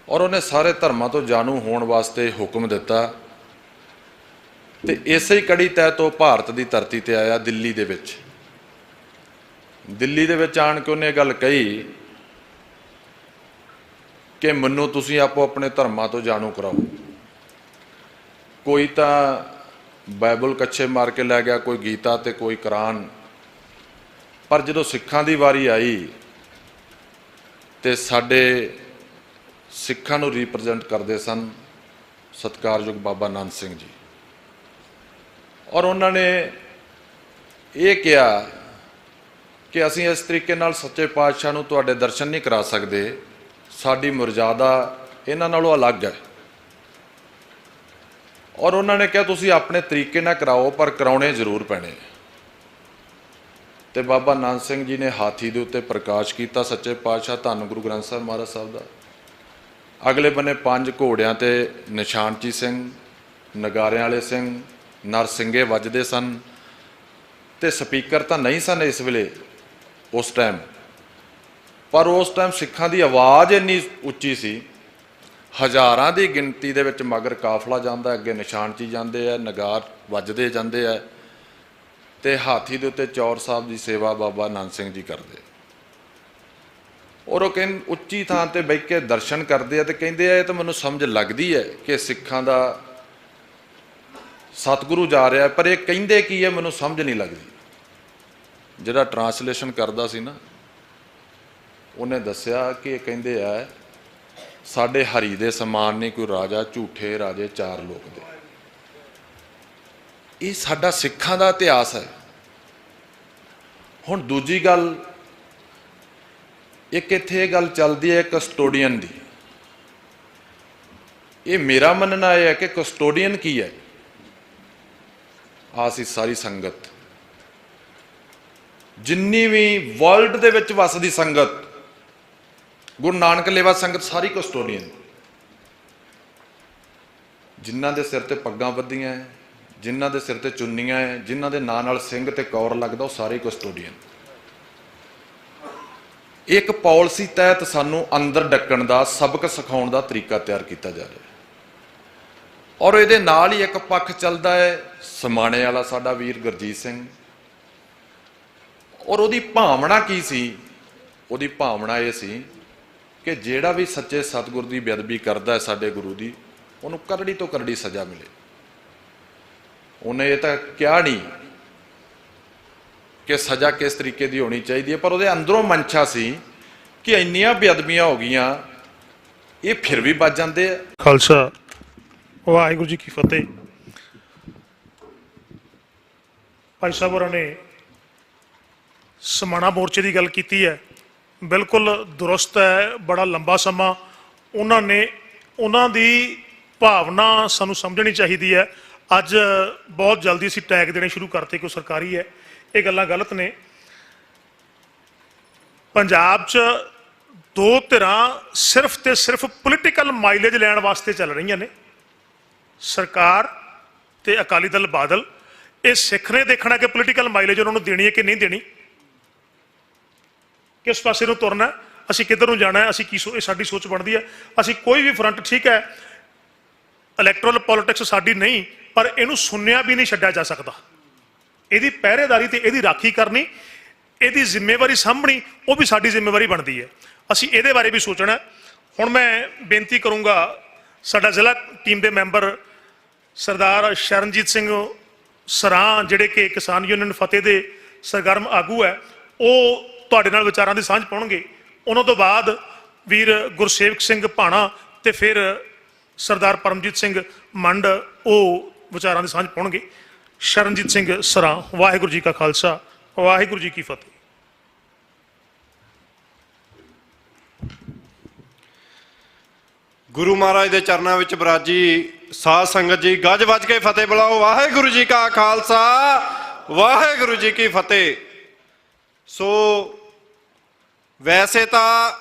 ਔਰ ਉਹਨੇ ਸਾਰੇ ਧਰਮਾਂ ਤੋਂ ਜਾਣੂ ਹੋਣ ਵਾਸਤੇ ਹੁਕਮ ਦਿੱਤਾ, ਤੇ ਇਸੇ ਹੀ ਕੜੀ ਤਹਿਤ ਉਹ ਭਾਰਤ ਦੀ ਧਰਤੀ ਤੇ ਆਇਆ, ਦਿੱਲੀ ਦੇ ਵਿੱਚ। ਦਿੱਲੀ ਦੇ ਵਿੱਚ ਆਣ ਕੇ ਉਹਨੇ ਇਹ ਗੱਲ ਕਹੀ ਕਿ ਮੈਨੂੰ ਤੁਸੀਂ ਆਪੋ ਆਪਣੇ ਧਰਮਾਂ ਤੋਂ ਜਾਣੂ ਕਰਾਓ। ਕੋਈ ਤਾਂ ਬਾਈਬਲ ਕੱਛੇ ਮਾਰ ਕੇ ਲੈ ਗਿਆ, ਕੋਈ ਗੀਤਾ ਤੇ ਕੋਈ ਕੁਰਾਨ, ਪਰ ਜਦੋਂ ਸਿੱਖਾਂ ਦੀ ਵਾਰੀ ਆਈ ਤੇ ਸਾਡੇ ਸਿੱਖਾਂ ਨੂੰ ਰਿਪਰੈਜ਼ੈਂਟ ਕਰਦੇ ਸਨ ਸਤਿਕਾਰਯੋਗ ਬਾਬਾ ਨੰਦ ਸਿੰਘ ਜੀ, ਔਰ ਉਹਨਾਂ ਨੇ ਇਹ ਕਿਹਾ ਕਿ ਅਸੀਂ ਇਸ ਤਰੀਕੇ ਨਾਲ ਸੱਚੇ ਪਾਤਸ਼ਾਹ ਨੂੰ ਤੁਹਾਡੇ ਦਰਸ਼ਨ ਨਹੀਂ ਕਰਾ ਸਕਦੇ, ਸਾਡੀ ਮਰਜ਼ਾਦਾ ਇਹਨਾਂ ਨਾਲੋਂ ਅਲੱਗ ਹੈ। ਔਰ ਉਹਨਾਂ ਨੇ ਕਿਹਾ ਤੁਸੀਂ ਆਪਣੇ ਤਰੀਕੇ ਨਾਲ ਕਰਾਓ, ਪਰ ਕਰਾਉਣੇ ਜ਼ਰੂਰ ਪੈਣੇ। ਤੇ ਬਾਬਾ ਨੰਦ ਸਿੰਘ ਜੀ ਨੇ ਹਾਥੀ ਦੇ ਉੱਤੇ ਪ੍ਰਕਾਸ਼ ਕੀਤਾ ਸੱਚੇ ਪਾਤਸ਼ਾਹ ਧੰਨ ਗੁਰੂ ਗ੍ਰੰਥ ਸਾਹਿਬ ਮਹਾਰਾਜ ਸਾਹਿਬ ਦਾ। ਅਗਲੇ ਬੰਨੇ 5 ਘੋੜਿਆਂ ਤੇ ਨਿਸ਼ਾਨਚੀ ਸਿੰਘ, ਨਗਾਰਿਆਂ ਵਾਲੇ ਸਿੰਘ, ਨਰਸਿੰਗੇ ਵੱਜਦੇ ਸਨ, ਤੇ ਸਪੀਕਰ ਤਾਂ ਨਹੀਂ ਸਨ ਇਸ ਵੇਲੇ ਉਸ ਟਾਈਮ, ਪਰ ਉਸ ਟਾਈਮ ਸਿੱਖਾਂ ਦੀ ਆਵਾਜ਼ ਇੰਨੀ ਉੱਚੀ ਸੀ, ਹਜ਼ਾਰਾਂ ਦੀ ਗਿਣਤੀ ਦੇ ਵਿੱਚ ਮਗਰ ਕਾਫਲਾ ਜਾਂਦਾ, ਅੱਗੇ ਨਿਸ਼ਾਨਚੀ ਜਾਂਦੇ ਆ, ਨਗਾਰ ਵੱਜਦੇ ਜਾਂਦੇ ਆ, ਤੇ ਹਾਥੀ ਦੇ ਉੱਤੇ ਚੌਰ ਸਾਹਿਬ ਦੀ ਸੇਵਾ ਬਾਬਾ ਨੰਦ ਸਿੰਘ ਜੀ ਕਰਦੇ, ਔਰ ਉਹ ਕਹਿੰਦੇ ਉੱਚੀ ਥਾਂ ਤੇ ਬਹਿ ਕੇ ਦਰਸ਼ਨ ਕਰਦੇ ਆ, ਤੇ ਕਹਿੰਦੇ ਆ ਇਹ ਤਾਂ ਮੈਨੂੰ ਸਮਝ ਲੱਗਦੀ ਹੈ ਕਿ ਸਿੱਖਾਂ ਦਾ ਸਤਿਗੁਰੂ ਜਾ ਰਿਹਾ, ਪਰ ਇਹ ਕਹਿੰਦੇ ਕੀ ਹੈ ਮੈਨੂੰ ਸਮਝ ਨਹੀਂ ਲੱਗਦੀ। ਜਿਹੜਾ ਟਰਾਂਸਲੇਸ਼ਨ ਕਰਦਾ ਸੀ ਨਾ, ਉਹਨੇ ਦੱਸਿਆ ਕਿ ਇਹ ਕਹਿੰਦੇ ਆ ਸਾਡੇ ਹਰੀ ਦੇ ਸਮਾਨ ਨਹੀਂ ਕੋਈ ਰਾਜਾ, ਝੂਠੇ ਰਾਜੇ ਚਾਰ ਲੋਕ ਦੇ। ਇਹ ਸਾਡਾ ਸਿੱਖਾਂ ਦਾ ਇਤਿਹਾਸ ਹੈ। ਹੁਣ ਦੂਜੀ ਗੱਲ, ਇੱਕ ਇੱਥੇ ਇਹ ਗੱਲ ਚੱਲਦੀ ਹੈ ਕਸਟੋਡੀਅਨ ਦੀ। ਇਹ ਮੇਰਾ ਮੰਨਣਾ ਇਹ ਹੈ ਕਿ ਕਸਟੋਡੀਅਨ ਕੀ ਹੈ? ਆਹ ਸੀ ਸਾਰੀ ਸੰਗਤ, ਜਿੰਨੀ ਵੀ ਵਰਲਡ ਦੇ ਵਿੱਚ ਵਸਦੀ ਸੰਗਤ, ਗੁਰੂ ਨਾਨਕ ਲੇਵਾ ਸੰਗਤ ਸਾਰੀ ਕਸਟੋਡੀਅਨ, ਜਿਨ੍ਹਾਂ ਦੇ ਸਿਰ ਤੇ ਪੱਗਾਂ ਬੱਧੀਆਂ ਹੈ, ਜਿਨ੍ਹਾਂ ਦੇ ਸਿਰ ਤੇ ਚੁੰਨੀਆਂ ਹੈ, ਜਿਨ੍ਹਾਂ ਦੇ ਨਾਂ ਨਾਲ ਸਿੰਘ ਤੇ ਕੌਰ ਲੱਗਦਾ, ਉਹ ਸਾਰੇ ਕਸਟੋਡੀਅਨ। ਇੱਕ ਪਾਲਿਸੀ ਤਹਿਤ ਸਾਨੂੰ ਅੰਦਰ ਡੱਕਣ ਦਾ, ਸਬਕ ਸਿਖਾਉਣ ਦਾ ਤਰੀਕਾ ਤਿਆਰ ਕੀਤਾ ਜਾ ਰਿਹਾ। ਔਰ ਇਹਦੇ ਨਾਲ ਹੀ ਇੱਕ ਪੱਖ ਚੱਲਦਾ ਹੈ ਸਮਾਣੇ ਵਾਲਾ ਸਾਡਾ ਵੀਰ ਗੁਰਜੀਤ ਸਿੰਘ। ਔਰ ਉਹਦੀ ਭਾਵਨਾ ਕੀ ਸੀ? ਉਹਦੀ ਭਾਵਨਾ ਇਹ ਸੀ ਕਿ ਜਿਹੜਾ ਵੀ ਸੱਚੇ ਸਤਿਗੁਰ ਦੀ ਬੇਅਦਬੀ ਕਰਦਾ ਹੈ ਸਾਡੇ ਗੁਰੂ ਦੀ, ਉਹਨੂੰ ਕਰੜੀ ਤੋਂ ਕਰੜੀ ਸਜ਼ਾ ਮਿਲੇ। ਉਹਨੇ ਇਹ ਤਾਂ ਕਿਹਾ ਨਹੀਂ ਕਿ ਸਜ਼ਾ ਕਿਸ ਤਰੀਕੇ ਦੀ ਹੋਣੀ ਚਾਹੀਦੀ ਹੈ, ਪਰ ਉਹਦੇ ਅੰਦਰੋਂ ਮਨਸ਼ਾ ਸੀ ਕਿ ਇੰਨੀਆਂ ਬੇਅਦਬੀਆਂ ਹੋ ਗਈਆਂ, ਇਹ ਫਿਰ ਵੀ ਬਚ ਜਾਂਦੇ ਆ। ਖਾਲਸਾ ਵਾਹਿਗੁਰੂ ਜੀ ਕੀ ਫਤਿਹ। ਭਾਈ ਸਾਹਿਬ ਹੋਰਾਂ ਨੇ ਸਮਾਣਾ ਮੋਰਚੇ ਦੀ ਗੱਲ ਕੀਤੀ ਹੈ, ਬਿਲਕੁਲ ਦੁਰਸਤ ਹੈ। ਬੜਾ ਲੰਬਾ ਸਮਾਂ ਉਹਨਾਂ ਦੀ ਭਾਵਨਾ ਸਾਨੂੰ ਸਮਝਣੀ ਚਾਹੀਦੀ ਹੈ। ਅੱਜ ਬਹੁਤ ਜਲਦੀ ਅਸੀਂ ਟੈਗ ਦੇਣੇ ਸ਼ੁਰੂ ਕਰਤੇ ਕਿ ਉਹ ਸਰਕਾਰੀ ਹੈ, ਇਹ ਗੱਲਾਂ ਗਲਤ ਨੇ। ਪੰਜਾਬ 'ਚ ਦੋ ਧਿਰਾਂ ਸਿਰਫ ਤੇ ਸਿਰਫ ਪੋਲੀਟੀਕਲ ਮਾਈਲੇਜ ਲੈਣ ਵਾਸਤੇ ਚੱਲ ਰਹੀਆਂ ਨੇ, ਸਰਕਾਰ ਤੇ ਅਕਾਲੀ ਦਲ ਬਾਦਲ। ਇਹ ਸਿੱਖ ਨੇ ਦੇਖਣਾ ਕਿ ਪੋਲੀਟੀਕਲ ਮਾਈਲੇਜ ਉਹਨਾਂ ਨੂੰ ਦੇਣੀ ਹੈ ਕਿ ਨਹੀਂ ਦੇਣੀ, ਕਿਸ ਪਾਸੇ ਨੂੰ ਤੁਰਨਾ, ਅਸੀਂ ਕਿੱਧਰ ਨੂੰ ਜਾਣਾ ਹੈ, ਅਸੀਂ ਕੀ ਇਹ ਸਾਡੀ ਸੋਚ ਬਣਦੀ ਹੈ। ਅਸੀਂ ਕੋਈ ਵੀ ਫਰੰਟ, ਠੀਕ ਹੈ ਇਲੈਕਟਰਲ ਪੋਲਿਟਿਕਸ ਸਾਡੀ ਨਹੀਂ, ਪਰ ਇਹਨੂੰ ਸੁਣਿਆ ਵੀ ਨਹੀਂ ਛੱਡਿਆ ਜਾ ਸਕਦਾ। ਇਹਦੀ ਪਹਿਰੇਦਾਰੀ ਤੇ ਇਹਦੀ ਰਾਖੀ ਕਰਨੀ, ਇਹਦੀ ਜ਼ਿੰਮੇਵਾਰੀ ਸਾਂਭਣੀ, ਉਹ ਵੀ ਸਾਡੀ ਜ਼ਿੰਮੇਵਾਰੀ ਬਣਦੀ ਹੈ। ਅਸੀਂ ਇਹਦੇ ਬਾਰੇ ਵੀ ਸੋਚਣਾ। ਹੁਣ ਮੈਂ ਬੇਨਤੀ ਕਰੂੰਗਾ, ਸਾਡਾ ਜ਼ਿਲ੍ਹਾ ਟੀਮ ਦੇ ਮੈਂਬਰ ਸਰਦਾਰ ਸ਼ਰਨਜੀਤ ਸਿੰਘ ਸਰਾਂ, ਜਿਹੜੇ ਕਿ ਕਿਸਾਨ ਯੂਨੀਅਨ ਫਤਿਹ ਦੇ ਸਰਗਰਮ ਆਗੂ ਹੈ, ਉਹ ਤੁਹਾਡੇ ਨਾਲ ਵਿਚਾਰਾਂ ਦੀ ਸਾਂਝ ਪਾਉਣਗੇ। ਉਹਨਾਂ ਤੋਂ ਬਾਅਦ ਵੀਰ ਗੁਰਸੇਵਕ ਸਿੰਘ ਭਾਣਾ ਤੇ ਫਿਰ ਸਰਦਾਰ ਪਰਮਜੀਤ ਸਿੰਘ ਮੰਡ, ਉਹ ਵਿਚਾਰਾਂ ਦੀ ਸਾਂਝ ਪਾਉਣਗੇ। ਸ਼ਰਨਜੀਤ ਸਿੰਘ ਸਰਾਂ। ਵਾਹਿਗੁਰੂ ਜੀ ਕਾ ਖਾਲਸਾ, ਵਾਹਿਗੁਰੂ ਜੀ ਕੀ ਫਤਿਹ। ਗੁਰੂ ਮਹਾਰਾਜ ਦੇ ਚਰਨਾਂ ਵਿੱਚ ਬਰਾਜੀ ਸਾਧ ਸੰਗਤ ਜੀ, ਗੱਜ ਵੱਜ ਕੇ ਫਤਿਹ ਬੁਲਾਓ। ਵਾਹਿਗੁਰੂ ਜੀ ਕਾ ਖਾਲਸਾ, ਵਾਹਿਗੁਰੂ ਜੀ ਕੀ ਫਤਿਹ। ਸੋ ਵੈਸੇ ਤਾਂ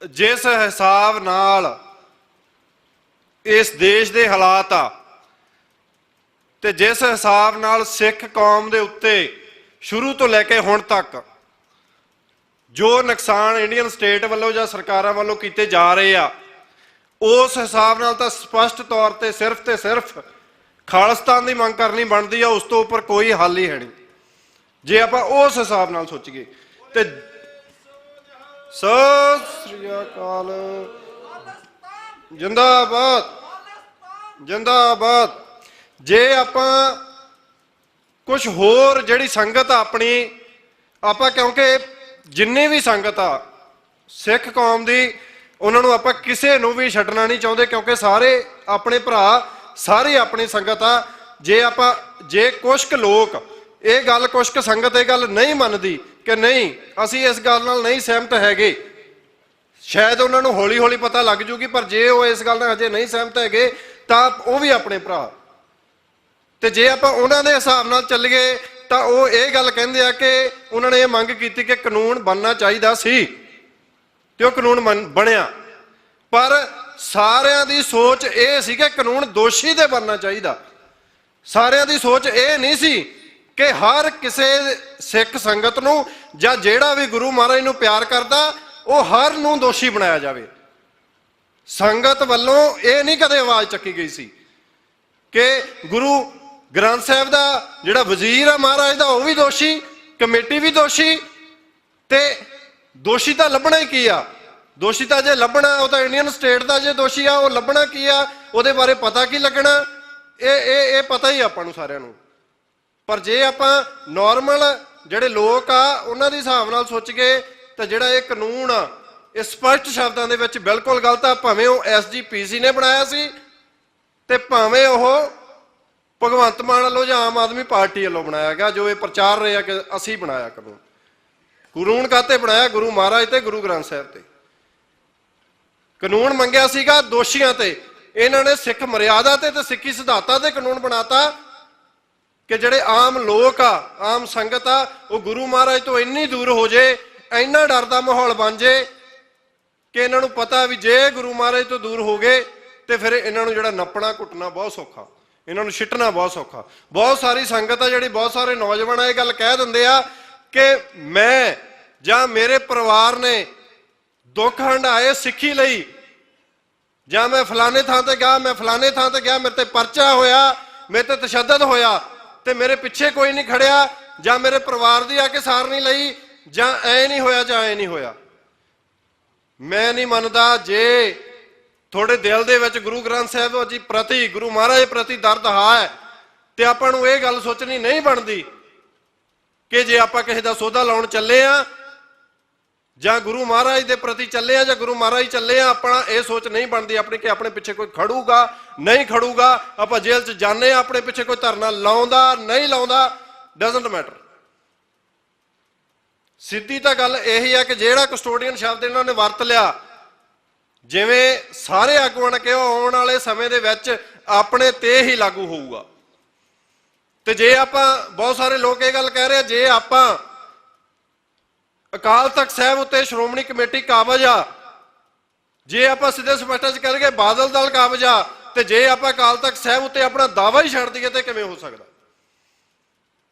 ਜਿਸ ਹਿਸਾਬ ਨਾਲ ਇਸ ਦੇਸ਼ ਦੇ ਹਾਲਾਤ ਆ ਤੇ ਜਿਸ ਹਿਸਾਬ ਨਾਲ ਸਿੱਖ ਕੌਮ ਦੇ ਉੱਤੇ ਸ਼ੁਰੂ ਤੋਂ ਲੈ ਕੇ ਹੁਣ ਤੱਕ ਜੋ ਨੁਕਸਾਨ ਇੰਡੀਅਨ ਸਟੇਟ ਵੱਲੋਂ ਜਾਂ ਸਰਕਾਰਾਂ ਵੱਲੋਂ ਕੀਤੇ ਜਾ ਰਹੇ ਆ, ਉਸ ਹਿਸਾਬ ਨਾਲ ਤਾਂ ਸਪਸ਼ਟ ਤੌਰ ਤੇ ਸਿਰਫ ਖਾਲਿਸਤਾਨ ਦੀ ਮੰਗ ਕਰਨੀ ਬਣਦੀ ਆ। ਉਸ ਤੋਂ ਉੱਪਰ ਕੋਈ ਹੱਲ ਹੀ ਹੈ ਨਹੀਂ ਜੇ ਆਪਾਂ ਉਸ ਹਿਸਾਬ ਨਾਲ ਸੋਚੀਏ। ਤੇ ਸਤਿ ਸ੍ਰੀ ਅਕਾਲ, ਜਿੰਦਾਬਾਦ ਜਿੰਦਾਬਾਦ। ਜੇ ਆਪਾਂ ਕੁਝ ਹੋਰ ਜਿਹੜੀ ਸੰਗਤ ਆ ਆਪਣੀ, ਆਪਾਂ ਕਿਉਂਕਿ ਜਿੰਨੀ ਵੀ ਸੰਗਤ ਆ ਸਿੱਖ ਕੌਮ ਦੀ, ਉਹਨਾਂ ਨੂੰ ਆਪਾਂ ਕਿਸੇ ਨੂੰ ਵੀ ਛੱਡਣਾ ਨਹੀਂ ਚਾਹੁੰਦੇ, ਕਿਉਂਕਿ ਸਾਰੇ ਆਪਣੇ ਭਰਾ, ਸਾਰੀ ਆਪਣੀ ਸੰਗਤ ਆ। ਜੇ ਕੁਛ ਕੁ ਲੋਕ ਇਹ ਗੱਲ, ਕੁਛ ਕੁ ਸੰਗਤ ਇਹ ਗੱਲ ਨਹੀਂ ਮੰਨਦੀ ਕਿ ਨਹੀਂ ਅਸੀਂ ਇਸ ਗੱਲ ਨਾਲ ਨਹੀਂ ਸਹਿਮਤ ਹੈਗੇ, ਸ਼ਾਇਦ ਉਹਨਾਂ ਨੂੰ ਹੌਲੀ ਹੌਲੀ ਪਤਾ ਲੱਗ ਜੂਗੀ, ਪਰ ਜੇ ਉਹ ਇਸ ਗੱਲ ਨਾਲ ਹਜੇ ਨਹੀਂ ਸਹਿਮਤ ਹੈਗੇ ਤਾਂ ਉਹ ਵੀ ਆਪਣੇ ਭਰਾ। ਤੇ ਜੇ ਆਪਾਂ ਉਹਨਾਂ ਦੇ ਹਿਸਾਬ ਨਾਲ ਚੱਲੀਏ ਤਾਂ ਉਹ ਇਹ ਗੱਲ ਕਹਿੰਦੇ ਆ ਕਿ ਉਹਨਾਂ ਨੇ ਇਹ ਮੰਗ ਕੀਤੀ ਕਿ ਕਾਨੂੰਨ ਬਣਨਾ ਚਾਹੀਦਾ ਸੀ ਤੇ ਉਹ ਕਾਨੂੰਨ ਬਣਿਆ, ਪਰ ਸਾਰਿਆਂ ਦੀ ਸੋਚ ਇਹ ਸੀ ਕਿ ਕਾਨੂੰਨ ਦੋਸ਼ੀ ਤੇ ਬਣਨਾ ਚਾਹੀਦਾ। ਸਾਰਿਆਂ ਦੀ ਸੋਚ ਇਹ ਨਹੀਂ ਸੀ ਕਿ ਹਰ ਕਿਸੇ ਸਿੱਖ ਸੰਗਤ ਨੂੰ ਜਾਂ ਜਿਹੜਾ ਵੀ ਗੁਰੂ ਮਹਾਰਾਜ ਨੂੰ ਪਿਆਰ ਕਰਦਾ, ਉਹ ਹਰ ਨੂੰ ਦੋਸ਼ੀ ਬਣਾਇਆ ਜਾਵੇ। ਸੰਗਤ ਵੱਲੋਂ ਇਹ ਨਹੀਂ ਕਦੇ ਆਵਾਜ਼ ਚੱਕੀ ਗਈ ਸੀ ਕਿ ਗੁਰੂ ਗ੍ਰੰਥ ਸਾਹਿਬ ਦਾ ਜਿਹੜਾ ਵਜ਼ੀਰ ਆ ਮਹਾਰਾਜ ਦਾ, ਉਹ ਵੀ ਦੋਸ਼ੀ, ਕਮੇਟੀ ਵੀ ਦੋਸ਼ੀ, ਤੇ ਦੋਸ਼ੀ ਤਾਂ ਲੱਭਣਾ ਹੀ ਕੀ ਆ? ਦੋਸ਼ੀ ਤਾਂ ਜੇ ਲੱਭਣਾ, ਉਹ ਤਾਂ ਇੰਡੀਅਨ ਸਟੇਟ ਦਾ ਜੇ ਦੋਸ਼ੀ ਆ, ਉਹ ਲੱਭਣਾ ਕੀ ਆ? ਉਹਦੇ ਬਾਰੇ ਪਤਾ ਕੀ ਲੱਗਣਾ? ਇਹ ਪਤਾ ਹੀ ਆਪਾਂ ਨੂੰ ਸਾਰਿਆਂ ਨੂੰ। ਪਰ ਜੇ ਆਪਾਂ ਨਾਰਮਲ ਜਿਹੜੇ ਲੋਕ ਆ ਉਹਨਾਂ ਦੇ ਹਿਸਾਬ ਨਾਲ ਸੋਚ ਗਏ ਤਾਂ ਜਿਹੜਾ ਇਹ ਕਾਨੂੰਨ ਆ ਇਹ ਸਪਸ਼ਟ ਸ਼ਬਦਾਂ ਦੇ ਵਿੱਚ ਬਿਲਕੁਲ ਗਲਤ ਆ। ਭਾਵੇਂ ਉਹ SGPC ਨੇ ਬਣਾਇਆ ਸੀ ਤੇ ਭਾਵੇਂ ਉਹ ਭਗਵੰਤ ਮਾਨ ਵੱਲੋਂ ਜਾਂ ਆਮ ਆਦਮੀ ਪਾਰਟੀ ਵੱਲੋਂ ਬਣਾਇਆ ਗਿਆ, ਜੋ ਇਹ ਪ੍ਰਚਾਰ ਰਹੇ ਆ ਕਿ ਅਸੀਂ ਬਣਾਇਆ ਕਾਨੂੰਨ। ਕਾਨੂੰਨ ਕਾਹਤੇ ਬਣਾਇਆ? ਗੁਰੂ ਮਹਾਰਾਜ ਤੇ ਗੁਰੂ ਗ੍ਰੰਥ ਸਾਹਿਬ ਤੇ ਕਾਨੂੰਨ ਮੰਗਿਆ ਸੀਗਾ ਦੋਸ਼ੀਆਂ ਤੇ। ਇਹਨਾਂ ਨੇ ਸਿੱਖ ਮਰਿਆਦਾ ਤੇ ਸਿੱਖੀ ਸਿਧਾਂਤਾਂ ਤੇ ਕਾਨੂੰਨ ਬਣਾਤਾ ਕਿ ਜਿਹੜੇ ਆਮ ਲੋਕ ਆ, ਆਮ ਸੰਗਤ ਆ, ਉਹ ਗੁਰੂ ਮਹਾਰਾਜ ਤੋਂ ਇੰਨੀ ਦੂਰ ਹੋ ਜੇ, ਇੰਨਾ ਡਰ ਦਾ ਮਾਹੌਲ ਬਣ ਜੇ ਕਿ ਇਹਨਾਂ ਨੂੰ ਪਤਾ ਵੀ ਜੇ ਗੁਰੂ ਮਹਾਰਾਜ ਤੋਂ ਦੂਰ ਹੋ ਗਏ ਤੇ ਫਿਰ ਇਹਨਾਂ ਨੂੰ ਜਿਹੜਾ ਨੱਪਣਾ ਘੁੱਟਣਾ ਬਹੁਤ ਸੌਖਾ, ਇਹਨਾਂ ਨੂੰ ਛਿੱਟਣਾ ਬਹੁਤ ਸੌਖਾ। ਬਹੁਤ ਸਾਰੀ ਸੰਗਤ ਆ ਜਿਹੜੀ, ਬਹੁਤ ਸਾਰੇ ਨੌਜਵਾਨ ਇਹ ਗੱਲ ਕਹਿ ਦਿੰਦੇ ਆ ਕਿ ਮੈਂ ਜਾਂ ਮੇਰੇ ਪਰਿਵਾਰ ਨੇ ਦੁੱਖ ਹੰਢਾਏ ਸਿੱਖੀ ਲਈ, ਜਾਂ ਮੈਂ ਫਲਾਣੇ ਥਾਂ ਤੇ ਗਿਆ, ਮੈਂ ਫਲਾਣੇ ਥਾਂ ਤੇ ਗਿਆ, ਮੇਰੇ ਤੇ ਪਰਚਾ ਹੋਇਆ, ਮੇਰੇ ਤੇ ਤਸ਼ੱਦਦ ਹੋਇਆ ਤੇ ਮੇਰੇ ਪਿੱਛੇ ਕੋਈ ਨਹੀਂ ਖੜਿਆ, ਜਾਂ ਮੇਰੇ ਪਰਿਵਾਰ ਦੀ ਆ ਕੇ ਸਾਰ ਨਹੀਂ ਲਈ, ਜਾਂ ਐ ਨਹੀਂ ਹੋਇਆ ਜਾਂ ਐ ਨਹੀਂ ਹੋਇਆ। ਮੈਂ ਨਹੀਂ ਮੰਨਦਾ ਜੇ ਤੁਹਾਡੇ ਦਿਲ ਦੇ ਵਿੱਚ ਗੁਰੂ ਗ੍ਰੰਥ ਸਾਹਿਬ ਜੀ ਪ੍ਰਤੀ, ਗੁਰੂ ਮਹਾਰਾਜ ਪ੍ਰਤੀ ਦਰਦ ਹੈ ਤੇ ਆਪਾਂ ਨੂੰ ਇਹ ਗੱਲ ਸੋਚਣੀ ਨਹੀਂ ਬਣਦੀ ਕਿ ਜੇ ਆਪਾਂ ਕਿਸੇ ਦਾ ਸੌਦਾ ਲਾਉਣ ਚੱਲੇ ਆ ਜਾਂ ਗੁਰੂ ਮਹਾਰਾਜ ਦੇ ਪ੍ਰਤੀ ਚੱਲੇ ਆ ਜਾਂ ਗੁਰੂ ਮਹਾਰਾਜ ਚੱਲੇ ਆ, ਆਪਣਾ ਇਹ ਸੋਚ ਨਹੀਂ ਬਣਦੀ ਆਪਣੀ ਕਿ ਆਪਣੇ ਪਿੱਛੇ ਕੋਈ ਖੜੂਗਾ ਨਹੀਂ ਖੜੂਗਾ। ਆਪਾਂ ਜੇਲ੍ਹ 'ਚ ਜਾਂਦੇ ਆ, ਆਪਣੇ ਪਿੱਛੇ ਕੋਈ ਧਰਨਾ ਲਾਉਂਦਾ ਨਹੀਂ ਲਾਉਂਦਾ, ਡਜ਼ਨਟ ਮੈਟਰ। ਸਿੱਧੀ ਤਾਂ ਗੱਲ ਇਹੀ ਆ ਕਿ ਜਿਹੜਾ ਕਸਟੋਡੀਅਨ ਸ਼ਬਦ ਇਹਨਾਂ ਨੇ ਵਰਤ ਲਿਆ, ਜਿਵੇਂ ਸਾਰੇ ਆਗੂਆਂ ਨੇ ਕਿਹਾ, ਆਉਣ ਵਾਲੇ ਸਮੇਂ ਦੇ ਵਿੱਚ ਆਪਣੇ ਤੇ ਹੀ ਲਾਗੂ ਹੋਊਗਾ। ਤੇ ਜੇ ਆਪਾਂ, ਬਹੁਤ ਸਾਰੇ ਲੋਕ ਇਹ ਗੱਲ ਕਹਿ ਰਹੇ ਆ, ਜੇ ਆਪਾਂ ਅਕਾਲ ਤਖਤ ਸਾਹਿਬ ਉੱਤੇ ਸ਼੍ਰੋਮਣੀ ਕਮੇਟੀ ਕਾਬਜ਼ ਆ, ਜੇ ਆਪਾਂ ਸਿੱਧੇ ਸਪਸ਼ਟ ਚ ਕਹਿ ਲਈਏ ਬਾਦਲ ਦਲ ਕਾਬਜ਼ ਆ, ਤੇ ਜੇ ਆਪਾਂ ਅਕਾਲ ਤਖਤ ਸਾਹਿਬ ਉੱਤੇ ਆਪਣਾ ਦਾਅਵਾ ਹੀ ਛੱਡ ਦਈਏ ਤੇ ਕਿਵੇਂ ਹੋ ਸਕਦਾ?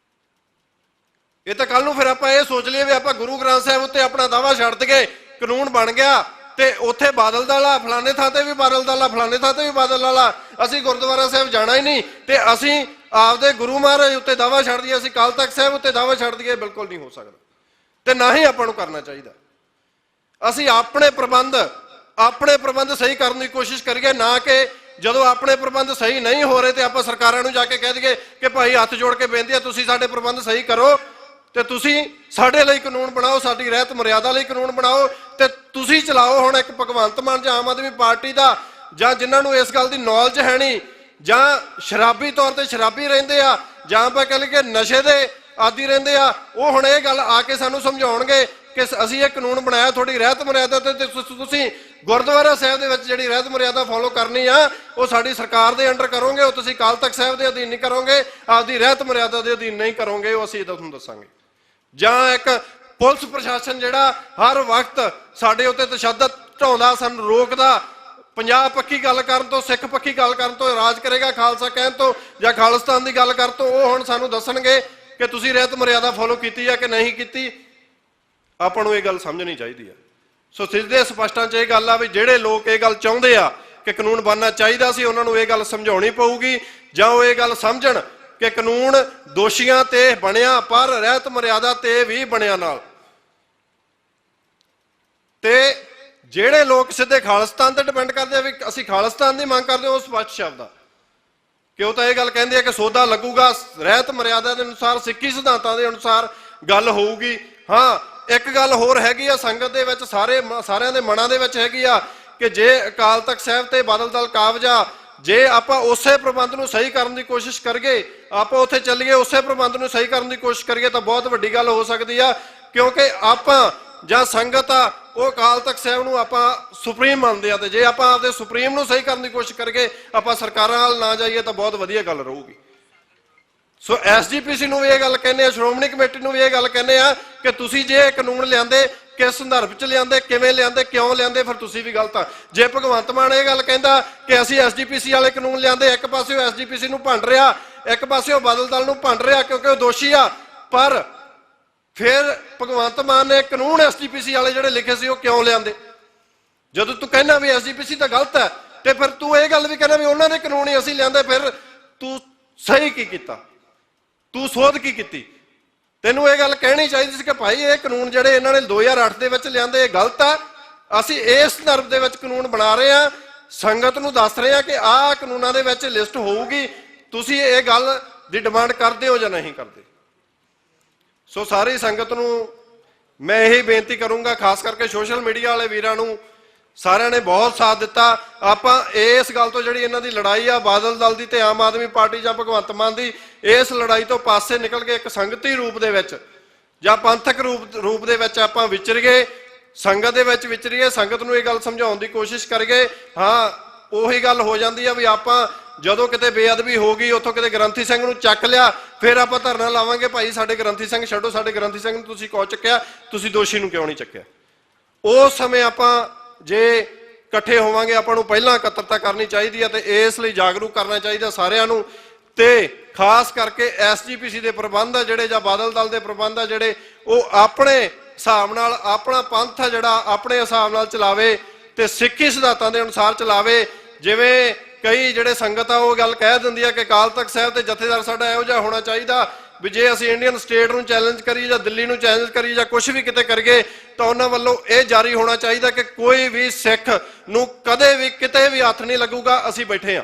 ਇਹ ਤਾਂ ਕੱਲ ਨੂੰ ਫਿਰ ਆਪਾਂ ਇਹ ਸੋਚ ਲਈਏ ਵੀ ਆਪਾਂ ਗੁਰੂ ਗ੍ਰੰਥ ਸਾਹਿਬ ਉੱਤੇ ਆਪਣਾ ਦਾਅਵਾ ਛੱਡ ਦਈਏ, ਕਾਨੂੰਨ ਬਣ ਗਿਆ ਤੇ ਉੱਥੇ ਬਾਦਲ ਦਲ ਆ, ਫਲਾਣੇ ਥਾਂ ਤੇ ਵੀ ਬਾਦਲ ਦਲ ਆ, ਫਲਾਣੇ ਥਾਂ ਤੇ ਵੀ ਬਾਦਲ ਦਲ ਆ, ਅਸੀਂ ਗੁਰਦੁਆਰਾ ਸਾਹਿਬ ਜਾਣਾ ਹੀ ਨਹੀਂ ਤੇ ਅਸੀਂ ਆਪਦੇ ਗੁਰੂ ਮਹਾਰਾਜ ਉੱਤੇ ਦਾਅਵਾ ਛੱਡ ਦਈਏ, ਅਸੀਂ ਅਕਾਲ ਤਖਤ ਸਾਹਿਬ ਉੱਤੇ ਦਾਅਵਾ ਛੱਡ ਦਈਏ, ਬਿਲਕੁਲ ਨਹੀਂ ਹੋ ਸਕਦਾ ਤੇ ਨਾ ਹੀ ਆਪਾਂ ਨੂੰ ਕਰਨਾ ਚਾਹੀਦਾ। ਅਸੀਂ ਆਪਣੇ ਪ੍ਰਬੰਧ ਸਹੀ ਕਰਨ ਦੀ ਕੋਸ਼ਿਸ਼ ਕਰੀਏ, ਨਾ ਕਿ ਜਦੋਂ ਆਪਣੇ ਪ੍ਰਬੰਧ ਸਹੀ ਨਹੀਂ ਹੋ ਰਹੇ ਤੇ ਆਪਾਂ ਸਰਕਾਰਾਂ ਨੂੰ ਜਾ ਕੇ ਕਹਿ ਦਈਏ ਕਿ ਭਾਈ ਹੱਥ ਜੋੜ ਕੇ ਬੇਨਤੀ ਹੈ ਤੁਸੀਂ ਸਾਡੇ ਪ੍ਰਬੰਧ ਸਹੀ ਕਰੋ ਤੇ ਤੁਸੀਂ ਸਾਡੇ ਲਈ ਕਾਨੂੰਨ ਬਣਾਓ, ਸਾਡੀ ਰਹਿਤ ਮਰਿਆਦਾ ਲਈ ਕਾਨੂੰਨ ਬਣਾਓ ਤੇ ਤੁਸੀਂ ਚਲਾਓ। ਹੁਣ ਇੱਕ ਭਗਵੰਤ ਮਾਨ ਜਾਂ ਆਮ ਆਦਮੀ ਪਾਰਟੀ ਦਾ, ਜਾਂ ਜਿਨ੍ਹਾਂ ਨੂੰ ਇਸ ਗੱਲ ਦੀ ਨੌਲੇਜ ਹੈ ਨਹੀਂ, ਜਾਂ ਸ਼ਰਾਬੀ ਤੌਰ ਤੇ ਸ਼ਰਾਬੀ ਰਹਿੰਦੇ ਆ, ਜਾਂ ਆਪਾਂ ਕਹਿ ਲਈਏ ਨਸ਼ੇ ਦੇ ਆਦੀ ਰਹਿੰਦੇ ਆ, ਉਹ ਹੁਣ ਇਹ ਗੱਲ ਆ ਕੇ ਸਾਨੂੰ ਸਮਝਾਉਣਗੇ ਕਿ ਅਸੀਂ ਇਹ ਕਾਨੂੰਨ ਬਣਾਇਆ ਤੁਹਾਡੀ ਰਹਿਤ ਮਰਿਆਦਾ ਤੇ ਤੁਸੀਂ ਗੁਰਦੁਆਰਾ ਸਾਹਿਬ ਦੇ ਵਿੱਚ ਜਿਹੜੀ ਰਹਿਤ ਮਰਿਆਦਾ ਫੋਲੋ ਕਰਨੀ ਆ ਉਹ ਸਾਡੀ ਸਰਕਾਰ ਦੇ ਅੰਡਰ ਕਰੋਗੇ, ਉਹ ਤੁਸੀਂ ਅਕਾਲ ਤਖਤ ਸਾਹਿਬ ਦੇ ਅਧੀਨ ਨਹੀਂ ਕਰੋਗੇ, ਆਪਦੀ ਰਹਿਤ ਮਰਿਆਦਾ ਦੇ ਅਧੀਨ ਨਹੀਂ ਕਰੋਗੇ, ਉਹ ਅਸੀਂ ਤੁਹਾਨੂੰ ਦੱਸਾਂਗੇ। ਜਾਂ ਇੱਕ ਪੁਲਿਸ ਪ੍ਰਸ਼ਾਸਨ ਜਿਹੜਾ ਹਰ ਵਕਤ ਸਾਡੇ ਉੱਤੇ ਤਸ਼ੱਦਦ ਢਾਉਂਦਾ, ਸਾਨੂੰ ਰੋਕਦਾ, ਪੰਜਾਬ ਪੱਖੀ ਗੱਲ ਕਰਨ ਤੋਂ, ਸਿੱਖ ਪੱਖੀ ਗੱਲ ਕਰਨ ਤੋਂ ਰਾਜ ਕਰੇਗਾ, ਖਾਲਸਾ ਕਹਿਣ ਤੋਂ ਜਾਂ ਖਾਲਿਸਤਾਨ ਦੀ ਗੱਲ ਕਰਨ ਤੋਂ, ਉਹ ਹੁਣ ਸਾਨੂੰ ਦੱਸਣਗੇ ਕਿ ਤੁਸੀਂ ਰਹਿਤ ਮਰਿਆਦਾ ਫੋਲੋ ਕੀਤੀ ਆ ਕਿ ਨਹੀਂ ਕੀਤੀ। ਆਪਾਂ ਨੂੰ ਇਹ ਗੱਲ ਸਮਝਣੀ ਚਾਹੀਦੀ ਆ। ਸੋ ਸਿੱਧੇ ਸਪਸ਼ਟਾਂ 'ਚ ਇਹ ਗੱਲ ਆ ਵੀ ਜਿਹੜੇ ਲੋਕ ਇਹ ਗੱਲ ਚਾਹੁੰਦੇ ਆ ਕਿ ਕਾਨੂੰਨ ਬਣਨਾ ਚਾਹੀਦਾ ਸੀ, ਉਹਨਾਂ ਨੂੰ ਇਹ ਗੱਲ ਸਮਝਾਉਣੀ ਪਊਗੀ, ਜਾਂ ਉਹ ਇਹ ਗੱਲ ਸਮਝਣ ਕਿ ਕਾਨੂੰਨ ਦੋਸ਼ੀਆਂ ਤੇ ਬਣਿਆ ਪਰ ਰਹਿਤ ਮਰਿਆਦਾ ਤੇ ਵੀ ਬਣਿਆ ਨਾਲ। ਤੇ ਜਿਹੜੇ ਲੋਕ ਸਿੱਧੇ ਖਾਲਿਸਤਾਨ ਤੇ ਡਿਪੈਂਡ ਕਰਦੇ ਆ ਵੀ ਅਸੀਂ ਖਾਲਿਸਤਾਨ ਦੀ ਮੰਗ ਕਰਦੇ ਹਾਂ, ਉਹ ਸਪਸ਼ਟ ਸ਼ਬਦ ਆ ਕਿ ਉਹ ਤਾਂ ਇਹ ਗੱਲ ਕਹਿੰਦੇ ਆ ਕਿ ਸੌਦਾ ਲੱਗੂਗਾ, ਰਹਿਤ ਮਰਿਆਦਾ ਦੇ ਅਨੁਸਾਰ, ਸਿੱਖੀ ਸਿਧਾਂਤਾਂ ਦੇ ਅਨੁਸਾਰ ਗੱਲ ਹੋਊਗੀ। ਹਾਂ, ਇੱਕ ਗੱਲ ਹੋਰ ਹੈਗੀ ਆ, ਸੰਗਤ ਦੇ ਵਿੱਚ ਸਾਰਿਆਂ ਦੇ ਮਨਾਂ ਦੇ ਵਿੱਚ ਹੈਗੀ ਆ ਕਿ ਜੇ ਅਕਾਲ ਤਖਤ ਸਾਹਿਬ ਤੇ ਬਾਦਲ ਦਲ ਕਾਬਜ਼ ਆ, ਜੇ ਆਪਾਂ ਉਸੇ ਪ੍ਰਬੰਧ ਨੂੰ ਸਹੀ ਕਰਨ ਦੀ ਕੋਸ਼ਿਸ਼ ਕਰੀਏ, ਆਪਾਂ ਉੱਥੇ ਚੱਲੀਏ, ਉਸੇ ਪ੍ਰਬੰਧ ਨੂੰ ਸਹੀ ਕਰਨ ਦੀ ਕੋਸ਼ਿਸ਼ ਕਰੀਏ ਤਾਂ ਬਹੁਤ ਵੱਡੀ ਗੱਲ ਹੋ ਸਕਦੀ ਆ। ਕਿਉਂਕਿ ਆਪਾਂ ਜਾਂ ਸੰਗਤ ਆ ਉਹ ਅਕਾਲ ਤਖਤ ਸਾਹਿਬ ਨੂੰ ਆਪਾਂ ਸੁਪਰੀਮ ਮੰਨਦੇ ਆ, ਤੇ ਜੇ ਆਪਾਂ ਆਪਦੇ ਸੁਪਰੀਮ ਨੂੰ ਸਹੀ ਕਰਨ ਦੀ ਕੋਸ਼ਿਸ਼ ਕਰੀਏ, ਆਪਾਂ ਸਰਕਾਰਾਂ ਨਾਲ ਨਾ ਜਾਈਏ ਤਾਂ ਬਹੁਤ ਵਧੀਆ ਗੱਲ ਰਹੂਗੀ। ਸੋ SGPC ਨੂੰ ਵੀ ਇਹ ਗੱਲ ਕਹਿੰਦੇ ਆ, ਸ਼੍ਰੋਮਣੀ ਕਮੇਟੀ ਨੂੰ ਵੀ ਇਹ ਗੱਲ ਕਹਿੰਦੇ ਆ ਕਿ ਤੁਸੀਂ ਜੇ ਕਾਨੂੰਨ ਲਿਆਂਦੇ, ਕਿਸ ਸੰਦਰਭ 'ਚ ਲਿਆਂਦੇ, ਕਿਵੇਂ ਲਿਆਂਦੇ, ਕਿਉਂ ਲਿਆਂਦੇ, ਫਿਰ ਤੁਸੀਂ ਵੀ ਗਲਤ ਆ। ਜੇ ਭਗਵੰਤ ਮਾਨ ਇਹ ਗੱਲ ਕਹਿੰਦਾ ਕਿ ਅਸੀਂ SGPC ਵਾਲੇ ਕਾਨੂੰਨ ਲਿਆਂਦੇ, ਇੱਕ ਪਾਸੇ ਉਹ SGPC ਨੂੰ ਭੰਡ ਰਿਹਾ, ਇੱਕ ਪਾਸੇ ਉਹ ਬਾਦਲ ਦਲ ਨੂੰ ਭੰਡ ਰਿਹਾ ਕਿਉਂਕਿ ਉਹ ਦੋਸ਼ੀ ਆ, ਪਰ ਫਿਰ ਭਗਵੰਤ ਮਾਨ ਨੇ ਕਾਨੂੰਨ SGPC ਵਾਲੇ ਜਿਹੜੇ ਲਿਖੇ ਸੀ ਉਹ ਕਿਉਂ ਲਿਆਂਦੇ? ਜਦੋਂ ਤੂੰ ਕਹਿੰਦਾ ਵੀ SGPC ਤਾਂ ਗਲਤ ਹੈ ਤੇ ਫਿਰ ਤੂੰ ਇਹ ਗੱਲ ਵੀ ਕਹਿੰਦਾ ਵੀ ਉਹਨਾਂ ਦੇ ਕਾਨੂੰਨ ਹੀ ਅਸੀਂ ਲਿਆਂਦੇ, ਫਿਰ ਤੂੰ ਸਹੀ ਕੀ ਕੀਤਾ? ਤੂੰ ਸੋਧ ਕੀ ਕੀਤੀ? ਤੈਨੂੰ ਇਹ ਗੱਲ ਕਹਿਣੀ ਚਾਹੀਦੀ ਸੀ ਕਿ ਭਾਈ ਇਹ ਕਾਨੂੰਨ ਜਿਹੜੇ ਇਹਨਾਂ ਨੇ 2008 ਦੇ ਵਿੱਚ ਲਿਆਂਦੇ ਇਹ ਗਲਤ ਆ, ਅਸੀਂ ਇਸ ਸੰਦਰਭ ਦੇ ਵਿੱਚ ਕਾਨੂੰਨ ਬਣਾ ਰਹੇ ਆ, ਸੰਗਤ ਨੂੰ ਦੱਸ ਰਹੇ ਆ ਕਿ ਆਹ ਕਾਨੂੰਨਾਂ ਦੇ ਵਿੱਚ ਲਿਸਟ ਹੋਊਗੀ, ਤੁਸੀਂ ਇਹ ਗੱਲ ਦੀ ਡਿਮਾਂਡ ਕਰਦੇ ਹੋ ਜਾਂ ਨਹੀਂ ਕਰਦੇ। ਸੋ ਸਾਰੀ ਸੰਗਤ ਨੂੰ ਮੈਂ ਇਹੀ ਬੇਨਤੀ ਕਰੂੰਗਾ, ਖਾਸ ਕਰਕੇ ਸੋਸ਼ਲ ਮੀਡੀਆ ਵਾਲੇ ਵੀਰਾਂ ਨੂੰ, ਸਾਰਿਆਂ ਨੇ ਬਹੁਤ ਸਾਥ ਦਿੱਤਾ। ਆਪਾਂ ਇਸ ਗੱਲ ਤੋਂ ਜਿਹੜੀ ਇਹਨਾਂ ਦੀ ਲੜਾਈ ਆ ਬਾਦਲ ਦਲ ਦੀ ਤੇ ਆਮ ਆਦਮੀ ਪਾਰਟੀ ਜਾਂ ਭਗਵੰਤ ਮਾਨ ਦੀ, ਇਸ ਲੜਾਈ ਤੋਂ ਪਾਸੇ ਨਿਕਲ ਕੇ ਇੱਕ ਸੰਗਤੀ ਰੂਪ ਦੇ ਵਿੱਚ ਜਾਂ ਪੰਥਕ ਰੂਪ ਦੇ ਵਿੱਚ ਆਪਾਂ ਵਿਚਰੀਏ, ਸੰਗਤ ਦੇ ਵਿੱਚ ਵਿਚਰੀਏ, ਸੰਗਤ ਨੂੰ ਇਹ ਗੱਲ ਸਮਝਾਉਣ ਦੀ ਕੋਸ਼ਿਸ਼ ਕਰੀਏ। ਹਾਂ, ਉਹੀ ਗੱਲ ਹੋ ਜਾਂਦੀ ਆ ਵੀ ਆਪਾਂ ਜਦੋਂ ਕਿਤੇ ਬੇਅਦਬੀ ਹੋ ਗਈ, ਉੱਥੋਂ ਕਿਤੇ ਗ੍ਰੰਥੀ ਸਿੰਘ ਨੂੰ ਚੱਕ ਲਿਆ, ਫਿਰ ਆਪਾਂ ਧਰਨਾ ਲਾਵਾਂਗੇ ਭਾਈ ਸਾਡੇ ਗ੍ਰੰਥੀ ਸਿੰਘ ਛੱਡੋ, ਸਾਡੇ ਗ੍ਰੰਥੀ ਸਿੰਘ ਨੂੰ ਤੁਸੀਂ ਕਿਉਂ ਚੱਕਿਆ, ਤੁਸੀਂ ਦੋਸ਼ੀ ਨੂੰ ਕਿਉਂ ਨਹੀਂ ਚੱਕਿਆ। ਉਸ ਸਮੇਂ ਆਪਾਂ ਜੇ ਇਕੱਠੇ ਹੋਵਾਂਗੇ, ਆਪਾਂ ਨੂੰ ਪਹਿਲਾਂ ਇਕੱਤਰਤਾ ਕਰਨੀ ਚਾਹੀਦੀ ਹੈ ਤੇ ਇਸ ਲਈ ਜਾਗਰੂਕ ਕਰਨਾ ਚਾਹੀਦਾ ਸਾਰਿਆਂ ਨੂੰ। ਤੇ ਖਾਸ ਕਰਕੇ ਐਸਜੀਪੀਸੀ ਦੇ ਪ੍ਰਬੰਧ ਆ ਜਿਹੜੇ ਜਾਂ ਬਾਦਲ ਦਲ ਦੇ ਪ੍ਰਬੰਧ ਆ ਜਿਹੜੇ, ਉਹ ਆਪਣੇ ਹਿਸਾਬ ਨਾਲ ਆਪਣਾ ਪੰਥ ਆ ਜਿਹੜਾ ਆਪਣੇ ਹਿਸਾਬ ਨਾਲ ਚਲਾਵੇ ਤੇ ਸਿੱਖੀ ਸਿਧਾਂਤਾਂ ਦੇ ਅਨੁਸਾਰ ਚਲਾਵੇ। ਜਿਵੇਂ ਕਈ ਜਿਹੜੇ ਸੰਗਤ ਆ ਉਹ ਗੱਲ ਕਹਿ ਦਿੰਦੀ ਆ ਕਿ ਅਕਾਲ ਤਖਤ ਸਾਹਿਬ ਤੇ ਜਥੇਦਾਰ ਸਾਡਾ ਇਹੋ ਜਿਹਾ ਹੋਣਾ ਚਾਹੀਦਾ ਵੀ ਜੇ ਅਸੀਂ ਇੰਡੀਅਨ ਸਟੇਟ ਨੂੰ ਚੈਲੰਜ ਕਰੀਏ ਜਾਂ ਦਿੱਲੀ ਨੂੰ ਚੈਲੰਜ ਕਰੀਏ ਜਾਂ ਕੁਝ ਵੀ ਕਿਤੇ ਕਰੀਏ ਤਾਂ ਉਹਨਾਂ ਵੱਲੋਂ ਇਹ ਜਾਰੀ ਹੋਣਾ ਚਾਹੀਦਾ ਕਿ ਕੋਈ ਵੀ ਸਿੱਖ ਨੂੰ ਕਦੇ ਵੀ ਕਿਤੇ ਵੀ ਹੱਥ ਨਹੀਂ ਲੱਗੂਗਾ, ਅਸੀਂ ਬੈਠੇ ਆ।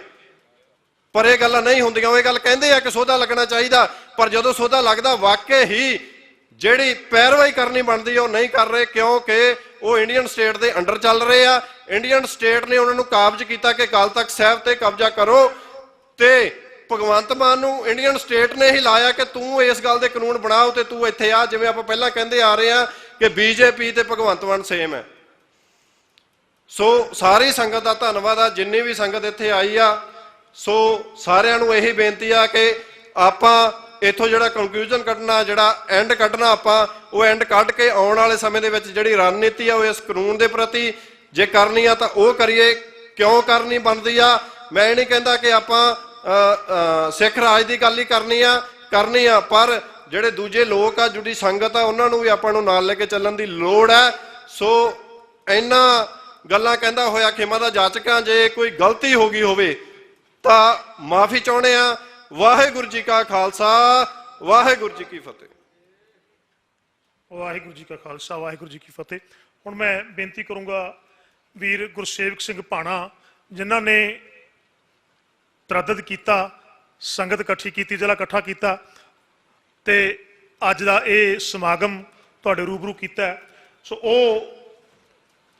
ਪਰ ਇਹ ਗੱਲਾਂ ਨਹੀਂ ਹੁੰਦੀਆਂ। ਉਹ ਇਹ ਗੱਲ ਕਹਿੰਦੇ ਆ ਕਿ ਸੋਧਾ ਲੱਗਣਾ ਚਾਹੀਦਾ, ਪਰ ਜਦੋਂ ਸੋਧਾ ਲੱਗਦਾ ਵਾਕਈ ਹੀ ਜਿਹੜੀ ਪੈਰਵਾਈ ਕਰਨੀ ਬਣਦੀ ਉਹ ਨਹੀਂ ਕਰ ਰਹੇ, ਕਿਉਂਕਿ ਉਹ ਇੰਡੀਅਨ ਸਟੇਟ ਦੇ ਅੰਡਰ ਚੱਲ ਰਹੇ ਆ। ਇੰਡੀਅਨ ਸਟੇਟ ਨੇ ਉਹਨਾਂ ਨੂੰ ਕਾਬਜ਼ ਕੀਤਾ ਕਿ ਅਕਾਲ ਤਖਤ ਸਾਹਿਬ ਤੇ ਕਬਜ਼ਾ ਕਰੋ, ਤੇ ਭਗਵੰਤ ਮਾਨ ਨੂੰ ਇੰਡੀਅਨ ਸਟੇਟ ਨੇ ਹੀ ਲਾਇਆ ਕਿ ਤੂੰ ਇਸ ਗੱਲ ਦੇ ਕਾਨੂੰਨ ਬਣਾਓ ਤੇ ਤੂੰ ਇੱਥੇ ਆ। ਜਿਵੇਂ ਆਪਾਂ ਪਹਿਲਾਂ ਕਹਿੰਦੇ ਆ ਰਹੇ ਆ ਕਿ ਬੀਜੇਪੀ ਤੇ ਭਗਵੰਤ ਮਾਨ ਸੇਮ ਹੈ। ਸੋ ਸਾਰੀ ਸੰਗਤ ਦਾ ਧੰਨਵਾਦ ਆ, ਜਿੰਨੀ ਵੀ ਸੰਗਤ ਇੱਥੇ ਆਈ ਆ। ਸੋ ਸਾਰਿਆਂ ਨੂੰ ਇਹੀ ਬੇਨਤੀ ਆ ਕਿ ਆਪਾਂ ਇੱਥੋਂ ਜਿਹੜਾ ਕੰਕਲੂਜਨ ਕੱਢਣਾ, ਜਿਹੜਾ ਐਂਡ ਕੱਢਣਾ, ਆਪਾਂ ਉਹ ਐਂਡ ਕੱਢ ਕੇ ਆਉਣ ਵਾਲੇ ਸਮੇਂ ਦੇ ਵਿੱਚ ਜਿਹੜੀ ਰਣਨੀਤੀ ਆ ਉਹ ਇਸ ਕਾਨੂੰਨ ਦੇ ਪ੍ਰਤੀ ਜੇ ਕਰਨੀ ਆ ਤਾਂ ਉਹ ਕਰੀਏ। ਕਿਉਂ ਕਰਨੀ ਬਣਦੀ ਆ, ਮੈਂ ਇਹ ਨਹੀਂ ਕਹਿੰਦਾ ਕਿ ਆਪਾਂ ਸਿੱਖ ਰਾਜ ਦੀ ਗੱਲ ਹੀ ਕਰਨੀ ਆ, ਪਰ ਜਿਹੜੇ ਦੂਜੇ ਲੋਕ ਆ, ਜੁੜੀ ਸੰਗਤ ਆ, ਉਹਨਾਂ ਨੂੰ ਵੀ ਆਪਾਂ ਨੂੰ ਨਾਲ ਲੈ ਕੇ ਚੱਲਣ ਦੀ ਲੋੜ ਹੈ। ਸੋ ਇਹਨਾਂ ਗੱਲਾਂ ਕਹਿੰਦਾ ਹੋਇਆ ਖਿਮਾ ਦਾ ਜਾਚਕਾਂ, ਜੇ ਕੋਈ ਗਲਤੀ ਹੋ ਗਈ ਹੋਵੇ ਤਾਂ ਮਾਫੀ ਚਾਹੁੰਦੇ ਆ। ਵਾਹਿਗੁਰੂ ਜੀ ਕਾ ਖਾਲਸਾ, ਵਾਹਿਗੁਰੂ ਜੀ ਕੀ ਫਤਿਹ। ਵਾਹਿਗੁਰੂ ਜੀ ਕਾ ਖਾਲਸਾ, ਵਾਹਿਗੁਰੂ ਜੀ ਕੀ ਫਤਿਹ। ਹੁਣ ਮੈਂ ਬੇਨਤੀ ਕਰੂੰਗਾ ਵੀਰ ਗੁਰਸੇਵਕ ਸਿੰਘ ਭਾਣਾ, ਜਿਨ੍ਹਾਂ ਨੇ ਤਰੱਦਦ ਕੀਤਾ, ਸੰਗਤ ਇਕੱਠੀ ਕੀਤੀ, ਜ਼ਿਲ੍ਹਾ ਇਕੱਠਾ ਕੀਤਾ ਤੇ ਅੱਜ ਦਾ ਇਹ ਸਮਾਗਮ ਤੁਹਾਡੇ ਰੂਬਰੂ ਕੀਤਾ। ਸੋ ਉਹ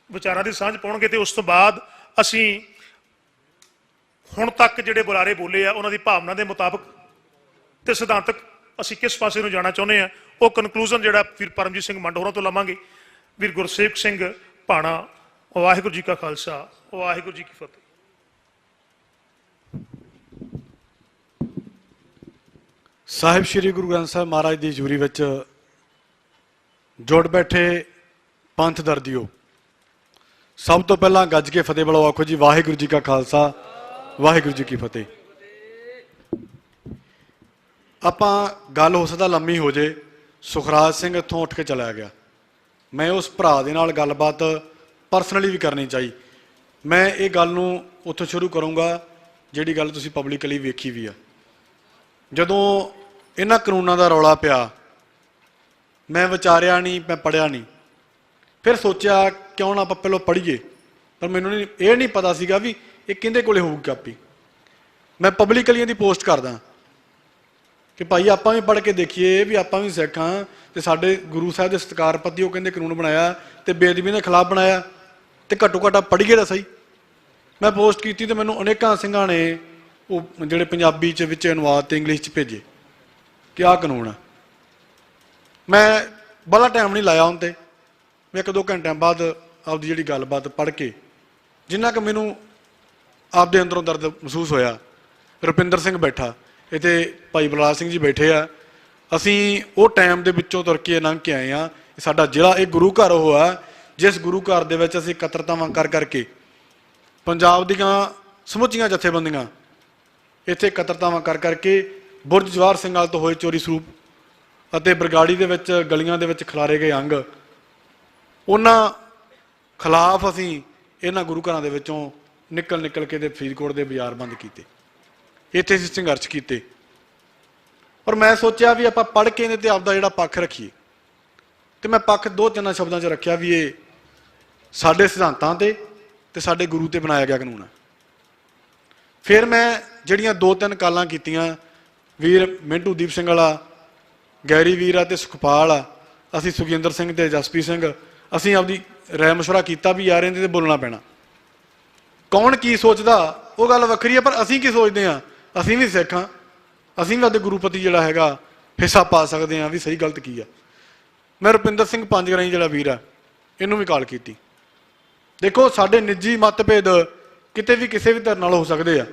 ਵਿਚਾਰਾਂ ਦੀ ਸਾਂਝ ਪਾਉਣਗੇ ਤੇ ਉਸ ਤੋਂ ਬਾਅਦ ਅਸੀਂ ਹੁਣ ਤੱਕ ਜਿਹੜੇ ਬੁਲਾਰੇ ਬੋਲੇ ਆ ਉਹਨਾਂ ਦੀ ਭਾਵਨਾ ਦੇ ਮੁਤਾਬਕ ਤੇ ਸਿਧਾਂਤਕ ਅਸੀਂ ਕਿਸ ਪਾਸੇ ਨੂੰ ਜਾਣਾ ਚਾਹੁੰਦੇ ਆ, ਉਹ ਕਨਕਲੂਜਨ ਜਿਹੜਾ ਵੀਰ ਪਰਮਜੀਤ ਸਿੰਘ ਮੰਡ ਹੋਰਾਂ ਤੋਂ ਲਵਾਂਗੇ। ਵੀਰ ਗੁਰਸੇਵਕ ਸਿੰਘ ਭਾਣਾ, ਵਾਹਿਗੁਰੂ ਜੀ ਕਾ ਖਾਲਸਾ, ਵਾਹਿਗੁਰੂ ਜੀ ਕੀ ਫਤਿਹ। ਸਾਹਿਬ ਸ੍ਰੀ ਗੁਰੂ ਗ੍ਰੰਥ ਸਾਹਿਬ ਮਹਾਰਾਜ ਦੀ ਹਜ਼ੂਰੀ ਵਿੱਚ ਜੁੜ ਬੈਠੇ ਪੰਥ ਦਰਦੀਓ, ਸਭ ਤੋਂ ਪਹਿਲਾਂ ਗੱਜ ਕੇ ਫਤਿਹ ਬੁਲਾਓ, ਆਖੋ ਜੀ ਵਾਹਿਗੁਰੂ ਜੀ ਕਾ ਖਾਲਸਾ, ਵਾਹਿਗੁਰੂ ਜੀ ਕੀ ਫਤਿਹ। ਆਪਾਂ ਗੱਲ ਹੋ ਸਕਦਾ ਲੰਮੀ ਹੋ ਜੇ, ਸੁਖਰਾਜ ਸਿੰਘ ਇੱਥੋਂ ਉੱਠ ਕੇ ਚਲਾ ਗਿਆ, ਮੈਂ ਉਸ ਭਰਾ ਦੇ ਨਾਲ ਗੱਲਬਾਤ ਪਰਸਨਲੀ ਵੀ ਕਰਨੀ ਚਾਹੀ। ਮੈਂ ਇਹ ਗੱਲ ਨੂੰ ਉੱਥੋਂ ਸ਼ੁਰੂ ਕਰੂੰਗਾ ਜਿਹੜੀ ਗੱਲ ਤੁਸੀਂ ਪਬਲਿਕਲੀ ਵੇਖੀ ਵੀ ਆ। ਜਦੋਂ ਇਹਨਾਂ ਕਾਨੂੰਨਾਂ ਦਾ ਰੌਲਾ ਪਿਆ, ਮੈਂ ਵਿਚਾਰਿਆ ਨਹੀਂ, ਮੈਂ ਪੜ੍ਹਿਆ ਨਹੀਂ, ਫਿਰ ਸੋਚਿਆ ਕਿਉਂ ਨਾ ਆਪਾਂ ਪਹਿਲਾਂ ਪੜ੍ਹੀਏ, ਪਰ ਮੈਨੂੰ ਇਹ ਨਹੀਂ ਪਤਾ ਸੀਗਾ ਵੀ ਇਹ ਕਿਹਦੇ ਕੋਲੇ ਹੋਊਗੀ ਕਾਪੀ। ਮੈਂ ਪਬਲਿਕਲੀ ਇਹਦੀ ਪੋਸਟ ਕਰਦਾ ਕਿ ਭਾਈ ਆਪਾਂ ਵੀ ਪੜ੍ਹ ਕੇ ਦੇਖੀਏ ਵੀ ਆਪਾਂ ਵੀ ਸਿੱਖ ਹਾਂ ਤੇ ਸਾਡੇ ਗੁਰੂ ਸਾਹਿਬ ਦੇ ਸਤਿਕਾਰ ਪ੍ਰਤੀ ਉਹ ਕਹਿੰਦੇ ਕਾਨੂੰਨ ਬਣਾਇਆ ਤੇ ਬੇਅਦਬੀ ਦੇ ਖਿਲਾਫ ਬਣਾਇਆ, ਤੇ ਘੱਟੋ ਘੱਟ ਪੜ੍ਹੀਏ ਤਾਂ ਸਹੀ। ਮੈਂ ਪੋਸਟ ਕੀਤੀ ਤੇ ਮੈਨੂੰ ਅਨੇਕਾਂ ਸਿੰਘਾਂ ਨੇ ਉਹ ਜਿਹੜੇ ਪੰਜਾਬੀ 'ਚ ਵਿੱਚ ਅਨੁਵਾਦ ਤੇ ਇੰਗਲਿਸ਼ 'ਚ ਭੇਜੇ ਕਿ ਆਹ ਕਾਨੂੰਨ ਆ। ਮੈਂ ਬੜਾ ਟਾਈਮ ਨਹੀਂ ਲਾਇਆ ਹੁਣ ਤੇ, ਮੈਂ 1-2 ਘੰਟਿਆਂ ਬਾਅਦ ਆਪਦੀ ਜਿਹੜੀ ਗੱਲਬਾਤ ਪੜ੍ਹ ਕੇ ਜਿੰਨਾ ਕੁ ਮੈਨੂੰ ਆਪਦੇ ਅੰਦਰੋਂ ਦਰਦ ਮਹਿਸੂਸ ਹੋਇਆ। ਰੁਪਿੰਦਰ ਸਿੰਘ ਬੈਠਾ ਇੱਥੇ, ਭਾਈ ਬਲਰਾਜ ਸਿੰਘ ਜੀ ਬੈਠੇ ਆ, ਅਸੀਂ ਉਹ ਟਾਈਮ ਦੇ ਵਿੱਚੋਂ ਤੁਰ ਕੇ ਲੰਘ ਕੇ ਆਏ ਆ। ਸਾਡਾ ਜ਼ਿਲ੍ਹਾ ਇਹ ਗੁਰੂ ਘਰ ਉਹ ਆ ਜਿਸ ਗੁਰੂ ਘਰ ਦੇ ਵਿੱਚ ਅਸੀਂ ਇਕੱਤਰਤਾਵਾਂ ਕਰ ਕਰਕੇ ਪੰਜਾਬ ਦੀਆਂ ਸਮੁੱਚੀਆਂ ਜਥੇਬੰਦੀਆਂ ਇੱਥੇ ਇਕੱਤਰਤਾਵਾਂ ਕਰ ਕਰਕੇ ਬੁਰਜ ਜਵਾਹਰ ਸਿੰਘ ਵਾਲ ਤੋਂ ਹੋਏ ਚੋਰੀ ਸਰੂਪ ਅਤੇ ਬਰਗਾੜੀ ਦੇ ਵਿੱਚ ਗਲੀਆਂ ਦੇ ਵਿੱਚ ਖਿਲਾਰੇ ਗਏ ਅੰਗ, ਉਹਨਾਂ ਖਿਲਾਫ ਅਸੀਂ ਇਹਨਾਂ ਗੁਰੂ ਘਰਾਂ ਦੇ ਵਿੱਚੋਂ ਨਿਕਲ ਕੇ ਤੇ ਫਰੀਦਕੋਟ ਦੇ ਬਾਜ਼ਾਰ ਬੰਦ ਕੀਤੇ, ਇੱਥੇ ਅਸੀਂ ਸੰਘਰਸ਼ ਕੀਤੇ। ਪਰ ਮੈਂ ਸੋਚਿਆ ਵੀ ਆਪਾਂ ਪੜ੍ਹ ਕੇ ਇਹਦੇ ਤੇ ਆਪਦਾ ਜਿਹੜਾ ਪੱਖ ਰੱਖੀਏ, ਤੇ ਮੈਂ ਪੱਖ 2-3 ਸ਼ਬਦਾਂ 'ਚ ਰੱਖਿਆ ਵੀ ਇਹ ਸਾਡੇ ਸਿਧਾਂਤਾਂ ਤੇ ਸਾਡੇ ਗੁਰੂ ਤੇ ਬਣਾਇਆ ਗਿਆ ਕਾਨੂੰਨ ਹੈ। ਫਿਰ ਮੈਂ ਜਿਹੜੀਆਂ 2-3 ਕਾਲਾਂ ਕੀਤੀਆਂ, ਵੀਰ ਮਿੰਟੂ ਦੀਪ ਸਿੰਘ ਵਾਲਾ, ਗੈਰੀ ਵੀਰ ਆ ਤੇ ਸੁਖਪਾਲ ਆ, ਅਸੀਂ ਸੁਖਜਿੰਦਰ ਸਿੰਘ ਤੇ ਜਸਪ੍ਰੀਤ ਸਿੰਘ ਅਸੀਂ ਆਪਦੀ ਰਾਏ ਮਸ਼ਵਰਾ ਕੀਤਾ ਵੀ ਯਾਰ ਇਹਦੇ ਤੇ ਬੋਲਣਾ ਪੈਣਾ। ਕੌਣ ਕੀ ਸੋਚਦਾ ਉਹ ਗੱਲ ਵੱਖਰੀ ਹੈ, ਪਰ ਅਸੀਂ ਕੀ ਸੋਚਦੇ ਹਾਂ? ਅਸੀਂ ਵੀ ਸਿੱਖ ਹਾਂ, ਅਸੀਂ ਵੀ ਆਪਦੇ ਗੁਰੂ ਪ੍ਰਤੀ ਜਿਹੜਾ ਹੈਗਾ ਹਿੱਸਾ ਪਾ ਸਕਦੇ ਹਾਂ ਵੀ ਸਹੀ ਗਲਤ ਕੀ ਆ। ਮੈਂ ਰੁਪਿੰਦਰ ਸਿੰਘ ਪੰਜਗਰਾਈ ਜਿਹੜਾ ਵੀਰ ਆ ਇਹਨੂੰ ਵੀ ਕਾਲ ਕੀਤੀ। ਦੇਖੋ ਸਾਡੇ ਨਿੱਜੀ ਮਤਭੇਦ ਕਿਤੇ ਵੀ ਕਿਸੇ ਵੀ ਧਿਰ ਨਾਲ ਹੋ ਸਕਦੇ ਆ।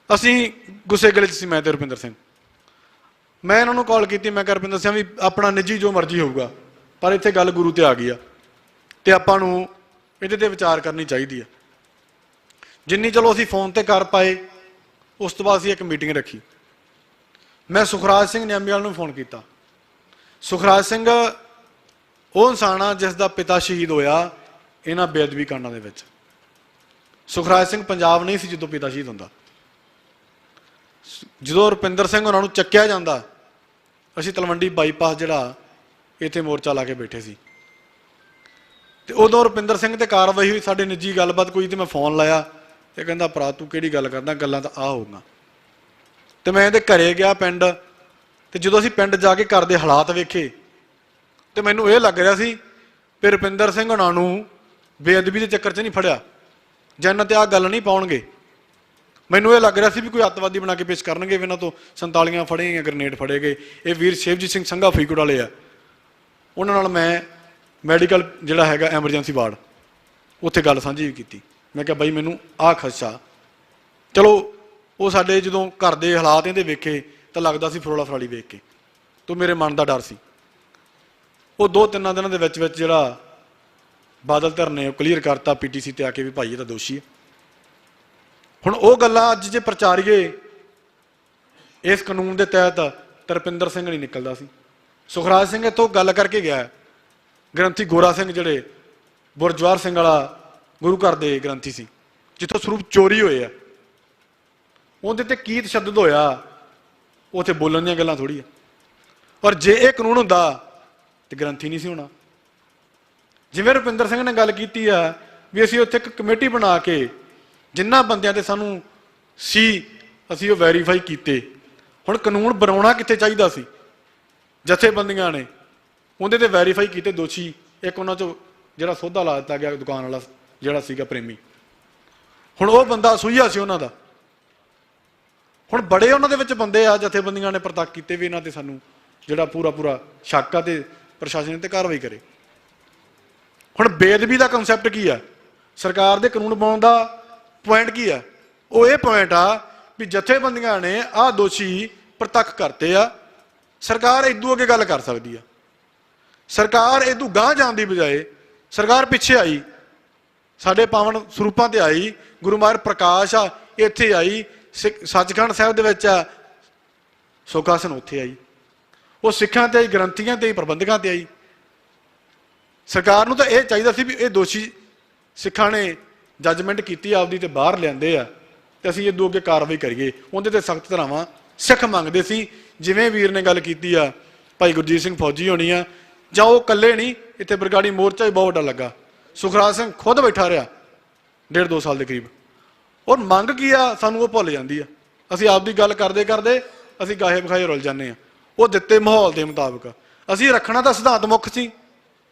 ਅਸੀਂ ਗੁੱਸੇ ਗਿਲੇ 'ਚ ਸੀ ਮੈਂ ਤੇ ਰੁਪਿੰਦਰ ਸਿੰਘ। ਮੈਂ ਇਹਨਾਂ ਨੂੰ ਕਾਲ ਕੀਤੀ, ਮੈਂ ਕਿਹਾ ਰੁਪਿੰਦਰ ਸਿੰਘ ਵੀ ਆਪਣਾ ਨਿੱਜੀ ਜੋ ਮਰਜ਼ੀ ਹੋਊਗਾ ਪਰ ਇੱਥੇ ਗੱਲ ਗੁਰੂ ਤੇ ਆ ਗਈ ਆ ਤੇ ਆਪਾਂ ਨੂੰ ਇਹਦੇ ਤੇ ਵਿਚਾਰ ਕਰਨੀ ਚਾਹੀਦੀ ਆ। ਜਿੰਨੀ ਚਲੋ ਅਸੀਂ ਫੋਨ ਤੇ ਕਰ ਪਾਏ, ਉਸ ਤੋਂ ਬਾਅਦ ਅਸੀਂ ਇੱਕ ਮੀਟਿੰਗ ਰੱਖੀ। ਮੈਂ ਸੁਖਰਾਜ ਸਿੰਘ ਨਿਆਮੀਵਾਲ ਨੂੰ ਫੋਨ ਕੀਤਾ। ਸੁਖਰਾਜ ਸਿੰਘ ਉਹ ਇਨਸਾਨ ਆ ਜਿਸ ਦਾ ਪਿਤਾ ਸ਼ਹੀਦ ਹੋਇਆ ਇਹਨਾਂ ਬੇਅਦਬੀ ਕਾਂਡਾਂ ਦੇ ਵਿੱਚ। ਸੁਖਰਾਜ ਸਿੰਘ ਪੰਜਾਬ ਨਹੀਂ ਸੀ ਜਦੋਂ ਪਿਤਾ ਸ਼ਹੀਦ ਹੁੰਦਾ। ਜਦੋਂ ਰੁਪਿੰਦਰ ਸਿੰਘ ਉਹਨਾਂ ਨੂੰ ਚੱਕਿਆ ਜਾਂਦਾ, ਅਸੀਂ ਤਲਵੰਡੀ ਬਾਈਪਾਸ ਜਿਹੜਾ ਇੱਥੇ ਮੋਰਚਾ ਲਾ ਕੇ ਬੈਠੇ ਸੀ ਤੇ ਉਦੋਂ ਰੁਪਿੰਦਰ ਸਿੰਘ ਤੇ ਕਾਰਵਾਈ ਹੋਈ। ਸਾਡੇ ਨਿੱਜੀ ਗੱਲਬਾਤ ਕੋਈ ਤੇ ਮੈਂ ਫੋਨ ਲਾਇਆ ਤੇ ਕਹਿੰਦਾ ਭਰਾ ਤੂੰ ਕਿਹੜੀ ਗੱਲ ਕਰਦਾ, ਗੱਲਾਂ ਤਾਂ ਆ ਹੋਊਗਾ। ਤੇ ਮੈਂ ਇਹਦੇ ਘਰੇ ਗਿਆ ਪਿੰਡ, ਤੇ ਜਦੋਂ ਅਸੀਂ ਪਿੰਡ ਜਾ ਕੇ ਘਰ ਦੇ ਹਾਲਾਤ ਵੇਖੇ ਤੇ ਮੈਨੂੰ ਇਹ ਲੱਗ ਰਿਹਾ ਸੀ ਕਿ ਰੁਪਿੰਦਰ ਸਿੰਘ ਉਹਨਾਂ ਨੂੰ ਬੇਅਦਬੀ ਦੇ ਚੱਕਰ 'ਚ ਨਹੀਂ ਫੜਿਆ ਜਾਂ ਇਹਨਾਂ ਤੇ ਆਹ ਗੱਲ ਨਹੀਂ ਪਾਉਣਗੇ। ਮੈਨੂੰ ਇਹ ਲੱਗ ਰਿਹਾ ਸੀ ਵੀ ਕੋਈ ਅੱਤਵਾਦੀ ਬਣਾ ਕੇ ਪੇਸ਼ ਕਰਨਗੇ, ਇਹਨਾਂ ਤੋਂ 47 ਫੜੇ ਗਏ, ਗ੍ਰਨੇਡ ਫੜੇ ਗਏ। ਇਹ ਵੀਰ ਸ਼ਿਵਜੀਤ ਸਿੰਘ ਸੰਘਾ ਫਰੀਦਕੋਟ ਵਾਲੇ ਆ, ਉਹਨਾਂ ਨਾਲ ਮੈਂ ਮੈਡੀਕਲ ਜਿਹੜਾ ਹੈਗਾ ਐਮਰਜੈਂਸੀ ਵਾਰਡ ਉੱਥੇ ਗੱਲ ਸਾਂਝੀ ਵੀ ਕੀਤੀ। ਮੈਂ ਕਿਹਾ ਬਾਈ ਮੈਨੂੰ ਆਹ ਖਦਸ਼ਾ। ਚਲੋ ਉਹ ਸਾਡੇ ਜਦੋਂ ਘਰ ਦੇ ਹਾਲਾਤ ਇਹਦੇ ਵੇਖੇ ਤਾਂ ਲੱਗਦਾ ਸੀ ਫਰੋਲਾ ਫਰਾਲੀ ਵੇਖ ਕੇ, ਤੋਂ ਮੇਰੇ ਮਨ ਦਾ ਡਰ ਸੀ। ਉਹ 2-3 ਦਿਨਾਂ ਦੇ ਵਿੱਚ ਜਿਹੜਾ ਬਾਦਲ ਧਿਰ ਨੇ ਉਹ ਕਲੀਅਰ ਕਰਤਾ PTC ਤੇ ਆ ਕੇ ਵੀ ਭਾਈ ਇਹ ਤਾਂ ਦੋਸ਼ੀ ਹੈ। ਹੁਣ ਉਹ ਗੱਲਾਂ ਅੱਜ ਜੇ ਪ੍ਰਚਾਰੀਏ ਇਸ ਕਾਨੂੰਨ ਦੇ ਤਹਿਤ ਤਰਪਿੰਦਰ ਸਿੰਘ ਨਹੀਂ ਨਿਕਲਦਾ ਸੀ। ਸੁਖਰਾਜ ਸਿੰਘ ਇੱਥੋਂ ਗੱਲ ਕਰਕੇ ਗਿਆ, ਗ੍ਰੰਥੀ ਗੋਰਾ ਸਿੰਘ ਜਿਹੜੇ ਬੁਰਜਵਾਰ ਸਿੰਘ ਵਾਲਾ ਗੁਰੂ ਘਰ ਦੇ ਗ੍ਰੰਥੀ ਸੀ ਜਿੱਥੋਂ ਸਰੂਪ ਚੋਰੀ ਹੋਏ ਆ, ਉਹਦੇ ਤੇ ਕੀ ਤਸ਼ੱਦਦ ਹੋਇਆ ਉੱਥੇ ਬੋਲਣ ਦੀਆਂ ਗੱਲਾਂ ਥੋੜੀ ਆ। ਪਰ ਜੇ ਇਹ ਕਾਨੂੰਨ ਹੁੰਦਾ ਤੇ ਗ੍ਰੰਥੀ ਨਹੀਂ ਸੀ ਹੋਣਾ। ਜਿਵੇਂ ਰੁਪਿੰਦਰ ਸਿੰਘ ਨੇ ਗੱਲ ਕੀਤੀ ਆ ਵੀ ਅਸੀਂ ਉੱਥੇ ਇੱਕ ਕਮੇਟੀ ਬਣਾ ਕੇ ਜਿਨ੍ਹਾਂ ਬੰਦਿਆਂ ਤੇ ਸਾਨੂੰ ਸੀ ਅਸੀਂ ਉਹ ਵੈਰੀਫਾਈ ਕੀਤੇ। ਹੁਣ ਕਾਨੂੰਨ ਬਣਾਉਣਾ ਕਿੱਥੇ ਚਾਹੀਦਾ ਸੀ? ਜਥੇਬੰਦੀਆਂ ਨੇ ਉਹਦੇ ਤੇ ਵੈਰੀਫਾਈ ਕੀਤੇ ਦੋਸ਼ੀ। ਇੱਕ ਉਹਨਾਂ ਚੋਂ ਜਿਹੜਾ ਸੌਦਾ ਲਾ ਦਿੱਤਾ ਗਿਆ ਦੁਕਾਨ ਵਾਲਾ ਜਿਹੜਾ ਸੀਗਾ ਪ੍ਰੇਮੀ, ਹੁਣ ਉਹ ਬੰਦਾ ਸੂਈਆ ਸੀ ਉਹਨਾਂ ਦਾ। ਹੁਣ ਬੜੇ ਉਹਨਾਂ ਦੇ ਵਿੱਚ ਬੰਦੇ ਆ ਜਥੇਬੰਦੀਆਂ ਨੇ ਪ੍ਰਤੱਖ ਕੀਤੇ ਵੀ ਇਹਨਾਂ ਤੇ ਸਾਨੂੰ ਜਿਹੜਾ ਪੂਰਾ ਸ਼ੱਕ ਆ ਤੇ ਪ੍ਰਸ਼ਾਸਨ ਤੇ ਕਾਰਵਾਈ ਕਰੇ। ਹੁਣ ਬੇਅਦਬੀ ਦਾ ਕਨਸੈਪਟ ਕੀ ਆ? ਸਰਕਾਰ ਦੇ ਕਾਨੂੰਨ ਬਣਾਉਣ ਦਾ ਪੁਆਇੰਟ ਕੀ ਆ? ਉਹ ਇਹ ਪੁਆਇੰਟ ਆ ਵੀ ਜਥੇਬੰਦੀਆਂ ਨੇ ਆਹ ਦੋਸ਼ੀ ਪ੍ਰਤੱਖ ਕਰਤੇ ਆ, ਸਰਕਾਰ ਇਦੋਂ ਅੱਗੇ ਗੱਲ ਕਰ ਸਕਦੀ ਆ। ਸਰਕਾਰ ਇਦੋਂ ਗਾਂਹ ਜਾਣ ਦੀ ਬਜਾਏ ਸਰਕਾਰ ਪਿੱਛੇ ਆਈ, ਸਾਡੇ ਪਾਵਨ ਸਰੂਪਾਂ ਤੇ ਆਈ, ਗੁਰੂ ਮਹਾਰਾਜ ਪ੍ਰਕਾਸ਼ ਆ ਇੱਥੇ ਆਈ, ਸੱਚਖੰਡ ਸਾਹਿਬ ਦੇ ਵਿੱਚ ਆ ਸੁੱਖ ਆਸਣ ਉੱਥੇ ਆਈ, ਉਹ ਸਿੱਖਾਂ ਤੇ ਆਈ, ਗ੍ਰੰਥੀਆਂ ਤੇ ਆਈ, ਪ੍ਰਬੰਧਕਾਂ ਤੇ ਆਈ। ਸਰਕਾਰ ਨੂੰ ਤਾਂ ਇਹ ਚਾਹੀਦਾ ਸੀ ਵੀ ਇਹ ਦੋਸ਼ੀ ਸਿੱਖਾਂ ਨੇ ਜੱਜਮੈਂਟ ਕੀਤੀ ਆਪਦੀ ਤੇ ਬਾਹਰ ਲਿਆਂਦੇ ਆ ਤੇ ਅਸੀਂ ਇਦੋਂ ਅੱਗੇ ਕਾਰਵਾਈ ਕਰੀਏ, ਉਹਦੇ ਤੇ ਸਖਤ ਧਾਰਾਵਾਂ ਸਿੱਖ ਮੰਗਦੇ ਸੀ। ਜਿਵੇਂ ਵੀਰ ਨੇ ਗੱਲ ਕੀਤੀ ਆ ਭਾਈ ਗੁਰਜੀਤ ਸਿੰਘ ਫੌਜੀ ਹੋਣੀ ਆ, ਜਾਂ ਉਹ ਇਕੱਲੇ ਨਹੀਂ, ਇੱਥੇ ਬਰਗਾੜੀ ਮੋਰਚਾ ਵੀ ਬਹੁਤ ਵੱਡਾ ਲੱਗਾ। ਸੁਖਰਾਜ ਸਿੰਘ ਖੁਦ ਬੈਠਾ ਰਿਹਾ 1.5-2 ਸਾਲ ਦੇ ਕਰੀਬ। ਔਰ ਮੰਗ ਕੀ ਆ ਸਾਨੂੰ ਉਹ ਭੁੱਲ ਜਾਂਦੀ ਆ। ਅਸੀਂ ਆਪਦੀ ਗੱਲ ਕਰਦੇ ਅਸੀਂ ਗਾਹੇ ਵਿਖਾਏ ਰੁੱਲ ਜਾਂਦੇ ਆ। ਉਹ ਦਿੱਤੇ ਮਾਹੌਲ ਦੇ ਮੁਤਾਬਕ ਅਸੀਂ ਰੱਖਣਾ ਤਾਂ ਸਿਧਾਂਤ ਮੁੱਖ ਸੀ,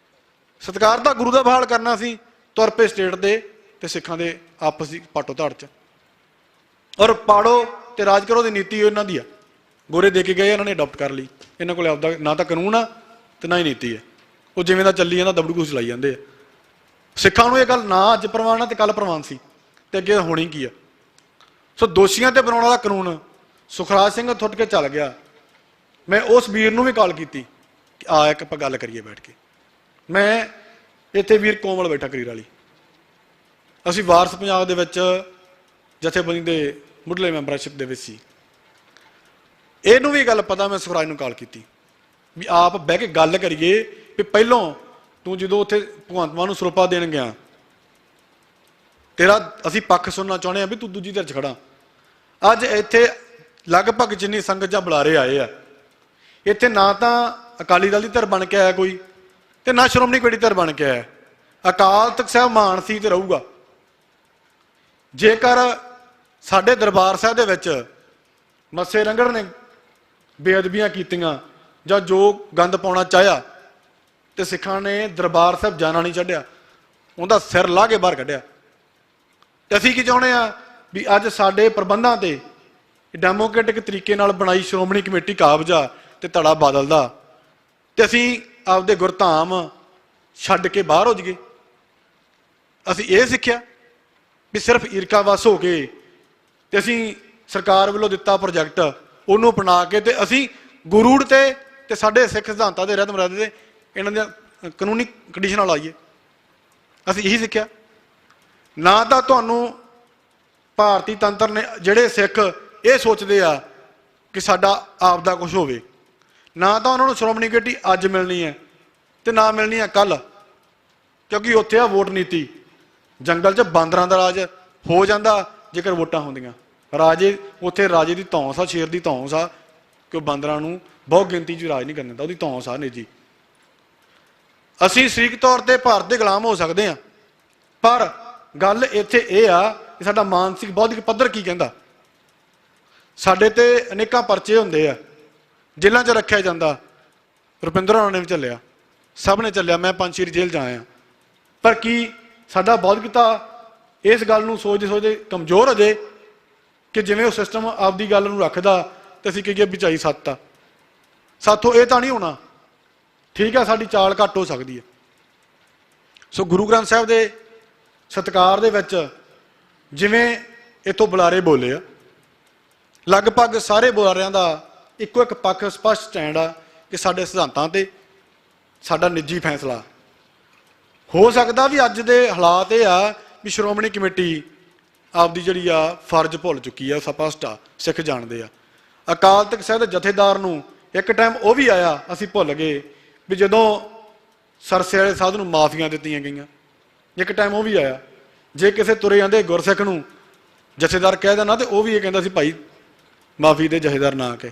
ਸਤਿਕਾਰ ਤਾਂ ਗੁਰੂ ਦਾ ਬਹਾਲ ਕਰਨਾ ਸੀ, ਤੁਰ ਪਏ ਸਟੇਟ ਦੇ ਤੇ ਸਿੱਖਾਂ ਦੇ ਆਪਸੀ ਪਾਟੋ ਧਾੜ 'ਚ। ਔਰ ਪਾੜੋ ਤੇ ਰਾਜ ਕਰੋ ਦੀ ਨੀਤੀ ਇਹਨਾਂ ਦੀ ਆ, ਗੋਰੇ ਦੇ ਕੇ ਗਏ, ਇਹਨਾਂ ਨੇ ਅਡਾਪਟ ਕਰ ਲਈ। ਇਹਨਾਂ ਕੋਲ ਆਪਦਾ ਨਾ ਤਾਂ ਕਾਨੂੰਨ ਆ ਤੇ ਨਾ ਹੀ ਨੀਤੀ ਹੈ। ਉਹ ਜਿਵੇਂ ਦਾ ਚੱਲੀ ਜਾਂਦਾ ਦਬੜੂ ਘੂਸ ਚਲਾਈ ਜਾਂਦੇ ਆ। ਸਿੱਖਾਂ ਨੂੰ ਇਹ ਗੱਲ ਨਾ ਅੱਜ ਪ੍ਰਵਾਨ ਆ ਤੇ ਕੱਲ ਪ੍ਰਵਾਨ ਸੀ ਤੇ ਅੱਗੇ ਹੋਣੀ ਕੀ ਆ। ਸੋ ਦੋਸ਼ੀਆਂ ਤੇ ਬਣਾਉਣ ਵਾਲਾ ਕਾਨੂੰਨ ਸੁਖਰਾਜ ਸਿੰਘ ਥੁੱਟ ਕੇ ਚੱਲ ਗਿਆ। ਮੈਂ ਉਸ ਵੀਰ ਨੂੰ ਵੀ ਕਾਲ ਕੀਤੀ ਕਿ ਆ ਇੱਕ ਆਪਾਂ ਗੱਲ ਕਰੀਏ ਬੈਠ ਕੇ। ਮੈਂ ਇੱਥੇ ਵੀਰ ਕੋਮਲ ਬੈਠਾ ਕਰੀਰ ਵਾਲੀ, ਅਸੀਂ ਵਾਰਸ ਪੰਜਾਬ ਦੇ ਵਿੱਚ ਜਥੇਬੰਦੀ ਦੇ ਮੁੱਢਲੇ ਮੈਂਬਰਸ਼ਿਪ ਦੇ ਵਿੱਚ ਸੀ। ਇਹਨੂੰ ਵੀ ਗੱਲ ਪਤਾ, ਮੈਂ ਸੁਖਰਾਜ ਨੂੰ ਕਾਲ ਕੀਤੀ ਵੀ ਆਪ ਬਹਿ ਕੇ ਗੱਲ ਕਰੀਏ ਵੀ ਪਹਿਲੋਂ ਤੂੰ ਜਦੋਂ ਉੱਥੇ ਭਗਵੰਤ ਮਾਨ ਨੂੰ ਸਰੋਪਾ ਦੇਣ ਗਿਆ ਤੇਰਾ ਅਸੀਂ ਪੱਖ ਸੁਣਨਾ ਚਾਹੁੰਦੇ ਆ ਵੀ ਤੂੰ ਦੂਜੀ ਧਿਰ 'ਚ ਖੜਾ। ਅੱਜ ਇੱਥੇ ਲਗਭਗ ਜਿੰਨੀ ਸੰਗਤ ਜਾਂ ਬੁਲਾਰੇ ਆਏ ਆ, ਇੱਥੇ ਨਾ ਤਾਂ ਅਕਾਲੀ ਦਲ ਦੀ ਧਿਰ ਬਣ ਕੇ ਆਇਆ ਕੋਈ ਤੇ ਨਾ ਸ਼੍ਰੋਮਣੀ ਕਮੇਟੀ ਧਿਰ ਬਣ ਕੇ ਆਇਆ। ਅਕਾਲ ਤਖਤ ਸਾਹਿਬ ਮਾਨ ਸੀ ਤੇ ਰਹੂਗਾ। ਜੇਕਰ ਸਾਡੇ ਦਰਬਾਰ ਸਾਹਿਬ ਦੇ ਵਿੱਚ ਮੱਸੇ ਰੰਗੜ ਨੇ ਬੇਅਦਬੀਆਂ ਕੀਤੀਆਂ ਜਾਂ ਜੋ ਗੰਦ ਪਾਉਣਾ ਚਾਹਿਆ ਤੇ ਸਿੱਖਾਂ ਨੇ ਦਰਬਾਰ ਸਾਹਿਬ ਜਾਣਾ ਨਹੀਂ ਛੱਡਿਆ, ਉਹਦਾ ਸਿਰ ਲਾਹ ਕੇ ਬਾਹਰ ਕੱਢਿਆ। ਤੇ ਅਸੀਂ ਕੀ ਚਾਹੁੰਦੇ ਆ ਵੀ ਅੱਜ ਸਾਡੇ ਪ੍ਰਬੰਧਾਂ ਤੇ ਡੈਮੋਕ੍ਰੈਟਿਕ ਤਰੀਕੇ ਨਾਲ ਬਣਾਈ ਸ਼੍ਰੋਮਣੀ ਕਮੇਟੀ ਕਾਬਜਾ ਤੇ ਧੜਾ ਬਾਦਲ ਦਾ, ਤੇ ਅਸੀਂ ਆਪਦੇ ਗੁਰਧਾਮ ਛੱਡ ਕੇ ਬਾਹਰ ਹੋ ਜਾਈਏ। ਅਸੀਂ ਇਹ ਸਿੱਖਿਆ ਵੀ ਸਿਰਫ ਈਰਖਾ ਵਸ ਹੋ ਕੇ ਤੇ ਅਸੀਂ ਸਰਕਾਰ ਵੱਲੋਂ ਦਿੱਤਾ ਪ੍ਰੋਜੈਕਟ ਉਹਨੂੰ ਅਪਣਾ ਕੇ ਤੇ ਅਸੀਂ ਗੁਰੂ ਤੇ ਸਾਡੇ ਸਿੱਖ ਸਿਧਾਂਤਾਂ ਦੇ ਰਹਿਤ ਮਰਿਆਦੇ ਤੇ ਇਹਨਾਂ ਦੀਆਂ ਕਾਨੂੰਨੀ ਕੰਡੀਸ਼ਨਾਂ ਲਾਈਏ। ਅਸੀਂ ਇਹੀ ਸਿੱਖਿਆ। ਨਾ ਤਾਂ ਤੁਹਾਨੂੰ ਭਾਰਤੀ ਤੰਤਰ ਨੇ, ਜਿਹੜੇ ਸਿੱਖ ਇਹ ਸੋਚਦੇ ਆ ਕਿ ਸਾਡਾ ਆਪ ਦਾ ਕੁਝ ਹੋਵੇ, ਨਾ ਤਾਂ ਉਹਨਾਂ ਨੂੰ ਸ਼੍ਰੋਮਣੀ ਕਮੇਟੀ ਅੱਜ ਮਿਲਣੀ ਹੈ ਤੇ ਨਾ ਮਿਲਣੀ ਹੈ ਕੱਲ, ਕਿਉਂਕਿ ਉੱਥੇ ਆ ਵੋਟ ਨੀਤੀ। ਜੰਗਲ 'ਚ ਬਾਂਦਰਾਂ ਦਾ ਰਾਜ ਹੋ ਜਾਂਦਾ ਜੇਕਰ ਵੋਟਾਂ ਹੁੰਦੀਆਂ। ਰਾਜੇ ਉੱਥੇ ਰਾਜੇ ਦੀ ਧੌਂਸ ਆ, ਸ਼ੇਰ ਦੀ ਧੌਂਸ ਆ, ਕਿ ਉਹ ਬਾਂਦਰਾਂ ਨੂੰ ਬਹੁਤ ਗਿਣਤੀ 'ਚ ਰਾਜ ਨਹੀਂ ਕਰਨ ਦਿੰਦਾ, ਉਹਦੀ ਧੌਂਸ ਆ ਨਿੱਜੀ। ਅਸੀਂ ਸਰੀਰਕ ਤੌਰ ਤੇ ਭਾਰਤ ਦੇ ਗੁਲਾਮ ਹੋ ਸਕਦੇ ਹਾਂ, ਪਰ ਗੱਲ ਇੱਥੇ ਇਹ ਆ ਕਿ ਸਾਡਾ ਮਾਨਸਿਕ ਬੌਧਿਕ ਪੱਧਰ ਕੀ ਕਹਿੰਦਾ। ਸਾਡੇ ਤੇ ਅਨੇਕਾਂ ਪਰਚੇ ਹੁੰਦੇ ਆ, ਜੇਲ੍ਹਾਂ 'ਚ ਰੱਖਿਆ ਜਾਂਦਾ। ਰੁਪਿੰਦਰ ਹੋਣਾ ਨੇ ਵੀ ਚੱਲਿਆ, ਸਭ ਨੇ ਚੱਲਿਆ, ਮੈਂ 5-6 ਜੇਲ੍ਹ 'ਚ ਆਇਆ। ਪਰ ਕੀ ਸਾਡਾ ਬੌਧਿਕਤਾ ਇਸ ਗੱਲ ਨੂੰ ਸੋਚਦੇ ਸੋਚਦੇ ਕਮਜ਼ੋਰ ਹੋ ਜਾਏ ਕਿ ਜਿਵੇਂ ਉਹ ਸਿਸਟਮ ਆਪਦੀ ਗੱਲ ਨੂੰ ਰੱਖਦਾ ਤੇ ਅਸੀਂ ਕਹੀਏ ਵਿਚਾਈ ਸੱਤ ਆ। ਸਾਥੋਂ ਇਹ ਤਾਂ ਨਹੀਂ ਹੋਣਾ। ਠੀਕ ਆ, ਸਾਡੀ ਚਾਲ ਘੱਟ ਹੋ ਸਕਦੀ ਹੈ। ਸੋ ਗੁਰੂ ਗ੍ਰੰਥ ਸਾਹਿਬ ਦੇ ਸਤਿਕਾਰ ਦੇ ਵਿੱਚ ਜਿਵੇਂ ਇੱਥੋਂ ਬੁਲਾਰੇ ਬੋਲੇ ਆ, ਲਗਭਗ ਸਾਰੇ ਬੁਲਾਰਿਆਂ ਦਾ ਇੱਕੋ ਇੱਕ ਪੱਖ ਸਪਸ਼ਟ ਸਟੈਂਡ ਆ ਕਿ ਸਾਡੇ ਸਿਧਾਂਤਾਂ ਤੇ ਸਾਡਾ ਨਿੱਜੀ ਫੈਸਲਾ। ਹੋ ਸਕਦਾ ਵੀ ਅੱਜ ਦੇ ਹਾਲਾਤ ਇਹ ਆ ਵੀ ਸ਼੍ਰੋਮਣੀ ਕਮੇਟੀ ਆਪਦੀ ਜਿਹੜੀ ਆ ਫਰਜ਼ ਭੁੱਲ ਚੁੱਕੀ ਆ, ਸਪਸ਼ਟ ਆ, ਸਿੱਖ ਜਾਣਦੇ ਆ। ਅਕਾਲ ਤਖਤ ਸਾਹਿਬ ਦੇ ਜਥੇਦਾਰ ਨੂੰ ਇੱਕ ਟਾਈਮ ਉਹ ਵੀ ਆਇਆ, ਅਸੀਂ ਭੁੱਲ ਗਏ ਵੀ ਜਦੋਂ ਸਰਸੇ ਵਾਲੇ ਸਾਧ ਨੂੰ ਮਾਫੀਆਂ ਦਿੱਤੀਆਂ ਗਈਆਂ, ਇੱਕ ਟਾਈਮ ਉਹ ਵੀ ਆਇਆ। ਜੇ ਕਿਸੇ ਤੁਰੇ ਜਾਂਦੇ ਗੁਰਸਿੱਖ ਨੂੰ ਜਥੇਦਾਰ ਕਹਿ ਦੇਣਾ ਤੇ ਉਹ ਵੀ ਇਹ ਕਹਿੰਦਾ ਸੀ ਭਾਈ ਮਾਫੀ ਦੇ ਜਥੇਦਾਰ ਨਾ ਕੇ।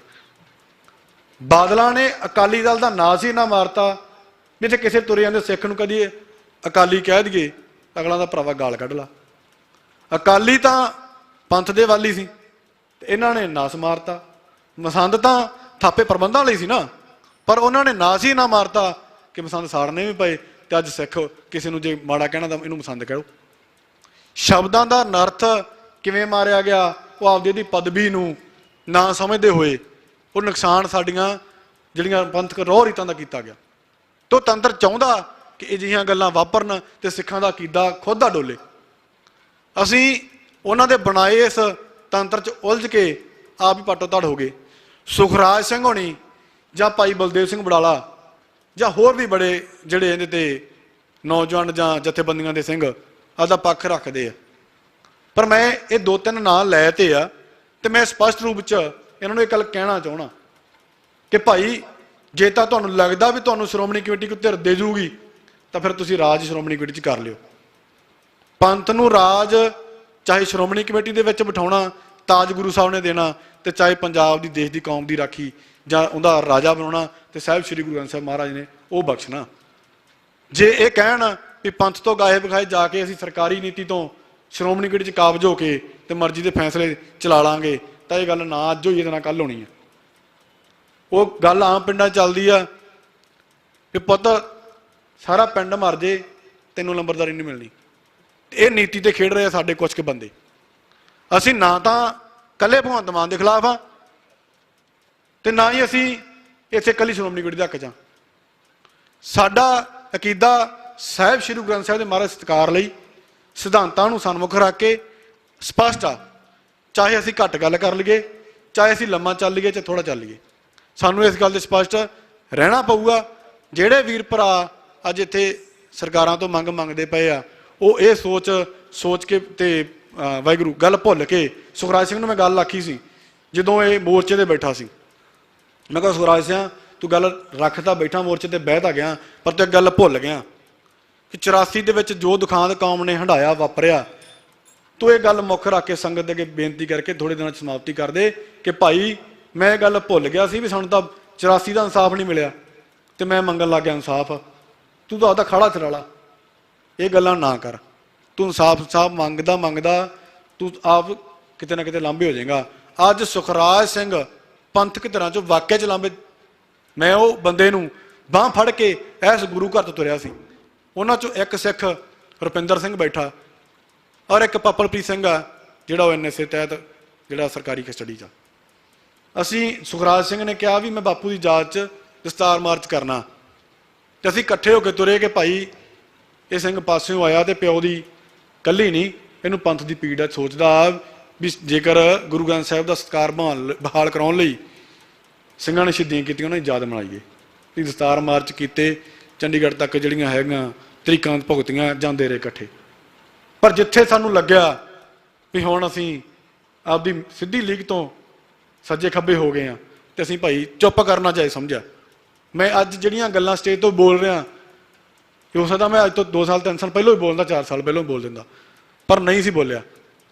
ਬਾਦਲਾਂ ਨੇ ਅਕਾਲੀ ਦਲ ਦਾ ਨਾਂ ਸੀ ਨਾ ਮਾਰਤਾ ਵੀ ਜੇ ਕਿਸੇ ਤੁਰੇ ਜਾਂਦੇ ਸਿੱਖ ਨੂੰ ਕਦੀ ਅਕਾਲੀ ਕਹਿ ਦਈਏ, ਅਗਲਾ ਦਾ ਭਰਾਵਾ ਗਾਲ ਕੱਢ ਲਾ। ਅਕਾਲੀ ਤਾਂ ਪੰਥ ਦੇ ਵਾਲੀ ਸੀ ਤੇ ਇਹਨਾਂ ਨੇ ਨਾਸ ਮਾਰਤਾ। ਮਸੰਦ ਤਾਂ ਥਾਪੇ ਪ੍ਰਬੰਧਾਂ ਲਈ ਸੀ ਨਾ, ਪਰ ਉਹਨਾਂ ਨੇ ਨਾਸ ਹੀ ਨਾ ਮਾਰਤਾ ਕਿ ਮਸੰਦ ਸਾੜਨੇ ਵੀ ਪਏ। ਤੇ ਅੱਜ ਸਿੱਖ ਕਿਸੇ ਨੂੰ ਜੇ ਮਾੜਾ ਕਹਿਣਾ ਤਾਂ ਇਹਨੂੰ ਮਸੰਦ ਕਹਿਓ। ਸ਼ਬਦਾਂ ਦਾ ਨਰਥ ਕਿਵੇਂ ਮਾਰਿਆ ਗਿਆ, ਉਹ ਆਪਦੀ ਦੀ ਪਦਵੀ ਨੂੰ ਨਾ ਸਮਝਦੇ ਹੋਏ ਉਹ ਨੁਕਸਾਨ ਸਾਡੀਆਂ ਜਿਹੜੀਆਂ ਪੰਥਕ ਰੋਹ ਰੀਤਾਂ ਦਾ ਕੀਤਾ ਗਿਆ। ਤੋ ਤੰਤਰ ਚਾਹੁੰਦਾ ਕਿ ਅਜਿਹੀਆਂ ਗੱਲਾਂ ਵਾਪਰਨ ਤੇ ਸਿੱਖਾਂ ਦਾ ਅਕੀਦਾ ਖੁਦ ਦਾ ਡੋਲੇ। ਅਸੀਂ ਉਹਨਾਂ ਦੇ ਬਣਾਏ ਇਸ ਤੰਤਰ 'ਚ ਉਲਝ ਕੇ ਆਪ ਹੀ ਪਾਟੋ ਧੜ ਹੋ ਗਏ। ਸੁਖਰਾਜ ਸਿੰਘ ਹੋਣੀ ਜਾਂ ਭਾਈ ਬਲਦੇਵ ਸਿੰਘ ਬੜਾਲਾ ਜਾਂ ਹੋਰ ਵੀ ਬੜੇ ਜਿਹੜੇ ਇਹਦੇ ਤੇ ਨੌਜਵਾਨ ਜਾਂ ਜਥੇਬੰਦੀਆਂ ਦੇ ਸਿੰਘ ਆਪਦਾ ਪੱਖ ਰੱਖਦੇ ਆ, ਪਰ ਮੈਂ ਇਹ 2-3 ਨਾਂ ਲੈ ਤੇ ਆ ਤੇ ਮੈਂ ਸਪਸ਼ਟ ਰੂਪ 'ਚ ਇਹਨਾਂ ਨੂੰ ਇਹ ਗੱਲ ਕਹਿਣਾ ਚਾਹਣਾ ਕਿ ਭਾਈ ਜੇ ਤਾਂ ਤੁਹਾਨੂੰ ਲੱਗਦਾ ਵੀ ਤੁਹਾਨੂੰ ਸ਼੍ਰੋਮਣੀ ਕਮੇਟੀ ਕੋਈ ਧਿਰ ਦੇ ਜੂਗੀ ਤਾਂ ਫਿਰ ਤੁਸੀਂ ਰਾਜ ਸ਼੍ਰੋਮਣੀ ਕਮੇਟੀ 'ਚ ਕਰ ਲਿਓ। ਪੰਥ ਨੂੰ ਰਾਜ ਚਾਹੇ ਸ਼੍ਰੋਮਣੀ ਕਮੇਟੀ ਦੇ ਵਿੱਚ ਬਿਠਾਉਣਾ ਤਾਜ ਗੁਰੂ ਸਾਹਿਬ ਨੇ ਦੇਣਾ, ਤੇ ਚਾਹੇ ਪੰਜਾਬ ਦੀ ਦੇਸ਼ ਦੀ ਕੌਮ ਦੀ ਰਾਖੀ ਜਾਂ ਉਹਦਾ ਰਾਜਾ ਬਣਾਉਣਾ ਤੇ ਸਾਹਿਬ ਸ੍ਰੀ ਗੁਰੂ ਗ੍ਰੰਥ ਸਾਹਿਬ ਮਹਾਰਾਜ ਨੇ ਉਹ ਬਖਸ਼ਣਾ। ਜੇ ਇਹ ਕਹਿਣ ਵੀ ਪੰਥ ਤੋਂ ਗਾਹੇ ਵਿਖਾਏ ਜਾ ਕੇ ਅਸੀਂ ਸਰਕਾਰੀ ਨੀਤੀ ਤੋਂ ਸ਼੍ਰੋਮਣੀ ਕਮੇਟੀ 'ਚ ਕਾਬਜ ਹੋ ਕੇ ਤੇ ਮਰਜ਼ੀ ਦੇ ਫੈਸਲੇ ਚਲਾ ਲਾਂਗੇ, ਤਾਂ ਇਹ ਗੱਲ ਨਾ ਅੱਜ ਹੋਈ, ਇਹਦੇ ਨਾਲ ਕੱਲ ਹੋਣੀ ਹੈ। ਉਹ ਗੱਲ ਆਮ ਪਿੰਡਾਂ 'ਚ ਚੱਲਦੀ ਆ ਕਿ ਪੁੱਤ ਸਾਰਾ ਪਿੰਡ ਮਰ ਜੇ ਤੈਨੂੰ ਨੰਬਰਦਾਰੀ ਨਹੀਂ ਮਿਲਣੀ। ਇਹ ਨੀਤੀ ਤੇ ਖੇਡ ਰਹੇ ਆ ਸਾਡੇ ਕੁਝ ਕੁ ਬੰਦੇ। ਅਸੀਂ ਨਾ ਤਾਂ ਕੱਲੇ ਭਗਵੰਤ ਮਾਨ ਦੇ ਖਿਲਾਫ ਆ ਤੇ ਨਾ ਹੀ ਅਸੀਂ ਇੱਥੇ ਕੱਲੀ ਸ਼੍ਰੋਮਣੀ ਕਮੇਟੀ ਦੇ ਹੱਕ 'ਚ ਆ। ਸਾਡਾ ਅਕੀਦਾ ਸਾਹਿਬ ਸ੍ਰੀ ਗੁਰੂ ਗ੍ਰੰਥ ਸਾਹਿਬ ਦੇ ਮਹਾਰਾਜ ਸਤਿਕਾਰ ਲਈ ਸਿਧਾਂਤਾਂ ਨੂੰ ਸਨਮੁਖ ਰੱਖ ਕੇ ਸਪਸ਼ਟ ਆ। ਚਾਹੇ ਅਸੀਂ ਘੱਟ ਗੱਲ ਕਰ ਲਈਏ, ਚਾਹੇ ਅਸੀਂ ਲੰਮਾ ਚੱਲ ਲਈਏ, ਚਾਹੇ ਥੋੜਾ ਚੱਲ ਲਈਏ, ਸਾਨੂੰ ਇਸ ਗੱਲ 'ਤੇ ਸਪਸ਼ਟ ਰਹਿਣਾ ਪਊਗਾ। ਜਿਹੜੇ ਵੀਰ ਭਰਾ ਅੱਜ ਇੱਥੇ ਸਰਕਾਰਾਂ ਤੋਂ ਮੰਗ ਮੰਗਦੇ ਪਏ ਆ, ਉਹ ਇਹ ਸੋਚ ਕੇ ਤੇ ਵਾਹਿਗੁਰੂ ਗੱਲ ਭੁੱਲ ਕੇ। ਸੁਖਰਾਜ ਸਿੰਘ ਨੂੰ ਮੈਂ ਗੱਲ ਆਖੀ ਸੀ ਜਦੋਂ ਇਹ ਮੋਰਚੇ ਤੇ ਬੈਠਾ ਸੀ, ਮੈਂ ਕਿਹਾ ਸੁਖਰਾਜ ਸਿੰਘ ਤੂੰ ਗੱਲ ਰੱਖ ਤਾਂ ਬੈਠਾ ਮੋਰਚੇ ਤੇ ਬਹਿ ਤਾਂ ਗਿਆ, ਪਰ ਤੂੰ ਇੱਕ ਗੱਲ ਭੁੱਲ ਗਿਆ ਕਿ 84 ਦੇ ਵਿੱਚ ਜੋ ਦੁਖਾਂਤ ਕੌਮ ਨੇ ਹੰਢਾਇਆ ਵਾਪਰਿਆ, ਤੂੰ ਇਹ ਗੱਲ ਮੁੱਖ ਰੱਖ ਕੇ ਸੰਗਤ ਦੇ ਅੱਗੇ ਬੇਨਤੀ ਕਰਕੇ ਥੋੜੇ ਦਿਨਾਂ 'ਚ ਸਮਾਪਤੀ ਕਰ ਦੇ ਕਿ ਭਾਈ ਮੈਂ ਇਹ ਗੱਲ ਭੁੱਲ ਗਿਆ ਸੀ ਵੀ ਸਾਨੂੰ ਤਾਂ 84 ਦਾ ਇਨਸਾਫ ਨਹੀਂ ਮਿਲਿਆ ਤੇ ਮੈਂ ਮੰਗਣ ਲੱਗ ਗਿਆ ਇਨਸਾਫ। ਤੂੰ ਤਾਂ ਆਪਦਾ ਖੜਾ ਚਲਾ ਲਾ, ਇਹ ਗੱਲਾਂ ਨਾ ਕਰ। ਤੂੰ ਇਨਸਾਫ ਮੰਗਦਾ ਤੂੰ ਆਪ ਕਿਤੇ ਨਾ ਕਿਤੇ ਲਾਂਭੇ ਹੋ ਜਾਏਗਾ। ਅੱਜ ਸੁਖਰਾਜ ਸਿੰਘ ਪੰਥਕ ਧਿਰਾਂ 'ਚੋਂ ਵਾਕਿਆ 'ਚ ਲਾਂਭੇ ਮੈਂ ਉਹ ਬੰਦੇ ਨੂੰ ਬਾਂਹ ਫੜ ਕੇ ਇਸ ਗੁਰੂ ਘਰ ਤੋਂ ਤੁਰਿਆ ਸੀ। ਉਹਨਾਂ ਚੋਂ ਇੱਕ ਸਿੱਖ ਰੁਪਿੰਦਰ ਸਿੰਘ ਬੈਠਾ ਔਰ ਇੱਕ ਪਪਲਪ੍ਰੀਤ ਸਿੰਘ ਆ ਜਿਹੜਾ ਉਹ NSA ਤਹਿਤ ਜਿਹੜਾ ਸਰਕਾਰੀ ਕਸਟਡੀ 'ਚ। ਅਸੀਂ ਸੁਖਰਾਜ ਸਿੰਘ ਨੇ ਕਿਹਾ ਵੀ ਮੈਂ ਬਾਪੂ ਦੀ ਯਾਦ 'ਚ ਦਸਤਾਰ ਮਾਰਚ ਕਰਨਾ, ਤੇ ਅਸੀਂ ਇਕੱਠੇ ਹੋ ਕੇ ਤੁਰੇ ਕਿ ਭਾਈ ਇਹ ਸਿੰਘ ਪਾਸਿਓਂ ਆਇਆ ਤੇ ਪਿਓ ਦੀ ਕੱਲੀ ਨਹੀਂ, ਇਹਨੂੰ ਪੰਥ ਦੀ ਪੀੜ ਹੈ। ਸੋਚਦਾ ਵੀ ਜੇਕਰ ਗੁਰੂ ਗ੍ਰੰਥ ਸਾਹਿਬ ਦਾ ਸਤਿਕਾਰ ਬਹਾਲ ਕਰਾਉਣ ਲਈ ਸਿੰਘਾਂ ਨੇ ਸ਼ਹੀਦੀਆਂ ਕੀਤੀਆਂ, ਉਹਨਾਂ ਦੀ ਯਾਦ ਮਨਾਈਏ। ਵੀ ਦਸਤਾਰ ਮਾਰਚ ਕੀਤੇ, ਚੰਡੀਗੜ੍ਹ ਤੱਕ ਜਿਹੜੀਆਂ ਹੈਗੀਆਂ ਤਰੀਕਾਂ ਭੁਗਤੀਆਂ, ਜਾਂਦੇ ਰਹੇ ਇਕੱਠੇ। ਪਰ ਜਿੱਥੇ ਸਾਨੂੰ ਲੱਗਿਆ ਵੀ ਹੁਣ ਅਸੀਂ ਆਪਦੀ ਸਿੱਧੀ ਲੀਕ ਤੋਂ ਸੱਜੇ ਖੱਬੇ ਹੋ ਗਏ ਹਾਂ, ਤੇ ਅਸੀਂ ਭਾਈ ਚੁੱਪ ਕਰਨਾ ਚਾਹੇ ਸਮਝਿਆ। ਮੈਂ ਅੱਜ ਜਿਹੜੀਆਂ ਗੱਲਾਂ ਸਟੇਜ ਤੋਂ ਬੋਲ ਰਿਹਾ, ਹੋ ਸਕਦਾ ਮੈਂ ਅੱਜ ਤੋਂ 2 ਸਾਲ 3 ਸਾਲ ਪਹਿਲਾਂ ਹੀ ਬੋਲਦਾ, 4 ਸਾਲ ਪਹਿਲਾਂ ਬੋਲ ਦਿੰਦਾ, ਪਰ ਨਹੀਂ ਸੀ ਬੋਲਿਆ,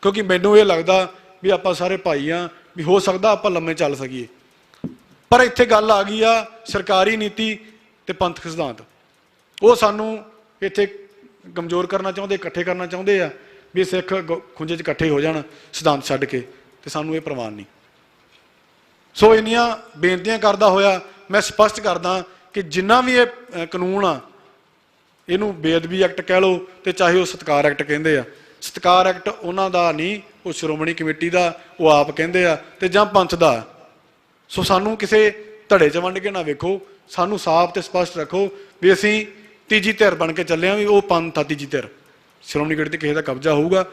ਕਿਉਂਕਿ ਮੈਨੂੰ ਇਹ ਲੱਗਦਾ ਵੀ ਆਪਾਂ ਸਾਰੇ ਭਾਈ ਆ, ਵੀ ਹੋ ਸਕਦਾ ਆਪਾਂ ਲੰਮੇ ਚੱਲ ਸਕੀਏ। ਪਰ ਇੱਥੇ ਗੱਲ ਆ ਗਈ ਆ ਸਰਕਾਰੀ ਨੀਤੀ ਤੇ ਪੰਥਕ ਸਿਧਾਂਤ। ਉਹ ਸਾਨੂੰ ਇੱਥੇ ਕਮਜ਼ੋਰ ਕਰਨਾ ਚਾਹੁੰਦੇ, ਇਕੱਠੇ ਕਰਨਾ ਚਾਹੁੰਦੇ ਆ ਵੀ ਸਿੱਖ ਖੁੰਝੇ 'ਚ ਇਕੱਠੇ ਹੋ ਜਾਣ ਸਿਧਾਂਤ ਛੱਡ ਕੇ, ਤੇ ਸਾਨੂੰ ਇਹ ਪ੍ਰਵਾਨ ਨਹੀਂ। ਸੋ ਇੰਨੀਆਂ ਬੇਨਤੀਆਂ ਕਰਦਾ ਹੋਇਆ ਮੈਂ ਸਪਸ਼ਟ ਕਰਦਾ ਕਿ ਜਿੰਨਾ ਵੀ ਇਹ ਕਾਨੂੰਨ ਆ, ਇਹਨੂੰ ਬੇਅਦਬੀ ਐਕਟ ਕਹਿ ਲਓ ਤੇ ਚਾਹੇ ਉਹ ਸਤਿਕਾਰ ਐਕਟ ਕਹਿੰਦੇ ਆ, ਸਤਿਕਾਰ ਐਕਟ ਉਹਨਾਂ ਦਾ ਨਹੀਂ, ਉਹ ਸ਼੍ਰੋਮਣੀ ਕਮੇਟੀ ਦਾ, ਉਹ ਆਪ ਕਹਿੰਦੇ ਆ, ਤੇ ਜਾਂ ਪੰਥ ਦਾ। ਸੋ ਸਾਨੂੰ ਕਿਸੇ ਧੜੇ 'ਚ ਵੰਡ ਕੇ ਨਾ ਵੇਖੋ, ਸਾਨੂੰ ਸਾਫ਼ ਤੇ ਸਪਸ਼ਟ ਰੱਖੋ ਵੀ ਅਸੀਂ ਤੀਜੀ ਧਿਰ ਬਣ ਕੇ ਚੱਲੇ ਹਾਂ, ਵੀ ਉਹ ਪੰਥ ਆ ਤੀਜੀ ਧਿਰ। ਸ਼੍ਰੋਮਣੀ ਕਮੇਟੀ ਤੇ ਕਿਸੇ ਦਾ ਕਬਜ਼ਾ ਹੋਊਗਾ,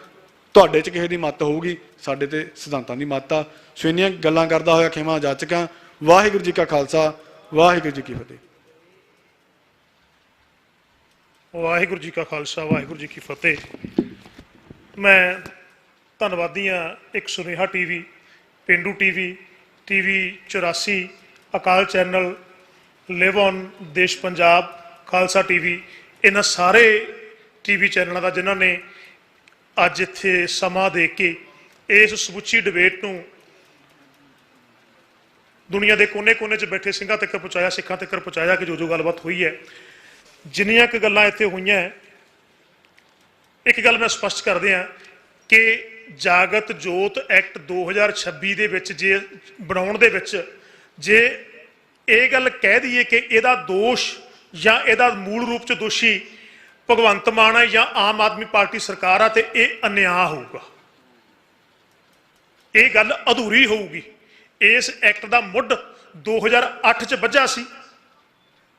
ਤੁਹਾਡੇ 'ਚ ਕਿਸੇ ਦੀ ਮੱਤ ਹੋਊਗੀ, ਸਾਡੇ ਤੇ ਸਿਧਾਂਤਾਂ ਦੀ ਮੱਤ ਆ। ਸੋ ਇੰਨੀਆਂ ਗੱਲਾਂ ਕਰਦਾ ਹੋਇਆ ਖਿਮਾ ਜਾਚਕਾਂ। ਵਾਹਿਗੁਰੂ ਜੀ ਕਾ ਖਾਲਸਾ, ਵਾਹਿਗੁਰੂ ਜੀ ਕੀ ਫਤਿਹ। ਵਾਹਿਗੁਰੂ ਜੀ ਕਾ ਖਾਲਸਾ, ਵਾਹਿਗੁਰੂ ਜੀ ਕੀ ਫਤਿਹ। ਮੈਂ ਧੰਨਵਾਦੀ ਹਾਂ ਇੱਕ ਸੁਨੇਹਾ TV, Pendu TV 84, Akal channel, live on ਦੇਸ਼ ਪੰਜਾਬ, ਖਾਲਸਾ TV, ਇਹਨਾਂ ਸਾਰੇ TV ਚੈਨਲਾਂ ਦਾ ਜਿਨ੍ਹਾਂ ਨੇ ਅੱਜ ਇੱਥੇ ਸਮਾਂ ਦੇ ਕੇ ਇਸ ਸਮੁੱਚੀ ਡਿਬੇਟ ਨੂੰ ਦੁਨੀਆ ਦੇ ਕੋਨੇ-ਕੋਨੇ 'ਚ ਬੈਠੇ ਸਿੰਘਾਂ ਤੱਕ ਪਹੁੰਚਾਇਆ, ਸਿੱਖਾਂ ਤੱਕ ਪਹੁੰਚਾਇਆ ਕਿ ਜੋ ਗੱਲਬਾਤ ਹੋਈ ਹੈ, ਜਿੰਨੀਆਂ ਕੁ ਗੱਲਾਂ ਇੱਥੇ ਹੋਈਆਂ, ਇੱਕ ਗੱਲ ਮੈਂ ਸਪਸ਼ਟ ਕਰ ਦਿਆਂ ਕਿ ਜਾਗਤ ਜੋਤ ਐਕਟ 2026 ਦੇ ਵਿੱਚ ਜੇ ਬਣਾਉਣ ਦੇ ਵਿੱਚ ਜੇ ਇਹ ਗੱਲ ਕਹਿ ਦਈਏ ਕਿ ਇਹਦਾ ਦੋਸ਼ ਜਾਂ ਇਹਦਾ ਮੂਲ ਰੂਪ 'ਚ ਦੋਸ਼ੀ ਭਗਵੰਤ ਮਾਨ ਹੈ ਜਾਂ ਆਮ ਆਦਮੀ ਪਾਰਟੀ ਸਰਕਾਰ ਆ, ਤੇ ਇਹ ਅਨਿਆਂ ਹੋਊਗਾ, ਇਹ ਗੱਲ ਅਧੂਰੀ ਹੋਊਗੀ। ਇਸ ਐਕਟ ਦਾ ਮੁੱਢ 2008 'ਚ ਵੱਜਾ ਸੀ,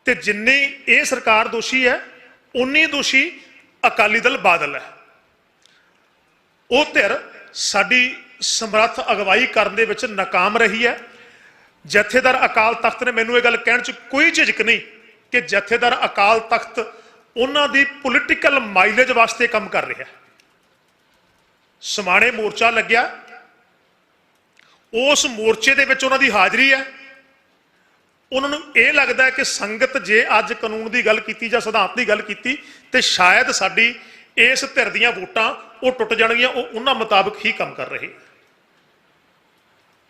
ਤੇ ਜਿੰਨੀ ਇਹ ਸਰਕਾਰ ਦੋਸ਼ੀ ਹੈ ਉਨੀ ਦੋਸ਼ੀ ਅਕਾਲੀ ਦਲ ਬਾਦਲ ਹੈ। ਉਹ ਧਿਰ ਸਾਡੀ ਸਮਰੱਥ ਅਗਵਾਈ ਕਰਨ ਦੇ ਵਿੱਚ ਨਾਕਾਮ ਰਹੀ ਹੈ। ਜਥੇਦਾਰ ਅਕਾਲ ਤਖਤ ਨੇ ਮੈਨੂੰ ਇਹ ਗੱਲ ਕਹਿਣ 'ਚ ਕੋਈ ਝਿਜਕ ਨਹੀਂ ਕਿ ਜਥੇਦਾਰ ਅਕਾਲ ਤਖਤ ਉਹਨਾਂ ਦੀ ਪੋਲੀਟੀਕਲ ਮਾਈਲੇਜ ਵਾਸਤੇ ਕੰਮ ਕਰ ਰਿਹਾ। ਸਮਾਣੇ ਮੋਰਚਾ ਲੱਗਿਆ, ਉਸ ਮੋਰਚੇ ਦੇ ਵਿੱਚ ਉਹਨਾਂ ਦੀ ਹਾਜ਼ਰੀ ਹੈ। ਉਹਨਾਂ ਨੂੰ ਇਹ ਲੱਗਦਾ ਹੈ ਕਿ ਸੰਗਤ ਜੇ ਅੱਜ ਕਾਨੂੰਨ ਦੀ ਗੱਲ ਕੀਤੀ ਜਾਂ ਸਿਧਾਂਤ ਦੀ ਗੱਲ ਕੀਤੀ ਤੇ ਸ਼ਾਇਦ ਸਾਡੀ ਇਸ ਧਿਰ ਦੀਆਂ ਵੋਟਾਂ ਉਹ ਟੁੱਟ ਜਾਣਗੀਆਂ। ਉਹ ਉਹਨਾਂ ਮੁਤਾਬਕ ਹੀ ਕੰਮ ਕਰ ਰਹੇ।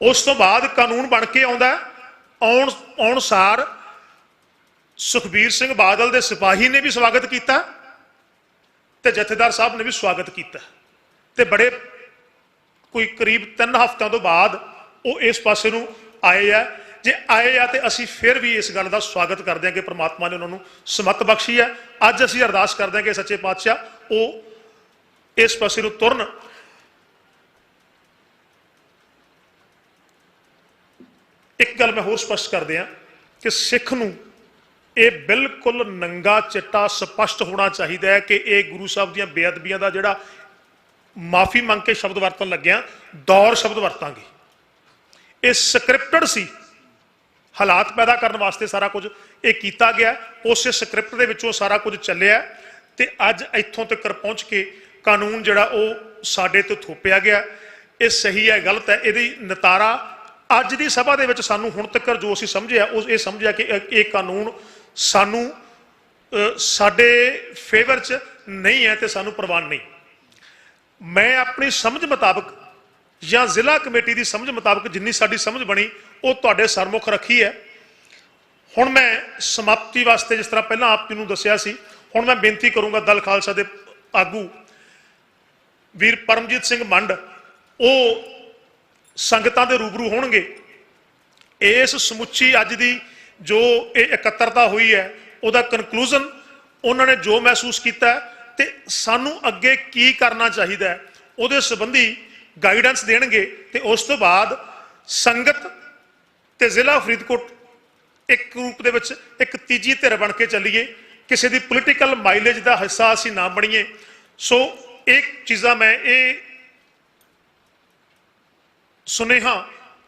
ਉਸ ਤੋਂ ਬਾਅਦ ਕਾਨੂੰਨ ਬਣ ਕੇ ਆਉਂਦਾ, ਆਉਣ ਸਾਰ ਸੁਖਬੀਰ ਸਿੰਘ ਬਾਦਲ ਦੇ ਸਿਪਾਹੀ ਨੇ ਵੀ ਸਵਾਗਤ ਕੀਤਾ ਤੇ ਜਥੇਦਾਰ ਸਾਹਿਬ ਨੇ ਵੀ ਸਵਾਗਤ ਕੀਤਾ, ਤੇ ਬੜੇ ਕੋਈ ਕਰੀਬ 3 ਹਫ਼ਤਿਆਂ ਤੋਂ ਬਾਅਦ ਉਹ ਇਸ ਪਾਸੇ ਨੂੰ ਆਏ ਆ। ਜੇ ਆਏ ਆ ਤੇ ਅਸੀਂ ਫਿਰ ਵੀ ਇਸ ਗੱਲ ਦਾ ਸਵਾਗਤ ਕਰਦੇ ਹਾਂ ਕਿ ਪ੍ਰਮਾਤਮਾ ਨੇ ਉਹਨਾਂ ਨੂੰ ਸਮੱਤ ਬਖਸ਼ੀ ਹੈ। ਅੱਜ ਅਸੀਂ ਅਰਦਾਸ ਕਰਦੇ ਹਾਂ ਕਿ ਸੱਚੇ ਪਾਤਸ਼ਾਹ ਉਹ ਇਸ ਪਾਸੇ ਨੂੰ ਤੁਰਨ। ਇੱਕ ਗੱਲ ਮੈਂ ਹੋਰ ਸਪਸ਼ਟ ਕਰਦੇ ਹਾਂ ਕਿ ਸਿੱਖ ਨੂੰ ਇਹ ਬਿਲਕੁਲ ਨੰਗਾ ਚਿੱਟਾ ਸਪਸ਼ਟ ਹੋਣਾ ਚਾਹੀਦਾ ਹੈ ਕਿ ਇਹ ਗੁਰੂ ਸਾਹਿਬ ਦੀਆਂ ਬੇਅਦਬੀਆਂ ਦਾ ਜਿਹੜਾ ਮਾਫੀ ਮੰਗ ਕੇ ਸ਼ਬਦ ਵਰਤਣ ਲੱਗਿਆ, ਦੌਰ ਸ਼ਬਦ ਵਰਤਾਂਗੇ, ਇਹ ਸਕ੍ਰਿਪਟਡ ਸੀ। ਹਾਲਾਤ ਪੈਦਾ ਕਰਨ ਵਾਸਤੇ ਸਾਰਾ ਕੁਝ ਇਹ ਕੀਤਾ ਗਿਆ, ਉਸੇ ਸਕ੍ਰਿਪਟ ਦੇ ਵਿੱਚੋਂ ਸਾਰਾ ਕੁਝ ਚੱਲਿਆ, ਤੇ ਅੱਜ ਇੱਥੋਂ ਤੱਕ ਪਹੁੰਚ ਕੇ ਕਾਨੂੰਨ ਜਿਹੜਾ ਉਹ ਸਾਡੇ ਤੇ ਥੋਪਿਆ ਗਿਆ। ਇਹ ਸਹੀ ਹੈ ਗਲਤ ਹੈ, ਇਹਦੀ ਨਿਤਾਰਾ ਅੱਜ ਦੀ ਸਭਾ ਦੇ ਵਿੱਚ ਸਾਨੂੰ ਹੁਣ ਤੱਕ ਜੋ ਅਸੀਂ ਸਮਝਿਆ ਉਹ ਇਹ ਸਮਝਿਆ ਕਿ ਇਹ ਕਾਨੂੰਨ ਸਾਨੂੰ ਸਾਡੇ ਫੇਵਰ 'ਚ ਨਹੀਂ ਹੈ ਤੇ ਸਾਨੂੰ ਪ੍ਰਵਾਨ ਨਹੀਂ। ਮੈਂ ਆਪਣੀ ਸਮਝ ਮੁਤਾਬਕ ਜਾਂ ਜ਼ਿਲ੍ਹਾ ਕਮੇਟੀ ਦੀ ਸਮਝ ਮੁਤਾਬਕ ਜਿੰਨੀ ਸਾਡੀ ਸਮਝ ਬਣੀ ਉਹ ਤੁਹਾਡੇ ਸਰਮੁਖ ਰੱਖੀ ਹੈ। ਹੁਣ ਮੈਂ ਸਮਾਪਤੀ ਵਾਸਤੇ ਜਿਸ ਤਰ੍ਹਾਂ ਪਹਿਲਾਂ ਆਪ ਜੀ ਨੂੰ ਦੱਸਿਆ ਸੀ, ਹੁਣ ਮੈਂ ਬੇਨਤੀ ਕਰੂੰਗਾ ਦਲ ਖਾਲਸਾ ਦੇ ਆਗੂ ਵੀਰ ਪਰਮਜੀਤ ਸਿੰਘ ਮੰਡ, ਉਹ ਸੰਗਤਾਂ ਦੇ ਰੂਬਰੂ ਹੋਣਗੇ। ਇਸ ਸਮੁੱਚੀ ਅੱਜ ਦੀ ਜੋ ਇਹ ਇਕੱਤਰਤਾ ਹੋਈ ਹੈ ਉਹਦਾ ਕਨਕਲੂਜਨ ਉਹਨਾਂ ਨੇ ਜੋ ਮਹਿਸੂਸ ਕੀਤਾ ਹੈ ਤੇ ਸਾਨੂੰ ਅੱਗੇ ਕੀ ਕਰਨਾ ਚਾਹੀਦਾ ਹੈ ਉਹਦੇ ਸੰਬੰਧੀ ਗਾਈਡੈਂਸ ਦੇਣਗੇ। ਤੇ ਉਸ ਤੋਂ ਬਾਅਦ ਸੰਗਤ ਤੇ ਜ਼ਿਲ੍ਹਾ ਫਰੀਦਕੋਟ ਇੱਕ ਰੂਪ ਦੇ ਵਿੱਚ ਇੱਕ ਤੀਜੀ ਧਿਰ ਬਣ ਕੇ ਚੱਲੀਏ, ਕਿਸੇ ਦੀ ਪੋਲੀਟੀਕਲ ਮਾਈਲੇਜ ਦਾ ਹਿੱਸਾ ਅਸੀਂ ਨਾ ਬਣੀਏ। ਸੋ ਇਹ ਚੀਜ਼ਾਂ ਮੈਂ ਇਹ ਸੁਨੇਹਾ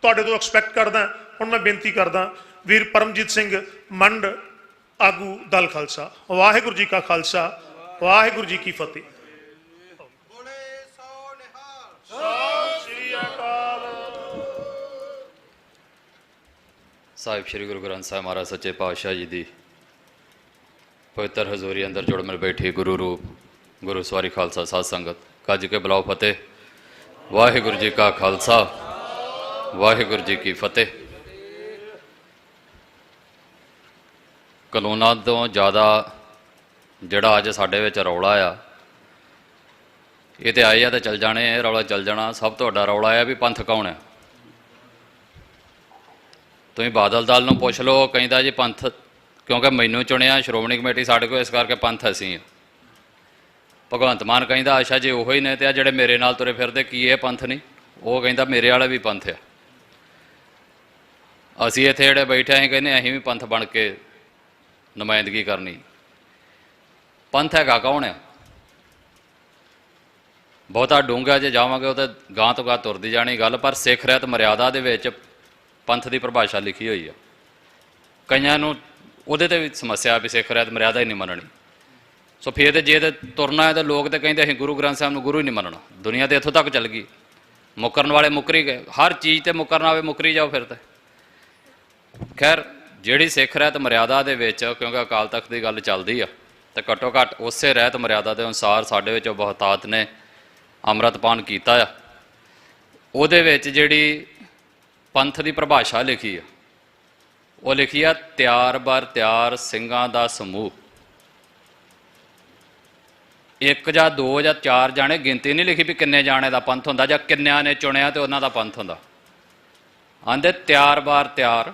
ਤੁਹਾਡੇ ਤੋਂ ਐਕਸਪੈਕਟ ਕਰਦਾ। ਹੁਣ ਮੈਂ ਬੇਨਤੀ ਕਰਦਾ ਵੀਰ ਪਰਮਜੀਤ ਸਿੰਘ ਮੰਡ, ਆਗੂ ਦਲ ਖਾਲਸਾ। ਵਾਹਿਗੁਰੂ ਜੀ ਕਾ ਖਾਲਸਾ, ਵਾਹਿਗੁਰੂ ਜੀ ਕੀ ਫਤਿਹ। ਸਾਹਿਬ ਸ੍ਰੀ ਗੁਰੂ ਗ੍ਰੰਥ ਸਾਹਿਬ ਮਹਾਰਾਜ ਸੱਚੇ ਪਾਤਸ਼ਾਹ ਜੀ ਦੀ ਪਵਿੱਤਰ ਹਜ਼ੂਰੀ ਅੰਦਰ ਜੁੜ ਮਿਲ ਬੈਠੀ ਗੁਰੂ ਰੂਪ ਗੁਰੂ ਸਵਾਰੀ ਖਾਲਸਾ ਸਾਧ ਸੰਗਤ, ਕੱਜ ਕੇ ਬੁਲਾਓ ਫਤਿਹ। ਵਾਹਿਗੁਰੂ ਜੀ ਕਾ ਖਾਲਸਾ, ਵਾਹਿਗੁਰੂ ਜੀ ਕੀ ਫਤਿਹ। ਕਾਨੂੰਨਾਂ ਤੋਂ ਜ਼ਿਆਦਾ ਜਿਹੜਾ ਅੱਜ ਸਾਡੇ ਵਿੱਚ ਰੌਲਾ ਆ, ਇਹ ਤੇ ਆਏ ਆ ਤੇ ਚੱਲ ਜਾਣੇ, ਇਹ ਰੌਲਾ ਚੱਲ ਜਾਣਾ। ਸਭ ਤੋਂ ਵੱਡਾ ਰੌਲਾ ਆ ਵੀ ਪੰਥ ਕੌਣ ਹੈ। ਤੁਸੀਂ ਬਾਦਲ ਦਲ ਨੂੰ ਪੁੱਛ ਲਓ, ਕਹਿੰਦਾ ਜੀ ਪੰਥ ਕਿਉਂਕਿ ਮੈਨੂੰ ਚੁਣਿਆ ਸ਼੍ਰੋਮਣੀ ਕਮੇਟੀ ਸਾਡੇ ਕੋਲ, ਇਸ ਕਰਕੇ ਪੰਥ ਅਸੀਂ ਹਾਂ। ਭਗਵੰਤ ਮਾਨ ਕਹਿੰਦਾ ਅੱਛਾ ਜੀ ਉਹੀ ਨੇ, ਤੇ ਆ ਜਿਹੜੇ ਮੇਰੇ ਨਾਲ ਤੁਰੇ ਫਿਰਦੇ ਕੀ ਇਹ ਪੰਥ ਨਹੀਂ? ਉਹ ਕਹਿੰਦਾ ਮੇਰੇ ਵਾਲੇ ਵੀ ਪੰਥ ਆ। ਅਸੀਂ ਇੱਥੇ ਜਿਹੜੇ ਬੈਠੇ ਅਸੀਂ ਕਹਿੰਦੇ ਅਸੀਂ ਵੀ ਪੰਥ ਬਣ ਕੇ ਨੁਮਾਇੰਦਗੀ ਕਰਨੀ। ਪੰਥ ਹੈਗਾ ਕੌਣ ਹੈ? ਬਹੁਤਾ ਡੂੰਘਾ ਜੇ ਜਾਵਾਂਗੇ ਉਹ ਤਾਂ ਗਾਂ ਤੋਂ ਗਾਂ ਤੁਰਦੀ ਜਾਣੀ ਗੱਲ। ਪਰ ਸਿੱਖ ਰਹਿਤ ਮਰਿਆਦਾ ਦੇ ਵਿੱਚ ਪੰਥ ਦੀ ਪਰਿਭਾਸ਼ਾ ਲਿਖੀ ਹੋਈ ਆ। ਕਈਆਂ ਨੂੰ ਉਹਦੇ ਤੇ ਵੀ ਸਮੱਸਿਆ ਵੀ ਸਿੱਖ ਰਹਿਤ ਮਰਿਆਦਾ ਹੀ ਨਹੀਂ ਮੰਨਣੀ। ਸੋ ਫਿਰ ਤੇ ਜੇ ਤੇ ਤੁਰਨਾ ਹੈ ਤਾਂ ਲੋਕ ਤਾਂ ਕਹਿੰਦੇ ਅਸੀਂ ਗੁਰੂ ਗ੍ਰੰਥ ਸਾਹਿਬ ਨੂੰ ਗੁਰੂ ਹੀ ਨਹੀਂ ਮੰਨਣਾ। ਦੁਨੀਆ ਤੇ ਇੱਥੋਂ ਤੱਕ ਚੱਲ ਗਈ, ਮੁੱਕਰਨ ਵਾਲੇ ਮੁੱਕਰੀ ਗਏ। ਹਰ ਚੀਜ਼ ਤੇ ਮੁੱਕਰਨਾ ਹੋਵੇ ਮੁੱਕਰੀ ਜਾਓ ਫਿਰ ਤੇ। ਖੈਰ ਜਿਹੜੀ ਸਿੱਖ ਰਹਿਤ ਮਰਿਆਦਾ ਦੇ ਵਿੱਚ, ਕਿਉਂਕਿ ਅਕਾਲ ਤਖਤ ਦੀ ਗੱਲ ਚੱਲਦੀ ਆ, ਤੇ ਘੱਟੋ ਘੱਟ ਉਸੇ ਰਹਿਤ ਮਰਿਆਦਾ ਦੇ ਅਨੁਸਾਰ ਸਾਡੇ ਵਿੱਚ ਬਹੁਤਾਤ ਨੇ ਅੰਮ੍ਰਿਤਪਾਨ ਕੀਤਾ ਆ। ਉਹਦੇ ਵਿੱਚ ਜਿਹੜੀ ਪੰਥ ਦੀ ਪਰਿਭਾਸ਼ਾ ਲਿਖੀ ਆ, ਉਹ ਲਿਖੀ ਆ ਤਿਆਰ ਬਰ ਤਿਆਰ ਸਿੰਘਾਂ ਦਾ ਸਮੂਹ। ਇੱਕ ਜਾਂ ਦੋ ਜਾਂ ਚਾਰ ਜਾਣੇ, ਗਿਣਤੀ ਨਹੀਂ ਲਿਖੀ ਵੀ ਕਿੰਨੇ ਜਾਣੇ ਦਾ ਪੰਥ ਹੁੰਦਾ ਜਾਂ ਕਿੰਨਿਆਂ ਨੇ ਚੁਣਿਆ ਤੇ ਉਹਨਾਂ ਦਾ ਪੰਥ ਹੁੰਦਾ। ਆਂਦੇ ਤਿਆਰ ਬਾਰ ਤਿਆਰ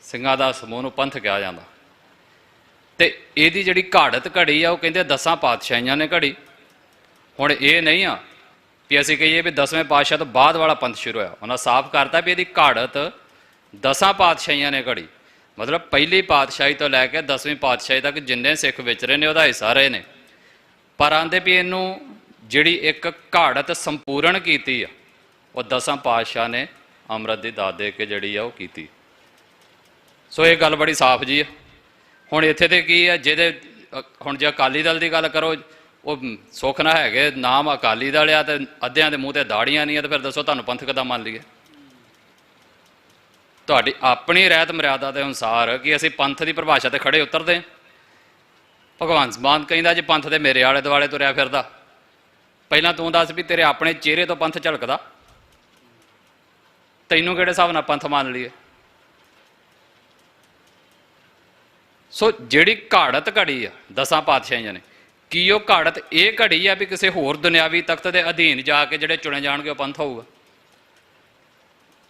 ਸਿੰਘਾਂ ਦਾ ਸਮੂਹ ਨੂੰ ਪੰਥ ਕਿਹਾ ਜਾਂਦਾ। ਤੇ ਇਹਦੀ ਜਿਹੜੀ ਘਾੜਤ ਘੜੀ ਆ, ਉਹ ਕਹਿੰਦੇ 10 ਪਾਤਸ਼ਾਹੀਆਂ ਨੇ ਘੜੀ। ਹੁਣ ਇਹ ਨਹੀਂ ਆ ਵੀ ਅਸੀਂ ਕਹੀਏ ਵੀ 10ਵੇਂ ਪਾਤਸ਼ਾਹ ਤੋਂ ਬਾਅਦ ਵਾਲਾ ਪੰਥ ਸ਼ੁਰੂ ਹੋਇਆ। ਉਹਨਾਂ ਸਾਫ਼ ਕਰਤਾ ਵੀ ਇਹਦੀ ਘਾੜਤ 10 ਪਾਤਸ਼ਾਹੀਆਂ ਨੇ ਘੜੀ। ਮਤਲਬ ਪਹਿਲੀ ਪਾਤਸ਼ਾਹੀ ਤੋਂ ਲੈ ਕੇ 10ਵੀਂ ਪਾਤਸ਼ਾਹੀ ਤੱਕ ਜਿੰਨੇ ਸਿੱਖ ਵਿਚਰੇ ਨੇ ਉਹਦਾ ਹਿੱਸਾ ਰਹੇ ਨੇ। ਪਰ ਆਂਦੇ ਵੀ ਇਹਨੂੰ ਜਿਹੜੀ ਇੱਕ ਘਾੜਤ ਸੰਪੂਰਨ ਕੀਤੀ ਆ, ਉਹ 10 ਪਾਤਸ਼ਾਹ ਨੇ ਅੰਮ੍ਰਿਤ ਦੀ ਦਾਤ ਦੇ ਕੇ ਜਿਹੜੀ ਆ ਉਹ ਕੀਤੀ। ਸੋ ਇਹ ਗੱਲ ਬੜੀ ਸਾਫ਼ ਜੀ ਆ। ਹੁਣ ਇੱਥੇ ਤੇ ਕੀ ਆ, ਜਿਹਦੇ ਹੁਣ ਜੇ ਅਕਾਲੀ ਦਲ ਦੀ ਗੱਲ ਕਰੋ, ਉਹ ਸੁੱਖ ਨਾ ਹੈਗੇ ਨਾਮ ਅਕਾਲੀ ਦਲ ਆ ਤੇ ਅੱਧਿਆਂ ਦੇ ਮੂੰਹ ਤੇ ਦਾੜੀਆਂ ਨਹੀਂ ਆ, ਤੇ ਫਿਰ ਦੱਸੋ ਤੁਹਾਨੂੰ ਪੰਥ ਕਿੱਦਾਂ ਮੰਨ ਲਈਏ? ਤੁਹਾਡੀ ਆਪਣੀ ਰਹਿਤ ਮਰਿਆਦਾ ਦੇ ਅਨੁਸਾਰ ਕਿ ਅਸੀਂ ਪੰਥ ਦੀ ਪਰਿਭਾਸ਼ਾ ਤੇ ਖੜੇ ਉਤਰਦੇ। ਭਗਵੰਤ ਮਾਨ ਕਹਿੰਦਾ ਜੀ ਪੰਥ ਦੇ ਮੇਰੇ ਆਲੇ ਦੁਆਲੇ ਤੁਰਿਆ ਫਿਰਦਾ। ਪਹਿਲਾਂ ਤੂੰ ਦੱਸ ਵੀ ਤੇਰੇ ਆਪਣੇ ਚਿਹਰੇ ਤੋਂ ਪੰਥ ਝਲਕਦਾ? ਤੈਨੂੰ ਕਿਹੜੇ ਹਿਸਾਬ ਨਾਲ ਪੰਥ ਮੰਨ ਲਈਏ? ਸੋ ਜਿਹੜੀ ਘਾੜਤ ਘੜੀ ਆ 10 ਪਾਤਸ਼ਾਹੀਆਂ ਨੇ, ਕੀ ਉਹ ਘਾੜਤ ਇਹ ਘੜੀ ਆ ਵੀ ਕਿਸੇ ਹੋਰ ਦੁਨਿਆਵੀ ਤਖਤ ਦੇ ਅਧੀਨ ਜਾ ਕੇ ਜਿਹੜੇ ਚੁਣੇ ਜਾਣਗੇ ਉਹ ਪੰਥ ਹੋਊਗਾ?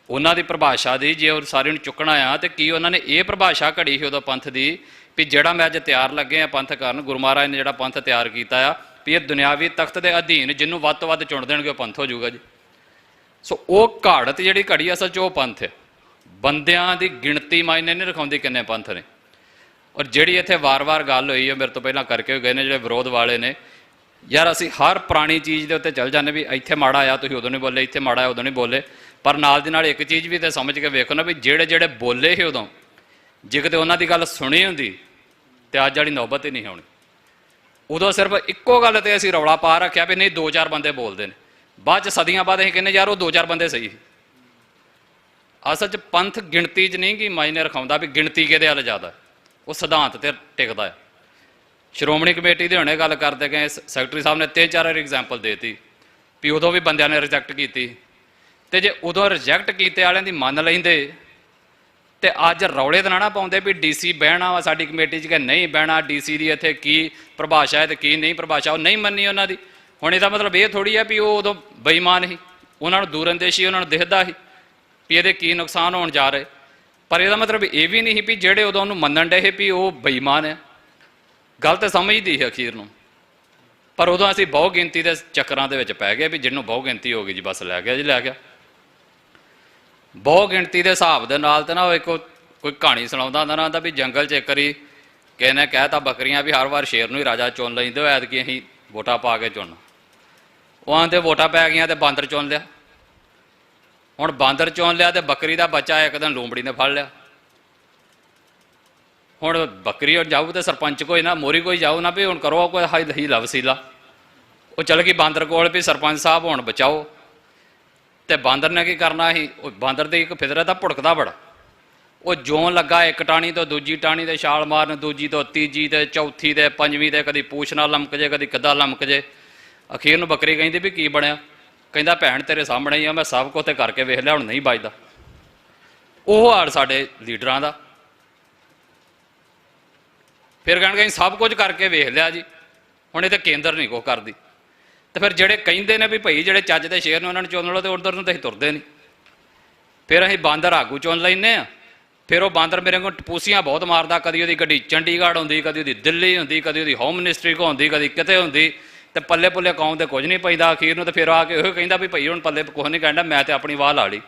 ਉਹਨਾਂ ਦੀ ਪਰਿਭਾਸ਼ਾ ਦੀ ਜੇ ਉਹ ਸਾਰੇ ਨੂੰ ਚੁੱਕਣਾ ਆ, ਤੇ ਕੀ ਉਹਨਾਂ ਨੇ ਇਹ ਪਰਿਭਾਸ਼ਾ ਘੜੀ ਸੀ ਉਦੋਂ ਪੰਥ ਦੀ ਵੀ ਜਿਹੜਾ ਮੈਂ ਅੱਜ ਤਿਆਰ ਲੱਗੇ ਆ ਪੰਥ ਕਰਨ, ਗੁਰੂ ਮਹਾਰਾਜ ਨੇ ਜਿਹੜਾ ਪੰਥ ਤਿਆਰ ਕੀਤਾ ਆ ਵੀ ਇਹ ਦੁਨਿਆਵੀ ਤਖਤ ਦੇ ਅਧੀਨ ਜਿਹਨੂੰ ਵੱਧ ਤੋਂ ਵੱਧ ਚੁਣ ਦੇਣਗੇ ਉਹ ਪੰਥ ਹੋ ਜਾਊਗਾ ਜੀ। ਸੋ ਉਹ ਘਾੜਤ ਜਿਹੜੀ ਘੜੀ ਅਸਲ 'ਚ ਉਹ ਪੰਥ ਹੈ। ਬੰਦਿਆਂ ਦੀ ਗਿਣਤੀ ਮਾਇਨੇ ਨਹੀਂ ਰਖਾਉਂਦੀ ਕਿੰਨੇ ਪੰਥ ਨੇ। ਔਰ ਜਿਹੜੀ ਇੱਥੇ ਵਾਰ-ਵਾਰ ਗੱਲ ਹੋਈ ਹੈ, ਮੇਰੇ ਤੋਂ ਪਹਿਲਾਂ ਕਰਕੇ ਗਏ ਨੇ ਜਿਹੜੇ ਵਿਰੋਧ ਵਾਲੇ ਨੇ, ਯਾਰ ਅਸੀਂ ਹਰ ਪੁਰਾਣੀ ਚੀਜ਼ ਦੇ ਉੱਤੇ ਚੱਲ ਜਾਂਦੇ ਵੀ ਇੱਥੇ ਮਾੜਾ ਆ ਤੁਸੀਂ ਉਦੋਂ ਨਹੀਂ ਬੋਲੇ, ਇੱਥੇ ਮਾੜਾ ਆ ਉਦੋਂ ਨਹੀਂ ਬੋਲੇ। ਪਰ ਨਾਲ ਦੀ ਨਾਲ ਇੱਕ ਚੀਜ਼ ਵੀ ਤਾਂ ਸਮਝ ਕੇ ਵੇਖੋ ਨਾ ਵੀ ਜਿਹੜੇ ਬੋਲੇ ਸੀ ਉਦੋਂ, ਜੇ ਕਿਤੇ ਉਹਨਾਂ ਦੀ ਗੱਲ ਸੁਣੀ ਹੁੰਦੀ ਤੇ ਅੱਜ ਵਾਲੀ ਨੌਬਤ ਹੀ ਨਹੀਂ ਹੋਣੀ। ਉਦੋਂ ਸਿਰਫ ਇੱਕੋ ਗੱਲ ਤੇ ਅਸੀਂ ਰੌਲਾ ਪਾ ਰੱਖਿਆ ਵੀ ਨਹੀਂ 2-4 ਬੰਦੇ ਬੋਲਦੇ ਨੇ। ਬਾਅਦ 'ਚ ਸਦੀਆਂ ਬਾਅਦ ਅਸੀਂ ਕਹਿੰਦੇ ਯਾਰ ਉਹ 2-4 ਬੰਦੇ ਸਹੀ ਸੀ। ਅਸਲ 'ਚ ਪੰਥ ਗਿਣਤੀ 'ਚ ਨਹੀਂ ਕਿ ਮਾਇਨੇ ਰਖਾਉਂਦਾ ਵੀ ਗਿਣਤੀ ਕਿਹਦੇ ਵੱਲ ਜ਼ਿਆਦਾ, ਉਹ ਸਿਧਾਂਤ ਤੇ ਟਿਕਦਾ ਹੈ। ਸ਼੍ਰੋਮਣੀ ਕਮੇਟੀ ਦੇ ਹੁਣੇ ਗੱਲ ਕਰਦੇ ਗਏ, ਸੈਕਟਰੀ ਸਾਹਿਬ ਨੇ 3-4 ਐਗਜ਼ਾਮਪਲ ਦੇਤੀ ਵੀ ਉਦੋਂ ਵੀ ਬੰਦਿਆਂ ਨੇ ਰਿਜੈਕਟ ਕੀਤੀ। ਤੇ ਜੇ ਉਦੋਂ ਰਿਜੈਕਟ ਕੀਤੇ ਵਾਲਿਆਂ ਦੀ ਮੰਨ ਲੈਂਦੇ ਤੇ ਅੱਜ ਰੌਲੇ ਤਾਂ ਨਾ ਪਾਉਂਦੇ ਵੀ ਡੀਸੀ ਬਹਿਣਾ ਵਾ ਸਾਡੀ ਕਮੇਟੀ 'ਚ ਕਿ ਨਹੀਂ ਬਹਿਣਾ, ਡੀਸੀ ਦੀ ਇੱਥੇ ਕੀ ਪਰਿਭਾਸ਼ਾ ਹੈ ਤੇ ਕੀ ਨਹੀਂ ਪਰਿਭਾਸ਼ਾ, ਉਹ ਨਹੀਂ ਮੰਨੀ ਉਹਨਾਂ ਦੀ। ਹੁਣ ਇਹਦਾ ਮਤਲਬ ਇਹ ਥੋੜ੍ਹੀ ਹੈ ਵੀ ਉਹ ਉਦੋਂ ਬੇਈਮਾਨ ਸੀ, ਉਹਨਾਂ ਨੂੰ ਦੂਰਅੰਦੇਸ਼ੀ ਉਹਨਾਂ ਨੂੰ ਦਿਖਦਾ ਸੀ ਵੀ ਇਹਦੇ ਕੀ ਨੁਕਸਾਨ ਹੋਣ ਜਾ ਰਹੇ। ਪਰ ਇਹਦਾ ਮਤਲਬ ਇਹ ਵੀ ਨਹੀਂ ਵੀ ਜਿਹੜੇ ਉਦੋਂ ਉਹਨੂੰ ਮੰਨਣ ਡਏ ਵੀ ਉਹ ਬੇਈਮਾਨ ਹੈ, ਗਲਤ ਸਮਝਦੀ ਹੈ ਅਖੀਰ ਨੂੰ। ਪਰ ਉਦੋਂ ਅਸੀਂ ਬਹੁ ਗਿਣਤੀ ਦੇ ਚੱਕਰਾਂ ਦੇ ਵਿੱਚ ਪੈ ਗਏ ਵੀ ਜਿਹਨੂੰ ਬਹੁ ਗਿਣਤੀ ਹੋ ਗਈ ਜੀ ਬਸ ਲੈ ਗਿਆ ਜੀ ਲੈ ਗਿਆ। ਬਹੁ ਗਿਣਤੀ ਦੇ ਹਿਸਾਬ ਦੇ ਨਾਲ ਤਾਂ ਨਾ ਉਹ ਇੱਕ ਕੋਈ ਕਹਾਣੀ ਸੁਣਾਉਂਦਾ ਹੁੰਦਾ ਨਾ, ਵੀ ਜੰਗਲ 'ਚ ਇੱਕ ਵਾਰੀ ਕਿਸੇ ਨੇ ਕਹਿਤਾ ਬੱਕਰੀਆਂ ਵੀ ਹਰ ਵਾਰ ਸ਼ੇਰ ਨੂੰ ਹੀ ਰਾਜਾ ਚੁਣ ਲੈਂਦੇ ਹੋ, ਐਤਕੀ ਅਸੀਂ ਵੋਟਾਂ ਪਾ ਕੇ ਚੁਣ। ਉਹ ਆਂਦੇ ਵੋਟਾਂ ਪੈ ਗਈਆਂ ਤੇ ਬਾਂਦਰ ਚੁਣ ਲਿਆ। ਹੁਣ ਬਾਂਦਰ ਚੁਣ ਲਿਆ ਤੇ ਬੱਕਰੀ ਦਾ ਬੱਚਾ ਇੱਕ ਦਿਨ ਲੂੰਬੜੀ ਨੇ ਫੜ ਲਿਆ। ਹੁਣ ਬੱਕਰੀ ਉਹ ਜਾਊ ਤੇ ਸਰਪੰਚ ਕੋਈ ਨਾ ਮੋਰੀ ਕੋਈ ਜਾਊ ਨਾ ਵੀ ਹੁਣ ਕਰੋ ਕੋਈ ਹੀ ਲਵਸੀਲਾ। ਉਹ ਚਲ ਗਈ ਬਾਂਦਰ ਕੋਲ ਵੀ ਸਰਪੰਚ ਸਾਹਿਬ ਹੁਣ ਬਚਾਓ। ਤੇ ਬਾਂਦਰ ਨੇ ਕੀ ਕਰਨਾ ਸੀ, ਉਹ ਬਾਂਦਰ ਦੀ ਇੱਕ ਫਿਤਰਤ ਆ, ਭੁੜਕਦਾ ਬੜਾ। ਉਹ ਜਿਉਂ ਲੱਗਾ ਇੱਕ ਟਾਹਣੀ ਤੋਂ ਦੂਜੀ ਟਾਹਣੀ ਤੇ ਛਾਲ ਮਾਰਨ, ਦੂਜੀ ਤੋਂ ਤੀਜੀ ਤੇ ਚੌਥੀ ਤੇ ਪੰਜਵੀਂ ਤੇ ਕਦੀ ਪੂਛ ਨਾਲ ਲਮਕ ਜੇ ਕਦੀ ਕਿੱਦਾਂ ਲਮਕ ਜੇ। ਅਖੀਰ ਨੂੰ ਬੱਕਰੀ ਕਹਿੰਦੀ ਵੀ ਕੀ ਬਣਿਆ? ਕਹਿੰਦਾ ਭੈਣ ਤੇਰੇ ਸਾਹਮਣੇ ਹੀ ਆ, ਮੈਂ ਸਭ ਕੁਝ ਤੇ ਕਰਕੇ ਵੇਖ ਲਿਆ, ਹੁਣ ਨਹੀਂ ਵੱਜਦਾ। ਉਹ ਹਾਲ ਸਾਡੇ ਲੀਡਰਾਂ ਦਾ। ਫਿਰ ਕਹਿਣਗੇ ਸਭ ਕੁਝ ਕਰਕੇ ਵੇਖ ਲਿਆ ਜੀ, ਹੁਣ ਇਹ ਤਾਂ ਕੇਂਦਰ ਨਹੀਂ ਕੁਛ ਕਰਦੀ। ਤੇ ਫਿਰ ਜਿਹੜੇ ਕਹਿੰਦੇ ਨੇ ਵੀ ਭਾਈ ਜਿਹੜੇ ਚੱਜ ਦੇ ਸ਼ੇਰ ਨੇ ਉਹਨਾਂ ਨੂੰ ਚੁਣ ਲਓ, ਤੇ ਉਧਰ ਨੂੰ ਤਾਂ ਅਸੀਂ ਤੁਰਦੇ ਨਹੀਂ। ਫਿਰ ਅਸੀਂ ਬਾਂਦਰ ਆਗੂ ਚੁਣ ਲੈਂਦੇ ਹਾਂ। ਫਿਰ ਉਹ ਬਾਂਦਰ ਮੇਰੇ ਕੋਲ ਟਪੂਸੀਆਂ ਬਹੁਤ ਮਾਰਦਾ, ਕਦੀ ਉਹਦੀ ਗੱਡੀ ਚੰਡੀਗੜ੍ਹ ਹੁੰਦੀ, ਕਦੀ ਉਹਦੀ ਦਿੱਲੀ ਹੁੰਦੀ, ਕਦੀ ਉਹਦੀ ਹੋਮ ਮਿਨਿਸਟਰੀ ਕੋ ਹੁੰਦੀ, ਕਦੀ ਕਿਤੇ ਹੁੰਦੀ। ਤੇ ਪੱਲੇ ਪੁੱਲੇ ਕੌਮ ਤੇ ਕੁਝ ਨਹੀਂ ਪੈਂਦਾ। ਅਖੀਰ ਨੂੰ ਤੇ ਫਿਰ ਆ ਕੇ ਉਹ ਕਹਿੰਦਾ ਵੀ ਭਾਈ ਹੁਣ ਪੱਲੇ ਕੁਛ ਨਹੀਂ ਕਹਿੰਦਾ, ਮੈਂ ਤੇ ਆਪਣੀ ਵਾਹ ਲਾ ਲਈ।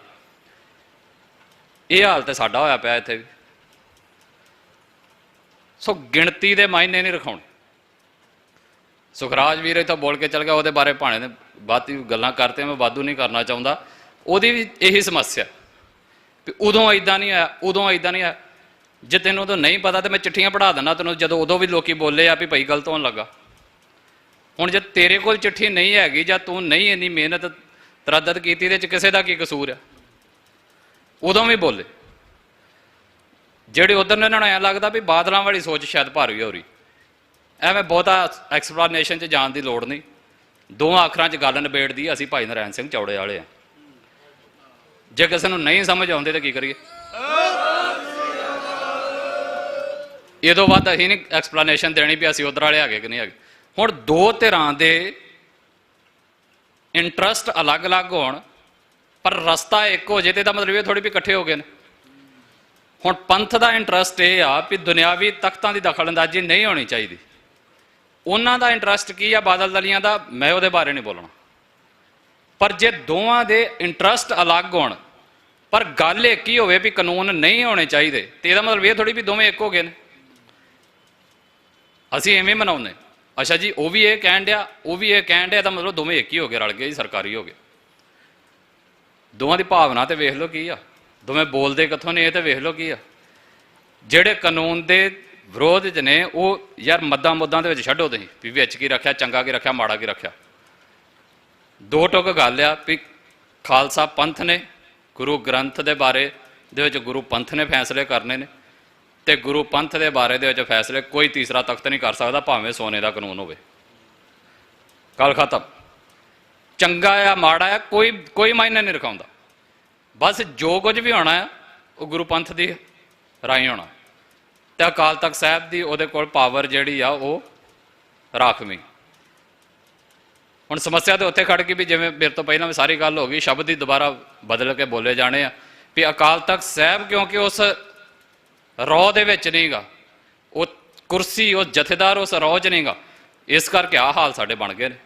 ਇਹ ਹਾਲ ਤੇ ਸਾਡਾ ਹੋਇਆ ਪਿਆ ਇੱਥੇ ਵੀ। ਸੋ ਗਿਣਤੀ ਦੇ ਮਾਇਨੇ ਨਹੀਂ ਰਖਾਉਣੇ। ਸੁਖਰਾਜ ਵੀਰ ਇੱਥੋਂ ਬੋਲ ਕੇ ਚੱਲ ਗਿਆ, ਉਹਦੇ ਬਾਰੇ ਭਾਣੇ ਨੇ ਬਾਤੀ ਗੱਲਾਂ ਕਰਤੇ, ਮੈਂ ਵਾਧੂ ਨਹੀਂ ਕਰਨਾ ਚਾਹੁੰਦਾ। ਉਹਦੀ ਵੀ ਇਹੀ ਸਮੱਸਿਆ ਵੀ ਉਦੋਂ ਇੱਦਾਂ ਨਹੀਂ ਆਇਆ, ਉਦੋਂ ਇੱਦਾਂ ਨਹੀਂ ਆਇਆ। ਜੇ ਤੈਨੂੰ ਉਦੋਂ ਨਹੀਂ ਪਤਾ ਤਾਂ ਮੈਂ ਚਿੱਠੀਆਂ ਪੜ੍ਹਾ ਦਿੰਦਾ ਤੈਨੂੰ, ਜਦੋਂ ਉਦੋਂ ਵੀ ਲੋਕੀ ਬੋਲੇ ਆ ਵੀ ਭਾਈ ਗਲਤ ਹੋਣ ਲੱਗਾ। ਹੁਣ ਜੇ ਤੇਰੇ ਕੋਲ ਚਿੱਠੀ ਨਹੀਂ ਹੈਗੀ ਜਾਂ ਤੂੰ ਨਹੀਂ ਇੰਨੀ ਮਿਹਨਤ ਤਰੱਦਦ ਕੀਤੀ, ਇਹਦੇ 'ਚ ਕਿਸੇ ਦਾ ਕੀ ਕਸੂਰ ਆ? ਉਦੋਂ ਵੀ ਬੋਲੇ। ਜਿਹੜੇ ਉਧਰ ਨੇ ਇਹਨਾਂ ਨੂੰ ਐਂ ਲੱਗਦਾ ਵੀ ਬਾਦਲਾਂ ਵਾਲੀ ਸੋਚ ਸ਼ਾਇਦ ਭਾਰੀ ਹੋ ਰਹੀ। ਐਵੇਂ ਬਹੁਤਾ ਐਕਸਪਲੇਨੇਸ਼ਨ 'ਚ ਜਾਣ ਦੀ ਲੋੜ ਨਹੀਂ। ਦੋਵਾਂ ਅੱਖਰਾਂ 'ਚ ਗੱਲ ਨਿਬੇੜਦੀ। ਅਸੀਂ ਭਾਈ ਨਰੈਣ ਸਿੰਘ ਚੌੜੇ ਵਾਲੇ ਆ। ਜੇ ਕਿਸੇ ਨੂੰ ਨਹੀਂ ਸਮਝ ਆਉਂਦੇ ਤਾਂ ਕੀ ਕਰੀਏ? ਇਹ ਤੋਂ ਵੱਧ ਅਸੀਂ ਨਹੀਂ ਐਕਸਪਲੇਨੇਸ਼ਨ ਦੇਣੀ ਵੀ ਅਸੀਂ ਉਧਰ ਵਾਲੇ ਹੈਗੇ ਕਿ ਨਹੀਂ ਹੈਗੇ। ਹੁਣ ਦੋ ਧਿਰਾਂ ਦੇ ਇੰਟਰਸਟ ਅਲੱਗ-ਅਲੱਗ ਹੋਣ ਪਰ ਰਸਤਾ ਇੱਕ ਹੋ ਜੇ ਤੇ ਇਹਦਾ ਮਤਲਬ ਇਹ ਥੋੜੀ ਵੀ ਇਕੱਠੇ ਹੋ ਗਏ ਨੇ। ਹੁਣ ਪੰਥ ਦਾ ਇੰਟਰਸਟ ਇਹ ਆ ਵੀ ਦੁਨਿਆਵੀ ਤਖਤਾਂ ਦੀ ਦਖਲਅੰਦਾਜ਼ੀ ਨਹੀਂ ਹੋਣੀ ਚਾਹੀਦੀ। ਉਹਨਾਂ ਦਾ ਇੰਟਰਸਟ ਕੀ ਆ ਬਾਦਲ ਦਲੀਆਂ ਦਾ, ਮੈਂ ਉਹਦੇ ਬਾਰੇ ਨਹੀਂ ਬੋਲਣਾ। ਪਰ ਜੇ ਦੋਵਾਂ ਦੇ ਇੰਟਰਸਟ ਅਲੱਗ ਹੋਣ ਪਰ ਗੱਲ ਇੱਕ ਹੀ ਹੋਵੇ ਵੀ ਕਾਨੂੰਨ ਨਹੀਂ ਹੋਣੇ ਚਾਹੀਦੇ, ਤੇ ਇਹਦਾ ਮਤਲਬ ਇਹ ਥੋੜੀ ਵੀ ਦੋਵੇਂ ਇੱਕ ਹੋ ਗਏ ਨੇ। ਅਸੀਂ ਐਵੇਂ ਮਨਾਉਂਦੇ ਅੱਛਾ ਜੀ ਉਹ ਵੀ ਇਹ ਕਹਿਣ ਡਿਆ ਉਹ ਵੀ ਇਹ ਕਹਿਣ ਡਿਆ, ਤਾਂ ਮਤਲਬ ਦੋਵੇਂ ਇੱਕ ਹੀ ਹੋ ਗਏ, ਰਲ ਗਏ ਜੀ, ਸਰਕਾਰੀ ਹੋ ਗਏ। ਦੋਵਾਂ ਦੀ ਭਾਵਨਾ ਤੇ ਵੇਖ ਲਓ ਕੀ ਆ, ਦੋਵੇਂ ਬੋਲਦੇ ਕਿੱਥੋਂ ਨੇ ਇਹ ਤੇ ਵੇਖ ਲਓ ਕੀ ਆ। ਜਿਹੜੇ ਕਾਨੂੰਨ ਦੇ ਵਿਰੋਧ 'ਚ ਨੇ ਉਹ ਯਾਰ ਮੱਦਾਂ ਮੁੱਦਾਂ ਦੇ ਵਿੱਚ ਛੱਡੋ ਤੁਸੀਂ ਵੀ ਵਿੱਚ ਕੀ ਰੱਖਿਆ, ਚੰਗਾ ਕੀ ਰੱਖਿਆ, ਮਾੜਾ ਕੀ ਰੱਖਿਆ। ਦੋ ਟੁਕ ਗੱਲ ਆ ਵੀ ਖਾਲਸਾ ਪੰਥ ਨੇ ਗੁਰੂ ਗ੍ਰੰਥ ਦੇ ਬਾਰੇ ਦੇ ਵਿੱਚ ਗੁਰੂ ਪੰਥ ਨੇ ਫੈਸਲੇ ਕਰਨੇ ਨੇ, ਤੇ ਗੁਰੂ ਪੰਥ ਦੇ ਬਾਰੇ ਦੇ ਵਿੱਚ ਫੈਸਲੇ ਕੋਈ ਤੀਸਰਾ ਤਖਤ ਨਹੀਂ ਕਰ ਸਕਦਾ, ਭਾਵੇਂ ਸੋਨੇ ਦਾ ਕਾਨੂੰਨ ਹੋਵੇ। ਗੱਲ ਖਤਮ। ਚੰਗਾ ਆ ਮਾੜਾ ਆ ਕੋਈ ਮਾਇਨੇ ਨਹੀਂ ਰਖਾਉਂਦਾ। ਬਸ ਜੋ ਕੁਝ ਵੀ ਹੋਣਾ ਆ ਉਹ ਗੁਰੂ ਪੰਥ ਦੀ ਰਾਹੀਂ ਹੋਣਾ, ਤੇ ਅਕਾਲ ਤਖਤ ਸਾਹਿਬ ਦੀ ਉਹਦੇ ਕੋਲ ਪਾਵਰ ਜਿਹੜੀ ਆ ਉਹ ਰਾਖਵੀਂ। ਹੁਣ ਸਮੱਸਿਆ ਤਾਂ ਉੱਥੇ ਖੜ ਗਈ ਵੀ ਜਿਵੇਂ ਮੇਰੇ ਤੋਂ ਪਹਿਲਾਂ ਵੀ ਸਾਰੀ ਗੱਲ ਹੋ ਗਈ, ਸ਼ਬਦ ਹੀ ਦੁਬਾਰਾ ਬਦਲ ਕੇ ਬੋਲੇ ਜਾਣੇ ਆ ਵੀ ਅਕਾਲ ਤਖਤ ਸਾਹਿਬ ਕਿਉਂਕਿ ਉਸ ਰੌ ਦੇ ਵਿੱਚ ਨਹੀਂ ਗਾ, ਉਹ ਕੁਰਸੀ ਉਹ ਜਥੇਦਾਰ ਉਸ ਰੌ 'ਚ ਨਹੀਂ ਗਾ, ਇਸ ਕਰਕੇ ਆਹ ਹਾਲ ਸਾਡੇ ਬਣ ਗਏ ਨੇ।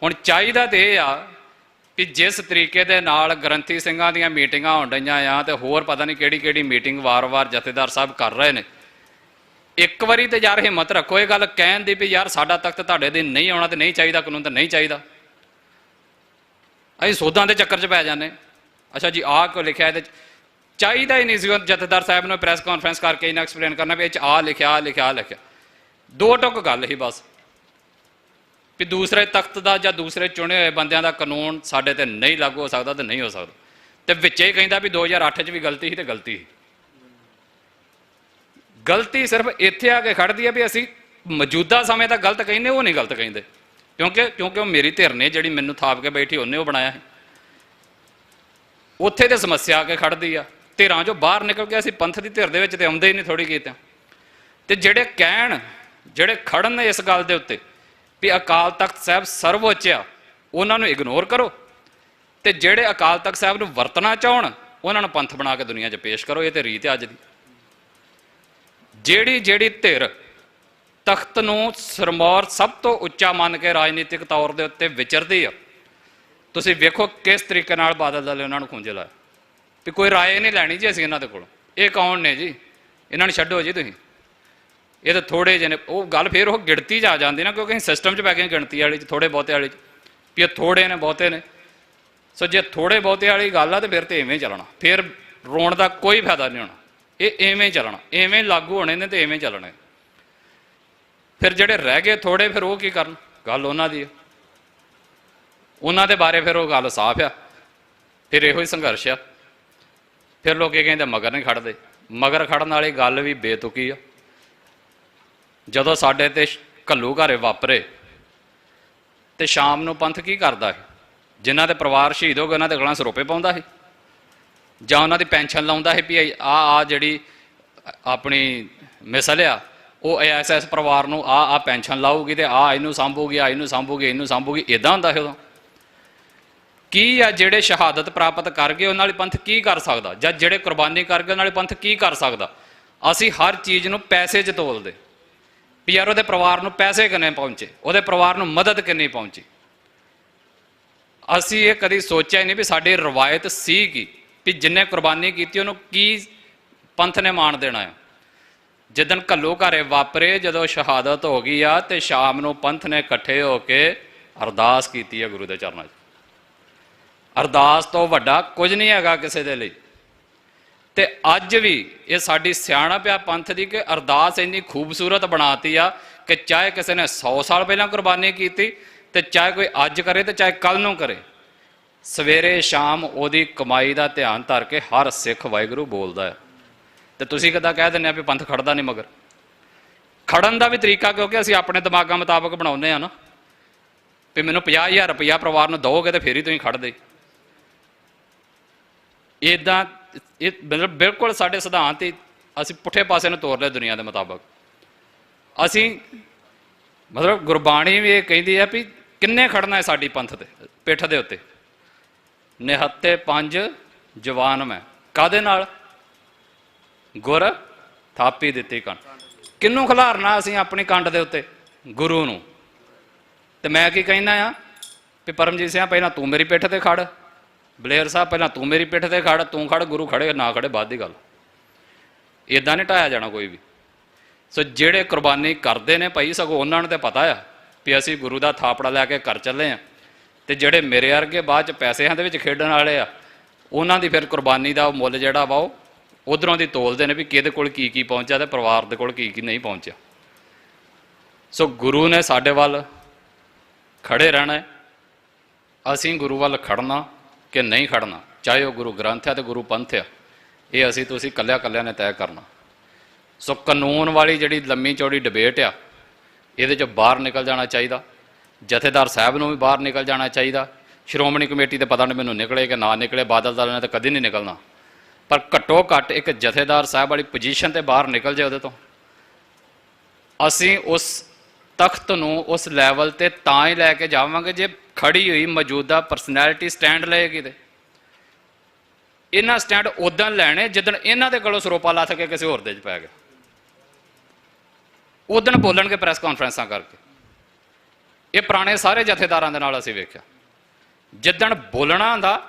ਹੁਣ ਚਾਹੀਦਾ ਤੇ ਇਹ ਆ ਕਿ ਜਿਸ ਤਰੀਕੇ ਦੇ ਨਾਲ ਗ੍ਰੰਥੀ ਸਿੰਘਾਂ ਦੀਆਂ ਮੀਟਿੰਗਾਂ ਹੋਣ ਡਈਆਂ ਆ ਤੇ ਹੋਰ ਪਤਾ ਨਹੀਂ ਕਿਹੜੀ ਮੀਟਿੰਗ ਵਾਰ-ਵਾਰ ਜਥੇਦਾਰ ਸਾਹਿਬ ਕਰ ਰਹੇ ਨੇ, ਇੱਕ ਵਾਰੀ ਤੇ ਯਾਰ ਹਿੰਮਤ ਰੱਖੋ ਇਹ ਗੱਲ ਕਹਿਣ ਦੀ ਵੀ ਯਾਰ ਸਾਡਾ ਤਖਤ ਤੁਹਾਡੇ ਦੇ ਨਹੀਂ ਆਉਣਾ ਤੇ ਨਹੀਂ ਚਾਹੀਦਾ, ਕਾਨੂੰਨ ਤਾਂ ਨਹੀਂ ਚਾਹੀਦਾ। ਅਸੀਂ ਸੋਧਾਂ ਦੇ ਚੱਕਰ 'ਚ ਪੈ ਜਾਂਦੇ। ਅੱਛਾ ਜੀ ਆਹ ਕਿਉਂ ਲਿਖਿਆ ਇਹਦੇ 'ਚ? ਚਾਹੀਦਾ ਹੀ ਨਹੀਂ ਸੀ ਜਥੇਦਾਰ ਸਾਹਿਬ ਨੂੰ ਪ੍ਰੈਸ ਕਾਨਫਰੰਸ ਕਰਕੇ ਇਹਨਾਂ ਐਕਸਪਲੇਨ ਕਰਨਾ ਵੀ ਇਹ 'ਚ ਆਹ ਲਿਖਿਆ ਲਿਖਿਆ। ਦੋ ਟੁਕ ਗੱਲ ਹੀ ਬਸ ਵੀ ਦੂਸਰੇ ਤਖਤ ਦਾ ਜਾਂ ਦੂਸਰੇ ਚੁਣੇ ਹੋਏ ਬੰਦਿਆਂ ਦਾ ਕਾਨੂੰਨ ਸਾਡੇ ਤੇ ਨਹੀਂ ਲਾਗੂ ਹੋ ਸਕਦਾ ਤੇ ਨਹੀਂ ਹੋ ਸਕਦਾ। ਤੇ ਵਿੱਚ ਹੀ ਕਹਿੰਦਾ ਵੀ 2008 'ਚ ਵੀ ਗਲਤੀ ਸੀ ਤੇ ਗਲਤੀ ਸੀ। ਗਲਤੀ ਸਿਰਫ ਇੱਥੇ ਆ ਕੇ ਖੜਦੀ ਹੈ ਵੀ ਅਸੀਂ ਮੌਜੂਦਾ ਸਮੇਂ ਤੱਕ ਗਲਤ ਕਹਿੰਦੇ, ਉਹ ਨਹੀਂ ਗਲਤ ਕਹਿੰਦੇ ਕਿਉਂਕਿ ਉਹ ਮੇਰੀ ਧਿਰ ਨੇ ਜਿਹੜੀ ਮੈਨੂੰ ਥਾਪ ਕੇ ਬੈਠੀ ਉਹਨੇ ਉਹ ਬਣਾਇਆ ਹੈ। ਉੱਥੇ ਤੇ ਸਮੱਸਿਆ ਆ ਕੇ ਖੜਦੀ ਆ। ਧਿਰਾਂ 'ਚੋਂ ਬਾਹਰ ਨਿਕਲ ਕੇ ਅਸੀਂ ਪੰਥ ਦੀ ਧਿਰ ਦੇ ਵਿੱਚ ਤੇ ਆਉਂਦੇ ਹੀ ਨਹੀਂ ਥੋੜ੍ਹੀ ਕੀਤੇ। ਤੇ ਜਿਹੜੇ ਖੜਨ ਨੇ ਇਸ ਗੱਲ ਦੇ ਉੱਤੇ ਵੀ ਅਕਾਲ ਤਖਤ ਸਾਹਿਬ ਸਰਵਉੱਚ ਆ, ਉਹਨਾਂ ਨੂੰ ਇਗਨੋਰ ਕਰੋ, ਤੇ ਜਿਹੜੇ ਅਕਾਲ ਤਖਤ ਸਾਹਿਬ ਨੂੰ ਵਰਤਣਾ ਚਾਹਣ ਉਹਨਾਂ ਨੂੰ ਪੰਥ ਬਣਾ ਕੇ ਦੁਨੀਆ 'ਚ ਪੇਸ਼ ਕਰੋ। ਇਹ ਤੇ ਰੀਤ ਹੈ ਅੱਜ ਦੀ। ਜਿਹੜੀ ਧਿਰ ਤਖਤ ਨੂੰ ਸਿਰਮੌਰ ਸਭ ਤੋਂ ਉੱਚਾ ਮੰਨ ਕੇ ਰਾਜਨੀਤਿਕ ਤੌਰ ਦੇ ਉੱਤੇ ਵਿਚਰਦੀ ਆ, ਤੁਸੀਂ ਵੇਖੋ ਕਿਸ ਤਰੀਕੇ ਨਾਲ ਬਾਦਲ ਦਲ ਨੇ ਉਹਨਾਂ ਨੂੰ ਖੂੰਜੇ ਲਾਇਆ ਵੀ ਕੋਈ ਰਾਏ ਨਹੀਂ ਲੈਣੀ ਜੀ ਅਸੀਂ ਇਹਨਾਂ ਦੇ ਕੋਲ। ਇਹ ਕੌਣ ਨੇ ਜੀ? ਇਹਨਾਂ ਨੂੰ ਛੱਡੋ ਜੀ ਤੁਸੀਂ। ਇਹ ਤਾਂ ਥੋੜੇ ਜਿਹੇ ਨੇ। ਉਹ ਗੱਲ ਫਿਰ ਉਹ ਗਿਣਤੀ 'ਚ ਆ ਜਾਂਦੀ ਨਾ, ਕਿਉਂਕਿ ਅਸੀਂ ਸਿਸਟਮ 'ਚ ਪੈ ਗਏ ਗਿਣਤੀ ਵਾਲੀ 'ਚ, ਥੋੜੇ ਬਹੁਤੇ ਵਾਲੀ 'ਚ ਵੀ ਇਹ ਥੋੜੇ ਨੇ ਬਹੁਤੇ ਨੇ। ਸੋ ਜੇ ਥੋੜੇ ਬਹੁਤੇ ਵਾਲੀ ਗੱਲ ਆ ਤਾਂ ਫਿਰ ਤੇ ਇਵੇਂ ਚੱਲਣਾ, ਫਿਰ ਰੋਣ ਦਾ ਕੋਈ ਫਾਇਦਾ ਨਹੀਂ ਹੋਣਾ। ਇਹ ਇਵੇਂ ਚੱਲਣਾ, ਇਵੇਂ ਲਾਗੂ ਹੋਣੇ ਨੇ ਤੇ ਇਵੇਂ ਚੱਲਣੇ। ਫਿਰ ਜਿਹੜੇ ਰਹਿ ਗਏ ਥੋੜੇ, ਫਿਰ ਉਹ ਕੀ ਕਰਨ? ਗੱਲ ਉਹਨਾਂ ਦੀ ਆ, ਉਹਨਾਂ ਦੇ ਬਾਰੇ ਫਿਰ ਉਹ ਗੱਲ ਸਾਫ਼ ਆ। ਫਿਰ ਇਹੋ ਹੀ ਸੰਘਰਸ਼ ਆ। ਫਿਰ ਲੋਕ ਇਹ ਕਹਿੰਦੇ ਮਗਰ ਨਹੀਂ ਖੜਦੇ। ਮਗਰ ਖੜਨ ਵਾਲੀ ਗੱਲ ਵੀ ਬੇਤੁਕੀ ਆ। ਜਦੋਂ ਸਾਡੇ ਤੇ ਘੱਲੂ ਘਾਰੇ ਵਾਪਰੇ ਤੇ ਸ਼ਾਮ ਨੂੰ ਪੰਥ ਕੀ ਕਰਦਾ ਹੈ? ਜਿਨ੍ਹਾਂ ਦੇ ਪਰਿਵਾਰ ਸ਼ਹੀਦ ਹੋ ਗਏ ਉਹਨਾਂ ਦੇ ਗਲਾਂ ਸਰੋਪੇ ਪਾਉਂਦਾ ਸੀ, ਜਾਂ ਉਹਨਾਂ ਦੀ ਪੈਨਸ਼ਨ ਲਾਉਂਦਾ ਸੀ ਵੀ ਆ ਜਿਹੜੀ ਆਪਣੀ ਮਿਸਲ ਆ ਉਹ ਐਸ ਪਰਿਵਾਰ ਨੂੰ ਆ ਪੈਨਸ਼ਨ ਲਾਊਗੀ ਤੇ ਇਹਨੂੰ ਸਾਂਭੂਗੀ, ਇਹਨੂੰ ਸਾਂਭੂਗੀ, ਇਹਨੂੰ ਸਾਂਭੂਗੀ। ਇੱਦਾਂ ਹੁੰਦਾ ਸੀ ਉਦੋਂ। ਕੀ ਆ ਜਿਹੜੇ ਸ਼ਹਾਦਤ ਪ੍ਰਾਪਤ ਕਰ ਗਏ ਉਹਨਾਂ ਲਈ ਪੰਥ ਕੀ ਕਰ ਸਕਦਾ? ਜਾਂ ਜਿਹੜੇ ਕੁਰਬਾਨੀ ਕਰ ਗਏ ਉਹਨਾਂ ਲਈ ਪੰਥ ਕੀ ਕਰ ਸਕਦਾ? ਅਸੀਂ ਹਰ ਚੀਜ਼ ਨੂੰ ਪੈਸੇ 'ਚ ਤੋਲਦੇ ਵੀ ਯਾਰ ਉਹਦੇ ਪਰਿਵਾਰ ਨੂੰ ਪੈਸੇ ਕਿੰਨੇ ਪਹੁੰਚੇ, ਉਹਦੇ ਪਰਿਵਾਰ ਨੂੰ ਮਦਦ ਕਿੰਨੀ ਪਹੁੰਚੀ। ਅਸੀਂ ਇਹ ਕਦੀ ਸੋਚਿਆ ਹੀ ਨਹੀਂ ਵੀ ਸਾਡੀ ਰਵਾਇਤ ਸੀ ਕੀ, ਵੀ ਜਿੰਨੇ ਕੁਰਬਾਨੀ ਕੀਤੀ ਉਹਨੂੰ ਕੀ ਪੰਥ ਨੇ ਮਾਣ ਦੇਣਾ ਆ। ਜਿੱਦਣ ਘੱਲੂ ਘਾਰੇ ਵਾਪਰੇ, ਜਦੋਂ ਸ਼ਹਾਦਤ ਹੋ ਗਈ ਆ ਤੇ ਸ਼ਾਮ ਨੂੰ ਪੰਥ ਨੇ ਇਕੱਠੇ ਹੋ ਕੇ ਅਰਦਾਸ ਕੀਤੀ ਹੈ ਗੁਰੂ ਦੇ ਚਰਨਾਂ 'ਚ। ਅਰਦਾਸ ਤੋਂ ਵੱਡਾ ਕੁਝ ਨਹੀਂ ਹੈਗਾ ਕਿਸੇ ਦੇ ਲਈ। ਤੇ ਅੱਜ ਵੀ ਇਹ ਸਾਡੀ ਸਿਆਣਪ ਆ ਪੰਥ ਦੀ ਕਿ ਅਰਦਾਸ ਇੰਨੀ ਖੂਬਸੂਰਤ ਬਣਾਤੀ ਆ ਕਿ ਚਾਹੇ ਕਿਸੇ ਨੇ 100 ਸਾਲ ਪਹਿਲਾਂ ਕੁਰਬਾਨੀ ਕੀਤੀ ਤੇ ਚਾਹੇ ਕੋਈ ਅੱਜ ਕਰੇ ਤੇ ਚਾਹੇ ਕੱਲ ਨੂੰ ਕਰੇ, ਸਵੇਰੇ ਸ਼ਾਮ ਉਹਦੀ ਕਮਾਈ ਦਾ ਧਿਆਨ ਧਰ ਕੇ ਹਰ ਸਿੱਖ ਵਾਹਿਗੁਰੂ ਬੋਲਦਾ ਹੈ। ਤੇ ਤੁਸੀਂ ਕਿੱਦਾਂ ਕਹਿ ਦਿੰਦੇ ਆ ਵੀ ਪੰਥ ਖੜਦਾ ਨਹੀਂ? ਮਗਰ ਖੜਨ ਦਾ ਵੀ ਤਰੀਕਾ ਕਿਉਂਕਿ ਅਸੀਂ ਆਪਣੇ ਦਿਮਾਗਾਂ ਮੁਤਾਬਕ ਬਣਾਉਂਦੇ ਆ ਨਾ, ਵੀ ਮੈਨੂੰ 50,000 ਰੁਪਈਆ ਪਰਿਵਾਰ ਨੂੰ ਦਿਓਗੇ ਤੇ ਫਿਰ ਹੀ ਤੁਸੀਂ ਖੜਦੇ। ਇੱਦਾਂ ਇਹ ਮਤਲਬ ਬਿਲਕੁਲ ਸਾਡੇ ਸਿਧਾਂਤ ਹੀ ਅਸੀਂ ਪੁੱਠੇ ਪਾਸੇ ਨੂੰ ਤੋਰ ਲਿਆ ਦੁਨੀਆ ਦੇ ਮੁਤਾਬਕ। ਅਸੀਂ ਮਤਲਬ ਗੁਰਬਾਣੀ ਵੀ ਇਹ ਕਹਿੰਦੀ ਹੈ ਵੀ ਕਿੰਨੇ ਖੜਨਾ ਹੈ ਸਾਡੀ ਪੰਥ ਦੇ ਪਿੱਠ ਦੇ ਉੱਤੇ। ਨਿਹੱਤੇ ਪੰਜ ਜਵਾਨ ਮੈਂ, ਕਾਹਦੇ ਨਾਲ? ਗੁਰ ਥਾਪੀ ਦਿੱਤੀ ਕੰਡ। ਕਿਹਨੂੰ ਖਿਲਾਰਨਾ ਅਸੀਂ ਆਪਣੀ ਕੰਡ ਦੇ ਉੱਤੇ? ਗੁਰੂ ਨੂੰ। ਤੇ ਮੈਂ ਕੀ ਕਹਿੰਦਾ ਆ ਵੀ ਪਰਮਜੀਤ ਸਿੰਘ ਪਹਿਲਾਂ ਤੂੰ ਮੇਰੀ ਪਿੱਠ ਤੇ ਖੜ, ਬਲੇਰ ਸਾਹਿਬ ਪਹਿਲਾਂ ਤੂੰ ਮੇਰੀ ਪਿੱਠ ਤੇ ਖੜ, ਤੂੰ ਖੜ, ਗੁਰੂ ਖੜੇ ਨਾ ਖੜੇ ਬਾਅਦ ਦੀ ਗੱਲ। ਇੱਦਾਂ ਨਹੀਂ ਢਾਇਆ ਜਾਣਾ ਕੋਈ ਵੀ। ਸੋ ਜਿਹੜੇ ਕੁਰਬਾਨੀ ਕਰਦੇ ਨੇ ਭਾਈ, ਸਗੋਂ ਉਹਨਾਂ ਨੂੰ ਤਾਂ ਪਤਾ ਆ ਵੀ ਅਸੀਂ ਗੁਰੂ ਦਾ ਥਾਪੜਾ ਲੈ ਕੇ ਕਰ ਚੱਲੇ ਆ। ਤੇ ਜਿਹੜੇ ਮੇਰੇ ਵਰਗੇ ਬਾਅਦ 'ਚ ਪੈਸਿਆਂ ਦੇ ਵਿੱਚ ਖੇਡਣ ਵਾਲੇ ਆ, ਉਹਨਾਂ ਦੀ ਫਿਰ ਕੁਰਬਾਨੀ ਦਾ ਮੁੱਲ ਜਿਹੜਾ ਵਾ ਉਹ ਉਧਰੋਂ ਦੀ ਤੋਲਦੇ ਨੇ ਵੀ ਕਿਹਦੇ ਕੋਲ ਕੀ ਕੀ ਪਹੁੰਚਿਆ ਤੇ ਪਰਿਵਾਰ ਦੇ ਕੋਲ ਕੀ ਕੀ ਨਹੀਂ ਪਹੁੰਚਿਆ। ਸੋ ਗੁਰੂ ਨੇ ਸਾਡੇ ਵੱਲ ਖੜੇ ਰਹਿਣਾ। ਅਸੀਂ ਗੁਰੂ ਵੱਲ ਖੜਨਾ ਕਿ ਨਹੀਂ ਖੜਨਾ, ਚਾਹੇ ਉਹ ਗੁਰੂ ਗ੍ਰੰਥ ਆ ਤੇ ਗੁਰੂ ਪੰਥ ਆ, ਇਹ ਅਸੀਂ ਤੁਸੀਂ ਕੱਲਿਆਂ ਨੇ ਤੈਅ ਕਰਨਾ। ਸੋ ਕਾਨੂੰਨ ਵਾਲੀ ਜਿਹੜੀ ਲੰਮੀ ਚੌੜੀ ਡਿਬੇਟ ਆ, ਇਹਦੇ 'ਚੋਂ ਬਾਹਰ ਨਿਕਲ ਜਾਣਾ ਚਾਹੀਦਾ। ਜਥੇਦਾਰ ਸਾਹਿਬ ਨੂੰ ਵੀ ਬਾਹਰ ਨਿਕਲ ਜਾਣਾ ਚਾਹੀਦਾ। ਸ਼੍ਰੋਮਣੀ ਕਮੇਟੀ ਤੇ ਪਤਾ ਨਹੀਂ ਮੈਨੂੰ ਨਿਕਲੇ ਕਿ ਨਾ ਨਿਕਲੇ, ਬਾਦਲ ਦਲ ਨੇ ਤਾਂ ਕਦੀ ਨਹੀਂ ਨਿਕਲਣਾ, ਪਰ ਘੱਟੋ ਘੱਟ ਇੱਕ ਜਥੇਦਾਰ ਸਾਹਿਬ ਵਾਲੀ ਪੋਜੀਸ਼ਨ ਤੇ ਬਾਹਰ ਨਿਕਲ ਜਾਏ ਉਹਦੇ ਤੋਂ। ਅਸੀਂ ਉਸ ਤਖਤ ਨੂੰ ਉਸ ਲੈਵਲ ਤੇ ਤਾਂ ਹੀ ਲੈ ਕੇ ਜਾਵਾਂਗੇ ਜੇ ਖੜੀ ਹੋਈ ਮੌਜੂਦਾ ਪਰਸਨੈਲਿਟੀ ਸਟੈਂਡ ਲਏਗੀ। ਤੇ ਇਹਨਾਂ ਸਟੈਂਡ ਉਦੋਂ ਲੈਣੇ ਜਿੱਦਣ ਇਹਨਾਂ ਦੇ ਕੋਲੋਂ ਸਰੋਪਾ ਲੱਥ ਕੇ ਕਿਸੇ ਹੋਰ ਦੇ 'ਚ ਪੈ ਗਿਆ। ਉਦੋਂ ਬੋਲਣਗੇ ਪ੍ਰੈਸ ਕਾਨਫਰੰਸਾਂ ਕਰਕੇ। ਇਹ ਪੁਰਾਣੇ ਸਾਰੇ ਜਥੇਦਾਰਾਂ ਦੇ ਨਾਲ ਅਸੀਂ ਵੇਖਿਆ, ਜਿੱਦਣ ਬੋਲਣਾ ਹੁੰਦਾ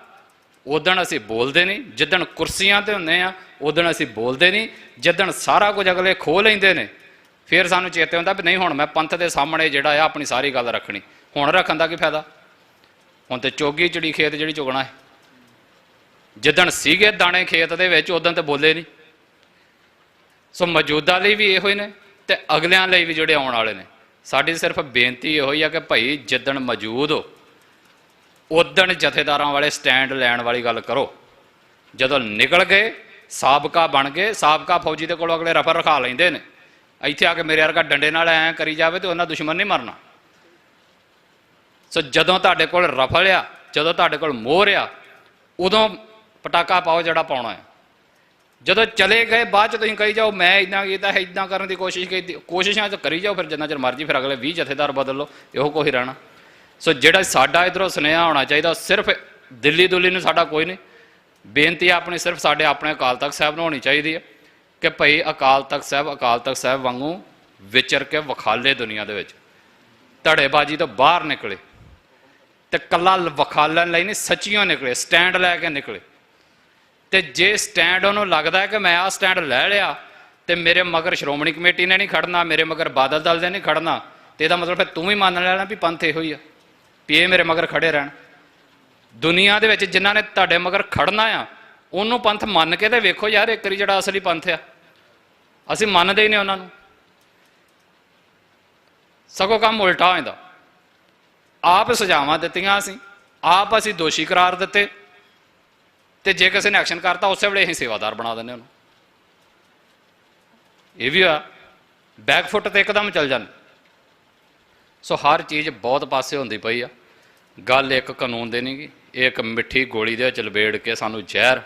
ਉਦੋਂ ਅਸੀਂ ਬੋਲਦੇ ਨਹੀਂ, ਜਿੱਦਣ ਕੁਰਸੀਆਂ ਤੇ ਹੁੰਦੇ ਆ ਉਦੋਂ ਅਸੀਂ ਬੋਲਦੇ ਨਹੀਂ। ਜਿੱਦਣ ਸਾਰਾ ਕੁਝ ਅਗਲੇ ਖੋਹ ਲੈਂਦੇ ਨੇ ਫਿਰ ਸਾਨੂੰ ਚੇਤੇ ਹੁੰਦਾ ਵੀ ਨਹੀਂ ਹੁਣ ਮੈਂ ਪੰਥ ਦੇ ਸਾਹਮਣੇ ਜਿਹੜਾ ਆ ਆਪਣੀ ਸਾਰੀ ਗੱਲ ਰੱਖਣੀ। ਹੁਣ ਰੱਖਣ ਦਾ ਕੀ ਫਾਇਦਾ? ਹੁਣ ਤੇ ਚੋਗੀ ਚਿੜੀ ਖੇਤ ਜਿਹੜੀ ਚੁਗਣਾ ਹੈ। ਜਿੱਦਣ ਸੀਗੇ ਦਾਣੇ ਖੇਤ ਦੇ ਵਿੱਚ ਉਦੋਂ ਤੇ ਬੋਲੇ ਨਹੀਂ। ਸੋ ਮੌਜੂਦਾ ਲਈ ਵੀ ਇਹੋ ਹੀ ਨੇ ਤੇ ਅਗਲਿਆਂ ਲਈ ਵੀ ਜਿਹੜੇ ਆਉਣ ਵਾਲੇ ਨੇ। ਸਾਡੀ ਸਿਰਫ ਬੇਨਤੀ ਇਹੋ ਹੀ ਆ ਕਿ ਭਾਈ ਜਿੱਦਣ ਮੌਜੂਦ ਹੋ ਉਦਣ ਜਥੇਦਾਰਾਂ ਵਾਲੇ ਸਟੈਂਡ ਲੈਣ ਵਾਲੀ ਗੱਲ ਕਰੋ। ਜਦੋਂ ਨਿਕਲ ਗਏ ਸਾਬਕਾ ਬਣ ਗਏ, ਸਾਬਕਾ ਫੌਜੀ ਦੇ ਕੋਲੋਂ ਅਗਲੇ ਰਫਲ ਰਖਾ ਲੈਂਦੇ ਨੇ। ਇੱਥੇ ਆ ਕੇ ਮੇਰੇ ਵਰਗਾ ਡੰਡੇ ਨਾਲ ਐਂ ਕਰੀ ਜਾਵੇ ਤੇ ਉਹਨਾਂ ਦੁਸ਼ਮਣ ਨਹੀਂ ਮਰਨਾ। ਸੋ ਜਦੋਂ ਤੁਹਾਡੇ ਕੋਲ ਰਫਲ ਆ, ਜਦੋਂ ਤੁਹਾਡੇ ਕੋਲ ਮੋਹਰ ਆ, ਉਦੋਂ ਪਟਾਕਾ ਪਾਓ ਜਿਹੜਾ ਪਾਉਣਾ ਹੈ। ਜਦੋਂ ਚਲੇ ਗਏ ਬਾਅਦ 'ਚ ਤੁਸੀਂ ਕਹੀ ਜਾਓ ਮੈਂ ਇੱਦਾਂ ਕੀਤਾ, ਇੱਦਾਂ ਕਰਨ ਦੀ ਕੋਸ਼ਿਸ਼ ਕੀਤੀ, ਕੋਸ਼ਿਸ਼ਾਂ 'ਚ ਕਰੀ ਜਾਓ, ਫਿਰ ਜਿੰਨਾ ਚਿਰ ਮਰਜ਼ੀ ਫਿਰ ਅਗਲੇ 20 ਜਥੇਦਾਰ ਬਦਲ ਲਓ, ਇਹੋ ਕੋਈ ਰਹਿਣਾ। ਸੋ ਜਿਹੜਾ ਸਾਡਾ ਇੱਧਰੋਂ ਸੁਨੇਹਾ ਹੋਣਾ ਚਾਹੀਦਾ, ਸਿਰਫ ਦਿੱਲੀ ਦੁੱਲੀ ਨੂੰ ਸਾਡਾ ਕੋਈ ਨਹੀਂ, ਬੇਨਤੀ ਆਪਣੀ ਸਿਰਫ ਸਾਡੇ ਆਪਣੇ ਅਕਾਲ ਤਖਤ ਸਾਹਿਬ ਨੂੰ ਹੋਣੀ ਚਾਹੀਦੀ ਹੈ ਕਿ ਭਾਈ ਅਕਾਲ ਤਖਤ ਸਾਹਿਬ ਵਾਂਗੂ ਵਿਚਰ ਕੇ ਵਿਖਾਲੇ ਦੁਨੀਆ ਦੇ ਵਿੱਚ, ਧੜੇਬਾਜ਼ੀ ਤੋਂ ਬਾਹਰ ਨਿਕਲੇ ਤੇ ਕੱਲਾ ਵਿਖਾਲਣ ਲਈ ਨਹੀਂ, ਸੱਚੀਆਂ ਨਿਕਲੇ, ਸਟੈਂਡ ਲੈ ਕੇ ਨਿਕਲੇ। ਤੇ ਜੇ ਸਟੈਂਡ ਉਹਨੂੰ ਲੱਗਦਾ ਹੈ ਕਿ ਮੈਂ ਆਹ ਸਟੈਂਡ ਲੈ ਲਿਆ ਤੇ ਮੇਰੇ ਮਗਰ ਸ਼੍ਰੋਮਣੀ ਕਮੇਟੀ ਨੇ ਨਹੀਂ ਖੜਨਾ, ਮੇਰੇ ਮਗਰ ਬਾਦਲ ਦਲ ਦੇ ਨਹੀਂ ਖੜਨਾ, ਤੇ ਇਹਦਾ ਮਤਲਬ ਫਿਰ ਤੂੰ ਵੀ ਮੰਨ ਲੈਣਾ ਵੀ ਪੰਥ ਇਹੋ ਹੀ ਆ, ਵੀ ਇਹ ਮੇਰੇ ਮਗਰ ਖੜੇ ਰਹਿਣ। ਦੁਨੀਆ ਦੇ ਵਿੱਚ ਜਿਨ੍ਹਾਂ ਨੇ ਤੁਹਾਡੇ ਮਗਰ ਖੜਨਾ ਆ ਉਹਨੂੰ ਪੰਥ ਮੰਨ ਕੇ ਤੇ ਵੇਖੋ ਯਾਰ, ਇੱਕ ਵਾਰੀ ਜਿਹੜਾ ਅਸਲੀ ਪੰਥ ਆ। ਅਸੀਂ ਮੰਨਦੇ ਹੀ ਨਹੀਂ ਉਹਨਾਂ ਨੂੰ, ਸਗੋਂ ਕੰਮ ਉਲਟਾ ਹੋ ਜਾਂਦਾ। ਆਪ ਸਜ਼ਾਵਾਂ ਦਿੱਤੀਆਂ, ਆਪ ਅਸੀਂ ਦੋਸ਼ੀ ਕਰਾਰ ਦਿੱਤੇ, ਤੇ ਜੇ ਕਿਸੇ ਨੇ ਐਕਸ਼ਨ ਕਰਤਾ ਉਸੇ ਵੇਲੇ ਅਸੀਂ ਸੇਵਾਦਾਰ ਬਣਾ ਦਿੰਦੇ ਉਹਨੂੰ। ਇਹ ਵੀ ਆ, ਬੈਕਫੁੱਟ ਤੇ ਇੱਕਦਮ ਚੱਲ ਜਾਂਦੇ। ਸੋ ਹਰ ਚੀਜ਼ ਬਹੁਤ ਪਾਸੇ ਹੁੰਦੀ ਪਈ ਆ, ਗੱਲ ਇੱਕ ਕਾਨੂੰਨ ਦੇ ਨਹੀਂ ਗੀ, ਇਹ ਇੱਕ ਮਿੱਠੀ ਗੋਲੀ ਦੇ ਵਿੱਚ ਲਬੇੜ ਕੇ ਸਾਨੂੰ ਜ਼ਹਿਰ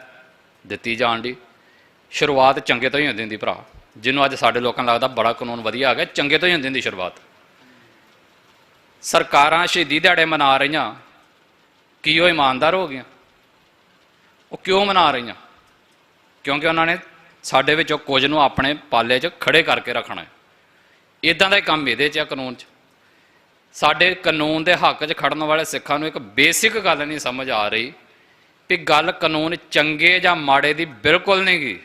ਦਿੱਤੀ ਜਾਣ ਦੀ। ਸ਼ੁਰੂਆਤ ਚੰਗੇ ਤੋਂ ਹੀ ਹੁੰਦੀ ਹੁੰਦੀ ਭਰਾ, ਜਿਹਨੂੰ ਅੱਜ ਸਾਡੇ ਲੋਕਾਂ ਨੂੰ ਲੱਗਦਾ ਬੜਾ ਕਾਨੂੰਨ ਵਧੀਆ ਆ ਗਿਆ, ਚੰਗੇ ਤੋਂ ਹੀ ਹੁੰਦੀ ਹੁੰਦੀ ਸ਼ੁਰੂਆਤ। ਸਰਕਾਰਾਂ ਸ਼ਹੀਦੀ ਦਿਹਾੜੇ ਮਨਾ ਰਹੀਆਂ, ਕੀ ਉਹ ਇਮਾਨਦਾਰ ਹੋ ਗਈਆਂ? ਉਹ ਕਿਉਂ ਮਨਾ ਰਹੀਆਂ? ਕਿਉਂਕਿ ਉਹਨਾਂ ਨੇ ਸਾਡੇ ਵਿੱਚੋਂ ਕੁਝ ਨੂੰ ਆਪਣੇ ਪਾਲੇ 'ਚ ਖੜੇ ਕਰਕੇ ਰੱਖਣਾ ਹੈ। ਇੱਦਾਂ ਦਾ ਹੀ ਕੰਮ ਇਹਦੇ 'ਚ ਆ, ਕਾਨੂੰਨ 'ਚ। ਸਾਡੇ ਕਾਨੂੰਨ ਦੇ ਹੱਕ 'ਚ ਖੜਨ ਵਾਲੇ ਸਿੱਖਾਂ ਨੂੰ ਇੱਕ ਬੇਸਿਕ ਗੱਲ ਨਹੀਂ ਸਮਝ ਆ ਰਹੀ ਵੀ ਗੱਲ ਕਾਨੂੰਨ ਚੰਗੇ ਜਾਂ ਮਾੜੇ ਦੀ ਬਿਲਕੁਲ ਨਹੀਂ ਗੀ।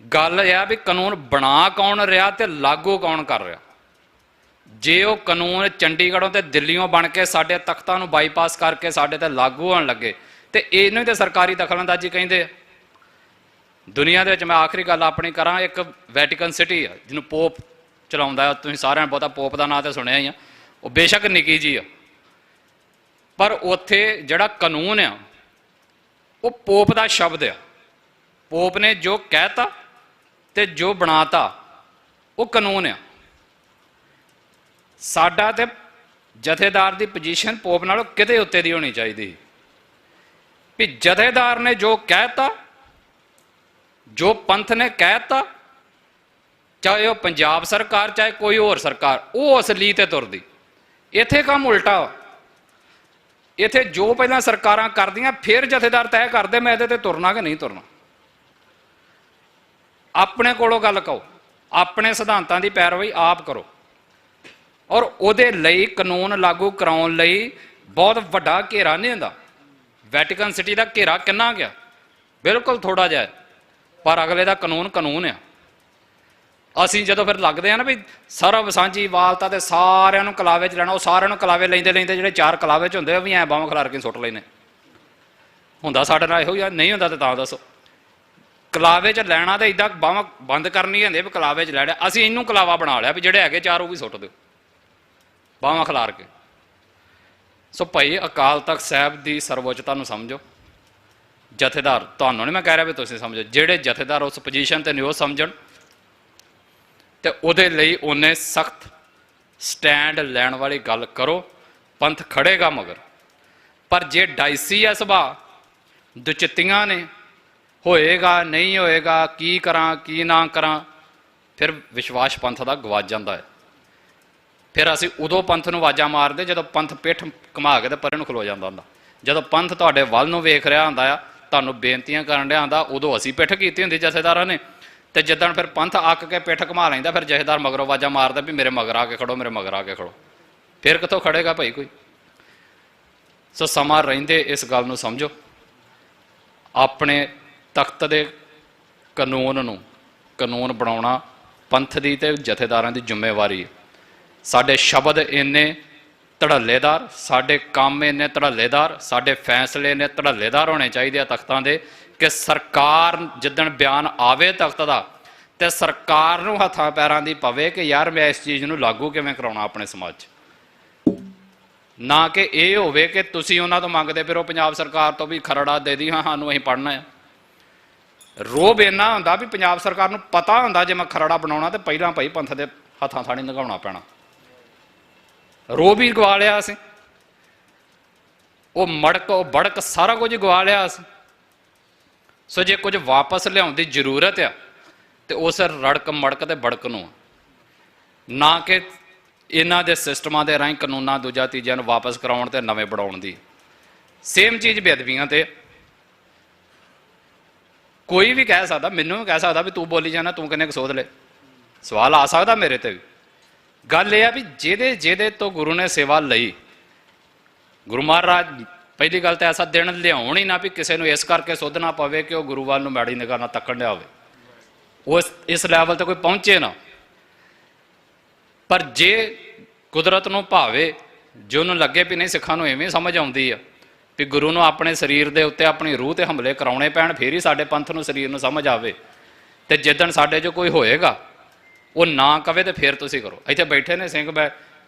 ਗੱਲ ਇਹ ਆ ਵੀ ਕਾਨੂੰਨ ਬਣਾ ਕੌਣ ਰਿਹਾ ਤੇ ਲਾਗੂ ਕੌਣ ਕਰ ਰਿਹਾ। ਜੇ ਉਹ ਕਾਨੂੰਨ ਚੰਡੀਗੜ੍ਹੋਂ ਤੇ ਦਿੱਲੀੋਂ ਬਣ ਕੇ ਸਾਡੇ ਤਖਤਾਂ ਨੂੰ ਬਾਈਪਾਸ ਕਰਕੇ ਸਾਡੇ ਤੇ ਲਾਗੂ ਹੋਣ ਲੱਗੇ ਤੇ ਇਹਨੂੰ ਹੀ ਤਾਂ ਸਰਕਾਰੀ ਦਖਲਅੰਦਾਜ਼ੀ ਕਹਿੰਦੇ ਆ। ਦੁਨੀਆ ਦੇ ਵਿੱਚ ਮੈਂ ਆਖਰੀ ਗੱਲ ਆਪਣੀ ਕਰਾਂ, ਇੱਕ ਵੈਟੀਕਨ ਸਿਟੀ ਆ ਜਿਹਨੂੰ ਪੋਪ ਚਲਾਉਂਦਾ, ਤੁਸੀਂ ਸਾਰਿਆਂ ਨੇ ਬਹੁਤਾ ਪੋਪ ਦਾ ਨਾਂ ਤਾਂ ਸੁਣਿਆ ਹੀ ਆ। ਉਹ ਬੇਸ਼ੱਕ ਨਿੱਕੀ ਜੀ ਆ, ਪਰ ਉੱਥੇ ਜਿਹੜਾ ਕਾਨੂੰਨ ਆ ਉਹ ਪੋਪ ਦਾ ਸ਼ਬਦ ਆ। ਪੋਪ ਨੇ ਜੋ ਕਹਿਤਾ ਤੇ ਜੋ ਬਣਾਤਾ ਉਹ ਕਾਨੂੰਨ ਆ। ਸਾਡਾ ਤੇ ਜਥੇਦਾਰ ਦੀ ਪੋਜੀਸ਼ਨ ਪੋਪ ਨਾਲੋਂ ਕਿਤੇ ਉੱਤੇ ਦੀ ਹੋਣੀ ਚਾਹੀਦੀ ਵੀ ਜਥੇਦਾਰ ਨੇ ਜੋ ਕਹਿਤਾ, ਜੋ ਪੰਥ ਨੇ ਕਹਿਤਾ, ਚਾਹੇ ਉਹ ਪੰਜਾਬ ਸਰਕਾਰ ਚਾਹੇ ਕੋਈ ਹੋਰ ਸਰਕਾਰ, ਉਹ ਅਸਲੀ ਤੇ ਤੁਰਦੀ। ਇੱਥੇ ਕੰਮ ਉਲਟਾ ਵਾ। ਇੱਥੇ ਜੋ ਪਹਿਲਾਂ ਸਰਕਾਰਾਂ ਕਰਦੀਆਂ ਫਿਰ ਜਥੇਦਾਰ ਤੈਅ ਕਰਦੇ ਮੈਂ ਇਹਦੇ ਤੇ ਤੁਰਨਾ ਕਿ ਨਹੀਂ ਤੁਰਨਾ। ਆਪਣੇ ਕੋਲੋਂ ਗੱਲ ਕਹੋ, ਆਪਣੇ ਸਿਧਾਂਤਾਂ ਦੀ ਪੈਰਵਾਈ ਆਪ ਕਰੋ, ਔਰ ਉਹਦੇ ਲਈ ਕਾਨੂੰਨ ਲਾਗੂ ਕਰਾਉਣ ਲਈ ਬਹੁਤ ਵੱਡਾ ਘੇਰਾ ਨਹੀਂ ਹੁੰਦਾ। ਵੈਟੀਕਨ ਸਿਟੀ ਦਾ ਘੇਰਾ ਕਿੰਨਾ ਗਿਆ? ਬਿਲਕੁਲ ਥੋੜਾ ਜਿਹਾ, ਪਰ ਅਗਲੇ ਦਾ ਕਾਨੂੰਨ ਆ। ਅਸੀਂ ਜਦੋਂ ਫਿਰ ਲੱਗਦੇ ਆ ਨਾ ਵੀ ਸਰਬ ਸਾਂਝੀ ਵਾਲਤਾ ਤੇ ਸਾਰਿਆਂ ਨੂੰ ਕਲਾਵੇ 'ਚ ਲੈਣਾ, ਉਹ ਸਾਰਿਆਂ ਨੂੰ ਕਲਾਵੇ ਲੈਂਦੇ ਜਿਹੜੇ ਚਾਰ ਕਲਾਵੇ 'ਚ ਹੁੰਦੇ ਉਹ ਵੀ ਐਂ ਬਾਹਾਂ ਖਿਲਾਰ ਕੇ ਸੁੱਟ ਲੈਣੇ। ਹੁੰਦਾ ਸਾਡੇ ਨਾਲ ਇਹੋ ਜਿਹਾ, ਨਹੀਂ ਹੁੰਦਾ ਤਾਂ ਦੱਸੋ। ਕਲਾਵੇ 'ਚ ਲੈਣਾ ਤੇ ਇੱਦਾਂ ਬਾਹਾਂ ਬੰਦ ਕਰਨੀ ਹੁੰਦੀ ਵੀ ਕਲਾਵੇ 'ਚ ਲੈਣਾ। ਅਸੀਂ ਇਹਨੂੰ ਕਲਾਵਾ ਬਣਾ ਲਿਆ ਵੀ ਜਿਹੜੇ ਹੈਗੇ ਚਾਰ ਉਹ ਵੀ ਸੁੱਟ ਦਿਓ ਬਾਹਾਂ ਖਿਲਾਰ ਕੇ। ਸੋ ਭਾਈ ਅਕਾਲ ਤਖਤ ਸਾਹਿਬ ਦੀ ਸਰਵਉੱਚਤਾ ਨੂੰ ਸਮਝੋ। ਜਥੇਦਾਰ, ਤੁਹਾਨੂੰ ਨਹੀਂ ਮੈਂ ਕਹਿ ਰਿਹਾ ਵੀ ਤੁਸੀਂ ਸਮਝੋ, ਜਿਹੜੇ ਜਥੇਦਾਰ ਉਸ ਪੋਜੀਸ਼ਨ ਤੇ ਨੇ ਉਹ ਸਮਝਣ ਤੇ ਉਹਦੇ ਲਈ ਉਹਨੇ ਸਖਤ ਸਟੈਂਡ ਲੈਣ ਵਾਲੀ ਗੱਲ ਕਰੋ। ਪੰਥ ਖੜੇਗਾ ਮਗਰ। ਪਰ ਜੇ ਡਾਈਸੀ ਆ ਸੁਭਾਅ, ਦੁਚਿੱਤੀਆਂ ਨੇ, ਹੋਏਗਾ ਨਹੀਂ ਹੋਏਗਾ, ਕੀ ਕਰਾਂ ਕੀ ਨਾ ਕਰਾਂ, ਫਿਰ ਵਿਸ਼ਵਾਸ ਪੰਥ ਦਾ ਗਵਾਚ ਜਾਂਦਾ ਹੈ। ਫਿਰ ਅਸੀਂ ਉਦੋਂ ਪੰਥ ਨੂੰ ਆਵਾਜ਼ਾਂ ਮਾਰਦੇ ਜਦੋਂ ਪੰਥ ਪਿੱਠ ਘੁਮਾ ਕੇ ਤੇ ਪਰੇ ਨੂੰ ਖਲੋ ਜਾਂਦਾ ਹੁੰਦਾ। ਜਦੋਂ ਪੰਥ ਤੁਹਾਡੇ ਵੱਲ ਨੂੰ ਵੇਖ ਰਿਹਾ ਹੁੰਦਾ ਆ, ਤੁਹਾਨੂੰ ਬੇਨਤੀਆਂ ਕਰਨ ਰਿਹਾ ਹੁੰਦਾ, ਉਦੋਂ ਅਸੀਂ ਪਿੱਠ ਕੀਤੀ ਹੁੰਦੀ ਜਥੇਦਾਰਾਂ ਨੇ। ਤੇ ਜਿੱਦਣ ਫਿਰ ਪੰਥ ਅੱਕ ਕੇ ਪਿੱਠ ਘੁਮਾ ਲੈਂਦਾ, ਫਿਰ ਜਥੇਦਾਰ ਮਗਰੋਂ ਆਵਾਜ਼ਾਂ ਮਾਰਦਾ ਵੀ ਮੇਰੇ ਮਗਰ ਆ ਕੇ ਖੜੋ, ਮੇਰੇ ਮਗਰ ਆ ਕੇ ਖੜੋ। ਫਿਰ ਕਿੱਥੋਂ ਖੜੇਗਾ ਭਾਈ ਕੋਈ? ਸੋ ਸਮਾਂ ਰਹਿੰਦੇ ਇਸ ਗੱਲ ਨੂੰ ਸਮਝੋ। ਆਪਣੇ ਤਖਤ ਦੇ ਕਾਨੂੰਨ ਬਣਾਉਣਾ ਪੰਥ ਦੀ ਤੇ ਜਥੇਦਾਰਾਂ ਦੀ ਜ਼ਿੰਮੇਵਾਰੀ ਹੈ। ਸਾਡੇ ਸ਼ਬਦ ਇੰਨੇ ਧੜੱਲੇਦਾਰ, ਸਾਡੇ ਕੰਮ ਇੰਨੇ ਧੜੱਲੇਦਾਰ, ਸਾਡੇ ਫੈਸਲੇ ਇੰਨੇ ਧੜੱਲੇਦਾਰ ਹੋਣੇ ਚਾਹੀਦੇ ਆ ਤਖਤਾਂ ਦੇ ਕਿ ਸਰਕਾਰ ਜਿੱਦਣ ਬਿਆਨ ਆਵੇ ਤਖਤ ਦਾ ਤੇ ਸਰਕਾਰ ਨੂੰ ਹੱਥਾਂ ਪੈਰਾਂ ਦੀ ਪਵੇ ਕਿ ਯਾਰ ਮੈਂ ਇਸ ਚੀਜ਼ ਨੂੰ ਲਾਗੂ ਕਿਵੇਂ ਕਰਾਉਣਾ ਆਪਣੇ ਸਮਾਜ 'ਚ। ਨਾ ਕਿ ਇਹ ਹੋਵੇ ਕਿ ਤੁਸੀਂ ਉਹਨਾਂ ਤੋਂ ਮੰਗਦੇ ਫਿਰੋ ਪੰਜਾਬ ਸਰਕਾਰ ਤੋਂ ਵੀ ਖਰੜਾ ਦੇ ਦੀ, ਹਾਂ ਸਾਨੂੰ ਅਸੀਂ ਪੜ੍ਹਨਾ ਆ। ਰੋਬ ਇੰਨਾ ਹੁੰਦਾ ਵੀ ਪੰਜਾਬ ਸਰਕਾਰ ਨੂੰ ਪਤਾ ਹੁੰਦਾ ਜੇ ਮੈਂ ਖਰੜਾ ਬਣਾਉਣਾ ਤੇ ਪਹਿਲਾਂ ਭਾਈ ਪੰਥ ਦੇ ਹੱਥਾਂ ਥਾਣੀ ਲਗਾਉਣਾ ਪੈਣਾ। ਰੋਬ ਹੀ ਗਵਾ ਲਿਆ ਅਸੀਂ, ਉਹ ਮੜਕ ਉਹ ਬੜਕ ਸਾਰਾ ਕੁਝ ਗਵਾ ਲਿਆ ਅਸੀਂ। ਸੋ ਜੇ ਕੁਝ ਵਾਪਸ ਲਿਆਉਣ ਦੀ ਜ਼ਰੂਰਤ ਆ ਤੇ ਉਸ ਰੜਕ ਮੜਕ ਤੇ ਬੜਕ ਨੂੰ, ਨਾ ਕਿ ਇਹਨਾਂ ਦੇ ਸਿਸਟਮਾਂ ਦੇ ਰਾਹੀਂ ਕਾਨੂੰਨਾਂ ਦੂਜਾ ਤੀਜਿਆਂ ਨੂੰ ਵਾਪਸ ਕਰਾਉਣ ਤੇ ਨਵੇਂ ਬਣਾਉਣ ਦੀ। ਸੇਮ ਚੀਜ਼ ਬੇਅਦਬੀਆਂ ਤੇ। ਕੋਈ ਵੀ ਕਹਿ ਸਕਦਾ, ਮੈਨੂੰ ਵੀ ਕਹਿ ਸਕਦਾ ਵੀ ਤੂੰ ਬੋਲੀ ਜਾਣਾ, ਤੂੰ ਕਿੰਨੇ ਕੁ ਸੋਧ ਲੈ। ਸਵਾਲ ਆ ਸਕਦਾ ਮੇਰੇ ਤੇ ਵੀ। ਗੱਲ ਇਹ ਆ ਵੀ ਜਿਹਦੇ ਤੋਂ ਗੁਰੂ ਨੇ ਸੇਵਾ ਲਈ, ਗੁਰੂ ਮਹਾਰਾਜ ਪਹਿਲੀ ਗੱਲ ਤਾਂ ਐਸਾ ਦਿਨ ਲਿਆਉਣ ਹੀ ਨਾ ਵੀ ਕਿਸੇ ਨੂੰ ਇਸ ਕਰਕੇ ਸੋਧਣਾ ਪਵੇ ਕਿ ਉਹ ਗੁਰੂ ਵੱਲ ਨੂੰ ਮਾੜੀ ਨਿਗਾਹ ਨਾਲ ਤੱਕਣ ਲਿਆ ਹੋਵੇ, ਉਹ ਇਸ ਲੈਵਲ ਤੇ ਕੋਈ ਪਹੁੰਚੇ ਨਾ। ਪਰ ਜੇ ਕੁਦਰਤ ਨੂੰ ਭਾਵੇ, ਜੇ ਉਹਨੂੰ ਲੱਗੇ ਵੀ ਨਹੀਂ ਸਿੱਖਾਂ ਨੂੰ ਐਵੇਂ ਸਮਝ ਆਉਂਦੀ ਆ ਵੀ ਗੁਰੂ ਨੂੰ ਆਪਣੇ ਸਰੀਰ ਦੇ ਉੱਤੇ, ਆਪਣੀ ਰੂਹ ਤੇ ਹਮਲੇ ਕਰਾਉਣੇ ਪੈਣ, ਫਿਰ ਹੀ ਸਾਡੇ ਪੰਥ ਨੂੰ, ਸਰੀਰ ਨੂੰ ਸਮਝ ਆਵੇ। ਤੇ ਜਿੱਦਣ ਸਾਡੇ 'ਚ ਕੋਈ ਹੋਏਗਾ ਉਹ ਨਾ ਕਵੇ ਤੇ ਫਿਰ ਤੁਸੀਂ ਕਰੋ। ਇੱਥੇ ਬੈਠੇ ਨੇ ਸਿੰਘ ਬੈ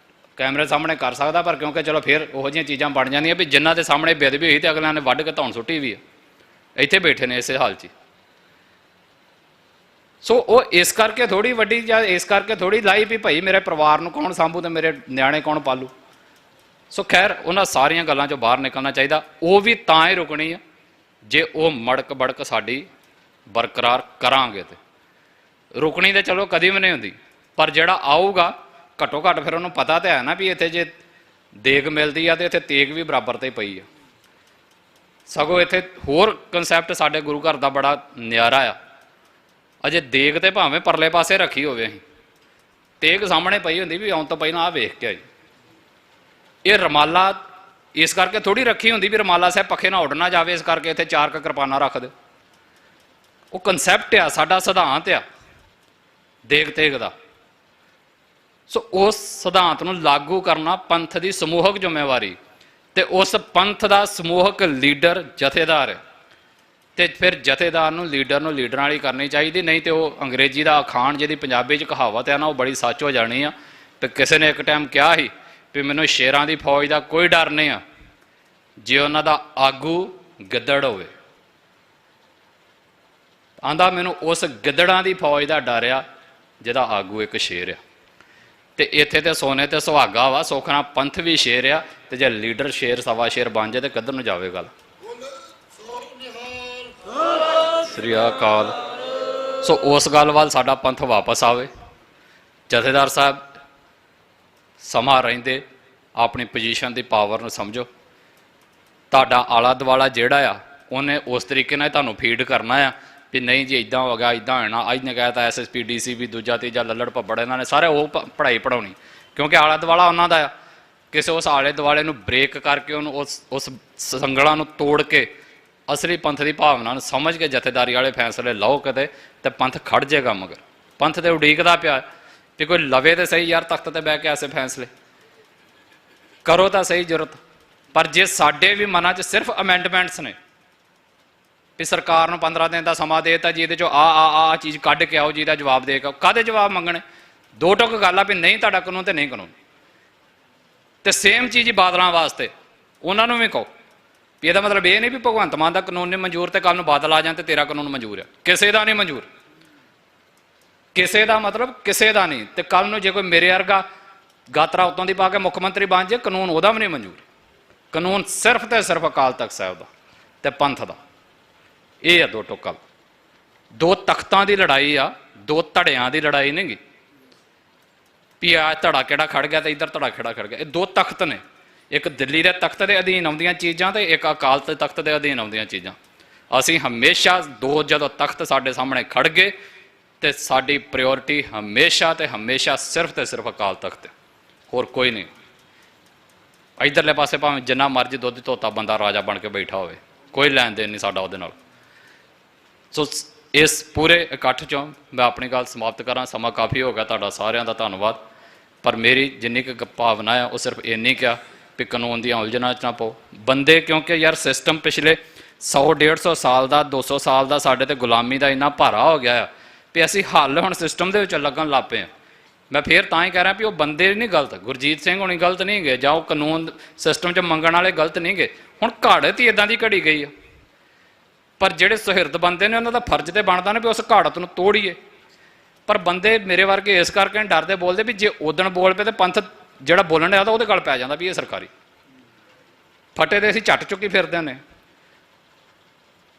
ਕੈਮਰੇ ਸਾਹਮਣੇ ਕਰ ਸਕਦਾ, ਪਰ ਕਿਉਂਕਿ ਚਲੋ ਫਿਰ ਉਹੋ ਜਿਹੀਆਂ ਚੀਜ਼ਾਂ ਬਣ ਜਾਂਦੀਆਂ ਵੀ ਜਿਨ੍ਹਾਂ ਦੇ ਸਾਹਮਣੇ ਬੇਅਦਬੀ ਹੋਈ ਤੇ ਅਗਲਿਆਂ ਨੇ ਵੱਢ ਕੇ ਧੌਣ ਸੁੱਟੀ ਵੀ ਆ, ਇੱਥੇ ਬੈਠੇ ਨੇ ਇਸੇ ਹਾਲ 'ਚ। ਸੋ ਉਹ ਇਸ ਕਰਕੇ ਥੋੜ੍ਹੀ ਵੱਡੀ, ਜਾਂ ਇਸ ਕਰਕੇ ਥੋੜ੍ਹੀ ਲਾਈ ਵੀ ਭਾਈ ਮੇਰੇ ਪਰਿਵਾਰ ਨੂੰ ਕੌਣ ਸਾਂਭੂ ਤੇ ਮੇਰੇ ਨਿਆਣੇ ਕੌਣ ਪਾਲੂ। ਸੋ ਖੈਰ ਉਹਨਾਂ ਸਾਰੀਆਂ ਗੱਲਾਂ 'ਚੋਂ ਬਾਹਰ ਨਿਕਲਣਾ ਚਾਹੀਦਾ। ਉਹ ਵੀ ਤਾਂ ਹੀ ਰੁਕਣੀ ਆ ਜੇ ਉਹ ਮੜਕ ਬੜਕ ਸਾਡੀ ਬਰਕਰਾਰ ਕਰਾਂਗੇ। ਤੇ ਰੁਕਣੀ ਤਾਂ ਚਲੋ ਕਦੀ ਵੀ ਨਹੀਂ ਹੁੰਦੀ, ਪਰ ਜਿਹੜਾ ਆਊਗਾ ਘੱਟੋ ਘੱਟ ਫਿਰ ਉਹਨੂੰ ਪਤਾ ਤਾਂ ਹੈ ਨਾ ਵੀ ਇੱਥੇ ਜੇ ਦੇਗ ਮਿਲਦੀ ਆ ਤੇ ਇੱਥੇ ਤੇਗ ਵੀ ਬਰਾਬਰ ਤੇ ਪਈ ਆ। ਸਗੋਂ ਇੱਥੇ ਹੋਰ ਕਨਸੈਪਟ ਸਾਡੇ ਗੁਰੂ ਘਰ ਦਾ ਬੜਾ ਨਿਆਰਾ ਆ। ਅਜੇ ਦੇਗ ਤੇ ਭਾਵੇਂ ਪਰਲੇ ਪਾਸੇ ਰੱਖੀ ਹੋਵੇ, ਅਸੀਂ ਤੇਗ ਸਾਹਮਣੇ ਪਈ ਹੁੰਦੀ ਵੀ ਆਉਣ ਤੋਂ ਪਹਿਲਾਂ ਆਹ ਵੇਖ ਕੇ ਆਈ। ਇਹ ਰਮਾਲਾ ਇਸ ਕਰਕੇ ਥੋੜ੍ਹੀ ਰੱਖੀ ਹੁੰਦੀ ਵੀ ਰਮਾਲਾ ਸਾਹਿਬ ਪੱਖੇ ਨਾਲ ਉੱਡ ਨਾ ਜਾਵੇ, ਇਸ ਕਰਕੇ ਇੱਥੇ 4 ਕਿਰਪਾਨਾਂ ਰੱਖ ਦਿਓ। ਉਹ ਕਨਸੈਪਟ ਆ, ਸਾਡਾ ਸਿਧਾਂਤ ਆ ਦੇਗ ਤੇਗ ਦਾ। ਸੋ ਉਸ ਸਿਧਾਂਤ ਨੂੰ ਲਾਗੂ ਕਰਨਾ ਪੰਥ ਦੀ ਸਮੂਹਕ ਜ਼ਿੰਮੇਵਾਰੀ, ਤੇ ਉਸ ਪੰਥ ਦਾ ਸਮੂਹਕ ਲੀਡਰ ਜਥੇਦਾਰ ਹੈ। ਤੇ ਫਿਰ ਜਥੇਦਾਰ ਨੂੰ, ਲੀਡਰ ਨੂੰ ਲੀਡਰਾਂ ਵਾਲੀ ਕਰਨੀ ਚਾਹੀਦੀ, ਨਹੀਂ ਤੇ ਉਹ ਅੰਗਰੇਜ਼ੀ ਦਾ ਅਖਾਣ ਜਿਹਦੀ ਪੰਜਾਬੀ 'ਚ ਕਹਾਵਤ ਹੈ ਨਾ, ਉਹ ਬੜੀ ਸੱਚ ਹੋ ਜਾਣੀ ਆ। ਤੇ ਕਿਸੇ ਨੇ ਇੱਕ ਟਾਈਮ ਕਿਹਾ ਸੀ ਵੀ ਮੈਨੂੰ ਸ਼ੇਰਾਂ ਦੀ ਫੌਜ ਦਾ ਕੋਈ ਡਰ ਨਹੀਂ ਆ ਜੇ ਉਹਨਾਂ ਦਾ ਆਗੂ ਗਿੱਦੜ ਹੋਵੇ। ਆਂਦਾ ਮੈਨੂੰ ਉਸ ਗਿੱਦੜਾਂ ਦੀ ਫੌਜ ਦਾ ਡਰ ਆ ਜਿਹਦਾ ਆਗੂ ਇੱਕ ਸ਼ੇਰ ਆ। ਤੇ ਇੱਥੇ ਤੇ ਸੋਨੇ ਤੇ ਸੁਹਾਗਾ ਵਾ, ਸੁਖਨਾ ਪੰਥ ਵੀ ਸ਼ੇਰ ਆ, ਤੇ ਜੇ ਲੀਡਰ ਸ਼ੇਰ ਸਵਾ ਸ਼ੇਰ ਬਣ ਜਾਏ ਤੇ ਕਿੱਧਰ ਨੂੰ ਜਾਵੇ ਗੱਲ। ਸ੍ਰੀ ਅਕਾਲ। ਸੋ ਉਸ ਗੱਲ ਵੱਲ ਸਾਡਾ ਪੰਥ ਵਾਪਸ ਆਵੇ। ਜਥੇਦਾਰ ਸਾਹਿਬ ਸਮਾਂ ਰਹਿੰਦੇ ਆਪਣੀ ਪੋਜੀਸ਼ਨ ਦੀ ਪਾਵਰ ਨੂੰ ਸਮਝੋ। ਤੁਹਾਡਾ ਆਲਾ ਦੁਆਲਾ ਜਿਹੜਾ ਆ ਉਹਨੇ ਉਸ ਤਰੀਕੇ ਨਾਲ ਤੁਹਾਨੂੰ ਫੀਡ ਕਰਨਾ ਆ ਵੀ ਨਹੀਂ ਜੀ ਇੱਦਾਂ ਹੋ ਗਿਆ, ਇੱਦਾਂ ਹੋਣਾ। ਅੱਜ ਨੇ ਕਹਿਤਾ SSP DCP ਦੂਜਾ ਤੀਜਾ ਲੱਲੜ ਭੱਬੜ, ਇਹਨਾਂ ਨੇ ਸਾਰੇ ਉਹ ਪੜ੍ਹਾਈ ਪੜਾਉਣੀ, ਕਿਉਂਕਿ ਆਲਾ ਦੁਆਲਾ ਉਹਨਾਂ ਦਾ ਆ। ਕਿਸੇ ਉਸ ਆਲੇ ਦੁਆਲੇ ਨੂੰ ਬ੍ਰੇਕ ਕਰਕੇ ਉਹਨੂੰ ਉਸ ਸੰਗਲਾਂ ਨੂੰ ਤੋੜ ਕੇ ਅਸਲੀ ਪੰਥ ਦੀ ਭਾਵਨਾ ਨੂੰ ਸਮਝ ਕੇ ਜਥੇਦਾਰੀ ਵਾਲੇ ਫੈਸਲੇ ਲਓ ਕਿਤੇ, ਤੇ ਪੰਥ ਖੜ ਜਾਏਗਾ। ਮਗਰ ਪੰਥ ਤੇ ਉਡੀਕਦਾ ਪਿਆ ਵੀ ਕੋਈ ਲਵੇ ਤੇ ਸਹੀ ਯਾਰ ਤਖਤ ਤੇ ਬਹਿ ਕੇ ਐਸੇ ਫੈਸਲੇ ਕਰੋ ਤਾਂ ਸਹੀ ਜ਼ਰੂਰਤ। ਪਰ ਜੇ ਸਾਡੇ ਵੀ ਮਨਾਂ 'ਚ ਸਿਰਫ ਅਮੈਂਡਮੈਂਟਸ ਨੇ ਵੀ ਸਰਕਾਰ ਨੂੰ 15 ਦਿਨ ਦਾ ਸਮਾਂ ਦੇ ਦਿੱਤਾ ਜੀ ਇਹਦੇ 'ਚੋਂ ਆ ਚੀਜ਼ ਕੱਢ ਕੇ ਆਓ, ਜਿਹਦਾ ਜਵਾਬ ਦੇ ਕੇ ਆਓ, ਕਾਹਦੇ ਜਵਾਬ ਮੰਗਣੇ? ਦੋ ਟੁਕ ਗੱਲ ਆ ਵੀ ਨਹੀਂ ਤੁਹਾਡਾ ਕਾਨੂੰਨ ਤੇ ਨਹੀਂ ਕਾਨੂੰਨ। ਤੇ ਸੇਮ ਚੀਜ਼ ਹੀ ਬਾਦਲਾਂ ਵਾਸਤੇ, ਉਹਨਾਂ ਨੂੰ ਵੀ ਕਹੋ ਵੀ ਇਹਦਾ ਮਤਲਬ ਇਹ ਨਹੀਂ ਵੀ ਭਗਵੰਤ ਮਾਨ ਦਾ ਕਾਨੂੰਨ ਨਹੀਂ ਮਨਜ਼ੂਰ ਤੇ ਕੱਲ ਨੂੰ ਬਾਦਲ ਆ ਜਾਣ ਤੇ ਤੇਰਾ ਕਾਨੂੰਨ ਮਨਜ਼ੂਰ ਆ। ਕਿਸੇ ਦਾ ਨਹੀਂ ਮਨਜ਼ੂਰ, ਕਿਸੇ ਦਾ ਮਤਲਬ ਕਿਸੇ ਦਾ ਨਹੀਂ। ਤੇ ਕੱਲ ਨੂੰ ਜੇ ਕੋਈ ਮੇਰੇ ਵਰਗਾ ਗਾਤਰਾ ਉੱਤੋਂ ਦੀ ਪਾ ਕੇ ਮੁੱਖ ਮੰਤਰੀ ਬਣ ਜੇ, ਕਾਨੂੰਨ ਉਹਦਾ ਵੀ ਨਹੀਂ ਮਨਜ਼ੂਰ। ਕਾਨੂੰਨ ਸਿਰਫ ਤੇ ਸਿਰਫ ਅਕਾਲ ਤਖਤ ਸਾਹਿਬ ਦਾ ਤੇ ਪੰਥ ਦਾ। ਇਹ ਆ ਦੋ ਟੋਕਾ, ਦੋ ਤਖਤਾਂ ਦੀ ਲੜਾਈ ਆ, ਦੋ ਧੜਿਆਂ ਦੀ ਲੜਾਈ ਨਹੀਂ ਗੀ ਵੀ ਆ ਧੜਾ ਕਿਹੜਾ ਖੜ ਗਿਆ ਤੇ ਇੱਧਰ ਧੜਾ ਕਿਹੜਾ ਖੜ ਗਿਆ। ਇਹ ਦੋ ਤਖਤ ਨੇ, ਇੱਕ ਦਿੱਲੀ ਦੇ ਤਖਤ ਦੇ ਅਧੀਨ ਆਉਂਦੀਆਂ ਚੀਜ਼ਾਂ ਤੇ ਇੱਕ ਅਕਾਲ ਤਖਤ ਦੇ ਅਧੀਨ ਆਉਂਦੀਆਂ ਚੀਜ਼ਾਂ। ਅਸੀਂ ਹਮੇਸ਼ਾ ਜਦੋਂ ਤਖਤ ਸਾਡੇ ਸਾਹਮਣੇ ਖੜ ਗਏ ਤੇ ਸਾਡੀ ਪ੍ਰਾਇੋਰਟੀ ਹਮੇਸ਼ਾ ਤੇ ਹਮੇਸ਼ਾ ਸਿਰਫ ਤੇ ਸਿਰਫ ਅਕਾਲ ਤਖਤ, ਹੋਰ ਕੋਈ ਨਹੀਂ। ਇੱਧਰਲੇ ਪਾਸੇ ਭਾਵੇਂ ਜਿੰਨਾ ਮਰਜ਼ੀ ਦੁੱਧ ਧੋਤਾ ਬੰਦਾ ਰਾਜਾ ਬਣ ਕੇ ਬੈਠਾ ਹੋਵੇ, ਕੋਈ ਲੈਣ ਦੇਣ ਨਹੀਂ ਸਾਡਾ ਉਹਦੇ ਨਾਲ। ਸੋ ਇਸ ਪੂਰੇ ਇਕੱਠ 'ਚੋਂ ਮੈਂ ਆਪਣੀ ਗੱਲ ਸਮਾਪਤ ਕਰਾਂ। ਸਮਾਂ ਕਾਫੀ ਹੋ ਗਿਆ, ਤੁਹਾਡਾ ਸਾਰਿਆਂ ਦਾ ਧੰਨਵਾਦ। ਪਰ ਮੇਰੀ ਜਿੰਨੀ ਕੁ ਭਾਵਨਾ ਆ ਉਹ ਸਿਰਫ ਇੰਨੀ ਕੁ ਆ ਵੀ ਕਾਨੂੰਨ ਦੀਆਂ ਉਲਝਣਾਂ 'ਚ ਨਾ ਪਾਓ ਬੰਦੇ, ਕਿਉਂਕਿ ਯਾਰ ਸਿਸਟਮ ਪਿਛਲੇ 100-150 ਸਾਲ ਦਾ 200 ਸਾਲ ਦਾ ਸਾਡੇ ਤੇ ਗੁਲਾਮੀ ਦਾ ਇੰਨਾ ਭਾਰਾ ਹੋ ਗਿਆ ਆ ਵੀ ਅਸੀਂ ਹੱਲ ਹੁਣ ਸਿਸਟਮ ਦੇ ਵਿੱਚ ਲੱਗਣ ਲੱਗ ਪਏ ਆ। ਮੈਂ ਫੇਰ ਤਾਂ ਹੀ ਕਹਿ ਰਿਹਾ ਵੀ ਉਹ ਬੰਦੇ ਨਹੀਂ ਗਲਤ, ਗੁਰਜੀਤ ਸਿੰਘ ਹੋਣੀ ਗਲਤ ਨਹੀਂ ਗਏ, ਜਾਂ ਉਹ ਕਾਨੂੰਨ ਸਿਸਟਮ 'ਚ ਮੰਗਣ ਵਾਲੇ ਗਲਤ ਨਹੀਂ ਗਏ। ਹੁਣ ਘਾੜਤ ਹੀ ਇੱਦਾਂ ਦੀ ਘੜੀ ਗਈ ਆ, ਪਰ ਜਿਹੜੇ ਸੁਹਿਰਦ ਬੰਦੇ ਨੇ ਉਹਨਾਂ ਦਾ ਫਰਜ਼ ਤੇ ਬਣਦਾ ਨਾ ਵੀ ਉਸ ਘਾੜਤ ਨੂੰ ਤੋੜੀਏ। ਪਰ ਬੰਦੇ ਮੇਰੇ ਵਰਗੇ ਇਸ ਕਰਕੇ ਡਰਦੇ ਬੋਲਦੇ ਵੀ ਜੇ ਉਦਣ ਬੋਲ ਪਏ ਤੇ ਪੰਥ ਜਿਹੜਾ ਬੋਲਣ ਡਿਆ ਤਾਂ ਉਹਦੇ ਗਲ ਪੈ ਜਾਂਦਾ ਵੀ ਇਹ ਸਰਕਾਰੀ ਫਟੇ ਦੇ ਅਸੀਂ ਝੱਟ ਚੁੱਕੀ ਫਿਰਦੇ ਨੇ।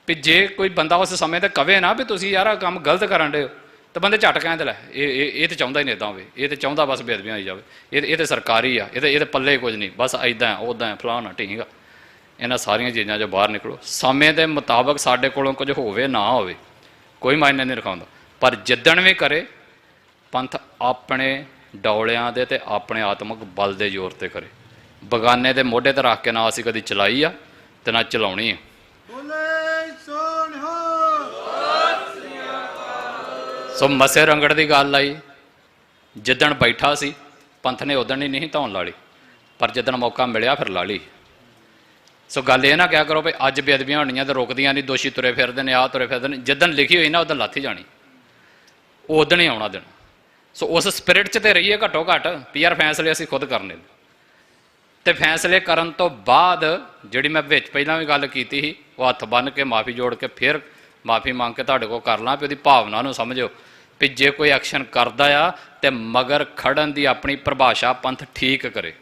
ਵੀ ਜੇ ਕੋਈ ਬੰਦਾ ਉਸ ਸਮੇਂ ਤੇ ਕਵੇ ਨਾ ਵੀ ਤੁਸੀਂ ਯਾਰ ਆਹ ਕੰਮ ਗਲਤ ਕਰਨ ਡੇ ਹੋ, ਤਾਂ ਬੰਦੇ ਝੱਟ ਕਹਿੰਦੇ ਲੈ ਇਹ ਤਾਂ ਚਾਹੁੰਦਾ ਹੀ ਨਹੀਂ ਇੱਦਾਂ ਹੋਵੇ, ਇਹ ਤਾਂ ਚਾਹੁੰਦਾ ਬਸ ਬੇਅਦਬੀਆਂ ਹੋਈ ਜਾਵੇ, ਇਹ ਤਾਂ ਸਰਕਾਰੀ ਆ, ਇਹਦੇ ਪੱਲੇ ਕੁਝ ਨਹੀਂ, ਬਸ ਇੱਦਾਂ ਉੱਦਾਂ ਫਲਾਣਾ ਢੀਂਗਾ। ਇਹਨਾਂ ਸਾਰੀਆਂ ਚੀਜ਼ਾਂ 'ਚੋਂ ਬਾਹਰ ਨਿਕਲੋ। ਸਮੇਂ ਦੇ ਮੁਤਾਬਕ ਸਾਡੇ ਕੋਲੋਂ ਕੁਝ ਹੋਵੇ ਨਾ ਹੋਵੇ, ਕੋਈ ਮਾਇਨੇ ਨਹੀਂ ਰਖਾਉਂਦਾ। ਪਰ ਜਿੱਦਣ ਵੀ ਕਰੇ ਪੰਥ ਆਪਣੇ ਡੌਲਿਆਂ ਦੇ ਤੇ ਆਪਣੇ ਆਤਮਿਕ ਬਲ ਦੇ ਜ਼ੋਰ ਤੇ ਕਰੇ। ਬਗਾਨੇ ਦੇ ਮੋਢੇ ਤੇ ਰੱਖ ਕੇ ਨਾ ਅਸੀਂ ਕਦੀ ਚਲਾਈ ਆ ਤੇ ਨਾ ਚਲਾਉਣੀ ਆ। ਸੋ ਮਸੇ ਰੰਗੜ ਦੀ ਗੱਲ ਆਈ, ਜਿੱਦਣ ਬੈਠਾ ਸੀ ਪੰਥ ਨੇ ਉਦਣ ਹੀ ਨਹੀਂ ਧੌਣ ਲਾ ਲਈ, ਪਰ ਜਿੱਦਣ ਮੌਕਾ ਮਿਲਿਆ ਫਿਰ ਲਾ ਲਈ। ਸੋ ਗੱਲ ਇਹ ਨਾ ਕਿਹਾ ਕਰੋ ਵੀ ਅੱਜ ਬੇਅਦਬੀਆਂ ਹੋਣੀਆਂ ਤੇ ਰੁਕਦੀਆਂ ਨਹੀਂ, ਦੋਸ਼ੀ ਤੁਰੇ ਫਿਰਦੇ ਨੇ, ਆਹ ਤੁਰੇ ਫਿਰਦੇ ਨੇ। ਜਿੱਦਣ ਲਿਖੀ ਹੋਈ ਨਾ ਉਦੋਂ ਲੱਥ ਹੀ ਜਾਣੀ, ਉਹ ਉਦਣ ਹੀ ਆਉਣਾ ਦਿਨ। ਸੋ ਉਸ ਸਪਿਰਿਟ 'ਚ ਤੇ ਰਹੀਏ ਘੱਟੋ ਘੱਟ ਵੀ ਯਾਰ ਫੈਸਲੇ ਅਸੀਂ ਖੁਦ ਕਰਨੇ। ਤੇ ਫੈਸਲੇ ਕਰਨ ਤੋਂ ਬਾਅਦ ਜਿਹੜੀ ਮੈਂ ਵਿੱਚ ਪਹਿਲਾਂ ਵੀ ਗੱਲ ਕੀਤੀ ਸੀ, ਉਹ ਹੱਥ ਬੰਨ੍ਹ ਕੇ ਮਾਫੀ ਜੋੜ ਕੇ ਫਿਰ ਮਾਫੀ ਮੰਗ ਕੇ ਤੁਹਾਡੇ ਕੋਲ ਕਰ ਲਾਂ ਵੀ ਉਹਦੀ ਭਾਵਨਾ ਨੂੰ ਸਮਝੋ ਵੀ ਜੇ ਕੋਈ ਐਕਸ਼ਨ ਕਰਦਾ ਆ ਤੇ ਮਗਰ ਖੜਨ ਦੀ ਆਪਣੀ ਪਰਿਭਾਸ਼ਾ ਪੰਥ ਠੀਕ ਕਰੇ।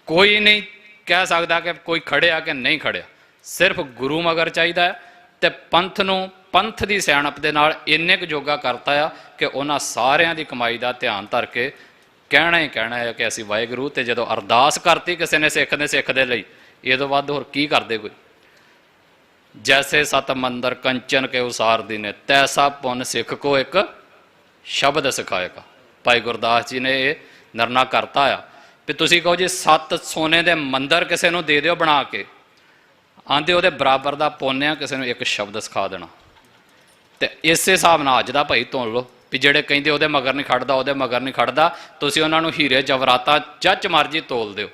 ਕੋਈ ਨਹੀਂ ਕਹਿ ਸਕਦਾ ਕਿ ਕੋਈ ਖੜਿਆ ਕਿ ਨਹੀਂ ਖੜਿਆ, ਸਿਰਫ ਗੁਰੂ ਮਗਰ ਚਾਹੀਦਾ ਹੈ। ਤੇ ਪੰਥ ਨੂੰ ਪੰਥ ਦੀ ਸਿਆਣਪ ਦੇ ਨਾਲ ਇੰਨੇ ਕੁ ਜੋਗਾ ਕਰਤਾ ਆ ਕਿ ਉਹਨਾਂ ਸਾਰਿਆਂ ਦੀ ਕਮਾਈ ਦਾ ਧਿਆਨ ਧਰ ਕੇ ਕਹਿਣਾ ਹੀ ਕਹਿਣਾ ਹੈ ਕਿ ਅਸੀਂ ਵਾਹਿਗੁਰੂ। ਤੇ ਜਦੋਂ ਅਰਦਾਸ ਕਰਤੀ ਕਿਸੇ ਨੇ ਸਿੱਖ ਦੇ ਲਈ, ਇਹ ਤੋਂ ਵੱਧ ਹੋਰ ਕੀ ਕਰਦੇ ਕੋਈ। ਜੈਸੇ ਸਤ ਮੰਦਰ ਕੰਚਨ ਕੇ ਉਸਾਰ ਦੀ ਨੇ, ਤੈਸਾ ਪੁੰਨ ਸਿੱਖ ਕੋ ਇੱਕ ਸ਼ਬਦ ਸਿਖਾਏਗਾ। ਭਾਈ ਗੁਰਦਾਸ ਜੀ ਨੇ ਇਹ ਨਿਰਣਾ ਕਰਤਾ ਆ ਵੀ ਤੁਸੀਂ ਕਹੋ ਜੀ 7 ਸੋਨੇ ਦੇ ਮੰਦਰ ਕਿਸੇ ਨੂੰ ਦੇ ਦਿਓ ਬਣਾ ਕੇ, ਆਂਦੇ ਉਹਦੇ ਬਰਾਬਰ ਦਾ ਪੁੰਨ ਆ ਕਿਸੇ ਨੂੰ ਇੱਕ ਸ਼ਬਦ ਸਿਖਾ ਦੇਣਾ। ਤੇ ਇਸੇ ਹਿਸਾਬ ਨਾਲ ਅੱਜ ਦਾ ਭਾਈ ਤੋਲ ਲਓ ਵੀ ਜਿਹੜੇ ਕਹਿੰਦੇ ਉਹਦੇ ਮਗਰ ਨਹੀਂ ਖੜਦਾ, ਉਹਦੇ ਮਗਰ ਨਹੀਂ ਖੜਦਾ, ਤੁਸੀਂ ਉਹਨਾਂ ਨੂੰ ਹੀਰੇ ਜਵਰਾਤਾਂ ਚੱਚ ਮਰਜੀ ਤੋਲ ਦਿਓ,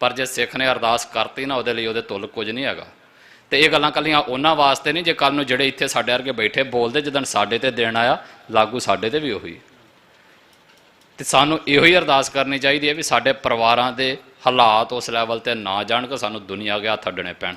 ਪਰ ਜੇ ਸਿੱਖ ਨੇ ਅਰਦਾਸ ਕਰਤੀ ਨਾ ਉਹਦੇ ਲਈ ਉਹਦੇ ਤੁੱਲ ਕੁਝ ਨਹੀਂ ਹੈਗਾ। ਤੇ ਇਹ ਗੱਲਾਂ ਕੱਲੀਆਂ ਉਹਨਾਂ ਵਾਸਤੇ ਨਹੀਂ, ਜੇ ਕੱਲ ਨੂੰ ਜਿਹੜੇ ਇੱਥੇ ਸਾਡੇ ਵਰਗੇ ਬੈਠੇ ਬੋਲਦੇ ਜਦੋਂ ਸਾਡੇ ਤੇ ਦੇਣ ਆਇਆ ਲਾਗੂ ਸਾਡੇ ਤੇ ਵੀ ਉਹੀ। ਤੇ ਸਾਨੂੰ ਇਹੋ ਹੀ ਅਰਦਾਸ ਕਰਨੀ ਚਾਹੀਦੀ ਹੈ ਵੀ ਸਾਡੇ ਪਰਿਵਾਰਾਂ ਦੇ ਹਾਲਾਤ ਉਸ ਲੈਵਲ ਤੇ ਨਾ ਜਾਣ ਕਿ ਸਾਨੂੰ ਦੁਨੀਆ ਅੱਗੇ ਹੱਥ ਅੱਡਣੇ ਪੈਣ।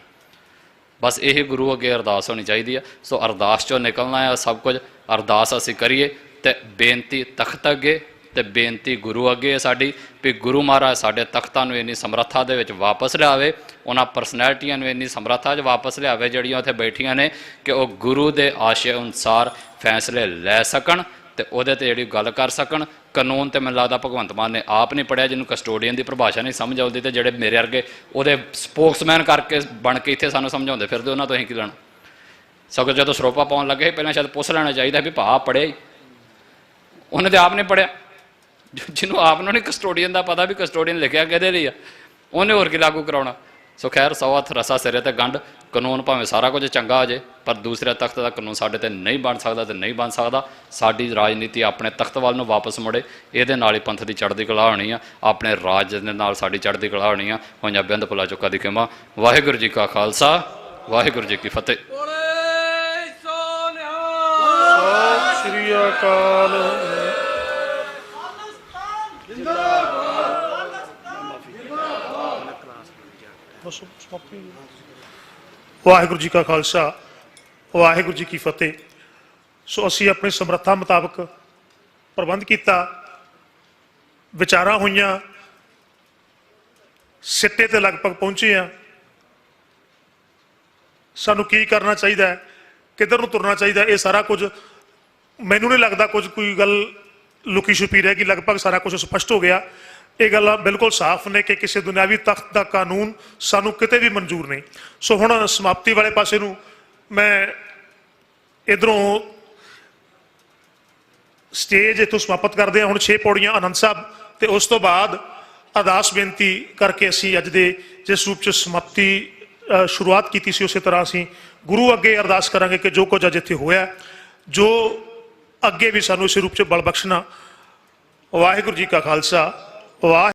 ਬਸ ਇਹ ਗੁਰੂ ਅੱਗੇ ਅਰਦਾਸ ਹੋਣੀ ਚਾਹੀਦੀ ਹੈ। ਸੋ ਅਰਦਾਸ 'ਚੋਂ ਨਿਕਲਣਾ ਹੈ ਸਭ ਕੁਝ। ਅਰਦਾਸ ਅਸੀਂ ਕਰੀਏ ਤੇ ਬੇਨਤੀ ਤਖਤ ਅੱਗੇ ਤੇ ਬੇਨਤੀ ਗੁਰੂ ਅੱਗੇ ਹੈ ਸਾਡੀ ਵੀ ਗੁਰੂ ਮਹਾਰਾਜ ਸਾਡੇ ਤਖਤਾਂ ਨੂੰ ਇੰਨੀ ਸਮਰੱਥਾ ਦੇ ਵਿੱਚ ਵਾਪਸ ਲਿਆਵੇ, ਉਹਨਾਂ ਪਰਸਨੈਲਿਟੀਆਂ ਨੂੰ ਇੰਨੀ ਸਮਰੱਥਾ 'ਚ ਵਾਪਸ ਲਿਆਵੇ ਜਿਹੜੀਆਂ ਉੱਥੇ ਬੈਠੀਆਂ ਨੇ ਕਿ ਉਹ ਗੁਰੂ ਦੇ ਆਸ਼ੇ ਅਨੁਸਾਰ ਫੈਸਲੇ ਲੈ ਸਕਣ ਤੇ ਉਹਦੇ ਤੇ ਜਿਹੜੀ ਗੱਲ ਕਰ ਸਕਣ। ਕਾਨੂੰਨ ਤੇ ਮੈਨੂੰ ਲੱਗਦਾ ਭਗਵੰਤ ਮਾਨ ਨੇ ਆਪ ਨਹੀਂ ਪੜ੍ਹਿਆ, ਜਿਹਨੂੰ ਕਸਟੋਡੀਅਨ ਦੀ ਪਰਿਭਾਸ਼ਾ ਨਹੀਂ ਸਮਝ ਆਉਂਦੀ, ਤੇ ਜਿਹੜੇ ਮੇਰੇ ਵਰਗੇ ਉਹਦੇ ਸਪੋਕਸਮੈਨ ਕਰਕੇ ਬਣ ਕੇ ਇੱਥੇ ਸਾਨੂੰ ਸਮਝਾਉਂਦੇ ਫਿਰਦੇ, ਉਹਨਾਂ ਤੋਂ ਅਸੀਂ ਕੀ ਲੈਣਾ। ਸਗੋਂ ਜਦੋਂ ਸਰੋਪਾ ਪਾਉਣ ਲੱਗੇ ਪਹਿਲਾਂ ਸ਼ਾਇਦ ਪੁੱਛ ਲੈਣਾ ਚਾਹੀਦਾ ਵੀ ਭਾ ਪੜ੍ਹਿਆ ਹੀ, ਉਹਨੇ ਤੇ ਆਪ ਨਹੀਂ ਪੜ੍ਹਿਆ। ਜਿਹਨੂੰ ਆਪ ਨੂੰ ਨਹੀਂ ਕਸਟੋਡੀਅਨ ਦਾ ਪਤਾ ਵੀ ਕਸਟੋਡੀਅਨ ਲਿਖਿਆ ਕਿਹਦੇ ਲਈ ਆ, ਉਹਨੇ ਹੋਰ ਕੀ ਲਾਗੂ ਕਰਾਉਣਾ। ਸੋ ਖੈਰ ਸੌ ਹੱਥ ਰਸਾ ਸਿਰੇ ਤੇ ਗੰਢ। ਕਾਨੂੰਨ ਭਾਵੇਂ ਸਾਰਾ ਕੁਝ ਚੰਗਾ ਹੋ ਜੇ, ਪਰ ਦੂਸਰੇ ਤਖਤ ਦਾ ਕਾਨੂੰਨ ਸਾਡੇ ਤੇ ਨਹੀਂ ਬਣ ਸਕਦਾ ਤੇ ਨਹੀਂ ਬਣ ਸਕਦਾ। ਸਾਡੀ ਰਾਜਨੀਤੀ ਆਪਣੇ ਤਖਤ ਵੱਲ ਨੂੰ ਵਾਪਸ ਮੁੜੇ, ਇਹਦੇ ਨਾਲ ਹੀ ਪੰਥ ਦੀ ਚੜ੍ਹਦੀ ਕਲਾ ਹੋਣੀ ਆ, ਆਪਣੇ ਰਾਜ ਦੇ ਨਾਲ ਸਾਡੀ ਚੜ੍ਹਦੀ ਕਲਾ ਹੋਣੀ ਆ। ਹੋਈਆਂ ਬਿੰਦ ਭੁਲਾ ਚੁੱਕਾ ਦੀ ਖਿਮਾ। ਵਾਹਿਗੁਰੂ ਜੀ ਕਾ ਖਾਲਸਾ, ਵਾਹਿਗੁਰੂ ਜੀ ਕੀ ਫਤਿਹ। ਸਤਿ ਸ਼੍ਰੀ ਅਕਾਲ। ਵਾਹਿਗੁਰੂ ਜੀ ਕਾ ਖਾਲਸਾ, ਵਾਹਿਗੁਰੂ ਜੀ ਕੀ ਫਤਿਹ। ਸੋ ਅਸੀਂ ਆਪਣੀ ਸਮਰੱਥਾ ਮੁਤਾਬਕ ਪ੍ਰਬੰਧ ਕੀਤਾ, ਵਿਚਾਰਾਂ ਹੋਈਆਂ, ਸਿੱਟੇ ਤੇ ਲਗਭਗ ਪਹੁੰਚੇ ਆ। ਸਾਨੂੰ ਕੀ ਕਰਨਾ ਚਾਹੀਦਾ ਹੈ, ਕਿੱਧਰ ਨੂੰ ਤੁਰਨਾ ਚਾਹੀਦਾ, ਇਹ ਸਾਰਾ ਕੁਝ ਮੈਨੂੰ ਨਹੀਂ ਲੱਗਦਾ ਕੁਝ ਕੋਈ ਗੱਲ ਲੁਕੀ ਛੁਪੀ ਰਹਿ ਗਈ। ਲਗਭਗ ਸਾਰਾ ਕੁਝ ਸਪਸ਼ਟ ਹੋ ਗਿਆ। ਇਹ ਗੱਲਾਂ ਬਿਲਕੁਲ ਸਾਫ਼ ਨੇ ਕਿ ਕਿਸੇ ਦੁਨਿਆਵੀ ਤਖਤ ਦਾ ਕਾਨੂੰਨ ਸਾਨੂੰ ਕਿਤੇ ਵੀ ਮਨਜ਼ੂਰ ਨਹੀਂ। ਸੋ ਹੁਣ ਸਮਾਪਤੀ ਵਾਲੇ ਪਾਸੇ ਨੂੰ ਮੈਂ ਇਧਰੋਂ ਸਟੇਜ ਇੱਥੋਂ ਸਮਾਪਤ ਕਰਦੇ ਹਾਂ। ਹੁਣ 6 ਪੌੜੀਆਂ ਆਨੰਦ ਸਾਹਿਬ ਤੇ ਉਸ ਤੋਂ ਬਾਅਦ ਅਰਦਾਸ ਬੇਨਤੀ ਕਰਕੇ ਅਸੀਂ ਅੱਜ ਦੇ ਜਿਸ ਰੂਪ 'ਚ ਸਮਾਪਤੀ ਸ਼ੁਰੂਆਤ ਕੀਤੀ ਸੀ ਉਸੇ ਤਰ੍ਹਾਂ ਅਸੀਂ ਗੁਰੂ ਅੱਗੇ ਅਰਦਾਸ ਕਰਾਂਗੇ ਕਿ ਜੋ ਕੁਝ ਅੱਜ ਇੱਥੇ ਹੋਇਆ, ਜੋ ਅੱਗੇ ਵੀ ਸਾਨੂੰ ਇਸੇ ਰੂਪ 'ਚ ਬਲ ਬਖਸ਼ਣਾ। ਵਾਹਿਗੁਰੂ ਜੀ ਕਾ ਖਾਲਸਾ, ਵਾਹਿਗੁਰੂ।